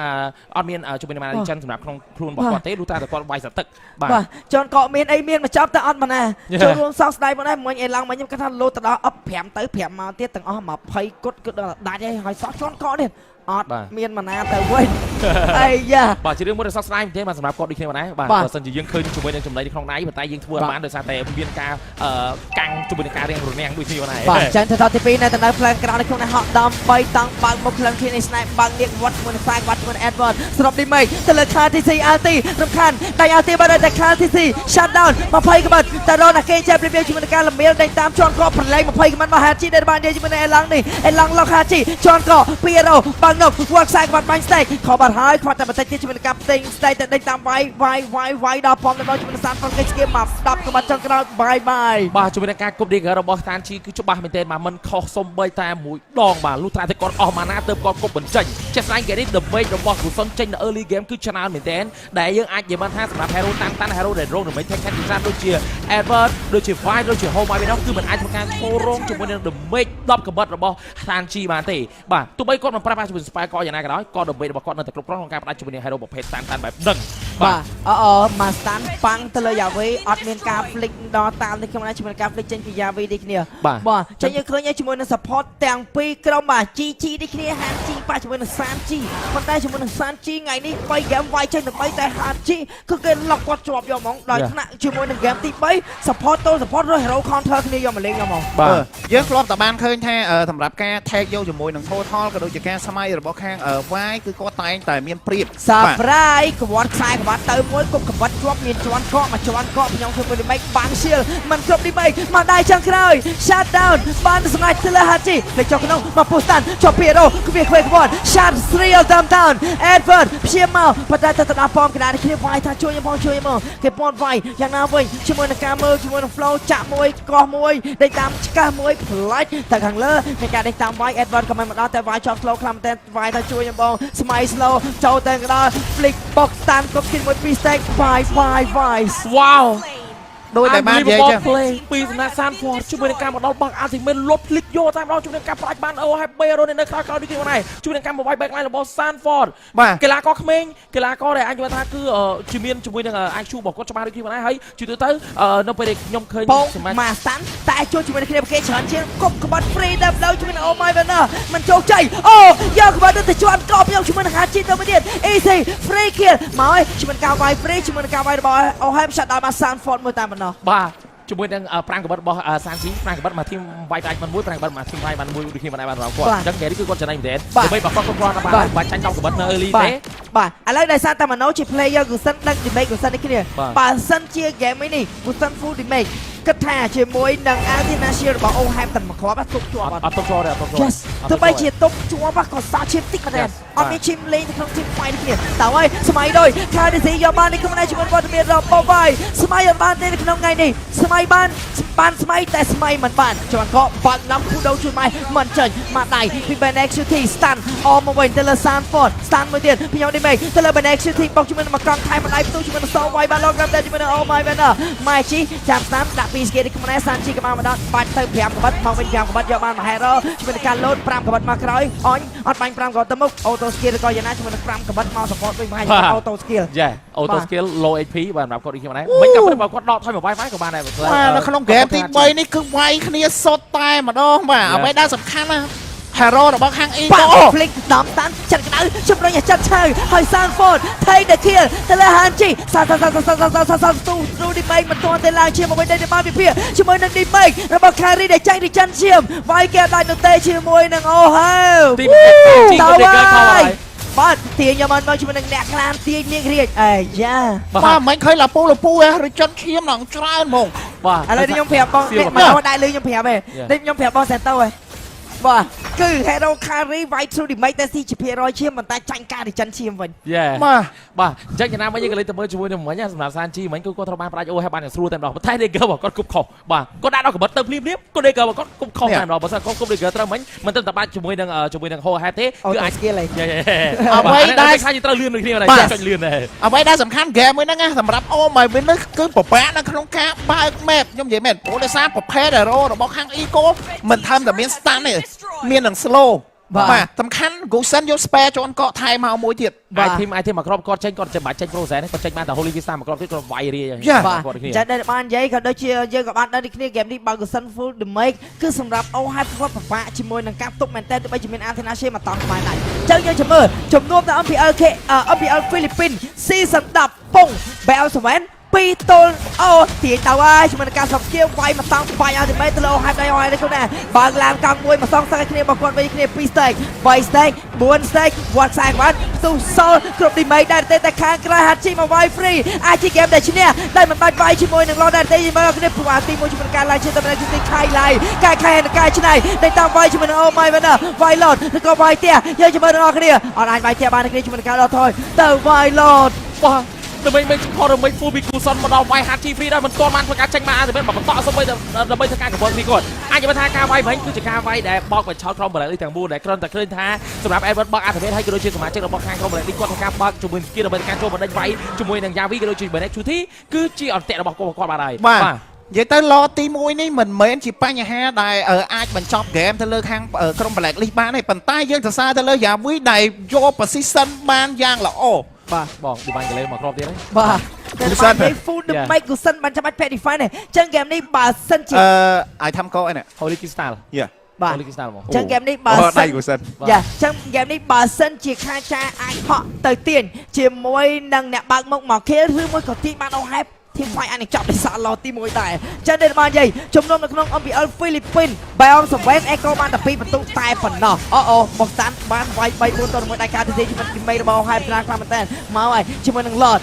អត់មានជាមួយនឹងម៉ាណាចិនសម្រាប់ក្នុងខ្លួនរបស់គាត់ទេលុះតែគាត់វាយសទឹកបាទចនកកមានអីមានមកចប់តែអត់ម៉ាណាចូលរួមសោកស្ដាយមកដែរមិញអេឡង់មិញខ្ញុំគាត់ថាលោតទៅដល់អប់5ទៅ5មកទៀតទាំងអស់20គត់គឺដល់ដាច់ហើយសោះចនកកនេះអត់មានម៉ាណាទៅវិញអីយ៉ាបាទជារឿងមួយដែលសោកស្ដាយមែនទេបាទសម្រាប់គាត់ដូចគ្នាដែរបាទបើសិនជាយើងឃើញជាមួយនឹងចំណៃនៅក្នុងដៃប៉ុន្តែយើងធ្វើអត់បានដោយសារតែមានការកាំងជាមួយនឹងការរៀងរនាំងដូចគ្នាដែរបាទចឹងទៅដល់ទី2នៅទៅនៅផ្លូវក្រៅនៅក្នុងហកដំ3តង់បើកមុខក្លឹងគ្នានៃស្នេហ៍បើកនាងវត្តមួយខ្សែវត្តមួយ Edward ស្រប damage ទៅលើ KTC LT រំខានដៃ LT បើតែ KTC shut down 20ក្បិតតែរកតែគេចាប់រៀបជាមួយនឹងការលំមាលដេញតាមជាន់កប្រឡែង20ក្បិតមក Haji ដែលបាននិយាយជាមួយនឹងអេឡង់នេះអេឡង់លោក Haji ជាន់ក2បើកនោះវត្តខ្សែក្បិតបាញ់ stake ខបាត់ហើយខ្វាត់តែបន្តិចទៀតជាមួយនឹងការផ្សេង stake តែដេញតាមវាយដល់ប៉មដល់ជាមួយនឹងសានប៉ុនគេស្គីមក10ក្បិតចុងក្រោយបាយបាទជាមួយនឹងការគប់ digger របស់ Sanchi គឺច្បាស់មែនទែនបាទមិនខុសសំបីតែមួយដងបាទលុះត្រាតែគាត់អស់ម៉ាណាទៅគាត់គប់បញ្ចេញចេះស្ដែងគេនេះ damage របស់គូសុនចេញនៅ early game គឺច្រើនមែនទែនដែលយើងអាចនិយាយបានថាសម្រាប់ hero តាន់ hero ដែលរង damage ទាំងខាងទីច្រើនដូចជា Edward ដូចជា Vice ដូចជា Home វិញគឺមិនអាចធ្វើការឈររងជាមួយនឹង damage 10ក្បិតរបស់ Sanchi បានទេបាទទោះបីគាត់មិនប្រើប្រាស់ជាមួយ inspire ក៏យ៉ាងណាក៏ដោយក៏ដើម្បីរបស់គាត់នៅតែគ្រប់គ្រាន់ក្នុងការផ្ដាច់ជាមួយនឹង hero ប្រភេទតានបែបដឹងបាទមកស្តានប៉ាំងទៅលើយ៉ាវីអត់មានការ flick ដល់តាមនេះខ្ញុំណាជាមួយការ flick ចេញពីយ៉ាវីដូចគ្នាបាទចឹងយើងឃើញជាមួយនឹង support ទាំងពីរក្រុមបាទ GG ដូចគ្នា HG ប៉ះជាមួយនឹង SANG ប៉ុន្តែជាមួយនឹង SANG ថ្ងៃនេះ3 game វាយចេញដើម្បីតែ HG គឺគេឡុកគាត់ជាប់យកហ្មងដោយថ្នាក់ជាមួយនឹង game ទី3 support ទៅ support ឬ hero counter គ្នាយកមកលេងយកហ្មងបាទយើងធ្លាប់តែបានឃើញថាសម្រាប់ការ tag យកជាមួយនឹង total ក៏ដូចជាការស្មៃរបស់ខាង Y គឺគាត់តែងតែមានព្រៀប surprise ក្បត់ខ្សែក្បត់ទៅមួយគប់ក្បត់ជាប់មានជាន់កក់មកជាន់កក់ខ្ញុំធ្វើមិនបានសៀលមិនគ្រប់ទី3មកដៃចុងក្រោយ shut down បានសម្រេចទៅលើ HG លេចចុះក្នុងមកពុះស្តានជាប់ពីរ៉ូគៀក្បត់ shut real down Edward ព្យាមកប៉ុន្តែទៅដល់ប៉មកណ្ដាលគ្នាវាយថាជួយខ្ញុំមកគេពន់វាយយ៉ាងណាវិញជាមួយនឹងការមើលជាមួយនឹង flow ចាក់មួយកោះមួយដេកតាមឆ្កាស់មួយផ្លាច់ទៅខាងលើនៃការដេកតាមវាយ Edward ក៏មិនមកដល់តែវាយជាប់ slow ខ្លាំងតែវាយថាជួយខ្ញុំបងស្មៃ slow ចូលទៅកណ្ដាល flick box តាមគ្រប់ជាមួយពីរ stack វាយ wow ដោយតែបាននិយាយចឹង ពីសំណាក់ Sanford ជាមួយនឹងការមកដល់បោះ ultimate លុបភ្លេចយកតាមដល់ជាមួយនឹងការផ្ដាច់បាន Ohab Bayro នៅក្រៅក្រៅនេះខ្លួនឯងជួយនឹងការមកវាយ backline របស់ Sanford កីឡាករក្មេងកីឡាករដែលអញនិយាយថាគឺជាមានជាមួយនឹង IQ របស់គាត់ច្បាស់ដូចគ្នាខ្លួនឯងហើយជួយទៅនៅពេលខ្ញុំឃើញសម្រាប់មកស្តាន់តែជួយជាមួយនឹងគ្នាគេច្រើនជាងគប់ក្បត់ free ដល់ដោយជាមួយនឹង Oh my winner មិនជោគជ័យអូយកក្បត់ទៅជាន់ក្របយកជាមួយនឹង HG ទៅមួយទៀត easy free kill មកជាមួយនឹងការវាយ free ជាមួយនឹងការវាយរបស់ Ohab shut down មក Sanford មួយតាមបាទជាមួយនឹង5កបិតរបស់ Sanji 5កបិតមកធីមវាយផ្ដាច់បានមួយ5កបិតមកធីមវាយបានមួយដូចគ្នាបានរបស់គាត់អញ្ចឹងគេនេះគឺគាត់ចំណេញមែនទេដើម្បីបើគាត់គ្រប់គ្រាន់បានបាច់ចាញ់10កបិតនៅ early ទេបាទឥឡូវដោយសារតែ Mano ជា player គឺសិនដឹក damage គឺសិននេះគ្នាបើសិនជា game នេះគឺសិន full damage គិតថាជាមួយនឹង Anti-National របស់ Ohab តែមកគ្រាប់ទុកជាប់អត់ទុកជាប់ទេអត់ទុកជាប់ Yes ទោះបីជាទុកជាប់ក៏សាឈាមតិចមែនអត់មានឈាមលេងនៅក្នុង team fight នេះគ្នាតើហើយស្មៃដោយ Kadisi យកបាននេះខ្លួនឯងជាមួយវត្តមានរបស់បាយស្មៃអត់បានទេនៅក្នុងថ្ងៃនេះស្មៃបានស្មៃតែស្មៃមិនបានជាន់កកបាត់ឡំគូដោជួយម៉ៃមិនចេញមកដៃពី Benex City Stun អមមកវិញទៅលើ Sanford Stun មួយទៀតពីខ្ញុំនេះមេទៅលើ Benex City បុកជាមួយនឹងមកកង់ថៃមកដៃផ្ទុះជាមួយនឹង Soul វាយបានលោកតាមតែជាមួយនឹង Oh my winner ម៉ៃជីចាំស្តាំដាក់ពីស្គេនេះខ្លួនឯង Sanji ក៏បានមកដល់បាច់ទៅ5កបិតមកវិញ5កបិតយកបានមក Hero ជាមួយនឹងការលោត5កបិតមកក្រោយអញអត់បាញ់5កបិតទៅមុខ Auto Skill ក៏យ៉ាងណាជាមួយនឹង5កបិតមក support វិញមក Auto Skill Auto Skill low HP បាទសម្រាប់គាត់ដូចខ្ញុំដែរមិនក៏បើគាត់ដកថយមកវាយក៏បានដែរនៅក្នុង game ទី3នេះគឺវាយគ្នាសុទ្ធតែម្ដងបាទអ្វីដែលសំខាន់ណា Hero របស់ខាង Eco Flick ដំតាន់ចាត់ក្តៅជំរុញឲ្យចាត់ឆៅហើយ Sanford take the kill ទៅលើ HG សាទូឌីមេកមិនទាន់ទេឡើងឈាមមកវិញដែលបានវិភាគជាមួយនឹងឌីមេករបស់ Carry ដែលចាញ់រីចាន់ឈាមវាយគេដាច់នៅទេជាមួយនឹង Ohab ទី2ក៏គេខោហើយបាទទាញយកមកជាមួយនឹងអ្នកក្លានទាញនាងរាជអាយ៉ាបាទមិនឃើញលាពូរីចាន់ឈាមឡើងច្រើនហ្មងបាទឥឡូវខ្ញុំប្រាប់បងមកដាក់លឺខ្ញុំប្រាប់ទេខ្ញុំប្រាប់បង SENTO ហ៎បាទគឺ Hero Carry វាយ through damage តែស៊ីជាភាគរយឈាមប៉ុន្តែចាញ់ការរីចិនឈាមវិញបាទអញ្ចឹងយ៉ាងណាវិញយើងក៏លេចទៅមើលជាមួយនឹងមិញសម្រាប់ Sanji មិញគឺគាត់ត្រូវបានផ្ដាច់ Ohab បានយ៉ាងស្រួលតែម្ដងប៉ុន្តែ Dagger របស់គាត់គប់ខុសបាទគាត់ដាក់ដល់កបិតទៅភ្លាមគាត់ Dagger របស់គាត់គប់ខុសតែម្ដងបើសិនគាត់គប់ Dagger ត្រូវមិញមិនទៅតែបាច់ជាមួយនឹង Ohab ទេគឺអាច skill ឯងអ្វីដែលខាងយើងត្រូវលឿនដូចគ្នាដែរចុចលឿនដែរអ្វីដែលសំខាន់ game មួយហ្នឹងណាសម្រាប់ Oh my winner គឺពិបាកនៅក្នុងការបើក map ខ្ញុំនិយាយមែនព្រោះដោយសារប្រភេទ hero របស់ខាង Eco មិនថែមតែមាន stun ទេមាននឹង slow បាទសំខាន់ Gusen យក spare ជាន់កកថែមមកមួយទៀតបាទធីមមកគ្រាប់គាត់ចេញគាត់បាច់ចេញ process គាត់ចេញបានតែ Holy Vista មកគ្រាប់ទៀតគាត់វាយរាយគាត់គ្នាចាតែបាននិយាយក៏ដូចជាយើងក៏បានដឹងដូចគ្នា game នេះបើ Gusen full damage គឺសម្រាប់ Ohab គាត់ពិបាកជាមួយនឹងការទុកមែនតើទោះបីជាមាន Antenna មកតង់ក្បែរដែរអញ្ចឹងយើងចាំមើលជំនួបទៅ MPL Philippines Season 10ពង BL7 ពីទល់អូទាញទៅហើយជាមួយនឹងការស្រុកជាវាយមកតង់វាយអត់ទេទៅលើ Ohab ដែរហើយនេះខ្លួនណាបើកឡានកង់មួយមកសងសឹកគ្នារបស់គាត់វិញគ្នា2 stack 3 stack 4 stack វត្តខ្សែក្បាត់ទុសល់គ្រប់ទីមេដែរតែខាងក្រៅ HG មកវាយ free អាចជា game ដែលឈ្នះដែលមិនបាច់វាយជាមួយនឹង Lord ដែរទេមកគ្នាព្រោះអាទីមួយជាមួយនឹងការឡើងជាតំណែងទីខៃឡៃកាយខែនិងកាយឆ្នៃតែតាមវាយជាមួយនឹង Oh my winner វាយ Lord ឬក៏វាយផ្ទះយើងជាមួយនឹងគ្នាអត់អាចវាយផ្ទះបានគ្នាជាមួយនឹងការដកថយទៅវាយ Lord បាទដើម្បីមិនខរមិន full Bikuson មកដល់វាយ HG free ដែរមិនទាន់បានធ្វើការចេញមកអាទៅមិនបន្តសុំដើម្បីធ្វើការកបលនេះគាត់អាចនិយាយថាការវាយវិញគឺជាការវាយដែលបោកបញ្ឆោតក្រុមបរិយាទាំងមូលដែលគ្រាន់តែឃើញថាសម្រាប់ Edward បោកអាទៅហើយក៏ដូចជាសមាជិករបស់ខាងក្រុមបរិយាគាត់ធ្វើការបើកជាមួយស្គីដើម្បីការចូលបណ្ដេញវាយជាមួយនឹង Yavi ក៏ដូចជា Benex Chuti គឺជាអន្តៈរបស់គាត់បានហើយបាទ និយាយទៅឡទី1នេះមិនមែនជាបញ្ហាដែលអាចបញ្ចប់ហ្គេមទៅលើខាងក្រុម Black List បានទេប៉ុន្តែយើងសរសើរទៅលើយ៉ាវីដែលយក position បានយ៉ាងល្អបាទបងឌីបាញ់កលេមកគ្រាប់ទៀតហ្នឹងបាទតែបាន full the make Gusen បានចាំបាច់ pet define ទេចឹងហ្គេមនេះបើសិនជាឲ្យធ្វើកោអីនេះ Holy Crystal បាទ Holy Crystal មកចឹងហ្គេមនេះបើសិនយ៉ាចឹងហ្គេមនេះបើសិនជាខាចាអាចហក់ទៅទាញជាមួយនឹងអ្នកបើកមុខមកខេឬមួយក៏ទាញបានអូហេបทีมไฟอันนี้จับได้สารลอตีมวยแต่จะเดินมาใหญ่ชมรมในขนมอัมพีเอลฟิลิปปินส์ไบออมสเวนเอโกบานแต่ปีประตูตายปั่นเนาะบอกสันบ้านไวใบบนต้นมวยได้การที่ที่มันกินไม่ระบายให้พลังความมันเต้นมาไว้ชิมันหนึ่งหลอด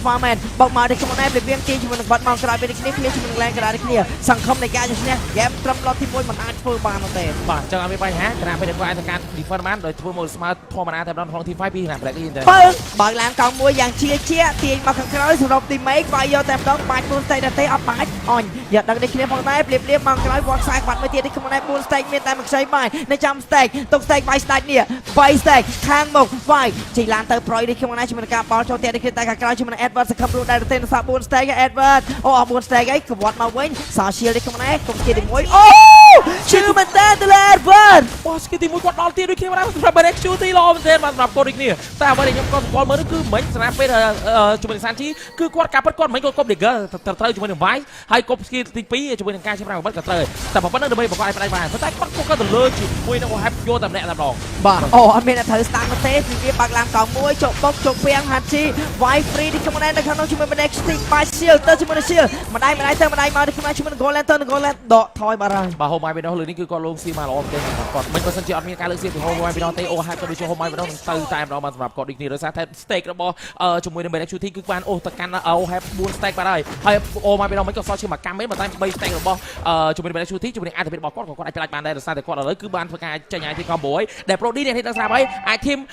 ควาแมนบอกมาได้ชมรมในเบียงจีชิมันหนึ่งบัดมองกระไรเป็นคลิปนี้ชิมันแรงกระไรคลิปสังคมในการอย่างนี้แกมตรำลอตีมวยมันอาจเฟิร์บานมันเต้นบ่จังเอาไปฮะกระไรเป็นการทางการดีฟอร์มันโดยทัวร์มวยสมาร์ททัวร์มันอาแต่ดอนของทีมไฟปีหนักแบล็กอินเตอร์เปิ้งบางแรงกองมวยอย่างเชียตีมาขังกระไรสำหรับทีมเมกไฟโยแต่ดอนปาดบนเตะอัพมาอ่อนอย่าดังในคลิปของนายเปรียบมองกลายวอล์กซ้ายขวัญไม่เตี้ยที่ขโมยบูนสเต็กมีแต่มันใช้ไม้ในจำสเต็กตกสเต็กไฟสเต็กเนี่ยไฟสเต็กข้างหมกไฟจีลานเตอร์พรอยที่ขโมยชิมันการบอลโชว์เตะในคลิปแต่กลางชิมันแอดเวิร์ดสกัมรูได้เต้นสาบูนสเต็กแอดเวิร์ดบูนสเต็กไอ้กบวัดมาเว้นสาวเชียร์ที่ขโมยกบเกียร์ดิมวยชื่อมันเต้นเลยแอดเวิร์ดบอสกิติมุยกดดอลตีด้วยคลิปนะสำหรับเบรกชูตีรอมันเต้นมาสำหรับโกดิกนี่แต่วันนี้ยังก็บอลเมื่อคือเหมือนสนามเป็นจุดเป็นสันที่คือกวาดการพัดกวาดเหมือนกบเด็กเกอร์เติร์จุดเป็นไว้ให้กบสกีตีปีจุดเป็นการใช้พลังของบัตรกระเตยแต่ผมว่านั่นเดิมบอกอะไรไปมาเพราะแต่ก็จะเลิกจุดมวยนักแฮปโยตำแหน่งลำรองบ้าอเมริกาเธอสตาร์มาเตะที่ปากลางกองมวยจบบกจบเพียงฮันชีไวฟรีที่ขโมยในขนมชิมันเป็นเอ็กซ์ติกไปเชียลเตอร์ชิมันเชียลมาได้เตอร์มาที่ขโมยชิมันโกลเลนเตอร์โกลเลนดอทอยมาได้บ่าโฮมายไปน้องหรือนี่คือก็ลงซีมาล้อมเต้นก่อนมันก็สัญจรมีการเลือกซีถึงโฮมายไปน้องเตะโอฮับก็ดูโชว์โฮมายไปน้องตื่นตามเรามาสำหรับกอดอีกนี่โดยสาเหตุสเต็กระบจุดมวยในเบรกชูที่คือการตะการเอาแฮปบูนสเต็กมาได้ให้โอมายไปน้องมันก็ซอชื่อหมากการไม่มาตั้งใบสเต็กระบจุดเป็นชูที่จุดเป็นอาจจะเป็นบอกก่อนไอ้ปลายบานได้โดยสาเหตุก่อนเลยคือบ้านเพื่อการจะย้ายที่คอมโบยแต่โปรดีเนี่ยที่ตั้งสามไว้ไอทีม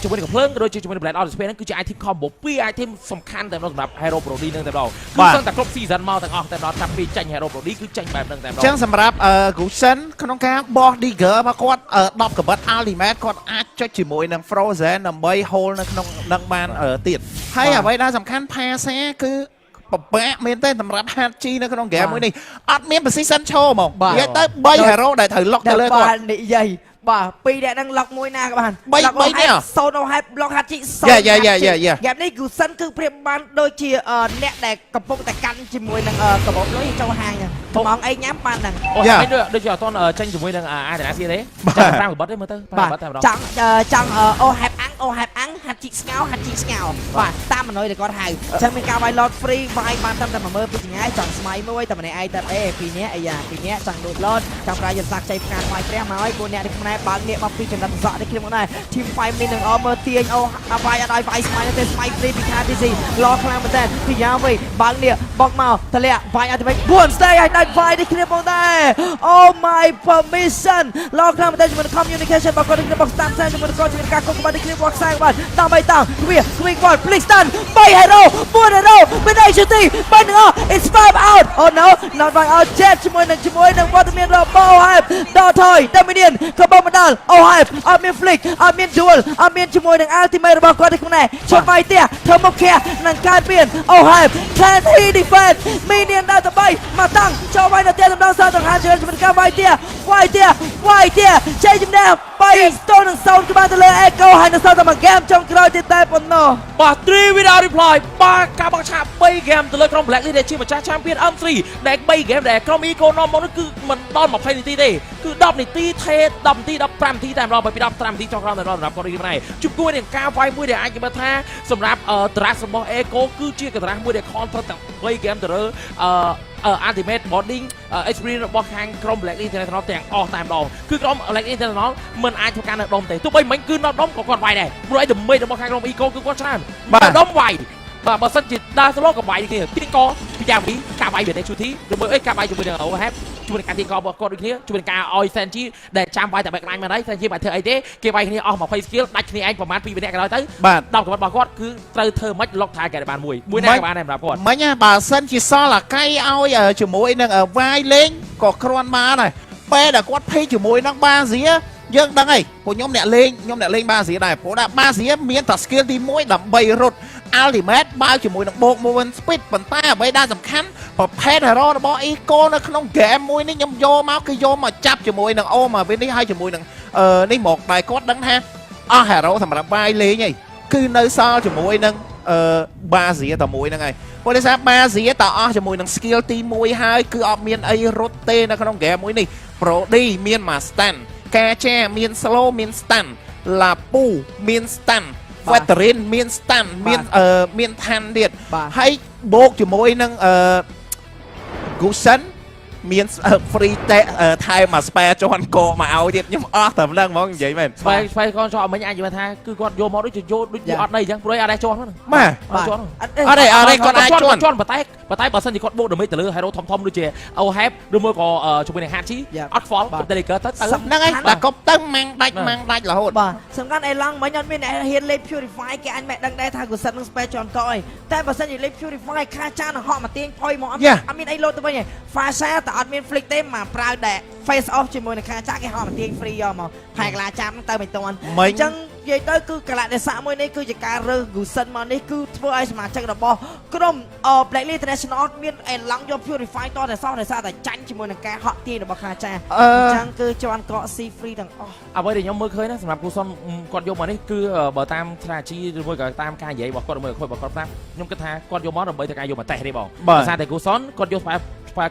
จุดเป็นกับเพลิงโดยจุดเป็นแบล็คออร์สเปนนั่นคือจะไอทีมคอมโบปีไอทีมสำคัญแต่เราสำหรับฮีโร่โปรดีนึงแต่เราคือตั้งแต่ครบซีซั่นมาแต่ออกแต่เราทำปีจังฮีโร่โปรดีคือจังแบบนึงแต่เราจังสำหรับกูเซนขนมการบอดีเกอร์มาก่อนดอบกับบัตอัลติเมทก่อนอาจจะจิมวยนังฟรอเซนนังใบโฮลนังบานติดให้เอาไว้ได้สำคัญแพ้แซ่คือปะแปะเมนเต้นสำหรับฮัตจีนะขนมแกมวยนี่อัดเมียนเป็นซีซันโชว์มั้งยัยแต่ใบฮีโร่ได้ถือล็อกเลยก่อนบ่าปีเด็กนั่งล็อกมวยหน้ากับมันล็อกเนี่ยโซโนไฮล็อกฮัตจิโซแกมนี่กูสั้นคือเปรียบมันโดยเชียเนะแต่กระปุกแต่กันจิมวยนั่งกระบอกน้อยเจ้าหางเนี่ยมองไอ้ย้ำมันนั่งโอ้ยโดยเฉพาะตอนจังจิมวยนั่งอาแต่อาเซียเลยจังตามกับบอสได้เมื่อเตอร์จังโอแฮปอังฮัตจิสเงาบ่าตามมันน้อยเด็กก็ถ่ายจังเป็นการไวลอดฟรีไวมันตั้งแต่มาเมื่อปีนี้จังสมัยเมื่อไว้แต่มาในไอแต่ปีนี้ไอ้ยาปีนี้จังโดดลอดจังปลายยันสักใจการไวเปรี้ยมาไว้บนเนี่ยที่บางเนี่ยมาปีจนนับสะได้คลิปกันได้ทีมไฟมีหนึ่งเมื่อเตียงเอาไฟอะไรไฟสมัยนั่นเป็นสมัยฟรีพิฆาตที่สี่รอคลางมาแทนพี่ยาวไปบางเนี่ยบอกมาทะเลไฟอาจจะไปบวนสเตย์ให้ได้ไฟได้คลิปกันได้ Oh my permission รอคลางมาแทนจะมัน communication บอกก่อนได้คลิปบอกสตาร์ทแทนจะมันก่อนจะเป็นการกงกันได้คลิปบอกสร้างบ้านตั้งใบตั้งควิกบอลพลิกสตันใบไฮโร่บวนไฮโร่ไม่ได้ชูตีใบหนึ่งit's 5 out oh no not 5 out 7ชั่วโมงหนึ่งวอเตอร์เมียนรอบโบไฮดอทอยดามิเนียนขบวนมาดัลโอไฮอาเมียนฟลิกอาเมียนดูลอาเมียนชั่วโมงหนึ่งอัลติเมทบอกก่อนได้ข้างในชนไฟเตี้ยเทอร์โมแคร์นั่งการเปลี่ยนโอไฮแทนที่ดีเฟนมีเนียนดาวตะใบมาตั้งเจ้าไว้เตี้ยลำดับซ้ายต่างหากเชิญจะเป็นการไฟเตี้ยใช้จิ้มแนวไปสโตนโซนขึ้นมาตะเลยเอ็กโกไฮนัสโซนต่อมาแกมจงกรอยที่ใต้ปนโนบาทรีวิดาริพลายบาการบังชาไปเกมตะเลยครองแบล็กลีเดชิมจากแชมเปี้ยนอัมทรีแดกไปเกมแดกครองอีโกนอมมองนั่นคือมันดอนหมอกไฟนิตี้เด้คือดอบนิตี้เทสดอบนิตี้ดอบพรำที่แต่เราไปดอบพรำที่จองเราแต่เรารับกรณีมาไหนจุดกู้เนี่ยก้าวไฟมือเดียไอ้กิมท่าสำหรับตราสมองเอโกคือเชี่ยกับตรามือเดียคอนเทนต์ไปเกมตะเลยอัลติเมทบอดดิ้งเอ็กซ์เพรียนบอกทางกรมแบล็กอินเตอร์เนชั่นแนลแต่งออกตามดองคือกรมแบล็กอินเตอร์เนชั่นแนลมันอาจจะการดมแต่ตัวไปมันคือนอดมก่อนไวได้บริษัทไม่ได้บอกทางกรมอีโก้คือก้อนชานมาดมไวบริษัทจิตได้สโลกับไวนี่ที่กอพิจารณากาไวเบียดในชุดที่หรือไม่กาไวจุดเดียวเอาแฮปจุดเป็นการที่กอบอกก่อนอีกทีจุดเป็นการออยเซนจีได้จำไวแต่แบบนั้นมาได้เซนจีแบบเธอไอเด้เก็บไวที่นี่ออกมาไฟสกิลได้ที่นี่เองประมาณปีเป็นแรกกันเลยตั้งดอกกับบอกก่อนคือเธอไม่ล็อกทายแกในบ้านมวยแน่กับบ้านในบ้านก่อนไม่เนี่ยบาเซนจีซอละใกล้เอาจุดมวยนั่งไวเล้งก็ครอนมาหน่อยเป้แต่กวาดเพย์จุดมวยนั่งบ้าเสียยังดังไงผมยอมเนี่ยเล้งบ้าเสียได้ผมได้บ้าเสียเมียนตัดสกิลที่มวยดับใบรถ ultimate បើជាមួយនឹងបូក movement speed ប៉ុន្តែអ្វីដែលសំខាន់ប្រភេទ hero របស់ eco នៅក្នុង game មួយនេះខ្ញុំយកមកគឺយកមកចាប់ជាមួយនឹងអូមកវិញនេះហើយជាមួយនឹងនេះមកតែគាត់ដឹងថាអស់ hero សម្រាប់បាយលេងហើយគឺនៅសល់ជាមួយនឹងបាស៊ីតែមួយហ្នឹងហើយព្រោះដោយសារបាស៊ីតអស់ជាមួយនឹង skill ទី1ហើយគឺអត់មានអីរត់ទេនៅក្នុង game មួយនេះ Brody មានមក stun កាចាមាន slow មាន stun ឡាពូមាន stun Veteran មាន stun មានឋានទៀតហើយបូកជាមួយនឹងGusen មាន free ថែមមក spare ជន់កមកឲ្យទៀតខ្ញុំអស់តែម្ដងហ្មងនិយាយមែន ស្បែកកូនចោលមិញអាចនិយាយថាគឺគាត់យកមកដូចជាយកដូចអត់ន័យអញ្ចឹងព្រោះអត់ដែរជន់ហ្នឹងបាទអត់ទេគាត់អាចជន់ប៉ុន្តែបើសិនជាគាត់បូកដើម្បីទៅលើ hero ធំដូចជា Ohab ឬមួយក៏ជាមួយនឹង Hachi អត់ខ្វល់គាត់ Deliker ទៅហ្នឹងហើយតែកប់ទៅម៉ាំងដាច់រហូតបាទសំខាន់អីឡងមិញអត់មានហ៊ានលេប purify គេអញមិនដឹងដែរថាកុសិននឹង spare ជន់កអីតែបើសិនជាលេប purify ខាចានហក់មកទាញផុយមកអត់មានអីលោតទៅវិញទេ Fasa តែអត់មាន flick ទេមកប្រើតែ face off ជាមួយនឹងខាចាគេហក់មកទាញ free យកមកផែកឡាចាំទៅមិនតាន់អញ្ចឹងនិយាយទៅគឺកលៈទេសៈមួយនេះគឺជាការរើស Gusen មកនេះគឺធ្វើឲ្យសមាជិករបស់ក្រុម Blacklist International មានអេឡង់យក purify តតែសោះដោយសារតែចាញ់ជាមួយនឹងការហក់ទាញរបស់ខាចាអញ្ចឹងគឺជន់កក C free ទាំងអស់អ្វីដែលខ្ញុំមើលឃើញណាសម្រាប់គូសុនគាត់យកមកនេះគឺបើតាម strategy ឬមួយក៏តាមការនិយាយរបស់គាត់មើលឃើញរបស់គាត់ប្រាប់ខ្ញុំគិតថាគាត់យកមកដើម្បីតែការយកមកតេស្តទេបងដោយសារតែគូសុនគាត់យកស្បែក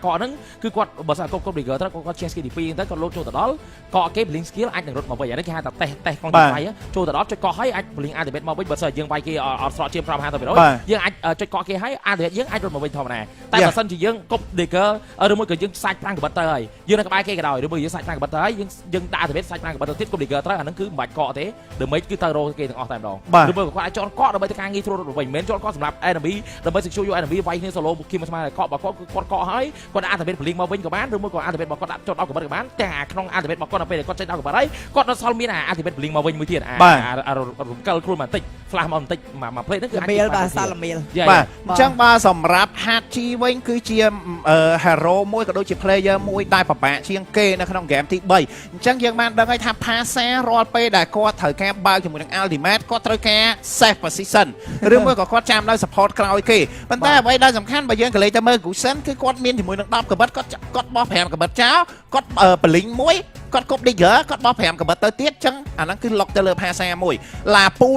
កកហ្នឹងគឺគាត់បើសិនគាត់ trigger ទៅគាត់ change skill ទី2ទៅគាត់លោតចូលទៅដល់កកគេ blink skill អាចនឹងរត់មកវិញអានេះគេហៅថាតេស្តក្នុងទីវាយចូលទៅដល់ចុចកកហើយអាច blink activate មកវិញបើសិនយើងវាយគេអត់ស្រកជាង5 50% យើងអាចចុចកកគេហើយ activate យើងអាចរត់មកវិញធម្មតាតែបើសិនជាយើងគប់ trigger ឬមួយក៏យើងសាច់ប្រាំងកបិតទៅហើយយើងនៅក្បែរគេក៏ដោយឬមួយយើងសាច់ប្រាំងកបិតទៅហើយយើងដាក់ activate សាច់ប្រាំងកបិតទៅទៀតគប់ trigger ត្រូវអាហ្នឹងគឺមិនបាច់កកទេដើម្បីគឺទៅរកគេទាំងអស់តែម្ដងឬមួយក៏គាត់អាចចោលកកដើម្បីទៅការងារធ្វើរត់វិញមិនមែនចោលកកសម្រាប់ enemy ដើម្បី secure យក enemy វាយគ្នា solo គីមស្មើកកបើគាត់កកហើយគាត់ activate blink មកវិញក៏បានឬមួយក៏ activate របស់គាត់ដាក់ចុចដល់កបិតក៏បានតែក្នុង activate របស់គាត់នៅពេលគាត់ចេញដល់កបិតហើយគាត់នៅសល់មាន activate blink មកវិញមួយទៀតរំកិលខ្លួនបន្តិច flash មកបន្តិចមក play ហ្នឹងគឺអាចមេលបាទសាឡមេលបាទអញ្ចឹងបើសម្រាប់ Hachi វិញគឺជា hero មួយក៏ដូចជា player មួយដែលពិបាកជាងគេនៅក្នុង game ទី3អញ្ចឹងយើងបានដឹងហើយថា Pasa រាល់ពេលដែលគាត់ត្រូវការបើកជាមួយនឹង ultimate គាត់ត្រូវការ safe position ឬមួយក៏គាត់ចាំនៅ support ក្រោយគេប៉ុន្តែអ្វីដែលសំខាន់បើយើងក៏លេខទៅមើល Gusen គឺគាត់មានជាមួយនឹង10កបិតគាត់បោះ5កបិតចោលគាត់បលីងមួយគាត់គប់ digger គាត់បោះ5កបិតទៅទៀតអញ្ចឹងអាហ្នឹងគឺ lock ទៅលើ Pasa មួយឡាពូ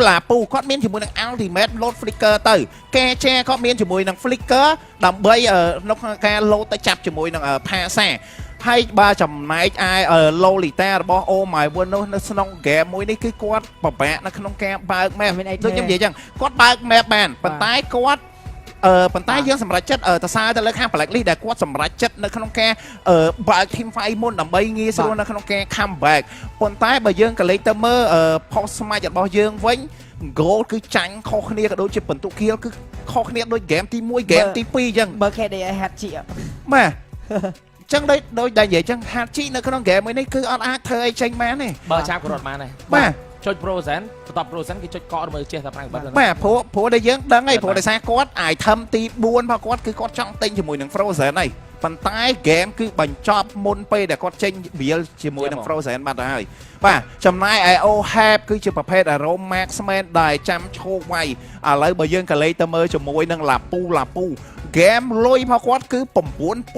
គាត់មានជាមួយនឹង ultimate load flicker ទៅកាចាគាត់មានជាមួយនឹង flicker ដើម្បីនៅក្នុងការ load ទៅចាប់ជាមួយនឹង Pasa ហើយបើចំណែកឯ Lolita របស់ Oh My Word នៅក្នុង game មួយនេះគឺគាត់ពិបាកនៅក្នុងការបើក map ដូចខ្ញុំនិយាយអញ្ចឹងគាត់បើក map បានប៉ុន្តែគាត់ប៉ុន្តែយើងសម្រេចចិត្តទៅសារទៅលើខាង Blacklist ដែលគាត់សម្រេចចិត្តនៅក្នុងការបើក team fight មុនដើម្បីងាយស្រួលនៅក្នុងការ comeback ប៉ុន្តែបើយើងក៏លេខទៅមើល post match របស់យើងវិញ goal គឺចាញ់ខុសគ្នាក៏ដូចជាបន្ទុក kill គឺខុសគ្នាដូច game ទី1 game ទី2អញ្ចឹងបើ KDA Hachi បាទអញ្ចឹងដូចដែលនិយាយអញ្ចឹង Hachi នៅក្នុង game មួយនេះគឺអត់អាចធ្វើអីចេញបានទេបើចាប់ក៏រត់បានដែរបាទចុច Frozen បន្ទាប់ Frozen គេចុចកកមើលចេះតែប្រាំងបាត់បាទព្រោះដែលយើងដឹងហើយព្រោះដោយសារគាត់ item ទី4របស់គាត់គឺគាត់ចង់ទិញជាមួយនឹង Frozen ហើយប៉ុន្តែ game គឺបញ្ចប់មុនពេលដែលគាត់ចេញ build ជាមួយនឹង Frozen បាត់ទៅហើយបាទចំណែកឯ Ohab គឺជាប្រភេទ Arrow Marksman ដែលចាំឈោកវាយឥឡូវបើយើងក៏លេខទៅមើលជាមួយនឹងឡាពូ game លុយរបស់គាត់គឺ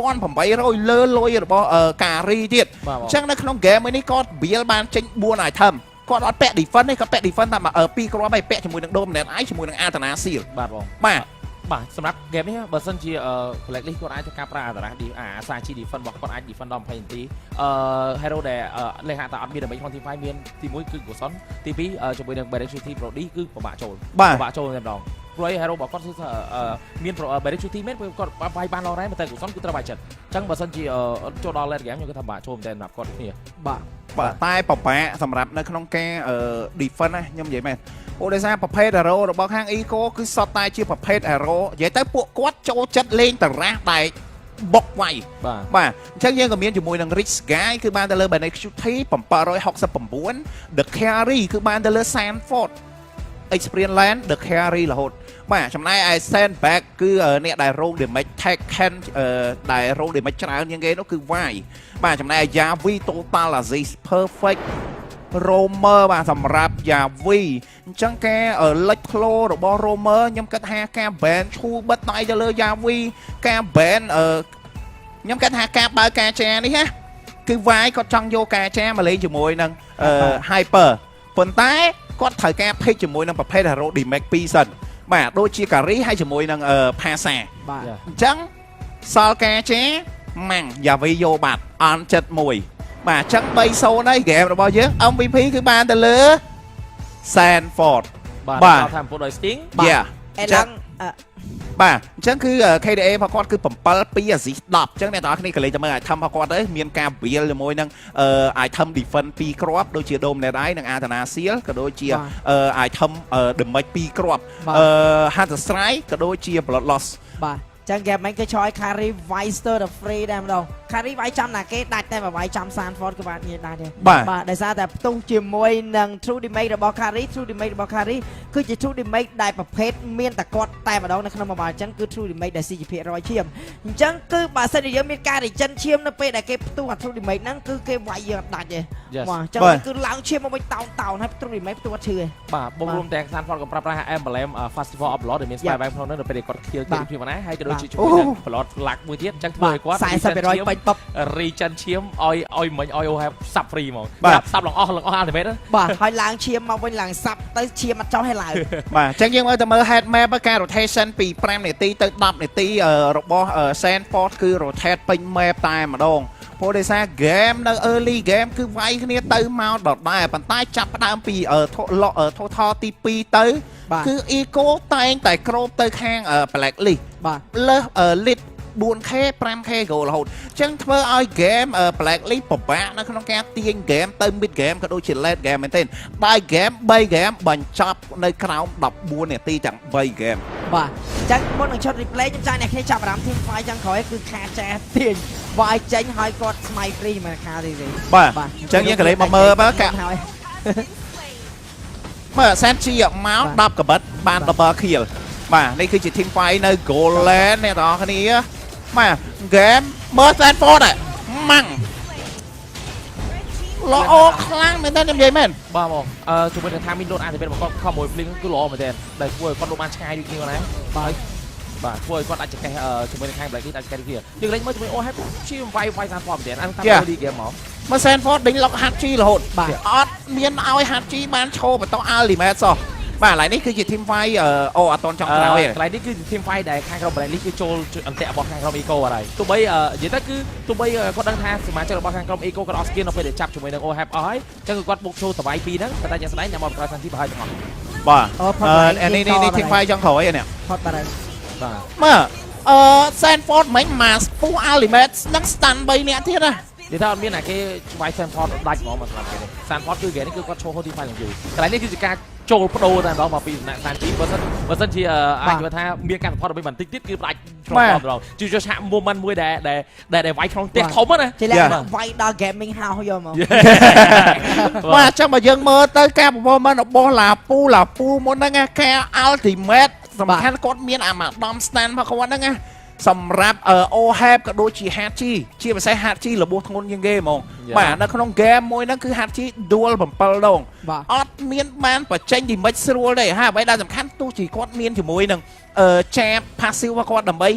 9800 លើលុយរបស់ការីទៀតអញ្ចឹងនៅក្នុង game នេះគាត់ build បានចេញ4 itemគាត់អត់ពាក់ defense ទេគាត់ពាក់ defense តែ2គ្រាប់ហើយពាក់ជាមួយនឹង dominant eye ជាមួយនឹង alternate seal បាទបងបាទសម្រាប់ game នេះបើសិនជា Blacklist គាត់អាចធ្វើការប្រើ alternate Sachi defense របស់គាត់អាច defense ដល់20នាទីhero ដែលលេខថាអត់មាន damage ក្នុង team fight មានទី1គឺ Gusen ទី2ជាមួយនឹង Barrier Shooting Brody គឺពិបាកចូលតែម្ដងព្រោះ hero របស់គាត់គឺមាន Barrier Shooting មែនព្រោះគាត់បាយបាន long range តែ Gusen គឺត្រូវបាយចិត្តអញ្ចឹងបើសិនជាចូលដល់ late game ខ្ញុំគិតថាពិបាកចូលមែនសម្រាប់គាត់គ្នាបាទតែពិបាកសម្រាប់នៅក្នុងការ defense ណាខ្ញុំនិយាយមែនព្រោះដោយសារប្រភេទ hero របស់ខាង Eco គឺសតតែជាប្រភេទ hero និយាយទៅពួកគាត់ចូលចិត្តលេងតារ៉ាស់ដែលបុកវាយបាទអញ្ចឹងយើងក៏មានជាមួយនឹង Rich Guy គឺបានទៅលើ Benecuty 769 The Carry គឺបានទៅលើ Sanford Experience Land The Carry រហូតបាទចំណែកឯ Sandbag គឺអ្នកដែលរង damage tech can ដែលរង damage ច្រើនជាងគេនោះគឺវាយបាទចំណែកឯ Yavi Total Aziz Perfect Romer បាទសម្រាប់ Yavi អញ្ចឹងការលេចធ្លោរបស់ Romer ខ្ញុំគិតថាការ ban ឈូបិទដៃទៅលើ Yavi ការ ban ខ្ញុំគិតថាការបើកការចានេះណាគឺវាយគាត់ចង់យកការចាមកលេងជាមួយនឹង Hyper ប៉ុន្តែគាត់ត្រូវការ pick ជាមួយនឹងប្រភេទ Hero Damage 2សិនបាទដូចជា Carry ហើយជាមួយនឹង Pasa បាទអញ្ចឹងសល់ការចាម៉ាំង Yavi យកបាត់អន់ចិត្តមួយបាទអញ្ចឹង 3-0 ហើយហ្គេមរបស់យើង MVP គឺបានទៅលើ Sanford បាទតាមពុតដោយ Sting បាទអេឡង់បាទអញ្ចឹងគឺ KDA របស់គាត់គឺ7 2 Aziz 10អញ្ចឹងអ្នកនរគ្នាក៏លេងទៅមើល item របស់គាត់ទៅមានការ build ជាមួយនឹង item defense 2គ្រាប់ដូចជា Dominate Eye និង Athena Seal ក៏ដូចជា item damage 2គ្រាប់Hunter Strike ក៏ដូចជា Blood Loss បាទចឹងហ្គេមមិញគេឆ្លយ carry Weister the free ដែរម្ដង carry វាយចាំណាគេដាច់តែវាយចាំ Sanford ក៏បានងាយដាច់ដែរបាទដោយសារតែផ្ទុះជាមួយនឹង true damage របស់ carry true damage របស់ carry គឺជា true damage ដែលប្រភេទមានតែគាត់តែម្ដងនៅក្នុង mobile អញ្ចឹងគឺ true damage ដែល CG100 ឈាមអញ្ចឹងគឺបើសិនជាយើងមានការ regen ឈាមនៅពេលដែលគេផ្ទុះអា true damage ហ្នឹងគឺគេវាយយើងដាច់ទេបាទអញ្ចឹងគឺឡើងឈាមមកវិញតោនហើយ true damage ផ្ទុះអត់ឈឺទេបាទបងរួមទាំង Sanford ក៏ប្រើប្រាស់ emblem Festival of Blood ដែលមាន Spy Bank ក្នុងនោះនៅពេលគាត់ kill ទីពីណាហើយក៏ដូចជាជួយនឹង Blood Flag មួយទៀតអញ្ចឹងធ្វើឲ្យគាត់ 40% បាញ់បប regen ឈាមឲ្យមិញឲ្យ OHF សាប់ free ហ្មងសាប់ឡើងអស់ ultimate បាទហើយឡើងឈាមមកវិញឡើងសាប់ទៅឈាមអត់ចោះឲ្យឡើងបាទអញ្ចឹងយើងមើលទៅមើល head map ការ rotation ពី5នាទីទៅ10នាទីរបស់ Sanford គឺ rotate ពេញ map តែម្ដងព្រោះដោយសារ game នៅ early game គឺវាយគ្នាទៅមកដដែលប៉ុន្តែចាប់ផ្ដើមពី total ទី2ទៅគឺ eco តែងតែគ្របទៅខាង blacklist បាទលើស lit 4K 5K goal រហូតអញ្ចឹងធ្វើឲ្យ game blacklist ពិបាកនៅក្នុងការទាញ game ទៅ mid game ក៏ដូចជា late game មែនទេបាយ game 3 game បញ្ចប់នៅក្រោម14នាទីទាំង3 game បាទអញ្ចឹងមុននឹងឈុត replay ខ្ញុំចង់អ្នកគ្នាចាប់អារម្មណ៍ team fight ចឹងក្រោយគឺខាចាទាញវាយចេញឲ្យគាត់ស្មៃ free មកខាទេបាទអញ្ចឹងយើងក៏លេងមកមើលមើលកាមើល Sanchi មក10កបិតបាន double kill បាទនេះគឺជា team fight នៅ Goland អ្នកនរគ្នាបាទ game មើល Sanford ម៉ាំងល្អខ្លាំងមែនតើខ្ញុំនិយាយមែនបាទបងជាមួយនឹង timing load អាចទៅគាត់ខំមួយ fling គឺល្អមែនតើដែលធ្វើឲ្យគាត់លោបានឆ្ងាយដូចគ្នាណាបាទធ្វើឲ្យគាត់អាចចកេះជាមួយនឹងខាង Black នេះអាចចកេះវាយើងលេងមើលជាមួយ OHF ជាវាយ Sanford មែនតើតាម early game មកមើល Sanford ដេញ lock Hachi រហូតអត់មានឲ្យ Hachi បានឈរបន្ត ultimate សោះបាទកន្លែងនេះគឺជា team fight អត់តន់ចង់ក្រោយទេកន្លែងនេះគឺ team fight ដែលខាងក្រុម Black នេះគឺចូលអន្ទាក់របស់ខាងក្រុម Eco អត់ហើយទោះបីនិយាយទៅគឺទោះបីគាត់ដឹងថាសមាជិករបស់ខាងក្រុម Eco គាត់អត់ skill នៅពេលដែលចាប់ជាមួយនឹង OHF អស់ហើយអញ្ចឹងគឺគាត់បុកចូលតវាយពីរហ្នឹងតែតែជាក់ស្ដែងញ៉ាំមកក្រោយសាន់ទីប្រហែលទាំងអស់បាទនេះ team fight ចង់ក្រោយនេះផតបាត់ហើយបាទមើលSanford មិញមកស្ពុះ ultimate នឹង stun 3នាក់ទៀតណានិយាយថាអត់មានណាគេវាយ Sanford ដាច់ហ្មងមកស្លាប់គេទេ Sanford គឺគេនេះគឺគាត់ចូលហូតទី fight ឡើងយូរកន្លែងនេះគឺជាការចូលបដូរតែម្ដងមកពីសំណាក់ Sanchi បើសិនជាអាចនិយាយថាមានការ support បន្តិចទៀតគឺផ្ដាច់ឆ្លងម្ដងជួយឆាក moment មួយដែលវាយក្នុងផ្ទះធំណាជាវាយដល់ gaming house យកមកបាទចាំបើយើងមើលទៅការ performance របស់ឡាពូមុនហ្នឹងការ ultimate សំខាន់គាត់មានអាម៉ាដំ stand របស់គាត់ហ្នឹងណាសម្រាប់ OHF ក៏ដូចជា Hachi ជាពិសេស Hachi របួសធ្ងន់ជាងគេហ្មងបាទនៅក្នុង game មួយហ្នឹងគឺ Hachi ដួល7ដងអត់មានបានបញ្ចេញ damage ស្រួលទេហើយអ្វីដែលសំខាន់ទោះជាគាត់មានជាមួយនឹងចាប់ passive របស់គាត់ដើម្បី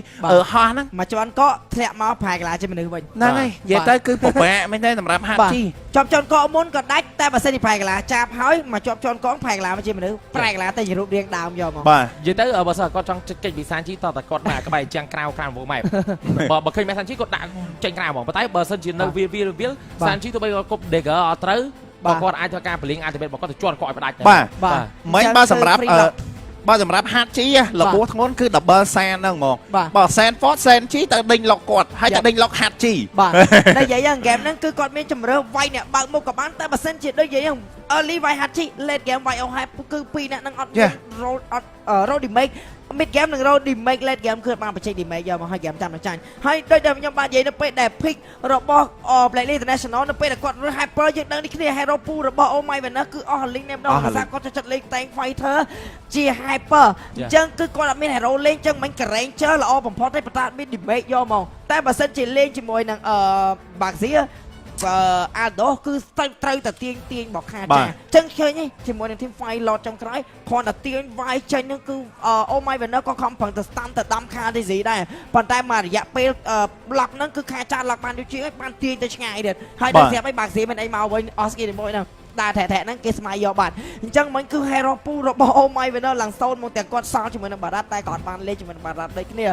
ហោះហ្នឹងមួយជាន់ក៏ធ្លាក់មកប្រែកន្លាជាមនុស្សវិញហ្នឹងហើយនិយាយទៅគឺពិបាកមែនទេសម្រាប់ Hachi ជាប់ជាន់កមុនក៏ដាច់តែបើសិនជាប្រែកន្លាចាប់ហើយមកជាប់ជាន់កប្រែកន្លាមកជាមនុស្សប្រែកន្លាទៅជារូបរាងដើមយកមកបាទនិយាយទៅបើសិនគាត់ចង់ចេញពី Sanchi តតែគាត់ដាក់ក្បែរចាំងក្រៅវងម៉ែបើឃើញ Sanchi គាត់ដាក់ចេញក្រៅហ្មងប៉ុន្តែបើសិនជានៅវា Sanchi ទៅបីគាត់គប់ dagger អត់ត្រូវបើគាត់អាចធ្វើការបលីង ultimate របស់គាត់ទៅជាន់គាត់ឲ្យផ្ដាច់បាទមិញបើសម្រាប់ Hachi របួសធ្ងន់គឺ double san ហ្នឹងហ្មងបើ Sanford Sanchi ទៅដេញលុកគាត់ហើយទៅដេញលុក Hachi បាទតែនិយាយយ៉ាង game ហ្នឹងគឺគាត់មានជំរឿវាយអ្នកបើកមុខក៏បានតែបើសិនជាដូចនិយាយយ៉ាង early វាយ Hachi late game វាយ OHF គឺពីរអ្នកហ្នឹងអត់ roll damage mid game នឹង roll damage late game គឺបានបញ្ចេញ damage យកមកឲ្យ game ចាំតែចាញ់ហើយដូចដែលខ្ញុំបាននិយាយនៅពេលដែល pick របស់ Blacklist International នៅពេលដែលគាត់ hyper យើងដឹងនេះគ្នា hero pool របស់ Oh My Venus គឺអស់ link តែម្ដងភាសាគាត់ចូលចិត្តលេង tank fighter ជា hyper អញ្ចឹងគឺគាត់អត់មាន hero លេងអញ្ចឹងមិញ ranger ល្អបំផុតទេប៉ុន្តែមាន damage យកមកតែបើសិនជាលេងជាមួយនឹងBaxia អាដោគឺត្រូវតែទាញបកខាចាចឹងឃើញជាមួយនឹង team fight lot ចុងក្រោយគ្រាន់តែទាញវាយចេញហ្នឹងគឺអូម៉ៃវ៉ានៅក៏ខំប្រឹងទៅស្តាំទៅដាំខាទីស៊ីដែរប៉ុន្តែមករយៈពេល block ហ្នឹងគឺខាចា lock បានយូរជាងបានទាញទៅឆ្ងាយទៀតហើយដល់ស្រាប់ឲ្យបាក់ស៊ីមិនអីមកវិញអស់ស្គីមួយហ្នឹងតែថែហ្នឹងគេស្មៃយកបាត់អញ្ចឹងមិញគឺ hero pool របស់អូម៉ៃវ៉ានៅឡើងសូនមកទាំងគាត់សល់ជាមួយនឹងបារ៉ាត់តែគាត់បានលេងជាមួយនឹងបារ៉ាត់ដូចគ្នា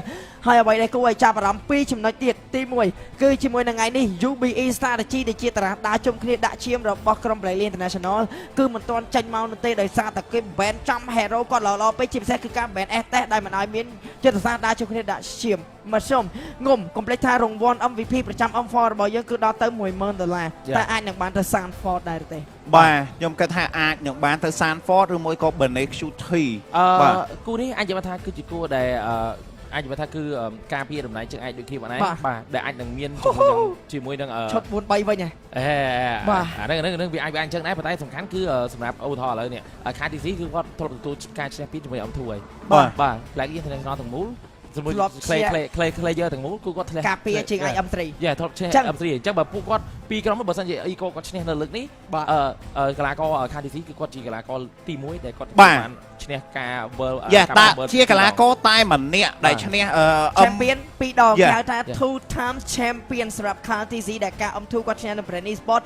ហើយអ្វីដែលគួរឲ្យចាប់អារម្មណ៍ពីរចំណុចទៀតទី1គឺជាមួយនឹងថ្ងៃនេះ UBE strategy ដែលជាតារាដើរជុំគ្នាដាក់ឈាមរបស់ក្រុម Brazil International គឺមិនទាន់ចេញមកនោះទេដោយសារតែគេ ban ចំ hero គាត់ល្អពេកជាពិសេសគឺការ ban S តេសដែលមិនឲ្យមានចិត្តសាស្ត្រដើរជុំគ្នាដាក់ឈាមមកសុំងុំកុំភ្លេចថារង្វាន់ MVP ប្រចាំ M4 របស់យើងគឺដល់ទៅ$10000តែអាចនឹងបានទៅ Sanford ដែរទេបាទខ្ញុំគិតថាអាចនឹងបានទៅ Sanford ឬមួយក៏ Benecuti បាទគូនេះអាចនិយាយថាគឺជាគូដែលអាចនិយាយថាគឺការពារតំណែងជើងឯកដូចគ្នាបងណាបាទដែលអាចនឹងមានជាមួយនឹងឈុត4-3វិញហ៎អាហ្នឹងវាអាចអញ្ចឹងដែរប៉ុន្តែសំខាន់គឺសម្រាប់អូថឥឡូវនេះខា TC គឺគាត់ធ្លាប់ទទួលការឈ្នះពីជាមួយ M2 ហើយបាទ Black International ទាំងមូលជាមួយ clay យកទាំងមូលគឺគាត់ធ្លាក់ការពារជាង M3 យ៉ាធ្លាប់ឈ្នះ M3 អញ្ចឹងបើពួកគាត់ពីរក្រុមបើសិនជា Eco គាត់ឈ្នះនៅលើកនេះកីឡាករ KTC គឺគាត់ជាកីឡាករទី1ដែលគាត់បានឈ្នះការ World ជាកីឡាករតែម្នាក់ដែលឈ្នះ Champion 2 ដងគេហៅថា two time champion សម្រាប់ KTC ដែលការ M2 គាត់ឈ្នះនៅ Brand Sport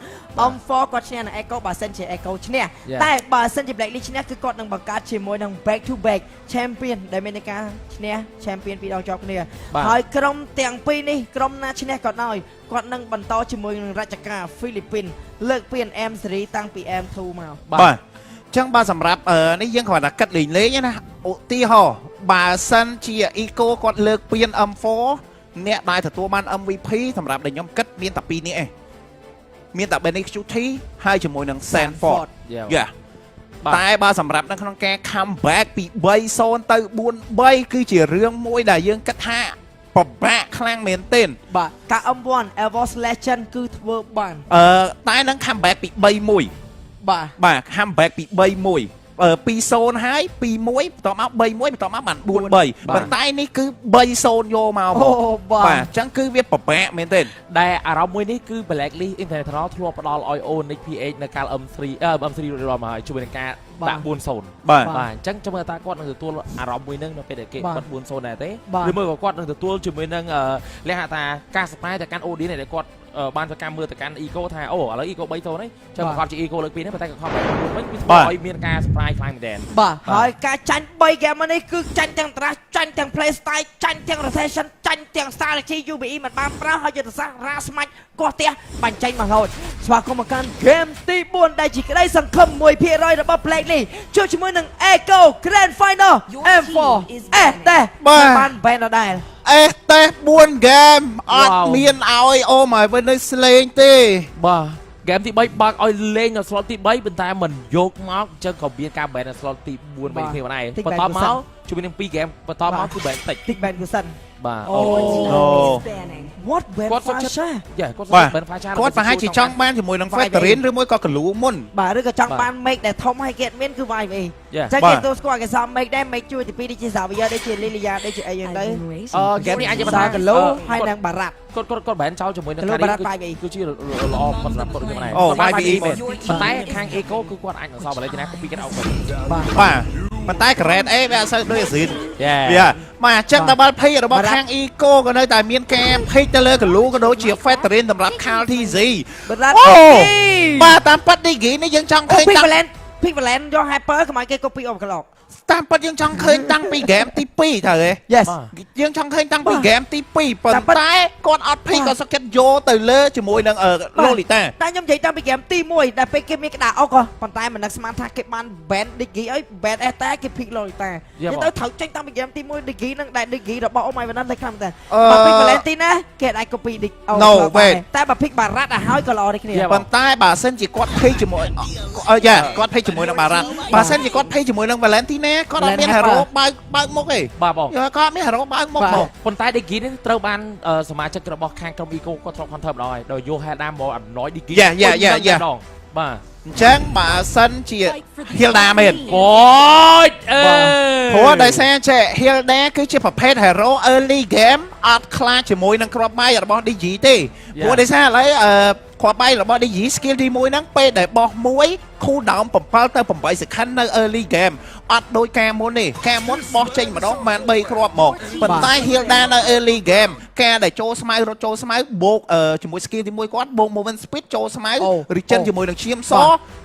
M4 គាត់ឈ្នះនៅ Eco បើសិនជា Eco ឈ្នះតែបើសិនជា Black League ឈ្នះគឺគាត់នឹងបង្កើតជាមួយនឹង back to back champion ដែលមានការឈ្នះ champion 2 ដងជាប់គ្នាហើយក្រុមទាំងពីរនេះក្រុមណាឈ្នះក៏ដោយគាត់នឹងបន្តជាមួយនឹងរាជការហ្វីលីពីនលើកពាន M Series តាំងពី M2 មកបាទចឹងបាទសម្រាប់នេះយើងគ្រាន់តែគិតលេងណាឧទាហរណ៍បើសិនជា Eco គាត់លើកពាន M4 អ្នកដែលទទួលបាន MVP សម្រាប់ដែលខ្ញុំគិតមានតែ2នេះឯងមានតែ Benecuti ហើយជាមួយនឹង Sanford តែបើសម្រាប់នៅក្នុងការ comeback ពី 3-0 ទៅ 4-3 គឺជារឿងមួយដែលយើងគិតថាពិបាកខ្លាំងមែនទែនបាទការ M1 Evos Legend គឺធ្វើបានតែនឹង comeback ពី 3-1 បាទ comeback ពី 3-1 2-0 ហើយ 2-1 បន្ទាប់មក 3-1 បន្ទាប់មកបាន 4-3 ប៉ុន្តែនេះគឺ 3-0 យកមកបាទអញ្ចឹងគឺវាពិបាកមែនទេដែលអារម្មណ៍មួយនេះគឺ Black League International ធ្លាប់ផ្ដល់ឲ្យ Onyx PH នៅកាល M3 រួមមកជួយនឹងការដាក់ 4-0 បាទអញ្ចឹងចាំមើលតើគាត់នឹងទទួលអារម្មណ៍មួយនឹងនៅពេលដែលគេគាត់ 4-0 ដែរទេឬមើលក៏គាត់នឹងទទួលជាមួយនឹងលក្ខណៈថាការស្ប៉ាយទៅកាន់ Odin ដែលគាត់បានធ្វើការមើលទៅកាន់ Eco ថាអូឥឡូវ Eco 3-0 នេះចាំប្រកបជា Eco លើកពីនេះប៉ុន្តែក៏ខំវិញវាធ្វើឲ្យមានការ surprise ខ្លាំងមែនទែនបាទហើយការចាញ់3 game នេះគឺចាញ់ទាំងត្រាស់ចាញ់ទាំង play style ចាញ់ទាំង rotation ចាញ់ទាំង strategy UBE មិនបានប្រើហើយយុទ្ធសាស្ត្ររ៉ាស្មាច់កោះផ្ទះបាញ់ចេញមករហូតស្វាគមន៍មកកាន់ game ទី4ដែលជាក្តីសង្ឃឹម 1% របស់ Black League ជួបជាមួយនឹង Eco Grand Final M4 តែបាន ban ដែរតេស4 game អត់មានឲ្យអូមកវិញនៅស្លេងទេបាទ game ទី3បើកឲ្យលេងនៅ slot ទី3ប៉ុន្តែមិនយកមកអញ្ចឹងក៏មានការ ban នៅ slot ទី4វិញគ្នាដែរបន្តមកជួយនឹង2 game បន្តមកគឺ ban តិច ban គឺសិនបាទអូ What ban គាត់សុខចិត្តគាត់បាន Fasha គាត់ប្រហែលជាចង់បានជាមួយនឹង Veteran ឬមួយក៏កលូមុនបាទឬក៏ចង់បាន make ដែលធំឲ្យគេមានគឺ YVA ចឹងគេទៅស្គាល់គេសម make ដែរ make ជួយទី2ដូចជា Xavier ដូចជា Lilia ដូចជាអីយ៉ាងទៅgame នេះអាចនិយាយថាកលូហើយនឹងបារ៉ាត់គាត់បានចោលជាមួយនឹង Kari គឺជាល្អសម្រាប់គាត់ខ្ញុំដែរប៉ុន្តែខាង Eco គឺគាត់អាចនឹងសល់បលិចណាពីគាត់អោបវិញបាទប៉ុន្តែ Grade A វាអត់សូវដូច Azin វាបាទចឹង double pick របស់ខាង Eco ក៏នៅតែមានការ pick ទៅលើកលូក៏ដូចជា Veteran សម្រាប់ KTC បាទតាមប៉ាត់ Digi នេះយើងចង់ឃើញPick Valent យក Hyper កុំឲ្យគេ copy អូបក្លោកតាមប៉ាត់យើងចង់ឃើញតាំងពី game ទី2ត្រូវទេ Yes យើងចង់ឃើញតាំងពី game ទី2ប៉ុន្តែគាត់អត់ pick ក៏សុខចិត្តយកទៅលើជាមួយនឹង Lolita តែខ្ញុំនិយាយតាំងពី game ទី1ដែលពេលគេមានក្តារអុកប៉ុន្តែមិននឹកស្មានថាគេបាន ban Digi អី ban S តែគេ pick Lolita យើងទៅត្រូវចេញតាំងពី game ទី1 Digi នឹងដែល Digi របស់ Oh My Venom លេខខ្លាំងតែបើ pick Valentina គេអាច copy Digi តែបើ pick Barat ឲ្យហើយក៏ល្អដូចគ្នាប៉ុន្តែបើសិនជាគាត់ pick ជាមួយគាត់ pick ជាមួយនឹង Barat បើសិនជាគាត់ pick ជាមួយនឹង Valentina គាត់អត់មាន hero បើកមុខទេបាទបងគាត់មាន hero បើកមុខមកប៉ុន្តែ Digi នេះត្រូវបានសមាជិករបស់ខាងក្រុម Eco គាត់ធ្លាប់ counter ម្ដងហើយដោយយក Hilda មក annoy Digi បាទអញ្ចឹងបើសិនជា Hilda មែនអូយព្រោះដោយសារចេះ Hilda គឺជាប្រភេទ hero early game អត់ខ្លាចជាមួយនឹងគ្រាប់បាយរបស់ Digi ទេព្រោះដោយសារឥឡូវ គ្រាប់បែករបស់ DG skill ទី1ហ្នឹងពេលដែលបោះមួយ cool down 7 ទៅ 8 second នៅ early game អត់ដូចការមុនទេការមុនបោះចេញម្ដងបាន 3 គ្រាប់មកប៉ុន្តែ Hilda នៅ early game ការដែលចូលស្មៅរត់ចូលស្មៅបូកជាមួយ skill ទី1គាត់បូក movement speed ចូលស្មៅ regen ជាមួយនឹងឈាមស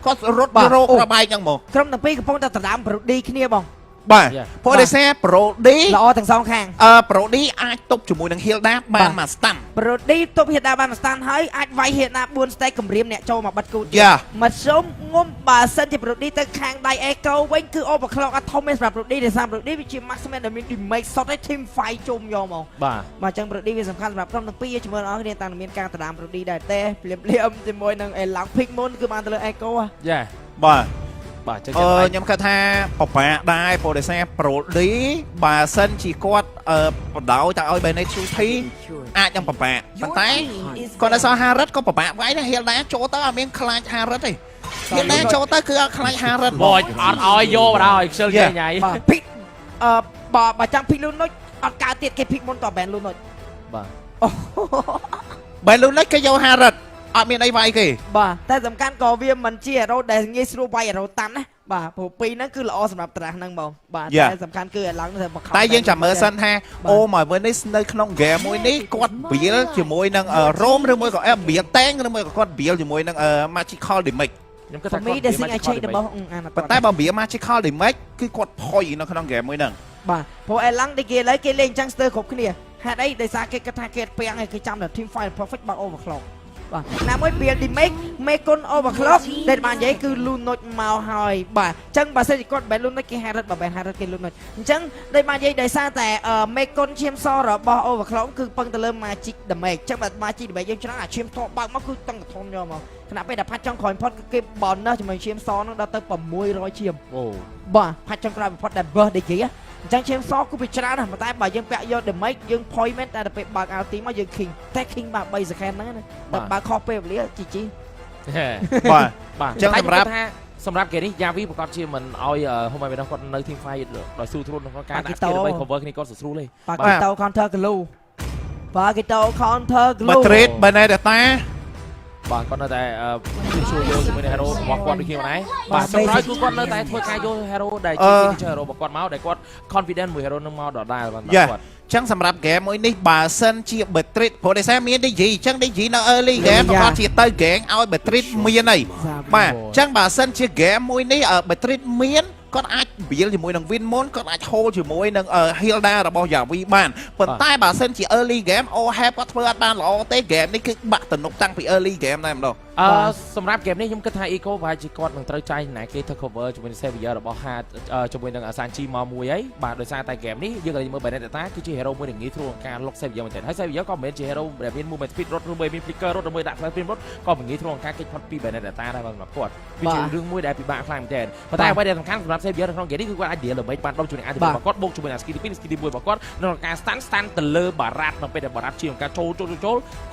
គាត់រត់រោគរបែកហ្នឹងមកក្រុមទាំងពីរកំពុងតែដណ្ដើមប្រូឌីគ្នាបង បាទព្រោះដោយសារ Brody ល្អទាំងសងខាង Brody អាចទប់ជាមួយនឹង Hilda បានមួយ stun Brody ទប់ Hilda បានមួយ stun ហើយអាចវាយ Hilda 4 stack គម្រាមអ្នកចូលមកបិទគូទៀតមកសុំងុំបើសិនជា Brody ទៅខាងដៃ Echo វិញគឺ overclock អត់ធំទេសម្រាប់ Brody ដែលសារ Brody វាជា maximum ដែលមាន damage shot ឯ team fight ជុំយកមកបាទអញ្ចឹង Brody វាសំខាន់សម្រាប់ក្រុមទាំងពីរជាមួយបងប្អូនគ្នាតាមមានការដណ្ដើម Brody ដែរទេភ្លាមជាមួយនឹង Elang Pick មុនគឺបានទៅលើ Echo យ៉ាបាទ បាទចឹងខ្ញុំគិតថាពិបាកដែរព្រោះដោយសារ Brody បើសិនជាគាត់បដោទៅឲ្យ Bennett Shooty អាចនឹងពិបាកប៉ុន្តែគាត់នៅសល់ Harris ក៏ពិបាកវាយដែរ Hilda ចូលទៅអត់មានខ្លាច Harris ទេ Hilda ចូលទៅគឺអត់ខ្លាច Harris បងអត់ឲ្យយកបណ្ដោយខ្ជិលគេញ៉ៃ បាទ pick បើចាំ pick លូនុចអត់កើតទៀតគេ pick មុនត Ben លូនុចបាទ Ben លូនុចគេយក Harris អត់មានអីវាយគេបាទតែសំខាន់ក៏វាមិនជា hero ដែលងាយស្រួលវាយ hero តាមណាបាទព្រោះពីរហ្នឹងគឺល្អសម្រាប់ត្រាស់ហ្នឹងបងបាទតែសំខាន់គឺឲ្យឡើងទៅមកខំតែយើងចាំមើលសិនថាអូមកវិញនេះនៅក្នុង game មួយនេះគាត់ build ជាមួយនឹង Rome ឬមួយក៏ build tank ឬមួយក៏គាត់ build ជាមួយនឹង magical damage ខ្ញុំគិតថាគាត់ desing ឲ្យឆេករបស់ប៉ុន្តែបើ build magical damage គឺគាត់ផុយនៅក្នុង game មួយហ្នឹងបាទព្រោះ Elang ដែលគេឥឡូវគេលេងអញ្ចឹងស្ទើរគ្រប់គ្នាហេតុអីដោយសារគេគិតថាគេពាំងឲ្យគេចាំដល់ team fight perfect បើ overclock បាទណាមួយ build damage មេគុណ overclock ដែលបាននិយាយគឺ Lunoch មកហើយបាទអញ្ចឹងបើសិនជាគាត់ Ben Lunoch គេ Harris បើ Ben Harris គេ Lunoch អញ្ចឹងដែលបាននិយាយដោយសារតែមេគុណឈាមសរបស់ overclock គឺពឹងទៅលើ magic damage អញ្ចឹងបើ magic damage យើងច្រើនអាឈាមធំបើកមកគឺតឹងកធំយកមកខណៈពេលដែលផាត់ចុងក្រោយបំផុតគឺគេ bonus ជាមួយឈាមសហ្នឹងដល់ទៅ600ឈាមអូបាទផាត់ចុងក្រោយបំផុតដែល birth គេអញ្ចឹងឈាមសគឺវាច្រើនណាស់ប៉ុន្តែបើយើងពាក់យក damage យើង point មែនតែពេលបើក ulti មកយើង king តែ king បាទ3 second ហ្នឹងណាតែបើខុសពេលវេលា GG បាទបាទអញ្ចឹងសម្រាប់គេនេះយ៉ាវីប្រកាសជាមិនឲ្យហូមឲ្យគាត់នៅ team fight ដោយស៊ូទ្រូនក្នុងការដាក់ skill ដើម្បី cover គ្នាគាត់ស្រួលទេបាទគេទៅ counter glue បាទគេទៅ counter glue បើ trade បើណែតាបាទគាត់នៅតែជួយយកជាមួយនឹង hero របស់គាត់ដូចគ្នាដែរបាទសម្រាប់គឺគាត់នៅតែធ្វើការយក hero ដែលជា signature hero របស់គាត់មកដែលគាត់ confident មួយ hero នឹងមកដល់ដែរបាទគាត់ចឹងសម្រាប់ game មួយនេះបើសិនជា Beatrice ព្រោះដោយសារមាន DG ចឹង DG នៅ early game ប្រកាសជាទៅ gang ឲ្យ Beatrice មានអីបាទចឹងបើសិនជា game មួយនេះ Beatrice មានគាត់អាច build ជាមួយនឹង win មុនគាត់អាច hold ជាមួយនឹង Hilda របស់ Yavi បានប៉ុន្តែបើសិនជា early game Ohab គាត់ធ្វើអត់បានល្អទេ game នេះគឺបាក់ទំនុកតាំងពី early game តែម្ដងសម្រាប់ game នេះខ្ញុំគិតថា Eco ប្រហែលជាគាត់នឹងត្រូវចាយណាគេធ្វើ cover ជាមួយនឹង Savior របស់ Hard ជាមួយនឹង Sanchi មកមួយហើយបាទដោយសារតែ game នេះយើងក៏មើល Benedetta គឺជា hero មួយដែលងាយស្រួលក្នុងការលុក Savior មែនទែនហើយ Savior ក៏មិនមែនជា hero ដែលមាន movement speed រត់ឬមួយមាន flicker រត់ឬមួយដាក់ flash spin រត់ក៏មិនងាយស្រួលក្នុងការគេចផុតពី Benedetta ដែរបាទសម្រាប់គាត់វាជារឿងមួយដែលពិបាកខ្លាំងមែនទែនប៉ុន្តែអ្វីដែលសំខាន់សម្រាប់ Savior ក្នុង game នេះគឺគាត់អាច deal damage បានដុំជាមួយនឹង item របស់គាត់បូកជាមួយនឹង skill ទី2 skill ទី1របស់គាត់ក្នុងការ stun ទៅលើបារ៉ាត់នៅពេលដែលបារ៉ាត់ជាក្នុងការចូល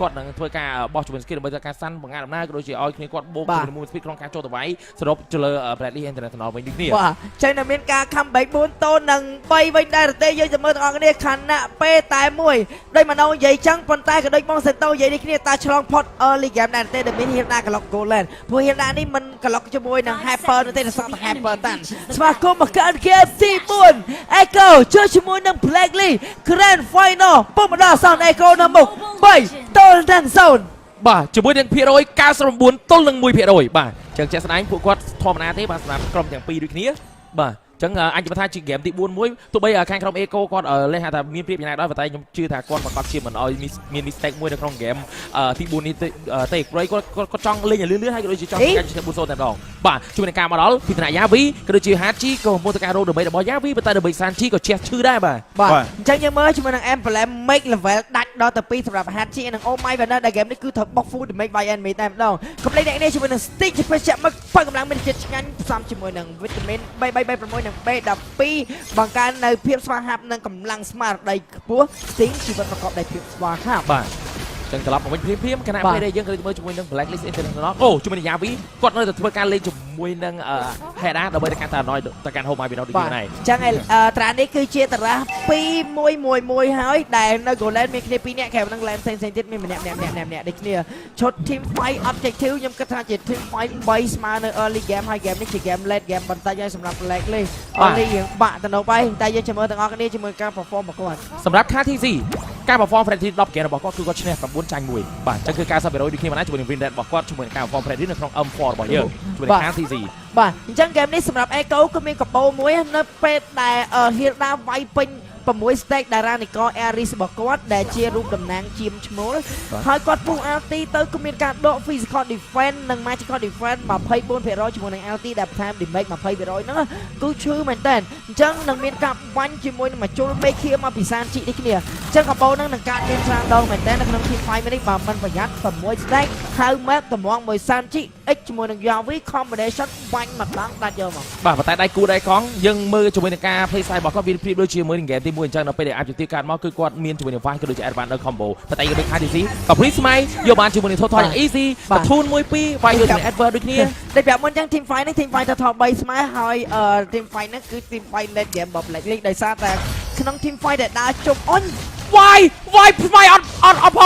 គាត់នឹងធ្វើការបោះជាមួយ skill ដើម្បីធ្វើការ stun បង្កើតដំណើរក៏ដូចជាឲ្យគ្នាគាត់បូកជាមួយ movement speed ក្នុងការចូលទៅវាយសរុបទៅលើ Bradley International វិញនេះគ្នាបាទចឹងតែមានការ comeback 4 តូននិង3វិញដែរទេយើងจะមើលទាំងអស់គ្នាខណៈពេលតែមួយដោយមកនិយាយចឹងប៉ុន្តែក៏ដូចបងសេនតូនិយាយនេះគ្នាតើឆ្លងផុត early game ដែរទេដែលមាន Hilda ក្លុក Golden ព្រោះ Hilda នេះមិនក្លុកជាមួយនឹង Hyper ទេតែសក់តែ Hyper តាន់ស្វាគមន៍មកកាន់ game ទី4 Echo ជួយជាមួយនឹង Blackley Grand Final ពុំមកដល់សង Echo នៅមុខ3តូនទាំង0បាទជាមួយនឹងភាគរយ99ទល់នឹង1%បាទចឹងជាក់ស្ដែងពួកគាត់ធម្មតាទេបាទសម្រាប់ក្រុមទាំងពីរដូចគ្នាបាទចឹងអញថាជាហ្គេមទី4មួយទោះបីខាងក្រុម Eco គាត់លេងថាមានព្រៀបយ៉ាងណាដែរតែខ្ញុំជឿថាគាត់ប្រកាសជាមិនឲ្យមាន mistake មួយនៅក្នុងហ្គេមទី4នេះទេព្រោះគាត់ចង់លេងឲ្យលឿនៗហើយក៏ដូចជាចង់ការជា4-0តែម្ដងបាទជួយនឹងការមកដល់ពីថ្នាក់ Yavi ក៏ដូចជា Hachi ក៏មកទៅការរោដើម្បីរបស់ Yavi ប៉ុន្តែដើម្បី Sanchi ក៏ជះឈឺដែរបាទអញ្ចឹងយើងមើលជាមួយនឹង Emblem make level ដាច់ដល់ទៅ2សម្រាប់ Hachi និង Oh My Vanna ដែល game នេះគឺត្រូវបុក full damage by enemy តែម្ដងកំឡេងអ្នកនេះជាមួយនឹង Stick ជាជាមកបើកម្លាំងមានចិត្តឆ្ងាញ់ផ្សំជាមួយនឹង Vitamin B3B6 និង B12 បង្កើននៅភាពស្វាហាប់និងកម្លាំងស្មារតីខ្ពស់ Sting ជីវិតប្រកបដោយភាពស្វាហាប់បាទ ចឹងត្រឡប់មកវិញព្រាមៗគណៈពេលដែលយើងក៏មើលជាមួយនឹង Blacklist International អូជាមួយនឹង Yavi គាត់នៅតែធ្វើការលេងជាមួយនឹង Heda ដើម្បីទៅកាន់តាណយទៅកាន់ Home Mobile ដូចគ្នាដែរអញ្ចឹងត្រានេះគឺជាតារា2-1-1-1ហើយដែលនៅ Golan មានគ្នា2នាក់ក្រៅនឹង Land ផ្សេងៗទៀតមានម្នាក់ដូចគ្នាឈុត Team Fight Objective ខ្ញុំគិតថាជា Team Fight 3ស្មើនៅ early game ហើយ game នេះជា game late game បន្តិចហើយសម្រាប់ Blacklist early យើងបាក់ទៅនៅបាយតែយើងចាំមើលទាំងអស់គ្នាជាមួយការ perform របស់គាត់សម្រាប់ KTC ការ perform Freddy 10 game របស់គាត់គឺគាត់ឈ្នះ9ចាញ់1បាទអញ្ចឹងគឺការ40%ដូចគ្នាមកណាជាមួយនឹង win rate របស់គាត់ជាមួយនឹងការ perform Freddy នៅក្នុង M4 របស់យើងជាមួយនឹង KTC បាទអញ្ចឹង game នេះសម្រាប់ Echo គឺមានកបោមួយនៅពេលដែល Hilda វាយពេញ6 stack តារានិក Aris របស់គាត់ដែលជារូបតំណាងជាមឈ្មោលហើយគាត់ពុះ LT ទៅគឺមានការដក physical defense និង magical defense 24% ជាមួយនឹង LT ដែលបន្ថែម damage 20% ហ្នឹងគឺឈឺមែនតើអញ្ចឹងនឹងមានការបាញ់ជាមួយនឹងមួយជុលមេឃាមកពីសានជីនេះគ្នាអញ្ចឹងកបោហ្នឹងនឹងកាត់មានច្រើនដងមែនតើនៅក្នុង team fight នេះបើមិនប្រយ័ត្ន6 stack ហៅ map តម្រង់មួយសានជី X ជាមួយនឹង Yavi combination បាញ់ម្ដងដាច់យកមកបាទប៉ុន្តែដៃគូដៃកង់យើងមើលជាមួយនឹងការ play style របស់គាត់វាប្រៀបដូចជាមួយនឹង game ទី1អញ្ចឹងនៅពេលដែលអាចទីកាត់មកគឺគាត់មានជាមួយនឹង Vice ក៏ដូចជា Advance នៅ combo ប៉ុន្តែយើងដូច KTC ក៏ Free Smite យកបានជាមួយនឹង Total យ៉ាង easy បធូន 1-2 Vice ដូចនឹង Advance ដូចគ្នាតែប្រាប់មុនអញ្ចឹង team fight នេះ team fight Total 3 Smite ហើយ team fight នេះគឺ team fight late game របស់ Blacklist ដោយសារតែក្នុង team fight ដែលដើរជុំអញ Why Smite អ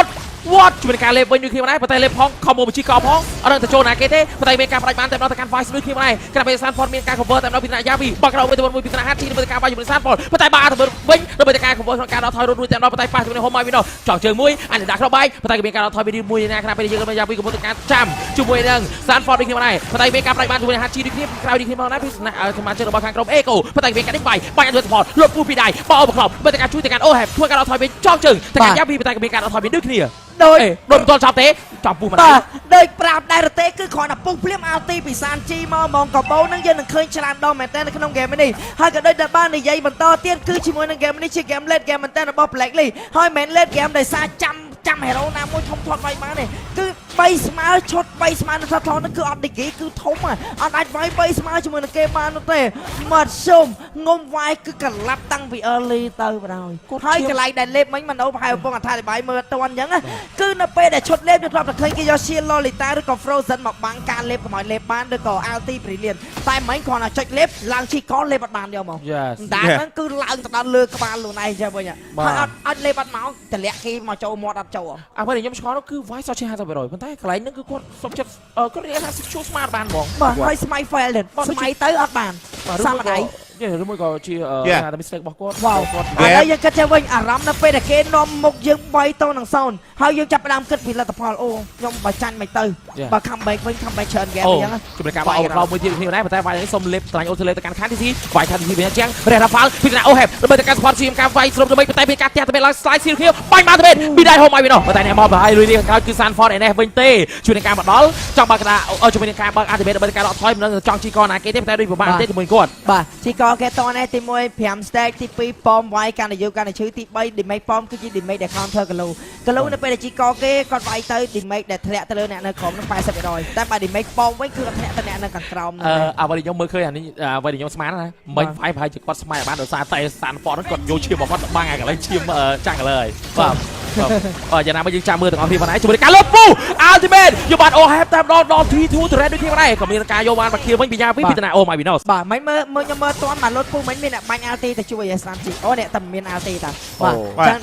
ត់ What ជួយនឹងការលេបវិញដូចគ្នាដែរប៉ុន្តែលេបផង combo បញ្ជីកផងអត់នឹងទៅចូលណាគេទេប៉ុន្តែមានការផ្ដាច់បានតែដល់ទៅកាន់ Vice ដូចគ្នាដែរក្រៅពី Sanford មានការ cover តែដល់ពីណា Yavi បកក្រោយមួយទៅមួយពីណា Hachi ដើម្បីការបាយជាមួយ Sanford ប៉ុន្តែបានទៅវិញដើម្បីការ cover ក្នុងការដល់ថយរួចតែដល់ប៉ុន្តែប៉ះជាមួយ Home Mobile ចង់ជើងមួយអានេះដាក់ក្រោយបាយប៉ុន្តែក៏មានការដល់ថយមួយណាក្រៅពីយើងក៏ Yavi ក៏មកទៅការចាំជាមួយនឹង Sanford ដូចគ្នាដែរប៉ុន្តែមានការផ្ដាច់បានជាមួយ Hachi ដូចគ្នាក្រៅដូចគ្នាមកដែរពីសំណាក់សមាជិករបស់ខាងក្រុម Echo ប៉ុន្តែមានការដេញបាយឲ្យ Support លុបពូពីដៃបោបក្រោយប៉ុន្តែការជួយទៅកាន់ Ohab ធ្វើការដល់ថយវិញចង់ជើងតែការ Yavi ប៉ុន្តែក៏មានការដល់ថយវិញដូចគ្នាដូចមិនទាន់ចប់ទេចាប់ពុះមកបាទដូចប្រាប់ដែរទេគឺគ្រាន់តែពុះភ្លាមអាល់ទីពីសានជីមកហ្មងកបោនឹងយើងនឹងឃើញច្រើនដងមែនតើនៅក្នុងហ្គេមនេះហើយក៏ដូចតែបាននិយាយបន្តទៀតគឺជាមួយនឹងហ្គេមនេះជាហ្គេម late game មែនតើរបស់ Blacklist ហើយមិន late game ដោយសារចាំ hero ណាមួយធំធាត់វាយបានទេគឺ3ស្មើឈុត3ស្មើនៅថតនោះគឺអត់ឌីហ្គីគឺធំអត់អាចវាយ3ស្មើជាមួយនឹងគេបាននោះទេមកសុំងុំវាយគឺកន្លាប់តាំងពី early ទៅបណ្ដោយហើយកន្លែងដែលលេបមិញមិនអូប្រហែលកំពុងអត្ថាធិប្បាយមើលអត់ទាន់អញ្ចឹងគឺនៅពេលដែលឈុតលេបយើងធ្លាប់តែឃើញគេយក shield Lolita ឬក៏ Frozen មកបាំងការលេបកុំឲ្យលេបបានឬក៏ LT Brilliant តែមិញគ្រាន់តែចុចលេបឡើងជីកលេបអត់បានយកមកតែហ្នឹងគឺឡើងទៅដល់លើក្បាលខ្លួនឯងចឹងវិញហើយអត់លេបអត់មកតម្លាក់គេមកចូលមាត់អត់ចូលអ្វីដែលខ្ញុំឆ្ងល់នោះគឺ Vice ជា 50% ប៉ុន្តែកន្លែងហ្នឹងគឺគាត់សុំចិត្តគាត់រៀនថាជួស្មាតបានហ្មងបាទហើយស្មៃ fail ទៀតស្មៃទៅអត់បានសាមដៃឬមួយក៏ជាថា mistake របស់គាត់គាត់ហើយយើងគិតទៅវិញអារម្មណ៍នៅពេលដែលគេនាំមុខយើង3-0ហើយយើងចាប់ផ្ដើមគិតពីលទ្ធផលអូខ្ញុំបើចាញ់មិនទៅបើ comeback វិញ comeback ច្រើន game អញ្ចឹងជំរាបការបោកផ្លោមួយទៀតគ្នាដែរប៉ុន្តែវាយនេះសុំលេបត្រាញ់អូតូលេទៅកាន់ KTC វាយ KTC វិញជាងរះរ៉ាហ្វាល់ពីណា Ohab ដើម្បីទៅកាន់ support ជាការវាយស្រុំទៅវិញប៉ុន្តែមានការទះទៅឡើង slide seal kill បាញ់បានទៅវិញពីដៃ Home ឲ្យវិញនោះប៉ុន្តែអ្នកមកហើយលុយនេះក្រោយគឺ Sanford ឯនេះវិញទេជួយនឹងការមកដល់ចង់បើកក្តារជួយនឹងការបើក activate ដើម្បីការដកថយមិននឹងចង់ជីកណាគេទេប៉ុន្តែដូចពិបាកទេជាមួយគាត់បាទជីកគេតនេះទី1 5 stack ទី2ប៉មវាយកាន់តែយូរកាន់តែឈឺទី3 damage ប៉មគឺជា damage ដែល counter គីឡូនៅពេលដែលជីកគេគាត់វាយទៅ damage ដែលធ្លាក់ទៅលើអ្នកនៅក្រោមនឹង80%តែបើ damage ប៉មវិញគឺធ្លាក់ទៅអ្នកនៅខាងក្រោមហ្នឹងអ្វីដែលខ្ញុំមើលឃើញអានេះអ្វីដែលខ្ញុំស្មានណាមិនវាយប្រហែលជាគាត់ស្មានបានដោយសារតែ Sanford ហ្នឹងគាត់យកឈាមរបស់គាត់ទៅបាំងឲ្យកន្លែងឈាមចាក់លើហើយបាទយ៉ាងណាមកយើងចាំមើលទាំងអស់គ្នាបងឯងជាមួយការលុបពូ Ultimate យកបាន Ohab តាមដល់ T2 ទៅ Red ដូចគ្នាបងឯងក៏មានការយកបានបាគៀវិញពីយ៉ាពីពីតា Oh my Venus បាទមិនមើលខ្ញុំមើលតាន់បានលុតពូមិញមានអ្នកបាញ់ LT ទៅជួយឲ្យ Sanji អូអ្នកតែមាន LT តាបាទ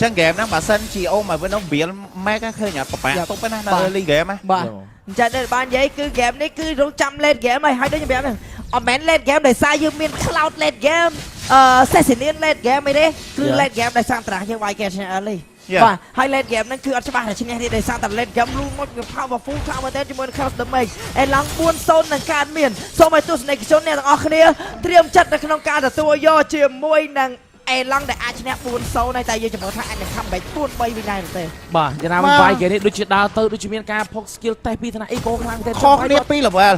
ចឹងហ្គេមហ្នឹងបើសិនជាអូមកវិញនោះវាម៉ែកឃើញអត់ប្រប៉ាទុបណានៅ early game ណាបាទអញ្ចឹងដែលបាននិយាយគឺ game នេះគឺរងចាំ late game ហើយដូចខ្ញុំប្រាប់ហ្នឹងអត់មែន late game ដោយសារយើងមាន cloud late game Session late game អីទេគឺ late game ដោយសារត្រាស់យើងវាយគេ early បាទហើយ late game ហ្នឹងគឺអត់ច្បាស់តែឈ្នះទេដោយសារតែ late game លូមកវា powerful ថាមកតែជាមួយនឹង counter damage ឯឡើង 4-0 នឹងកើតមានសូមឲ្យទស្សនិកជនអ្នកទាំងអស់គ្នាត្រៀមចិត្តនៅក្នុងការទទួលយកជាមួយនឹងអេឡង់ដែលអាចឈ្នះ 4-0 ហើយតែយើងចាំមើលថាអាចនឹង comeback 4-3 វិញដែរទេបាទយ៉ាងណាវាយគេនេះដូចជាដើរទៅដូចជាមានការផុក skill តេស្តពីឋានៈ Eco ខ្លាំងទេខុសគ្នាពី level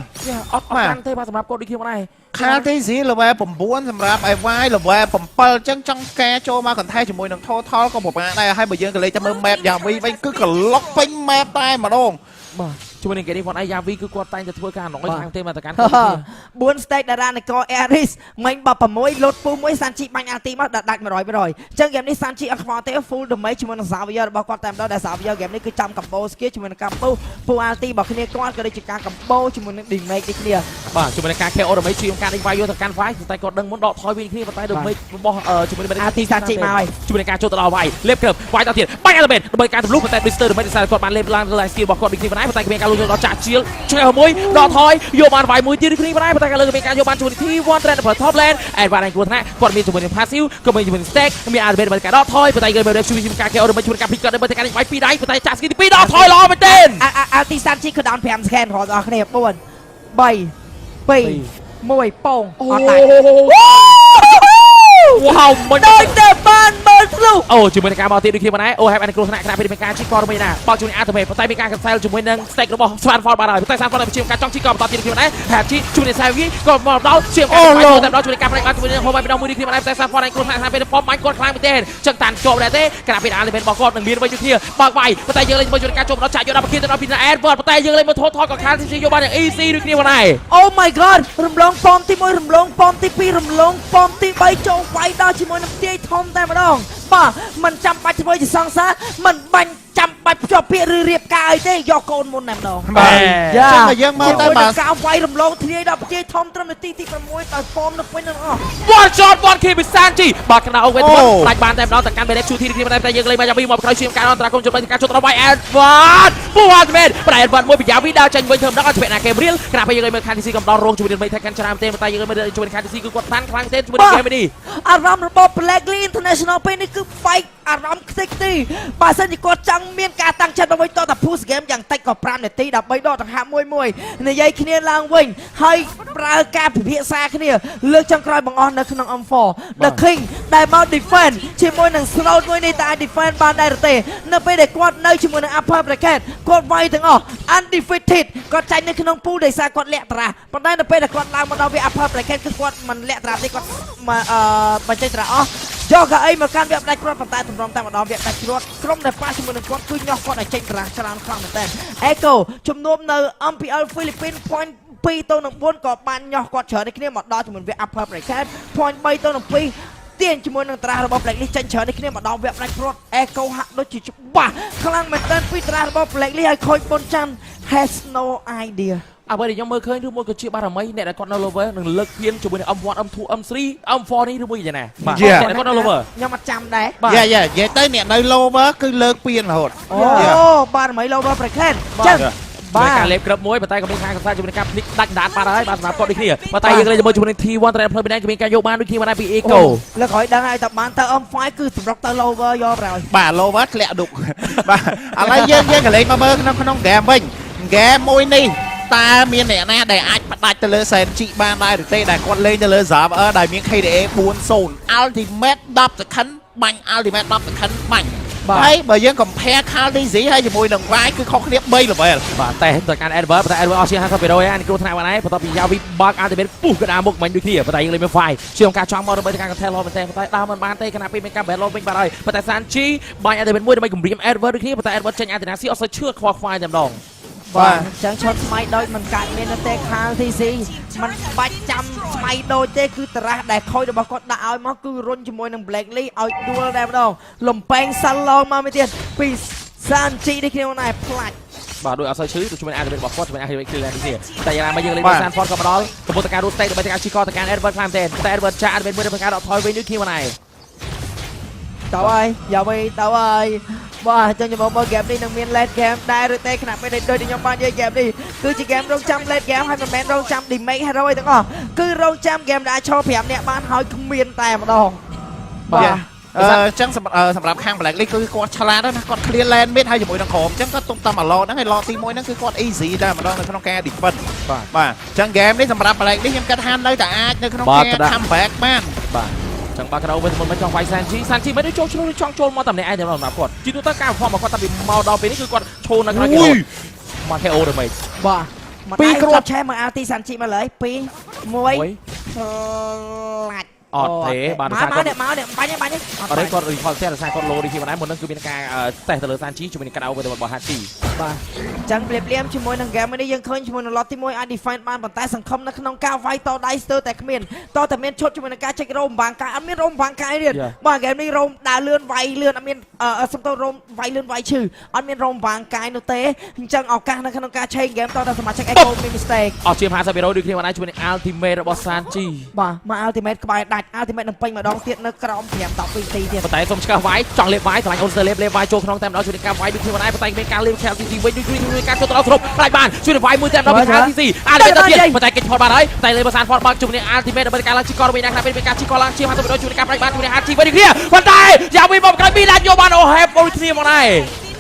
អត់ខ្លាំងទេបាទសម្រាប់គាត់ដូចខ្ញុំដែរKTC level 9សម្រាប់ AY level 7អញ្ចឹងចង់ការចូលមកកន្ថែជាមួយនឹង total ក៏ពិបាកដែរហើយបើយើងក៏លេខទៅមើល map យ៉ាងវិញគឺក្លុកពេញ map តែម្ដងបាទ ជាមួយនឹងគេនេះគាត់អាយ៉ាវីគឺគាត់តែងតែធ្វើការណយខាងទេមកទៅកាន់4 stage តារានគរ Aris មិញបប6លុតពូ1សាន់ជីបាញ់អាទីមកដាច់ 100%អញ្ចឹងហ្គេមនេះសាន់ជីអត់ខ្វល់ទេ full damage ជាមួយនឹង Xavier របស់គាត់តែម្ដងដែល Xavier ហ្គេមនេះគឺចាំ combo skill ជាមួយនឹង combo ពូអាទីរបស់គ្នាគាត់ក៏ដូចជាការ combo ជាមួយនឹង damage នេះគ្នាបាទជាមួយនឹងការ KO damage ជួយការដេញវាយយកទៅកាន់វាយតែគាត់ដឹងមុនដកថយវិញគ្នាប៉ុន្តែ damage របស់ជាមួយនឹងអាទីសាន់ជីមកហើយជាមួយនឹងការចូលទៅដល់វាយលេបក្រឹបវាយដល់ទៀតបាញ់ element ដើម្បីការទម្លុះប៉ុន្តែ Blister ដើម្បីសារគាត់បានលេបឡើងលើ skill របស់គាត់ដូចគ្នាប៉ុន្តែគ្មានការលុយដល់ចាក់ជៀលឆ្កែមួយដកថយយកបានវាយមួយទៀតដូចគ្នាប៉ុន្តែការលើមានការយកបានជាមួយនឹង T1 Trend for top lane អែតបានឯងគ្រោះថ្នាក់គាត់មានជាមួយនឹង passive ក៏មានជាមួយនឹង stack មាន element ដើម្បីការដកថយប៉ុន្តែគេមានជួយការ KO ដើម្បីជួយការ pick គាត់ដើម្បីការវាយពីរដៃប៉ុន្តែចាក់ skill ទី2ដកថយល្អមែនទែនអាទីសាន់ជីគឺ down 5 scan របស់អ្នកគ្នា4 3 2 1ពងអត់តែវ៉ាវមិនដូចតែបានមើលធ្លុះអូជាមួយនឹងការមកទៀតដូចគ្នាប៉ុណ្ណាអូ have អានគ្រោះថ្នាក់ខណៈពេលមានការជីកក៏មិនណាបោកជាមួយអាតមេប៉ុន្តែមានការ cancel ជាមួយនឹង stack របស់ Swanfall បានហើយប៉ុន្តែ Swanfall បានជាការចង់ជីកក៏បន្តទៀតគ្នាប៉ុណ្ណាហាជីជួយនឹង Savvy ក៏មកដល់ជាការតែដល់ជួយការប្រែកជាមួយនឹង Home ម្ដងមួយនេះគ្នាប៉ុន្តែ Swanfall អានគ្រោះថ្នាក់ខណៈពេល Form បាញ់គាត់ខ្លាំងមែនទេចឹងតាន់ជាប់ដែរទេខណៈពេល element របស់គាត់នឹងមានវិញដូចគ្នាបើកវាយប៉ុន្តែយើងលេងជាមួយនឹងការជាប់ដល់ចាក់យកដល់ពីទៅដល់ពី Advert ប៉ុន្តែយើងលេងមកថតក៏ខានទីយកបានយ៉ាង easy ដូចគ្នាប៉ុណ្ណា Oh my god រំលងប៉មទី1រំលងប៉មទី2រំលងប៉មទី3ចូលវាយដល់ជាមួយនឹងទាយធំតែម្ដងបាទមិនចាំបាច់ធ្វើជាសង្សារមិនបាញ់ចាំបាច់ភ្ជាប់ពាក្យឬរៀបការអីទេយកកូនមុនតែម្ដងបាទចឹងតែយើងមកទៅបាទការវាយរំលងធាយដល់ទាយធំត្រឹមនាទីទី6ដោយប៉មនៅពេញនឹងអស់ One shot 1 kill ពីសានជីបាទកណ្ដាលអូវេទមិនដាច់បានតែម្ដងតែកាន់ Benedict ជួយទីនេះតែយើងលេងមកយ៉ាងពីមកក្រោយឈាមការអន្តរាគមន៍ជួយការចូលទៅវាយ Advert ពូអត់មែនប្រែ Advert មួយពីយ៉ាវីដើរចេញវិញធ្វើម្ដងអត់ធ្វើណាគេរៀលខណៈពេលយើងលេងមើល KTC កំដររងជាមួយនឹងមេថាកាន់ច្រើនទេតែយើងមើលជាមួយនឹង KTC គឺគាត់តាន់ខ្លាំងទេជាមួយនឹង game នេះអារម្មណ៍របស់ Blackley International ពេលនេះគឺ fight អារម្មណ៍ខ្ទេចទីបើសិនជាគាត់ចង់មានការតាំងចិត្តដើម្បីតតែ push game យ៉ាងតិចក៏5នាទីដើម្បីដកដង្ហើមមួយនិយាយគ្នាឡើងវិញហើយប្រើការពិភាក្សាគ្នាលើកចុងក្រោយបង្អស់នៅក្នុង M4 The King ដែលមក defend ជាមួយនឹង Slow មួយនេះតែ defend បានដែរទេនៅពេលដែលគាត់នៅជាមួយនឹង Upper Bracket គាត់វាយទាំងអស់ undefeated គាត់ចាញ់នៅក្នុង pool ដោយសារគាត់លាក់តារាប៉ុន្តែនៅពេលដែលគាត់ឡើងមកដល់វា Upper Bracket គឺគាត់មិនលាក់តារាទេគាត់បញ្ចេញតារាអស់យកកៅអីមកកាន់វាផ្ដាច់គ្រាប់ប៉ុន្តែតម្រង់តែម្ដងវាផ្ដាច់គ្រាប់ក្រុមដែលប៉ះជាមួយនឹងគាត់គឺញាស់គាត់ឲ្យចេញតារាច្រើនខ្លាំងមែនតើ Echo ជំនុំនៅ MPL Philippines point 2ទៅនឹង4ក៏បានញាស់គាត់ច្រើននេះគ្នាមកដល់ជាមួយវា Upper Bracket point 3ទៅនឹង2ទាញជាមួយនឹងតារារបស់ Blacklist ចេញច្រើននេះគ្នាមកដល់វាផ្ដាច់គ្រាប់ Echo ហាក់ដូចជាច្បាស់ខ្លាំងមែនតើពីតារារបស់ Blacklist ឲ្យខូចប៉ុនចាំ has no ideaអ្វីដែលខ្ញុំមើលឃើញឬមួយក៏ជាបារមីអ្នកដែលគាត់នៅ lower នឹងលើកហ៊ានជាមួយនឹង M1 M2 M3 M4 នេះឬមួយយ៉ាងណាបាទអ្នកគាត់នៅ lower ខ្ញុំអត់ចាំដែរយ៉ានិយាយទៅអ្នកនៅ lower គឺលើកពៀនរហូតអូបារមី lower bracket ចឹងបាទការលេបក្រឹបមួយប៉ុន្តែក៏មានការកសាជាមួយនឹងការភ្និចដាច់ដាតបានហើយបាទសម្រាប់គាត់ដូចគ្នាប៉ុន្តែយើងលេងជាមួយនឹង T1 Trend Play បានក៏មានការយកបានដូចគ្នាបានពី Eco លើក្រោយដឹងហើយតែបានទៅ M5 គឺសម្រុកទៅ lower យកប្រហើយបាទ lower ធ្លាក់ឌុកបាទឥឡូវយើងក៏លេងមកមើលក្នុង game វិញ game មួយនេះតើមានអ្នកណាដែលអាចផ្ដាច់ទៅលើសែនជីបានដែរឬទេដែលគាត់លេងទៅលើ Xavier ដែលមាន KDA 4-0 Ultimate 10 second បាញ់ Ultimate 10 second បាញ់ហើយបើយើង compare KTC ហើយជាមួយនឹង Y គឺខុសគ្នា3 level បាទតែទៅកាន់ Advert តែ Advert អស់ជា50%ហើយអានេះគ្រោះថ្នាក់បានហើយបន្ទាប់ពីយ៉ាវីបើក Ultimate ពុះកណ្ដាលមុខមិញដូចគ្នាប៉ុន្តែយើងលេងមាន Y ជាការចង់មកដើម្បីការ control មែនទេប៉ុន្តែដើមមិនបានទេខណៈពេលមានការ battle វិញបាទហើយប៉ុន្តែ Sanchi បាញ់ Ultimate មួយដើម្បីគម្រាម Advert ដូចគ្នាប៉ុន្តែ Advert ចេញ Antenna អត់សូវឈឺខ្វល់ខ្វាយតែម្ដងបាទអញ្ចឹងឈុតស្មៃដូចមិនកាច់មានទេ KTC មិនបាច់ចាំស្មៃដូចទេគឺតារះដែលខូចរបស់គាត់ដាក់ឲ្យមកគឺរុញជាមួយនឹង Blackley ឲ្យដួលតែម្ដងលំពេងសាឡងមកមួយទៀតពី Sanchi នេះគ្នាណាផ្លាច់បាទដូចអត់សូវឈឺទៅជាមួយ Activate របស់គាត់ជាមួយ Activate គឺនេះតែយ៉ាងណាមកយើងលេង Sanford ក៏មកដល់កំពុងតែការ root state ដើម្បីការជីកទៅកាន់ Advert ខ្លាំងតែ Advert ចា Advert មួយដើម្បីការដកថយវិញដូចគ្នាមកដែរទៅហើយយ៉ាវីទៅហើយបាទចឹងខ្ញុំមើល game នេះនឹងមាន late game ដែរឬទេខណៈពេលដូចខ្ញុំបាននិយាយ game នេះគឺជា game រងចាំ late game ហើយមិនមែនរងចាំ damage hero ទាំងអស់គឺរងចាំ game ដែលឈរ5នាក់បានហើយគ្មានតែម្ដងបាទអញ្ចឹងសម្រាប់ខាង Blacklist គឺគាត់ឆ្លាតណាគាត់ clear lane mid ហើយជាមួយនឹងក្រុមអញ្ចឹងគាត់ទុំតាមអាឡតហ្នឹងហើយឡតទី1ហ្នឹងគឺគាត់ easy តែម្ដងនៅក្នុងការ defend បាទអញ្ចឹង game នេះសម្រាប់ Blacklist ខ្ញុំគិតថានៅតែអាចនៅក្នុងការ comeback បានបាទចឹងបាក់ក្រៅវិញមិនចង់វាយ Sanchi មិនដូចចូលឆ្លុះចង់ចូលមកតែម្នាក់ឯងតែម្ដងគាត់ជីទូទៅការផមរបស់គាត់តាពីមកដល់ពេលនេះគឺគាត់ឈោនៅក្នុងគេមក KO ដល់មិនបាទពីគ្រាប់ឆេះមកអាទី Sanchi មកលើ2 1ឡាច់អត់ទេបាទមកអ្នកបាញ់អត់ទេគាត់ recall តែរសារគាត់ low នេះពីម្ដងមុនហ្នឹងគឺមានការតេស្តទៅលើ Sanchi ជាមួយនឹងក្រៅវិញរបស់ Hachi បាទចឹងព្រាបលៀមជាមួយនឹង game នេះយើងឃើញជាមួយនឹង lot ទី1អាច defend បានប៉ុន្តែសង្ឃឹមនៅក្នុងការវាយតដៃស្ទើរតែគ្មានតតែមានឈុតជាមួយនឹងការចេញរោមបាំងកាយអត់មានរោមបាំងកាយទៀតបាទ game នេះរោមដើរលឿនវាយលឿនអត់មានសំទោរោមវាយលឿនវាយឈឺអត់មានរោមបាំងកាយនោះទេអញ្ចឹងឱកាសនៅក្នុងការឆេង game តតែសមាជិក Echo មាន mistake អស់ជាង 50% ដូចគ្នាបានជាមួយនឹង ultimate របស់ Sanchi បាទមក ultimate ក្បែរដាច់ ultimate នឹងពេញម្ដងទៀតនៅក្រោម5 10 2នាទីទៀត ប៉ុន្តែសូមឆ្កឹះវាយចង់លេបវាយឆ្លាញ់អូនស្ទើរលេបវាយចូលក្នុងតែម្ដងជួយនឹងការវាយដូចគ្នាបានប៉ុន្តែមានការលេប Chelsea វិញដូចការចូលទៅដល់គ្រប់ផ្លាច់បានជួយនឹងវាយមួយតែម្ដងពី Chelsea អាចទៅទៀតប៉ុន្តែគេឆោតបានហើយតែលេបសានផតបានជួយនឹង ultimate ដើម្បីការឡើងជីកវិញណាស់ពេលការជីកឡើងជាង 50% ជួយនឹងការផ្លាច់បានជួយនឹង Hachi វិញដូចគ្នាប៉ុន្តែយ៉ាវីមកក្រោយពីដាច់យកបានអូហេបអូគ្នាមកដែរ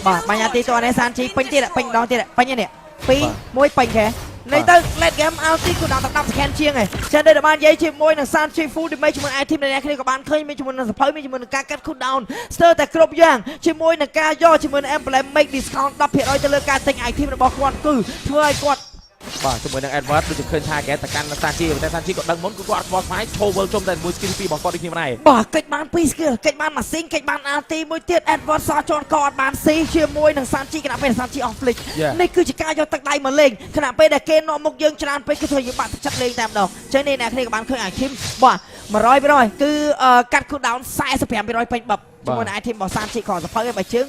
បាទបាញ់អាទីតនេះ Sanchi ពេញទៀតពេញម្ដងទៀតពេញនេះ2 1ពេញខែនេះទៅ let game out ទីគូដល់10 second ជាងឯងចឹងដូចបាននិយាយជាមួយនឹង Sanchi full damage ជាមួយ item ដែលអ្នកគ្នាក៏បានឃើញមានជាមួយនឹងសភៅមានជាមួយនឹងការកាត់ cool down ស្ទើរតែគ្រប់យ៉ាងជាមួយនឹងការយកជាមួយនឹង emblem make discount 10% ទៅលើការទិញ item របស់គាត់គឺធ្វើឲ្យគាត់បាទជាមួយនឹង Edward ដូចជាឃើញថាគេតកាន់ Sanchi តែ Sanchi ក៏ដឹងមុនគឺគាត់អត់ខ្វល់ខ្វាយឈោវិលជុំតែមួយ skill 2របស់គាត់ដូចគ្នាដែរបាទកិច្ចបាន2 skill កិច្ចបានម៉ាស៊ីនកិច្ចបាន RT មួយទៀត Edward សជាន់ក៏អត់បានស៊ីជាមួយនឹង Sanchi ខណៈពេល Sanchi off flick នេះគឺជាការយកទឹកដៃមកលេងខណៈពេលដែលគេនាំមុខយើងច្រើនពេកគឺធ្វើយើងបាក់ទឹកចិត្តលេងតែម្ដងចឹងនេះអ្នកគ្នាក៏បានឃើញ item បាទ 100% គឺកាត់ cool down 45% ពេញបបជាមួយនឹង item របស់ Sanchi ក្រោយសភៅឲ្យបើជើង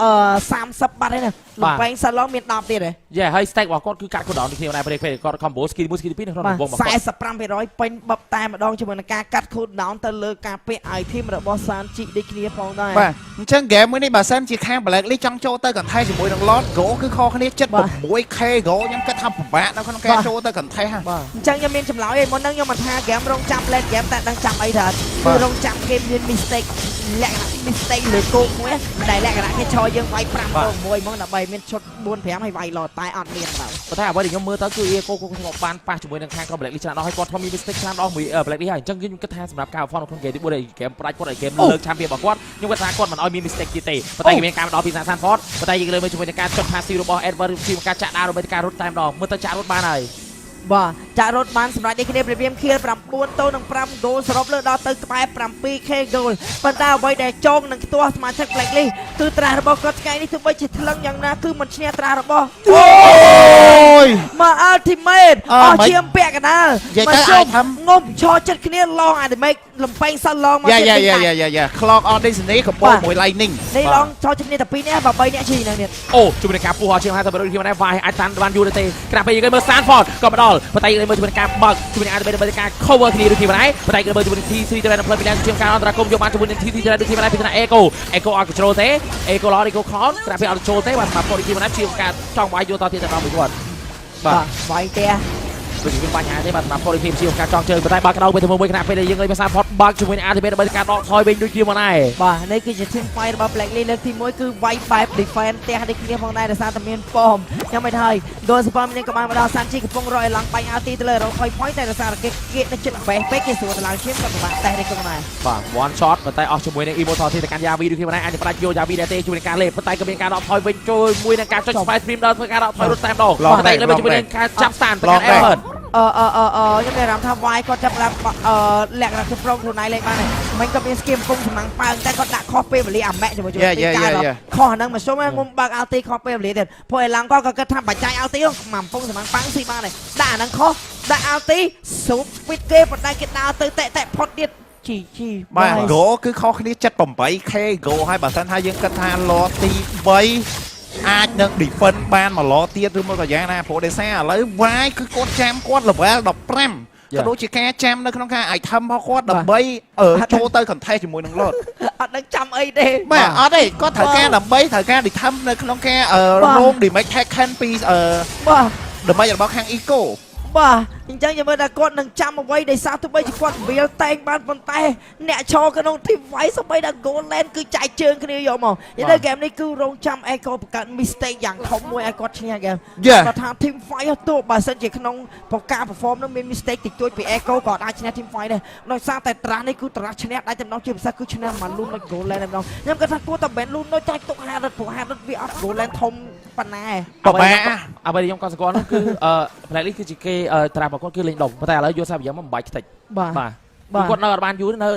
30 បាត់ហើយណាលំបែងសាឡុងមាន10ទៀតហ៎យេហើយ stack របស់គាត់គឺកាត់ cooldown ដូចគ្នាដែរពេលគាត់ combo skill 1 skill 2នៅក្នុងវងរបស់គាត់45% ពេញបបតែម្ដងជាមួយនឹងការកាត់ cooldown ទៅលើការពាក់ item របស់ Sanchi ដូចគ្នាផងដែរបាទអញ្ចឹង game មួយនេះបើសិនជាខាង Blacklist ចង់ចូលទៅកន្ថែជាមួយនឹង Lord Go គឺខុសគ្នា 76k Go ខ្ញុំគិតថាពិបាកនៅក្នុងការចូលទៅកន្ថែហ្នឹងបាទអញ្ចឹងខ្ញុំមានចម្លើយឯមុនហ្នឹងខ្ញុំមិនថា game រងចាំ late game តែដឹងចាំអីទៅគឺរងចាំគេមាន mistake លក្ខណៈ mistake លើគោកមួយដែលលក្ខណៈគេឆយយើងវាយ5ទៅ1ហ្មងដើម្បីមានឈុត 4 5 ហើយវាយឡតែអត់មានឡើយប៉ុន្តែអ្វីដែលខ្ញុំមើលទៅគឺ Eco គាត់បានប៉ះជាមួយនឹងខាងក្រុម Blacklist ច្រើនដល់ហើយគាត់ធ្លាប់មាន mistake ច្រើនដល់មួយ Blacklist ហើយអញ្ចឹងខ្ញុំគិតថាសម្រាប់ការ perform ក្នុង game ទី4ដែល game ផ្ដាច់គាត់ឲ្យ game លើក champion របស់គាត់ខ្ញុំគិតថាគាត់មិនឲ្យមាន mistake ទៀតទេប៉ុន្តែគេមានការមកដល់ពី Sanford ប៉ុន្តែយើងលើមើលជាមួយនឹងការចុច passive របស់ Edward ជាមួយការចាក់ដាវដើម្បីការរត់តែម្ដងមើលទៅចាក់រត់បានហើយបាទចាក់រត់បានសម្រាប់នេះគ្នាព្រៀបខៀល9ទៅនឹង5 goal សរុបលើដល់ទៅក្បែរ 7k goal ប៉ុន្តែអ្វីដែលចងនឹងខ្ទាស់សមាជិក Blacklist គឺត្រាស់របស់គាត់ថ្ងៃនេះទោះបីជាថ្លឹងយ៉ាងណាគឺមិនឈ្នះត្រាស់របស់អូយមក ultimate អស់ជាពាក់កណ្ដាលមកជុំងុំឈរចិត្តគ្នាឡង ultimate លំពេងសិនឡងមកយ៉ា clock on Disney កំពុងមួយ lightning នេះឡងឈរចិត្តគ្នាតែ2នាក់បើ3នាក់ជីនឹងទៀតអូជួយនឹងការពុះជាង50%ខ្ញុំដែរវាយអាចតាន់បានយូរទេក្រាស់ពេលយើងមើល Sanford ក៏ម្ដងប៉ុន្តែយើងមើលជាមួយការបើកជាមួយនឹង ដើម្បីការ cover គ្នាដូចគ្នាដែរប៉ុន្តែយើងមើលជាមួយនឹង T3 ទៅដល់ផ្លូវពីឡើងជាការអន្តរាគមយកបានជាមួយនឹង T3 ទៅដូចគ្នាដែរពីថា Echo អត់ control ទេ Echo ឡោ Echo clown ក្រាស់ពេលអត់ control ទេបាទសម្រាប់គាត់ដូចគ្នាដែរជាការចង់វាយយកតទៀតទៅដល់មួយគាត់បាទវាយទេដូចមានបញ្ហាទេបាទសម្រាប់ Polyphim ជាការចង់ជើងប៉ុន្តែបើកដោទៅមួយខណៈពេលដែលយើងលេងភាសា Pot បើកជាមួយនឹង Ultimate ដើម្បីការដកថយវិញដូចគ្នាមកដែរបាទនេះគឺជា team fight របស់ Blacklist លើកទី1គឺវាយបែប defense ផ្ទះដូចគ្នាផងដែរដោយសារតែមានប៉មខ្ញុំមិនហើយ Goal Super នេះក៏បានមកដល់ Sanchi កំពុងរយឡើងបាញ់ RT ទៅលើ 100 point តែដោយសារគេនៅចិត្ត base ពេកគេស្រួលទៅឡើងឈាមក៏ពិបាកតែនេះក៏ដែរបាទ one shot ប៉ុន្តែអស់ជាមួយនឹង Immortality ទៅកាន់ Yavi ដូចគ្នាមកដែរអាចផ្ដាច់យក Yavi ដែរទេជាមួយនឹងការលេបប៉ុន្តែក៏មានការដកថយវិញចូលមួយនឹងការចុច Spy Stream ដល់ធ្វើការដកថយរត់តែម្ដងប៉ុន្តែលើជាមួយនឹងការចាប់ស្តានទៅកាន់ Everton ខ្ញុំមានអារម្មណ៍ថាវាយគាត់ចាប់ឡើងលក្ខណៈគឺប្រងខ្លួនឯងលេងបានមិនក៏មានស្គីមគុំសំណាំងប៉ើងតែគាត់ដាក់ខុសពេលវេលាអាម៉ែកជាមួយទីការខុសហ្នឹងមកសុំងុំបើកអោទីខុសពេលវេលាទៀតព្រោះឯឡើងគាត់ក៏គិតថាបច្ចាយអោទីមកពងសំណាំងប៉ាំងស៊ីបានដែរដាក់អាហ្នឹងខុសដាក់អោទីស៊ូបស្ពីតគេប៉ុន្តែគេដើរទៅតែផុតទៀតជីបាទ Go គឺខុសគ្នា 78k Go ហើយបើសិនថាយើងគិតថាឡទី3អាចនឹង defend បានមកឡទៀតឬមកក៏យ៉ាងណាព្រោះដោយសារឥឡូវវាយគឺគាត់ចាំគាត់ level 15ក៏ដូចជាការចាំនៅក្នុងការ item របស់គាត់ដើម្បីចូលទៅ contest ជាមួយនឹង Lord អត់ដឹងចាំអីទេបាទអត់ទេគាត់ត្រូវការដើម្បីត្រូវការ item នៅក្នុងការ roam damage taken ពីបាទ damage របស់ខាង Eco បាទអញ្ចឹងយើងមើលថាគាត់នឹងចាំអ្វីដែលសារទោះបីជាគាត់វាលតែងបានប៉ុន្តែអ្នកឈរក្នុងទីវាយសម្បីតែ goal line គឺចែកជើងគ្នាយកមកនិយាយទៅ game នេះគឺរងចាំ Echo បង្កើត mistake យ៉ាងធំមួយឲ្យគាត់ឈ្នះ game គាត់ថា team fight ទោះបើសិនជាក្នុងការ perform នឹងមាន mistake តិចតួចពី Echo ក៏អាចឈ្នះ team fight ដែរដោយសារតែត្រាស់នេះគឺត្រាស់ឈ្នះដែរតែម្ដងជាពិសេសគឺឈ្នះមកលូននៅ goal line តែម្ដងខ្ញុំគាត់ថាគួរតែបែនលូននៅចាច់ទុក50ព្រោះ50វាអត់ goal line ធំប៉ុណ្ណាអ្វីខ្ញុំក៏ស្គាល់នោះគឺBlacklist គឺជាគេត្រាស់របស់គាត់គឺលេងដុំប៉ុន្តែឥឡូវយកសាប់យ៉ាងមកបំបាច់ខ្ទេចបាទ គាត់នៅអត់បានយូរនៅ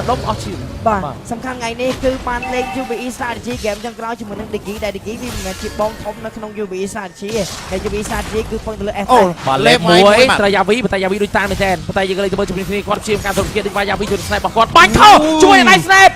ដុំអស់ឈឺ បាទសំខាន់ថ្ងៃនេះគឺបានលេង UBE strategy game ចុងក្រោយជាមួយនឹង Digi ដែល Digi វាមិនមែនជាបងធំនៅក្នុង UBE strategy ទេតែ UBE strategy គឺពឹងទៅលើ F បាទលេខ1ត្រូវយ៉ាវីប៉ុន្តែយ៉ាវីដូចតាមមែនតើប៉ុន្តែយើងលេងទៅមើលជាមួយគ្នាគាត់ព្យាយាមការទស្សនវិជ្ជាដូចយ៉ាវីជួយ snap របស់គាត់បាញ់ខោជួយណៃ snap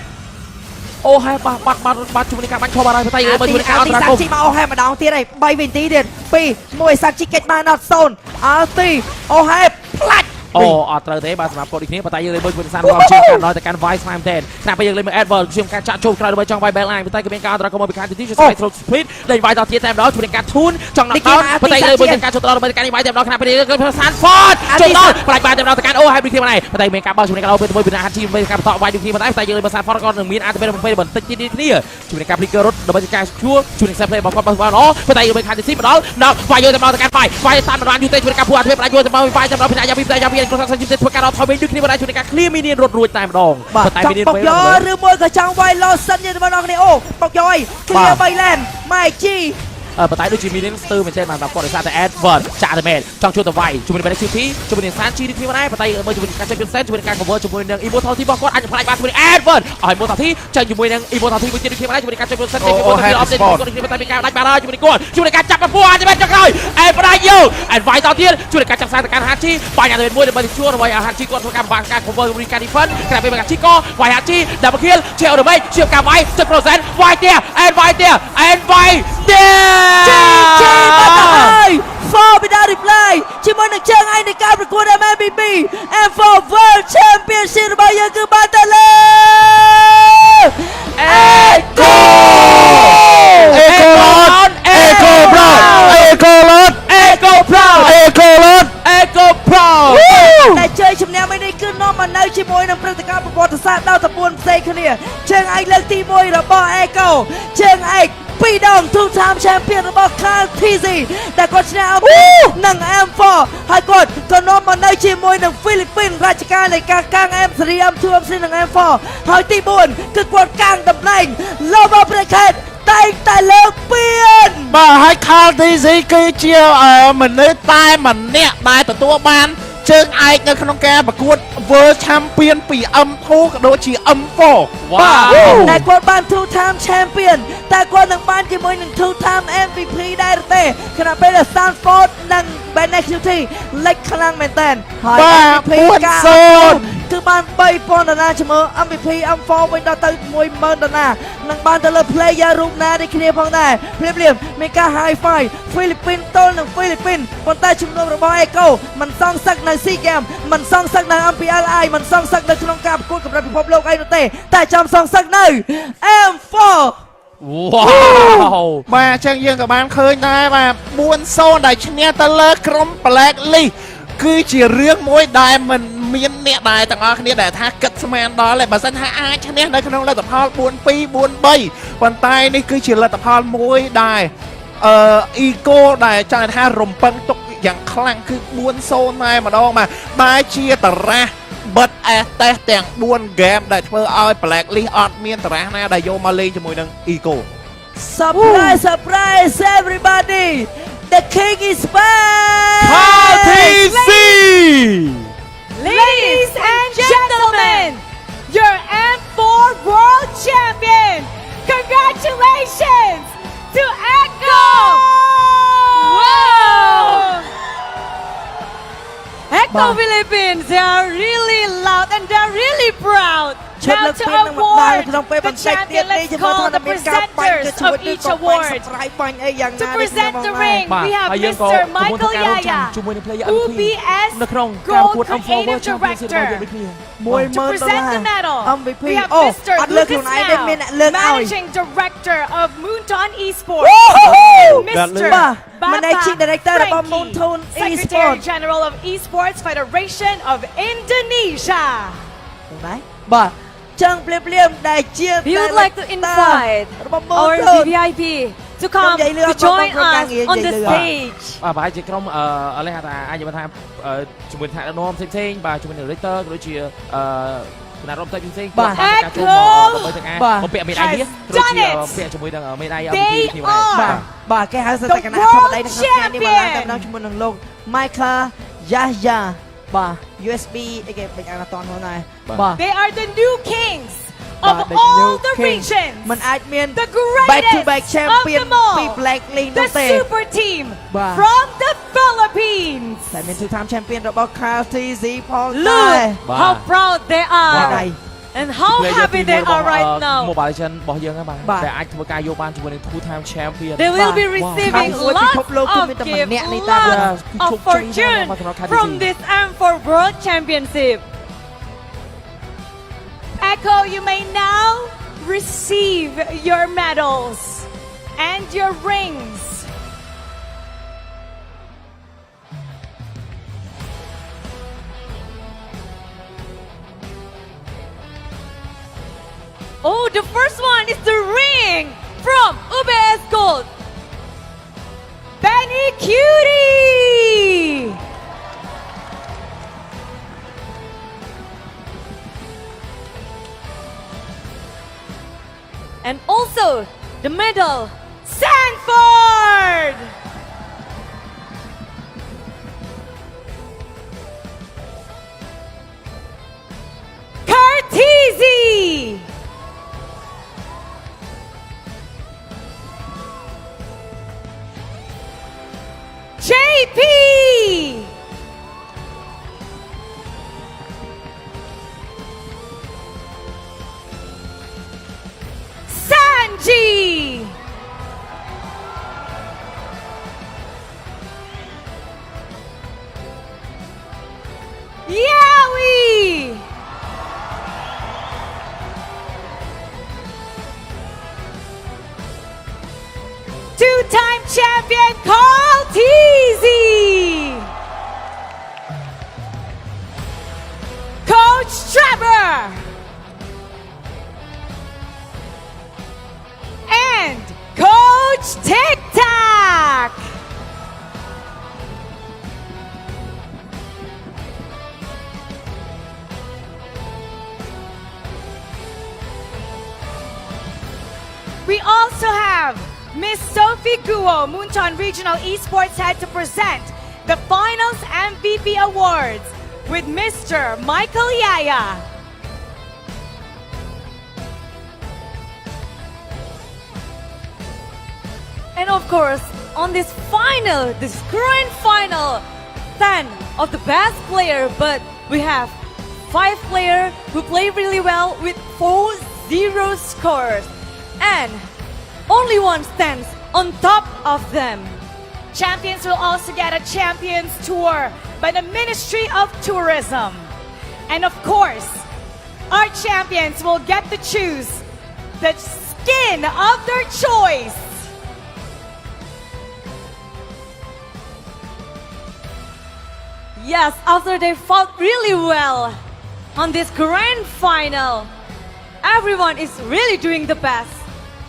អូហេបាត់ជាមួយនឹងការបាញ់ខោបាត់ហើយប៉ុន្តែយើងមើលជាមួយនឹងការអន្តរាគមន៍ សាក់ជីមកអូហេម្ដងទៀតហើយ3វិនាទីទៀត2 1សាក់ជីកិច្ចបានអត់0អល់ទីអូហេផ្លាច់អូអត់ត្រូវទេបាទសម្រាប់គាត់ដូចគ្នាប៉ុន្តែយើងលេងមើលជាមួយនឹងសានរបស់ជាងការដល់តែកាន់ Vice Slam តែស្រាប់ពេលយើងលេងមើល Edward ជាងការចាក់ចូលក្រោយដើម្បីចង់ Vice Bell Line ប៉ុន្តែក៏មានការអន្តរាគមន៍មកពីខាងទីជួយ Strike Throw Speed លេង Vice ដល់ទៀតតែម្ដងជាមួយនឹងការ Tune ចង់ knock down ប៉ុន្តែលើមើលនឹងការចូលដល់ដើម្បីកាន់ Vice តែម្ដងខាងពេលគឺ Sanford ចូលដល់ផ្លាច់បានតែម្ដងទៅកាន់អូហេពីគ្នាមកប៉ុន្តែមានការបើកជាមួយនឹងការទៅមួយពីហាត់ជីមានការបន្ត Vice ដូចគ្នាប៉ុន្តែយើងលេងមើល Sanford ក៏នឹងមានអាចទៅពេលបន្តិចទៀតគ្នាជាមួយនឹងការ Flicker រត់ដើម្បីការឈួរជួយនឹង Set Play របស់គាត់បានល្អប៉ុន្តែយើងមើលខាងទីមកដល់ Knock Vice យកតែម្ដងទៅកាន់ Vice តាមបានយូរទេជួយនឹងការពួរអត់ពេលផ្លាច់យកទៅមក Vice តែម្ដងពីយ៉ាវីគ្រូសាស្ត្រជីវិតធ្វើការអត់ថយវិញដូចគ្នាជួយនឹងការ clear minion រត់រួចតែម្ដងប៉ុន្តែ minion បុកយ៉ឬមួយក៏ចង់វាយលោសិនយើងបងប្អូនគ្នាអូបុកយ៉យ clear 3 lane ម៉ៃជីប៉ុន្តែដូចជា minion ស្ទើរមែនទេបានគាត់ដោយសារតែ Edward ចាក់តែមែនចង់ជួយទៅវាយជាមួយនឹង Benedict CP ជាមួយនឹង Sanchi នេះគ្នាមកដែរប៉ុន្តែមើលជាមួយនឹងការ Champion Set ជាមួយនឹងការ cover ជាមួយនឹង Immortality របស់គាត់អាចផ្លាច់បានជាមួយនឹង Edward ឲ្យ Immortality ចេញជាមួយនឹង Immortality មួយទៀតគ្នាមកដែរជាមួយនឹងការ Champion Set នេះគាត់ទៅ update គាត់នេះតែមានការដាច់បានហើយជាមួយនឹងគាត់ជាមួយនឹងការចាប់ពពោះអាចមែនចុងក្រោយ Edward យក Advice ទៅទៀតជួយនឹងការចាក់ខ្សែទៅកាន់ Hachi បាញ់តែមួយដើម្បីជួរឲ្យ Hachi គាត់ធ្វើការបាក់ការ cover ជាមួយការ defend ក្រៅពីការ Chico វាយ Hachi double kill ជាអូរមេជាការវាយ7% វាយទៀត Advice ទៀត Advice ជីបាត់ហើយ for ពីដល់ replay ជាមួយនឹងជើងឯងនៃការប្រកួត MVP and for World Championship របស់យើងគឺបានទៅលើ Echo Pro តែជ័យជំនះមួយនេះគឺនាំមកនៅជាមួយនឹងព្រឹត្តិការណ៍ប្រវត្តិសាស្ត្រដល់តែ4ផ្សេងគ្នាជើងឯកលើកទី1របស់ Echo ជើងឯក2ដង two-time champion របស់ខាង TZ ដែលគាត់ឈ្នះនឹង M4 ហើយគាត់ក៏នាំមកនៅជាមួយនឹងហ្វីលីពីនរាជការនៃការកាំង M3 M2 M3 និង M4 ហើយទី4គឺគាត់កាំងតំណែង Global Bracket តែងតែលើកពៀនបាទហើយខាង TZ គឺជាមនុស្សតែម្នាក់ដែលទទួលបានជើងឯកនៅក្នុងការប្រកួត World Champion ពី M2 ក៏ដូចជា M4 បាទតែគាត់បាន two-time champion តែគាត់នឹងបានជាមួយនឹង two-time MVP ដែរទេខណៈពេល Stanford និង Benedict លេចខ្លាំងមែនតើហើយ MVP ការគឺបាន$3,000ជាមួយ MVP M4 វិញដល់ទៅ$10,000នឹងបានទៅលើ player រូបណាដូចគ្នាផងដែរភ្លាមមានការ high five ហ្វីលីពីនទល់នឹងហ្វីលីពីនប៉ុន្តែជំនុំរបស់ Echo មិនសងសឹកនៅ SEA Games មិនសងសឹកនៅ MPLI មិនសងសឹកនៅក្នុងការប្រកួតកម្រិតពិភពលោកអីនោះទេតែចាំសងសឹកនៅ M4 វ៉ាវបាទអញ្ចឹងយើងក៏បានឃើញដែរបាទ4-0ដែលឈ្នះទៅលើក្រុម Black List គឺជារឿងមួយដែលមិនមានអ្នកដែលទាំងអស់គ្នាដែលថាគិតស្មានដល់ទេបើមិនថាអាចឈ្នះនៅក្នុងលទ្ធផល 4-2 4-3 ប៉ុន្តែនេះគឺជាលទ្ធផលមួយដែលEco ដែលចង់ថារំពឹងទុកយ៉ាងខ្លាំងគឺ4-0តែម្ដងបាទបែរជាតារ៉ាបិទអេសតេសទាំង4 game ដែលធ្វើឲ្យ Black List អត់មានតារ៉ាណាដែលយកមកលេងជាមួយនឹង Eco Surprise everybody The king is back TZ Ladies and gentlemen, your M4 World Champion. Congratulations to Echo. Wow! Echo Philippines, they are really loud and they're really proud. Now to award the champion, let's call the presenters of each award. To present the ring, we have Mr. Michael Yaya, UBS Gold Creative Director. To present the medal, we have Mr. Lucas Now, Managing Director of Moonton Esports. Mr. Managing Director of Moonton Esports. Secretary General of Esports Federation of Indonesia. We would like to invite our VVIP to come to join us on the stage. បាទជាក្រុមឥឡូវថាអាចនិយាយថាជាមួយថ្នាក់ដឹកនាំផ្សេងៗបាទជាមួយនឹង director ក៏ដូចជាគណៈរដ្ឋមន្ត្រីផ្សេងៗបាទការចូលមកដើម្បីទាំងបំពាក់មេដាយនេះក៏ដូចជាបំពាក់ជាមួយនឹងមេដាយ MVP នេះបាទគេហៅថាគណៈធម្មតានៅក្នុងថ្ងៃនេះមកឡើងតែម្ដងជាមួយនឹងលោក Michael Yahya បាទ USB អីគេបិទអានអត់តហ្នឹងដែរបាទ They are the new kings of the all new the king. regions. มันអាចមាន The greatest back to back champion of them all. ពី Black League នោះ The ទេ super team បាទ from the Philippines. តែមាន two time champion របស់ Carl TZ ផងដែរ Look how proud they បាទ are and how happy they are right now. Mobile Legends របស់យើងហ្នឹងបាទតែអាចធ្វើការយកបានជាមួយនឹង two time champion They will be បាទ receiving ខាងមួយពិភពលោកគឺ lots មានតែ of ម្ gifts, នាក់នេះតែ lots of fortune from this M4 World Championship. Echo, you may now receive your medals and your rings. Oh, the first one is the ring from UBS Gold. Benny Cutie! And also the medal, Sanford! Cartesi! JP! Sanji! Yowie! Two-time champion Carl Teasy! Coach Trevor! And Coach Tic Tac! We also have Miss Sophie Guo, Muncheon Regional Esports Head, to present the Finals MVP Awards with Mr. Michael Yaya. and of course on this grand final 10 of the best player, but we have 5 players who play really well with 4-0 scores, and only one stands on top of them. Champions will also get a Champions Tour by the Ministry of Tourism. And of course, our champions will get to choose the skin of their choice. Yes, after they fought really well on this grand final, everyone is really doing the best.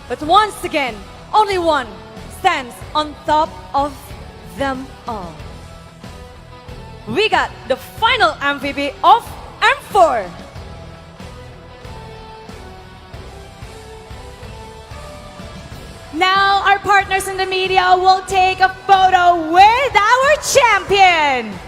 But once again, only one stands on top of them all. We got the final MVP of M4. Now our partners in the media will take a photo with our champion.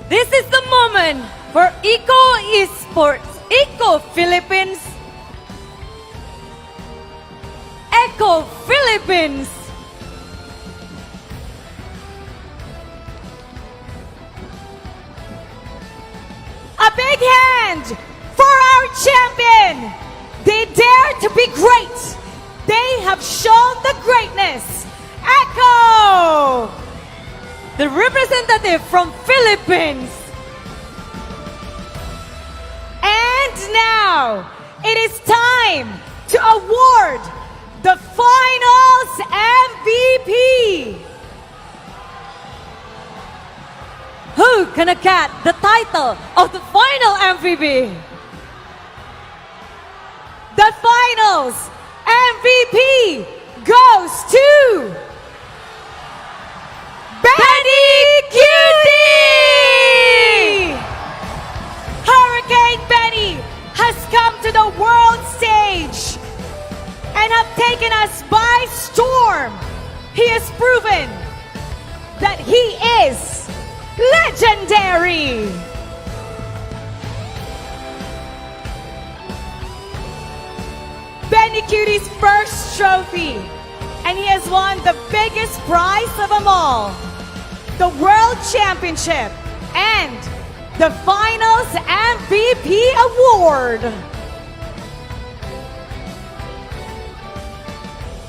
This is the moment for Eco Esports, Eco Philippines, Eco Philippines. A big hand for our champion. They dare to be great. They have shown the greatness. Echo! The representative from Philippines. And now, it is time to award the finals MVP. Who gonna get the title of the final MVP? The finals MVP goes to Benny Cutie! Hurricane and have taken us by storm. He has proven that he is legendary. Benny Cutie's first trophy, and he has won the biggest prize of them all, the World Championship and the Finals MVP Award.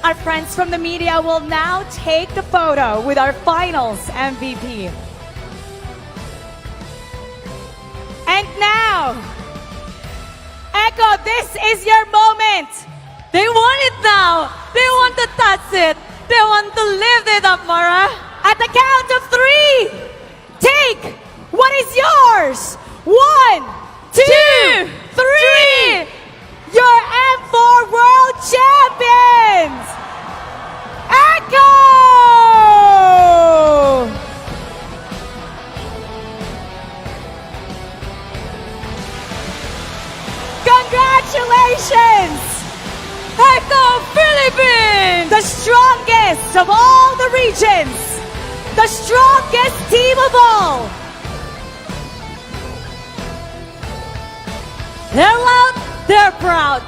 Our friends from the media will now take the photo with our Finals MVP. And now, Echo, this is your moment. They want it now. They want to touch it. They want to lift it up, Mara. At the count of 3, take what is yours. 1, 2, 3. Your M4 World Champions, Echo! Congratulations! Echo Philippines! The strongest of all the regions! The strongest team of all! They're loud, they're proud.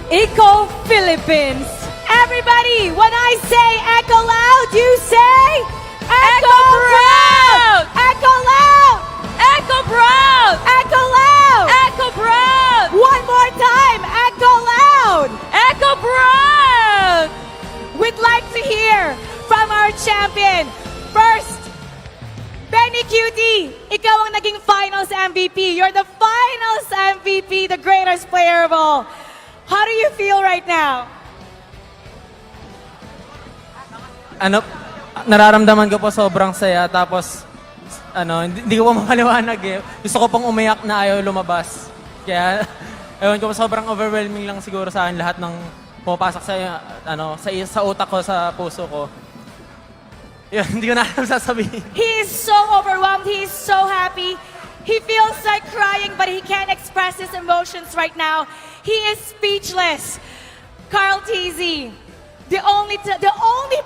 Eco Philippines. Everybody, when I say echo loud, you say Echo proud! Echo loud! Echo proud! Echo loud! Echo proud! One more time, echo loud! Echo proud! We'd like to hear from our champion. First, Benny Cutie, ikaw ang naging Finals MVP. You're the Finals MVP, the greatest player of all. How do you feel right now? Nararamdaman ko po sobrang saya, tapos hindi ko pa mapaliwanag eh. Gusto ko pang umiyak na ayaw lumabas. Kaya ewan ko, sobrang overwhelming lang siguro sa akin lahat ng pumapasok sa utak ko, sa puso ko. Yun, hindi ko na alam sasabihin. He is so overwhelmed. He is so happy. He feels like crying, but he can't express his emotions right now. He is speechless. Carl Teasy, the only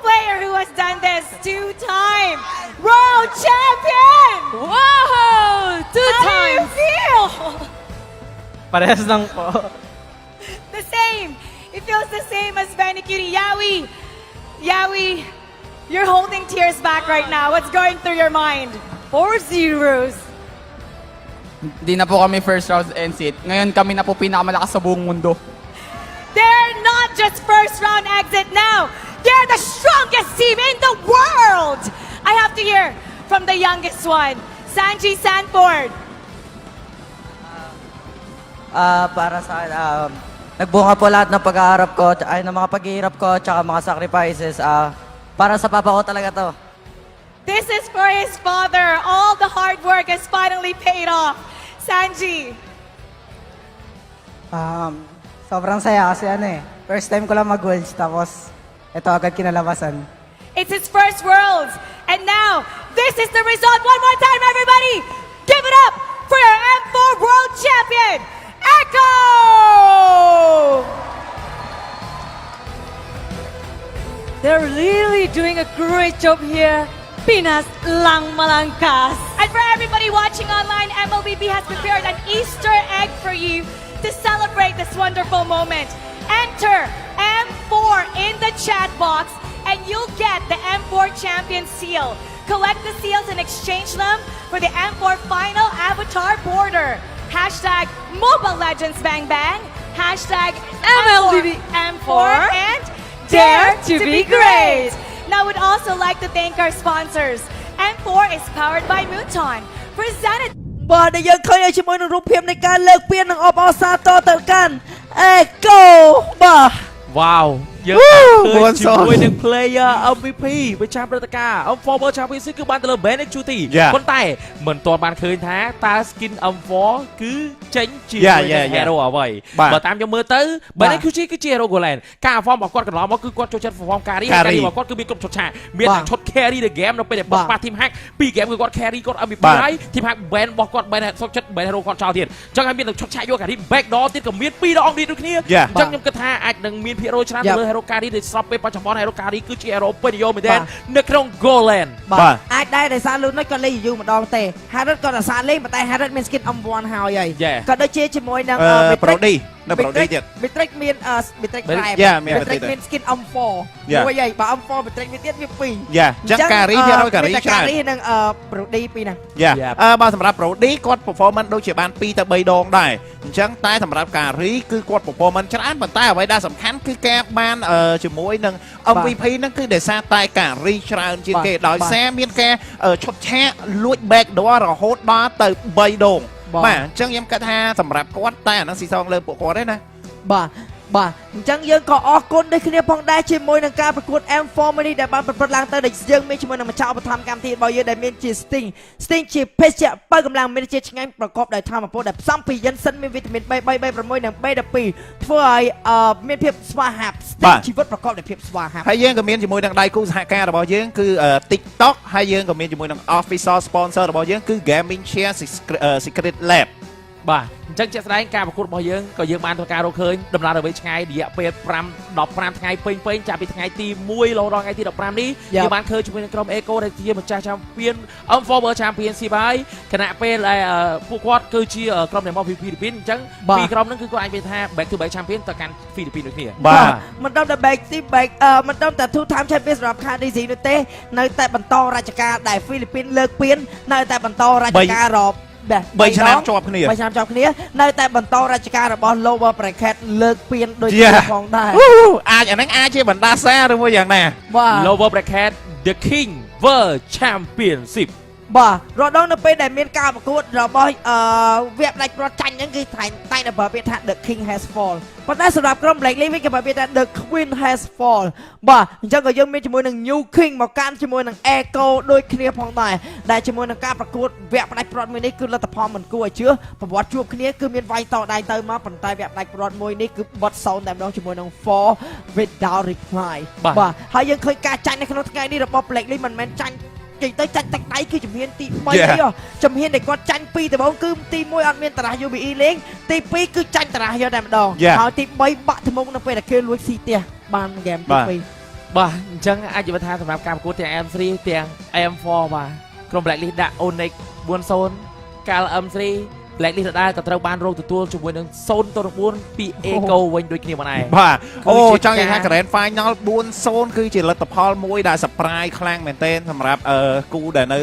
player who has done this 2-time world champion. Wow! 2 How times. do you feel? Parehas lang po. The same. It feels the same as Benny Cutie. Yawi, you're holding tears back right now. What's going through your mind? 4 zeros. Hindi na po kami first round exit. Ngayon kami na po pinakamalakas sa buong mundo. They're not just first round exit now. They're the strongest team in the world. I have to hear from the youngest one, Sanji Sanford. Para sa akin, nagbunga po lahat ng pag-aarap ko, ay ng mga paghihirap ko, tsaka mga sacrifices. Para sa papa ko talaga to. This is for his father. All the hard work has finally paid off. Sanji. Sobrang saya kasi first time ko lang mag-worlds, tapos ito agad kinalabasan. It's his first Worlds. And now, this is the result. One more time, everybody. Give it up for your M4 World Champion, Echo! They're really doing a great job here. Pinas lang malangkas. And for everybody watching online, MLBB has prepared an Easter egg for you to celebrate this wonderful moment. Enter M4 in the chat box and you'll get the M4 Champion seal. Collect the seals and exchange them for the M4 Final Avatar Border. Hashtag Mobile Legends Bang Bang. Hashtag MLBB M4 and Dare to be Great. Now, we'd also like to thank our sponsors. M4 is powered by Muton. Presented បាទដែលយើងឃើញឲ្យជាមួយនឹងរូបភាពនៃការលើកពាននិងអបអរសាទរទៅកាន់ Echo បាទ Wow យើងជាមួយនឹង player MVP ប្រចាំព្រឹត្តិការណ៍ M4 Championship គឺបានទៅលើ Bennett Chuty ប៉ុន្តែមិនទាន់បានឃើញថាតើ skin M4 គឺចេញជាមួយនឹង hero អ្វីបើតាមខ្ញុំមើលទៅ Bennett Chuty គឺជា hero Golan ការ form របស់គាត់កន្លងមកគឺគាត់ចូលចិត្ត form carry របស់គាត់គឺមានគ្រប់ឈុតឆាកមានតែឈុត carry the game នៅពេលដែលបោះប៉ះ team hack ពី game គឺគាត់ carry គាត់ MVP ហើយ team hack ban របស់គាត់ ban សុខចិត្ត ban hero គាត់ចោលទៀតអញ្ចឹងហើយមានតែឈុតឆាកយក carry back door ទៀតក៏មាន2ដងទៀតដូចគ្នាអញ្ចឹងខ្ញុំគិតថាអាចនឹងមានភាគរយច្រើនទៅលើ hero carry ដែលស្របពេលបច្ចុប្បន្ន hero carry គឺជា hero ពេញនិយមមែនទែននៅក្នុង Golan បាទអាចដែរដោយសារលូននេះក៏លេងយូរម្ដងទេ Harrod ក៏ដោយសារលេងប៉ុន្តែ Harrod មាន skin M1 ហើយក៏ដូចជាជាមួយនឹង Brody នៅ Brody ទៀត Bitrix មាន Bitrix Prime Bitrix មាន skin M4 មួយហើយបើ M4 Bitrix មានទៀតវា2យ៉ាអញ្ចឹង carry វារយ carry ច្រើន carry និង Brody ពីរហ្នឹងបើសម្រាប់ Brody គាត់ performance ដូចជាបាន2ទៅ3ដងដែរអញ្ចឹងតែសម្រាប់ carry គឺគាត់ performance ច្រើនប៉ុន្តែអ្វីដែលសំខាន់គឺការបានជាមួយនឹង MVP ហ្នឹងគឺដោយសារតែ carry ច្រើនជាងគេដោយសារមានការឈុតឆាកលួច back door រហូតដល់ទៅ3ដងបាទអញ្ចឹងខ្ញុំគិតថាសម្រាប់គាត់តែអាហ្នឹងស៊ីសងលើពួកគាត់ទេណាបាទអញ្ចឹងយើងក៏អរគុណដូចគ្នាផងដែរជាមួយនឹងការប្រកួត M4 មួយនេះដែលបានប្រព្រឹត្តឡើងទៅដែលយើងមានជាមួយនឹងម្ចាស់ឧបត្ថម្ភកម្មវិធីរបស់យើងដែលមានជា Sting ជាភេសជ្ជៈបើកម្លាំងមានជាឆ្ងាញ់ប្រកបដោយធម៌ពលដែលផ្សំពីយិនសិនមានវីតាមីន B3 B6 និង B12 ធ្វើឲ្យមានភាពស្វាហាប់ Sting ជីវិតប្រកបដោយភាពស្វាហាប់ហើយយើងក៏មានជាមួយនឹងដៃគូសហការរបស់យើងគឺ TikTok ហើយយើងក៏មានជាមួយនឹង Official Sponsor របស់យើងគឺ Gaming Share Secret Lab បាទអញ្ចឹងជាក់ស្ដែងការប្រកួតរបស់យើងក៏យើងបានធ្វើការរកឃើញដំណើរទៅវិញឆ្ងាយរយៈពេល15ថ្ងៃពេញចាប់ពីថ្ងៃទី1រហូតដល់ថ្ងៃទី15នេះយើងបានឃើញជាមួយនឹងក្រុម Eco ដែលជាម្ចាស់ Champion M4 Championship ហើយគណៈពេលដែលពួកគាត់គឺជាក្រុមដែលមកពីហ្វីលីពីនអញ្ចឹងពីរក្រុមហ្នឹងគឺគាត់អាចនិយាយថា back to back champion ទៅកាន់ហ្វីលីពីនដូចគ្នាបាទមិនដល់តែ back to back មិនដល់តែ two time champion សម្រាប់ KDZ នោះទេនៅតែបន្តរជ្ជកាលដែលហ្វីលីពីនលើកពាននៅតែបន្តរជ្ជកាល3ឆ្នាំជាប់គ្នានៅតែបន្តរជ្ជកាលរបស់ Lower Bracket លើកពានដូចគ្នាផងដែរអាចអាហ្នឹងអាចជាបណ្ដាសាឬមួយយ៉ាងណា Lower Bracket The King World Championship បាទរដងនៅពេលដែលមានការប្រកួតរបស់វគ្គផ្ដាច់ព្រាត់ចាញ់ហ្នឹងគឺតែតែប្រើពាក្យថា The King has fall ប៉ុន្តែសម្រាប់ក្រុម Black League វិញគេប្រើពាក្យថា The Queen has fall បាទអញ្ចឹងក៏យើងមានជាមួយនឹង New King មកកាន់ជាមួយនឹង Echo ដូចគ្នាផងដែរដែលជាមួយនឹងការប្រកួតវគ្គផ្ដាច់ព្រាត់មួយនេះគឺលទ្ធផលមិនគួរឲ្យជឿប្រវត្តិជួបគ្នាគឺមានវាយតដៃទៅមកប៉ុន្តែវគ្គផ្ដាច់ព្រាត់មួយនេះគឺបត់សូន្យតែម្ដងជាមួយនឹង 4 without reply បាទហើយយើងឃើញការចាញ់នៅក្នុងថ្ងៃនេះរបស់ Black League មិនមែនចាញ់ទៅចាច់ទឹកដៃគឺជំហានទី3ទេជំហានដែលគាត់ចាញ់2ដំបូងគឺទី1អត់មានតារះ UBE លេងទី2គឺចាញ់តារះយកតែម្ដងហើយទី3បាក់ថ្មងនៅពេលដែលគេលួចស៊ីផ្ទះបានហ្គេមទី2បាទអញ្ចឹងអាចនិយាយថាសម្រាប់ការប្រកួតទាំង M3 ទាំង M4 បាទក្រុម Black List ដាក់ Onyx 4-0 កាល M3 Black List ដដែលក៏ត្រូវបានរងទទួលជាមួយនឹង0-4ពី Eco វិញដូចគ្នាបងឯងបាទអូចង់និយាយថា Grand Final 4-0 គឺជាលទ្ធផលមួយដែល surprise ខ្លាំងមែនទែនសម្រាប់គូដែលនៅ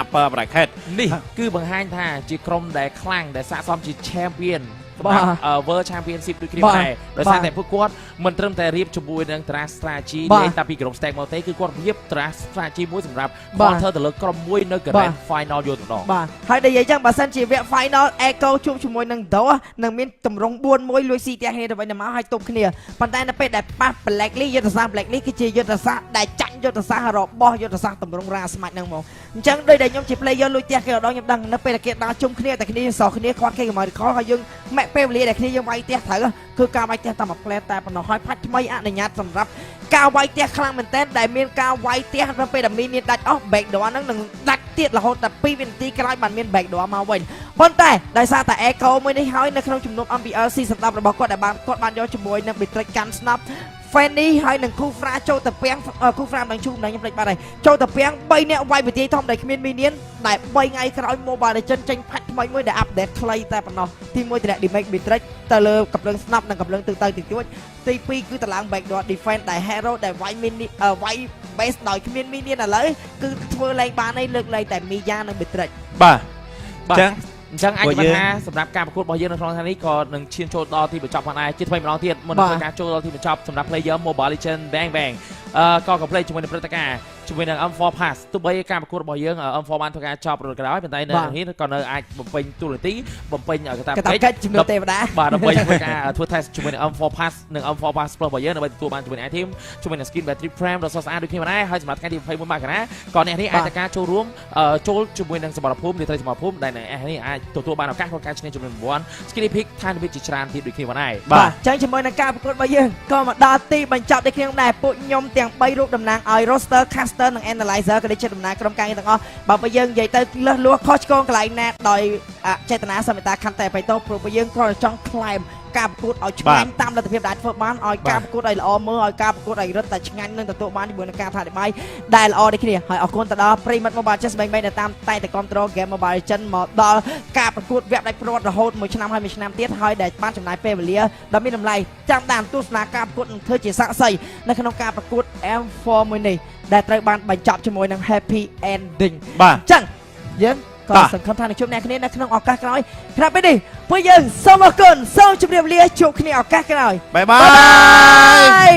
Upper Bracket នេះគឺបង្ហាញថាជាក្រុមដែលខ្លាំងដែលស័ក្តិសមជា Champion World Championship ដូចគ្នាដែរដោយសារតែពួកគាត់មិនត្រឹមតែរៀបជាមួយនឹងតារា strategy លេងតែពីក្រុម stack មកទេគឺគាត់រៀបតារា strategy មួយសម្រាប់ counter ទៅលើក្រុមមួយនៅ Grand Final យកទៅដល់បាទហើយដែលនិយាយចឹងបើសិនជាវគ្គ Final Echo ជួបជាមួយនឹង DO នឹងមានតម្រង់ 4-1 លួចស៊ីផ្ទះគ្នាទៅវិញទៅមកហើយទប់គ្នាប៉ុន្តែនៅពេលដែលប៉ះ Black League យុទ្ធសាស្ត្រ Black League គឺជាយុទ្ធសាស្ត្រដែលចាញ់យុទ្ធសាស្ត្ររបស់យុទ្ធសាស្ត្រតម្រង់រាស្មាច់ហ្នឹងមកអញ្ចឹងដោយដែលខ្ញុំជា player លួចផ្ទះគេដល់ខ្ញុំដឹងនៅពេលដែលគេដើរជុំគ្នាតែគ្នាសោះគ្នាខ្វាត់គេកម្ពុជាហើយយើងម៉ែពេលវេលាដែលគ្នាយើងវាយផ្ទះត្រូវគឺការវាយផ្ទះតែមួយផ្លែតែប៉ុណ្ណោះហើយផាច់ថ្មីអនុញ្ញាតសម្រាប់ការវាយផ្ទះខ្លាំងមែនតើដែលមានការវាយផ្ទះនៅពេលដែលមានដាច់អស់ back door ហ្នឹងនឹងដាច់ទៀតរហូតដល់2វិនាទីក្រោយបានមាន back door មកវិញប៉ុន្តែដោយសារតែ Echo មួយនេះហើយនៅក្នុងជំនុំ MPL ស៊ីសម្ដាប់របស់គាត់ដែលគាត់បានយកជាមួយនឹង Bitrix កាន់ស្នាប់ Fanny ហើយនឹងគូហ្វ្រាចូលទៅពាំងគូហ្វ្រាមិនជូមដល់ខ្ញុំភ្លេចបាត់ហើយចូលទៅពាំង3នាក់វាយវិធីធំដែលគ្មានមីនៀនដែល3ថ្ងៃក្រោយ Mobile Legends ចេញផាច់ថ្មីមួយដែល update ខ្លីតែប៉ុណ្ណោះទី1តម្លាក់ Damage Bitrix ទៅលើកម្លាំងស្នាប់និងកម្លាំងទូទៅតិចតួចទី2គឺតម្លើង Backdoor Defense ដែល Hero ដែលវាយមីនវាយ base ដោយគ្មានមីនៀនឥឡូវគឺធ្វើឡើងបានហើយលើកលែងតែមីយ៉ានិង Bitrix បាទអញ្ចឹង អញ្ចឹងអាចនិយាយថាសម្រាប់ការប្រកួតរបស់យើងនៅក្នុងថ្ងៃនេះក៏នឹងឈានចូលដល់ទីបញ្ចប់ផងដែរជាថ្មីម្ដងទៀតមុននឹងធ្វើការចូលដល់ទីបញ្ចប់សម្រាប់ player Mobile Legends Bang Bang ក៏កំ play ជាមួយនឹងព្រឹត្តិការណ៍ជាមួយនឹង M4 Pass ទោះបីការប្រកួតរបស់យើង M4 បានធ្វើការចប់រត់ក្រោយប៉ុន្តែនៅនេះក៏នៅអាចបំពេញទូរនទីបំពេញកតាបកិច្ចជំនួសទេវតាបាទដើម្បីធ្វើការធ្វើ test ជាមួយនឹង M4 Pass និង M4 Pass Plus របស់យើងដើម្បីទទួលបានជាមួយនឹង item ជាមួយនឹង skin battery frame ដ៏ស្រស់ស្អាតដូចគ្នាដែរហើយសម្រាប់ថ្ងៃទី21មករាក៏អ្នកនេះអាចការចូលរួមចូលជាមួយនឹងសមរភូមិនីតិសមរភូមិដែលអ្នកនេះអាចទទួលបានឱកាសក្នុងការឈ្នះជំនួសរង្វាន់ skinny pick ឋានវិជាច្រើនទៀតដូចគ្នាដែរបាទអញ្ចឹងជាមួយនឹងការប្រកួតរបស់យើងក៏មកដល់ទីបញ្ចប់ដូចគ្នាដែរពួកខ្ញុំទាំង3រូបតំណាងឲ្យ roster caster និង analyzer ក៏ដូចជាតំណាងក្រុមការងារទាំងអស់បើពួកយើងនិយាយទៅលើសលួសខុសឆ្គងកន្លែងណាដោយចេតនាសមិតាខន្តីអភ័យទោសព្រោះពួកយើងគ្រាន់តែចង់ក្លែមការប្រកួតឲ្យឆ្ងាញ់តាមលទ្ធភាពដែលធ្វើបានឲ្យការប្រកួតឲ្យល្អមើលឲ្យការប្រកួតឲ្យរឹតតែឆ្ងាញ់នឹងទទួលបានជាមួយនឹងការថាបាយដែលល្អដូចគ្នាហើយអរគុណទៅដល់ប្រិមិត្ត Mobile Legends បែងដែលតាមតែតែគ្រប់គ្រង Game Mobile Legends មកដល់ការប្រកួតវគ្គដាច់ព្រាត់រហូតមួយឆ្នាំហើយមួយឆ្នាំទៀតហើយដែលបានចំណាយពេលវេលាដ៏មានតម្លៃចាំតាមទស្សនាការប្រកួតនឹងធ្វើជាស័ក្តិសិទ្ធិនៅក្នុងការប្រកួត M4 មួយនេះដែលត្រូវបានបញ្ចប់ជាមួយនឹង Happy Ending អញ្ចឹងយើងក៏សង្ឃឹមថានឹងជួបអ្នកគ្នានៅក្នុងឱកាសក្រោយក្រៅពីនេះពួកយើងសូមអរគុណសូមជម្រាបលាជួបគ្នាឱកាសក្រោយបាយបាយ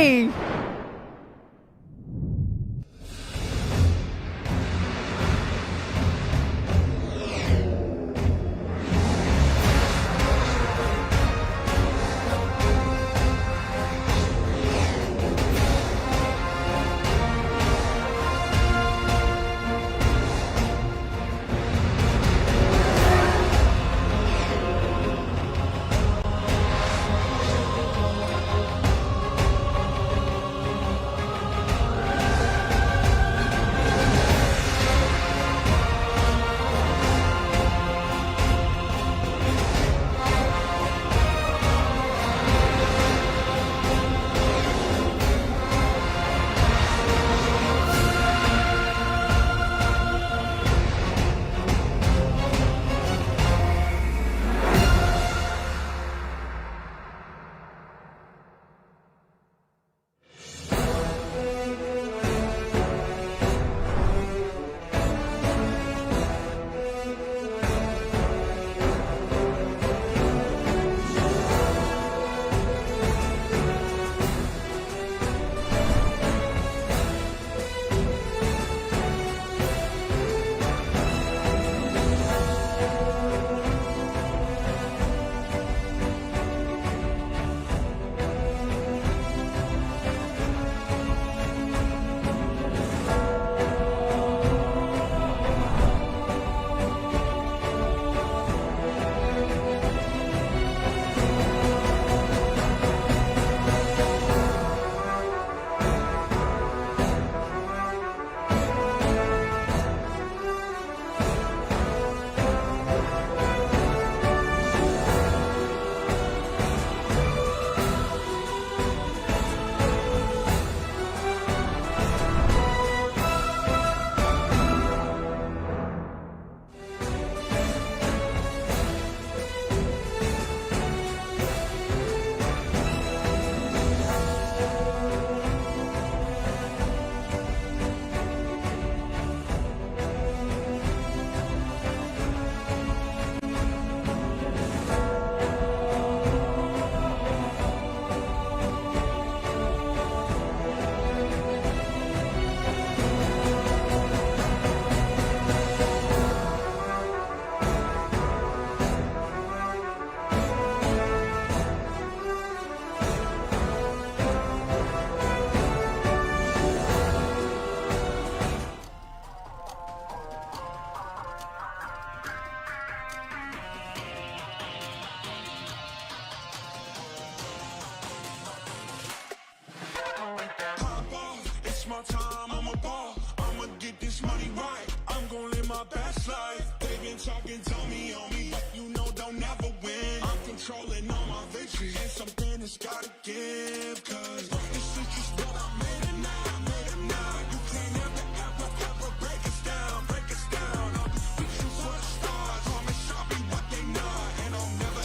my time, I'm a ball. I'ma get this money right. I'm gonna live my best life. They been talking, tell me on me, but you know don't never win. I'm controlling all my victories, and something that's gotta give. Cause this is just what I made it now, I made it now. You can't ever break us down, break us down. I'll be reaching for the stars, promise I'll be what they not. And I'll never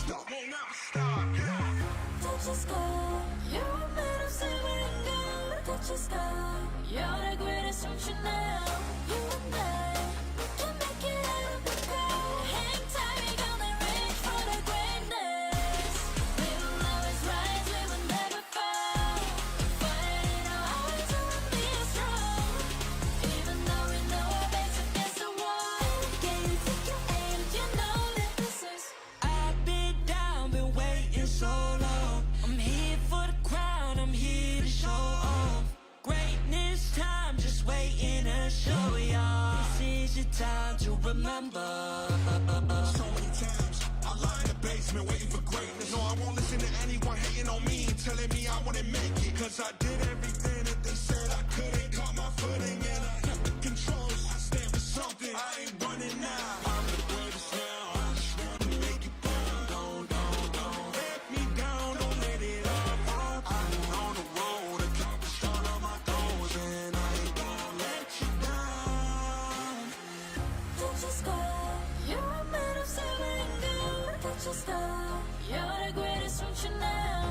stop, won't never stop, yeah. Touch the sky, you're a man of silver and gold. Touch the sky, you're the greatest option now. You and I can make it out of the crowd. Hang tight, we gonna reach for the greatness. We will always rise, we will never fall. Fight been waiting for greatness. No, I won't listen to anyone hating on me, telling me I wouldn't make it. Cause I did everything that they said I couldn't. Caught my footing and I kept the control. I stand for something, I ain't running now. I'm the greatest now, I just wanna make it down. Don't let me down, don't let it all fall. I'm on the road, accomplish all of my goals, and I ain't gonna let you down. Touch the sky, you're made of silver and gold. Touch the sky, you're the greatest functional.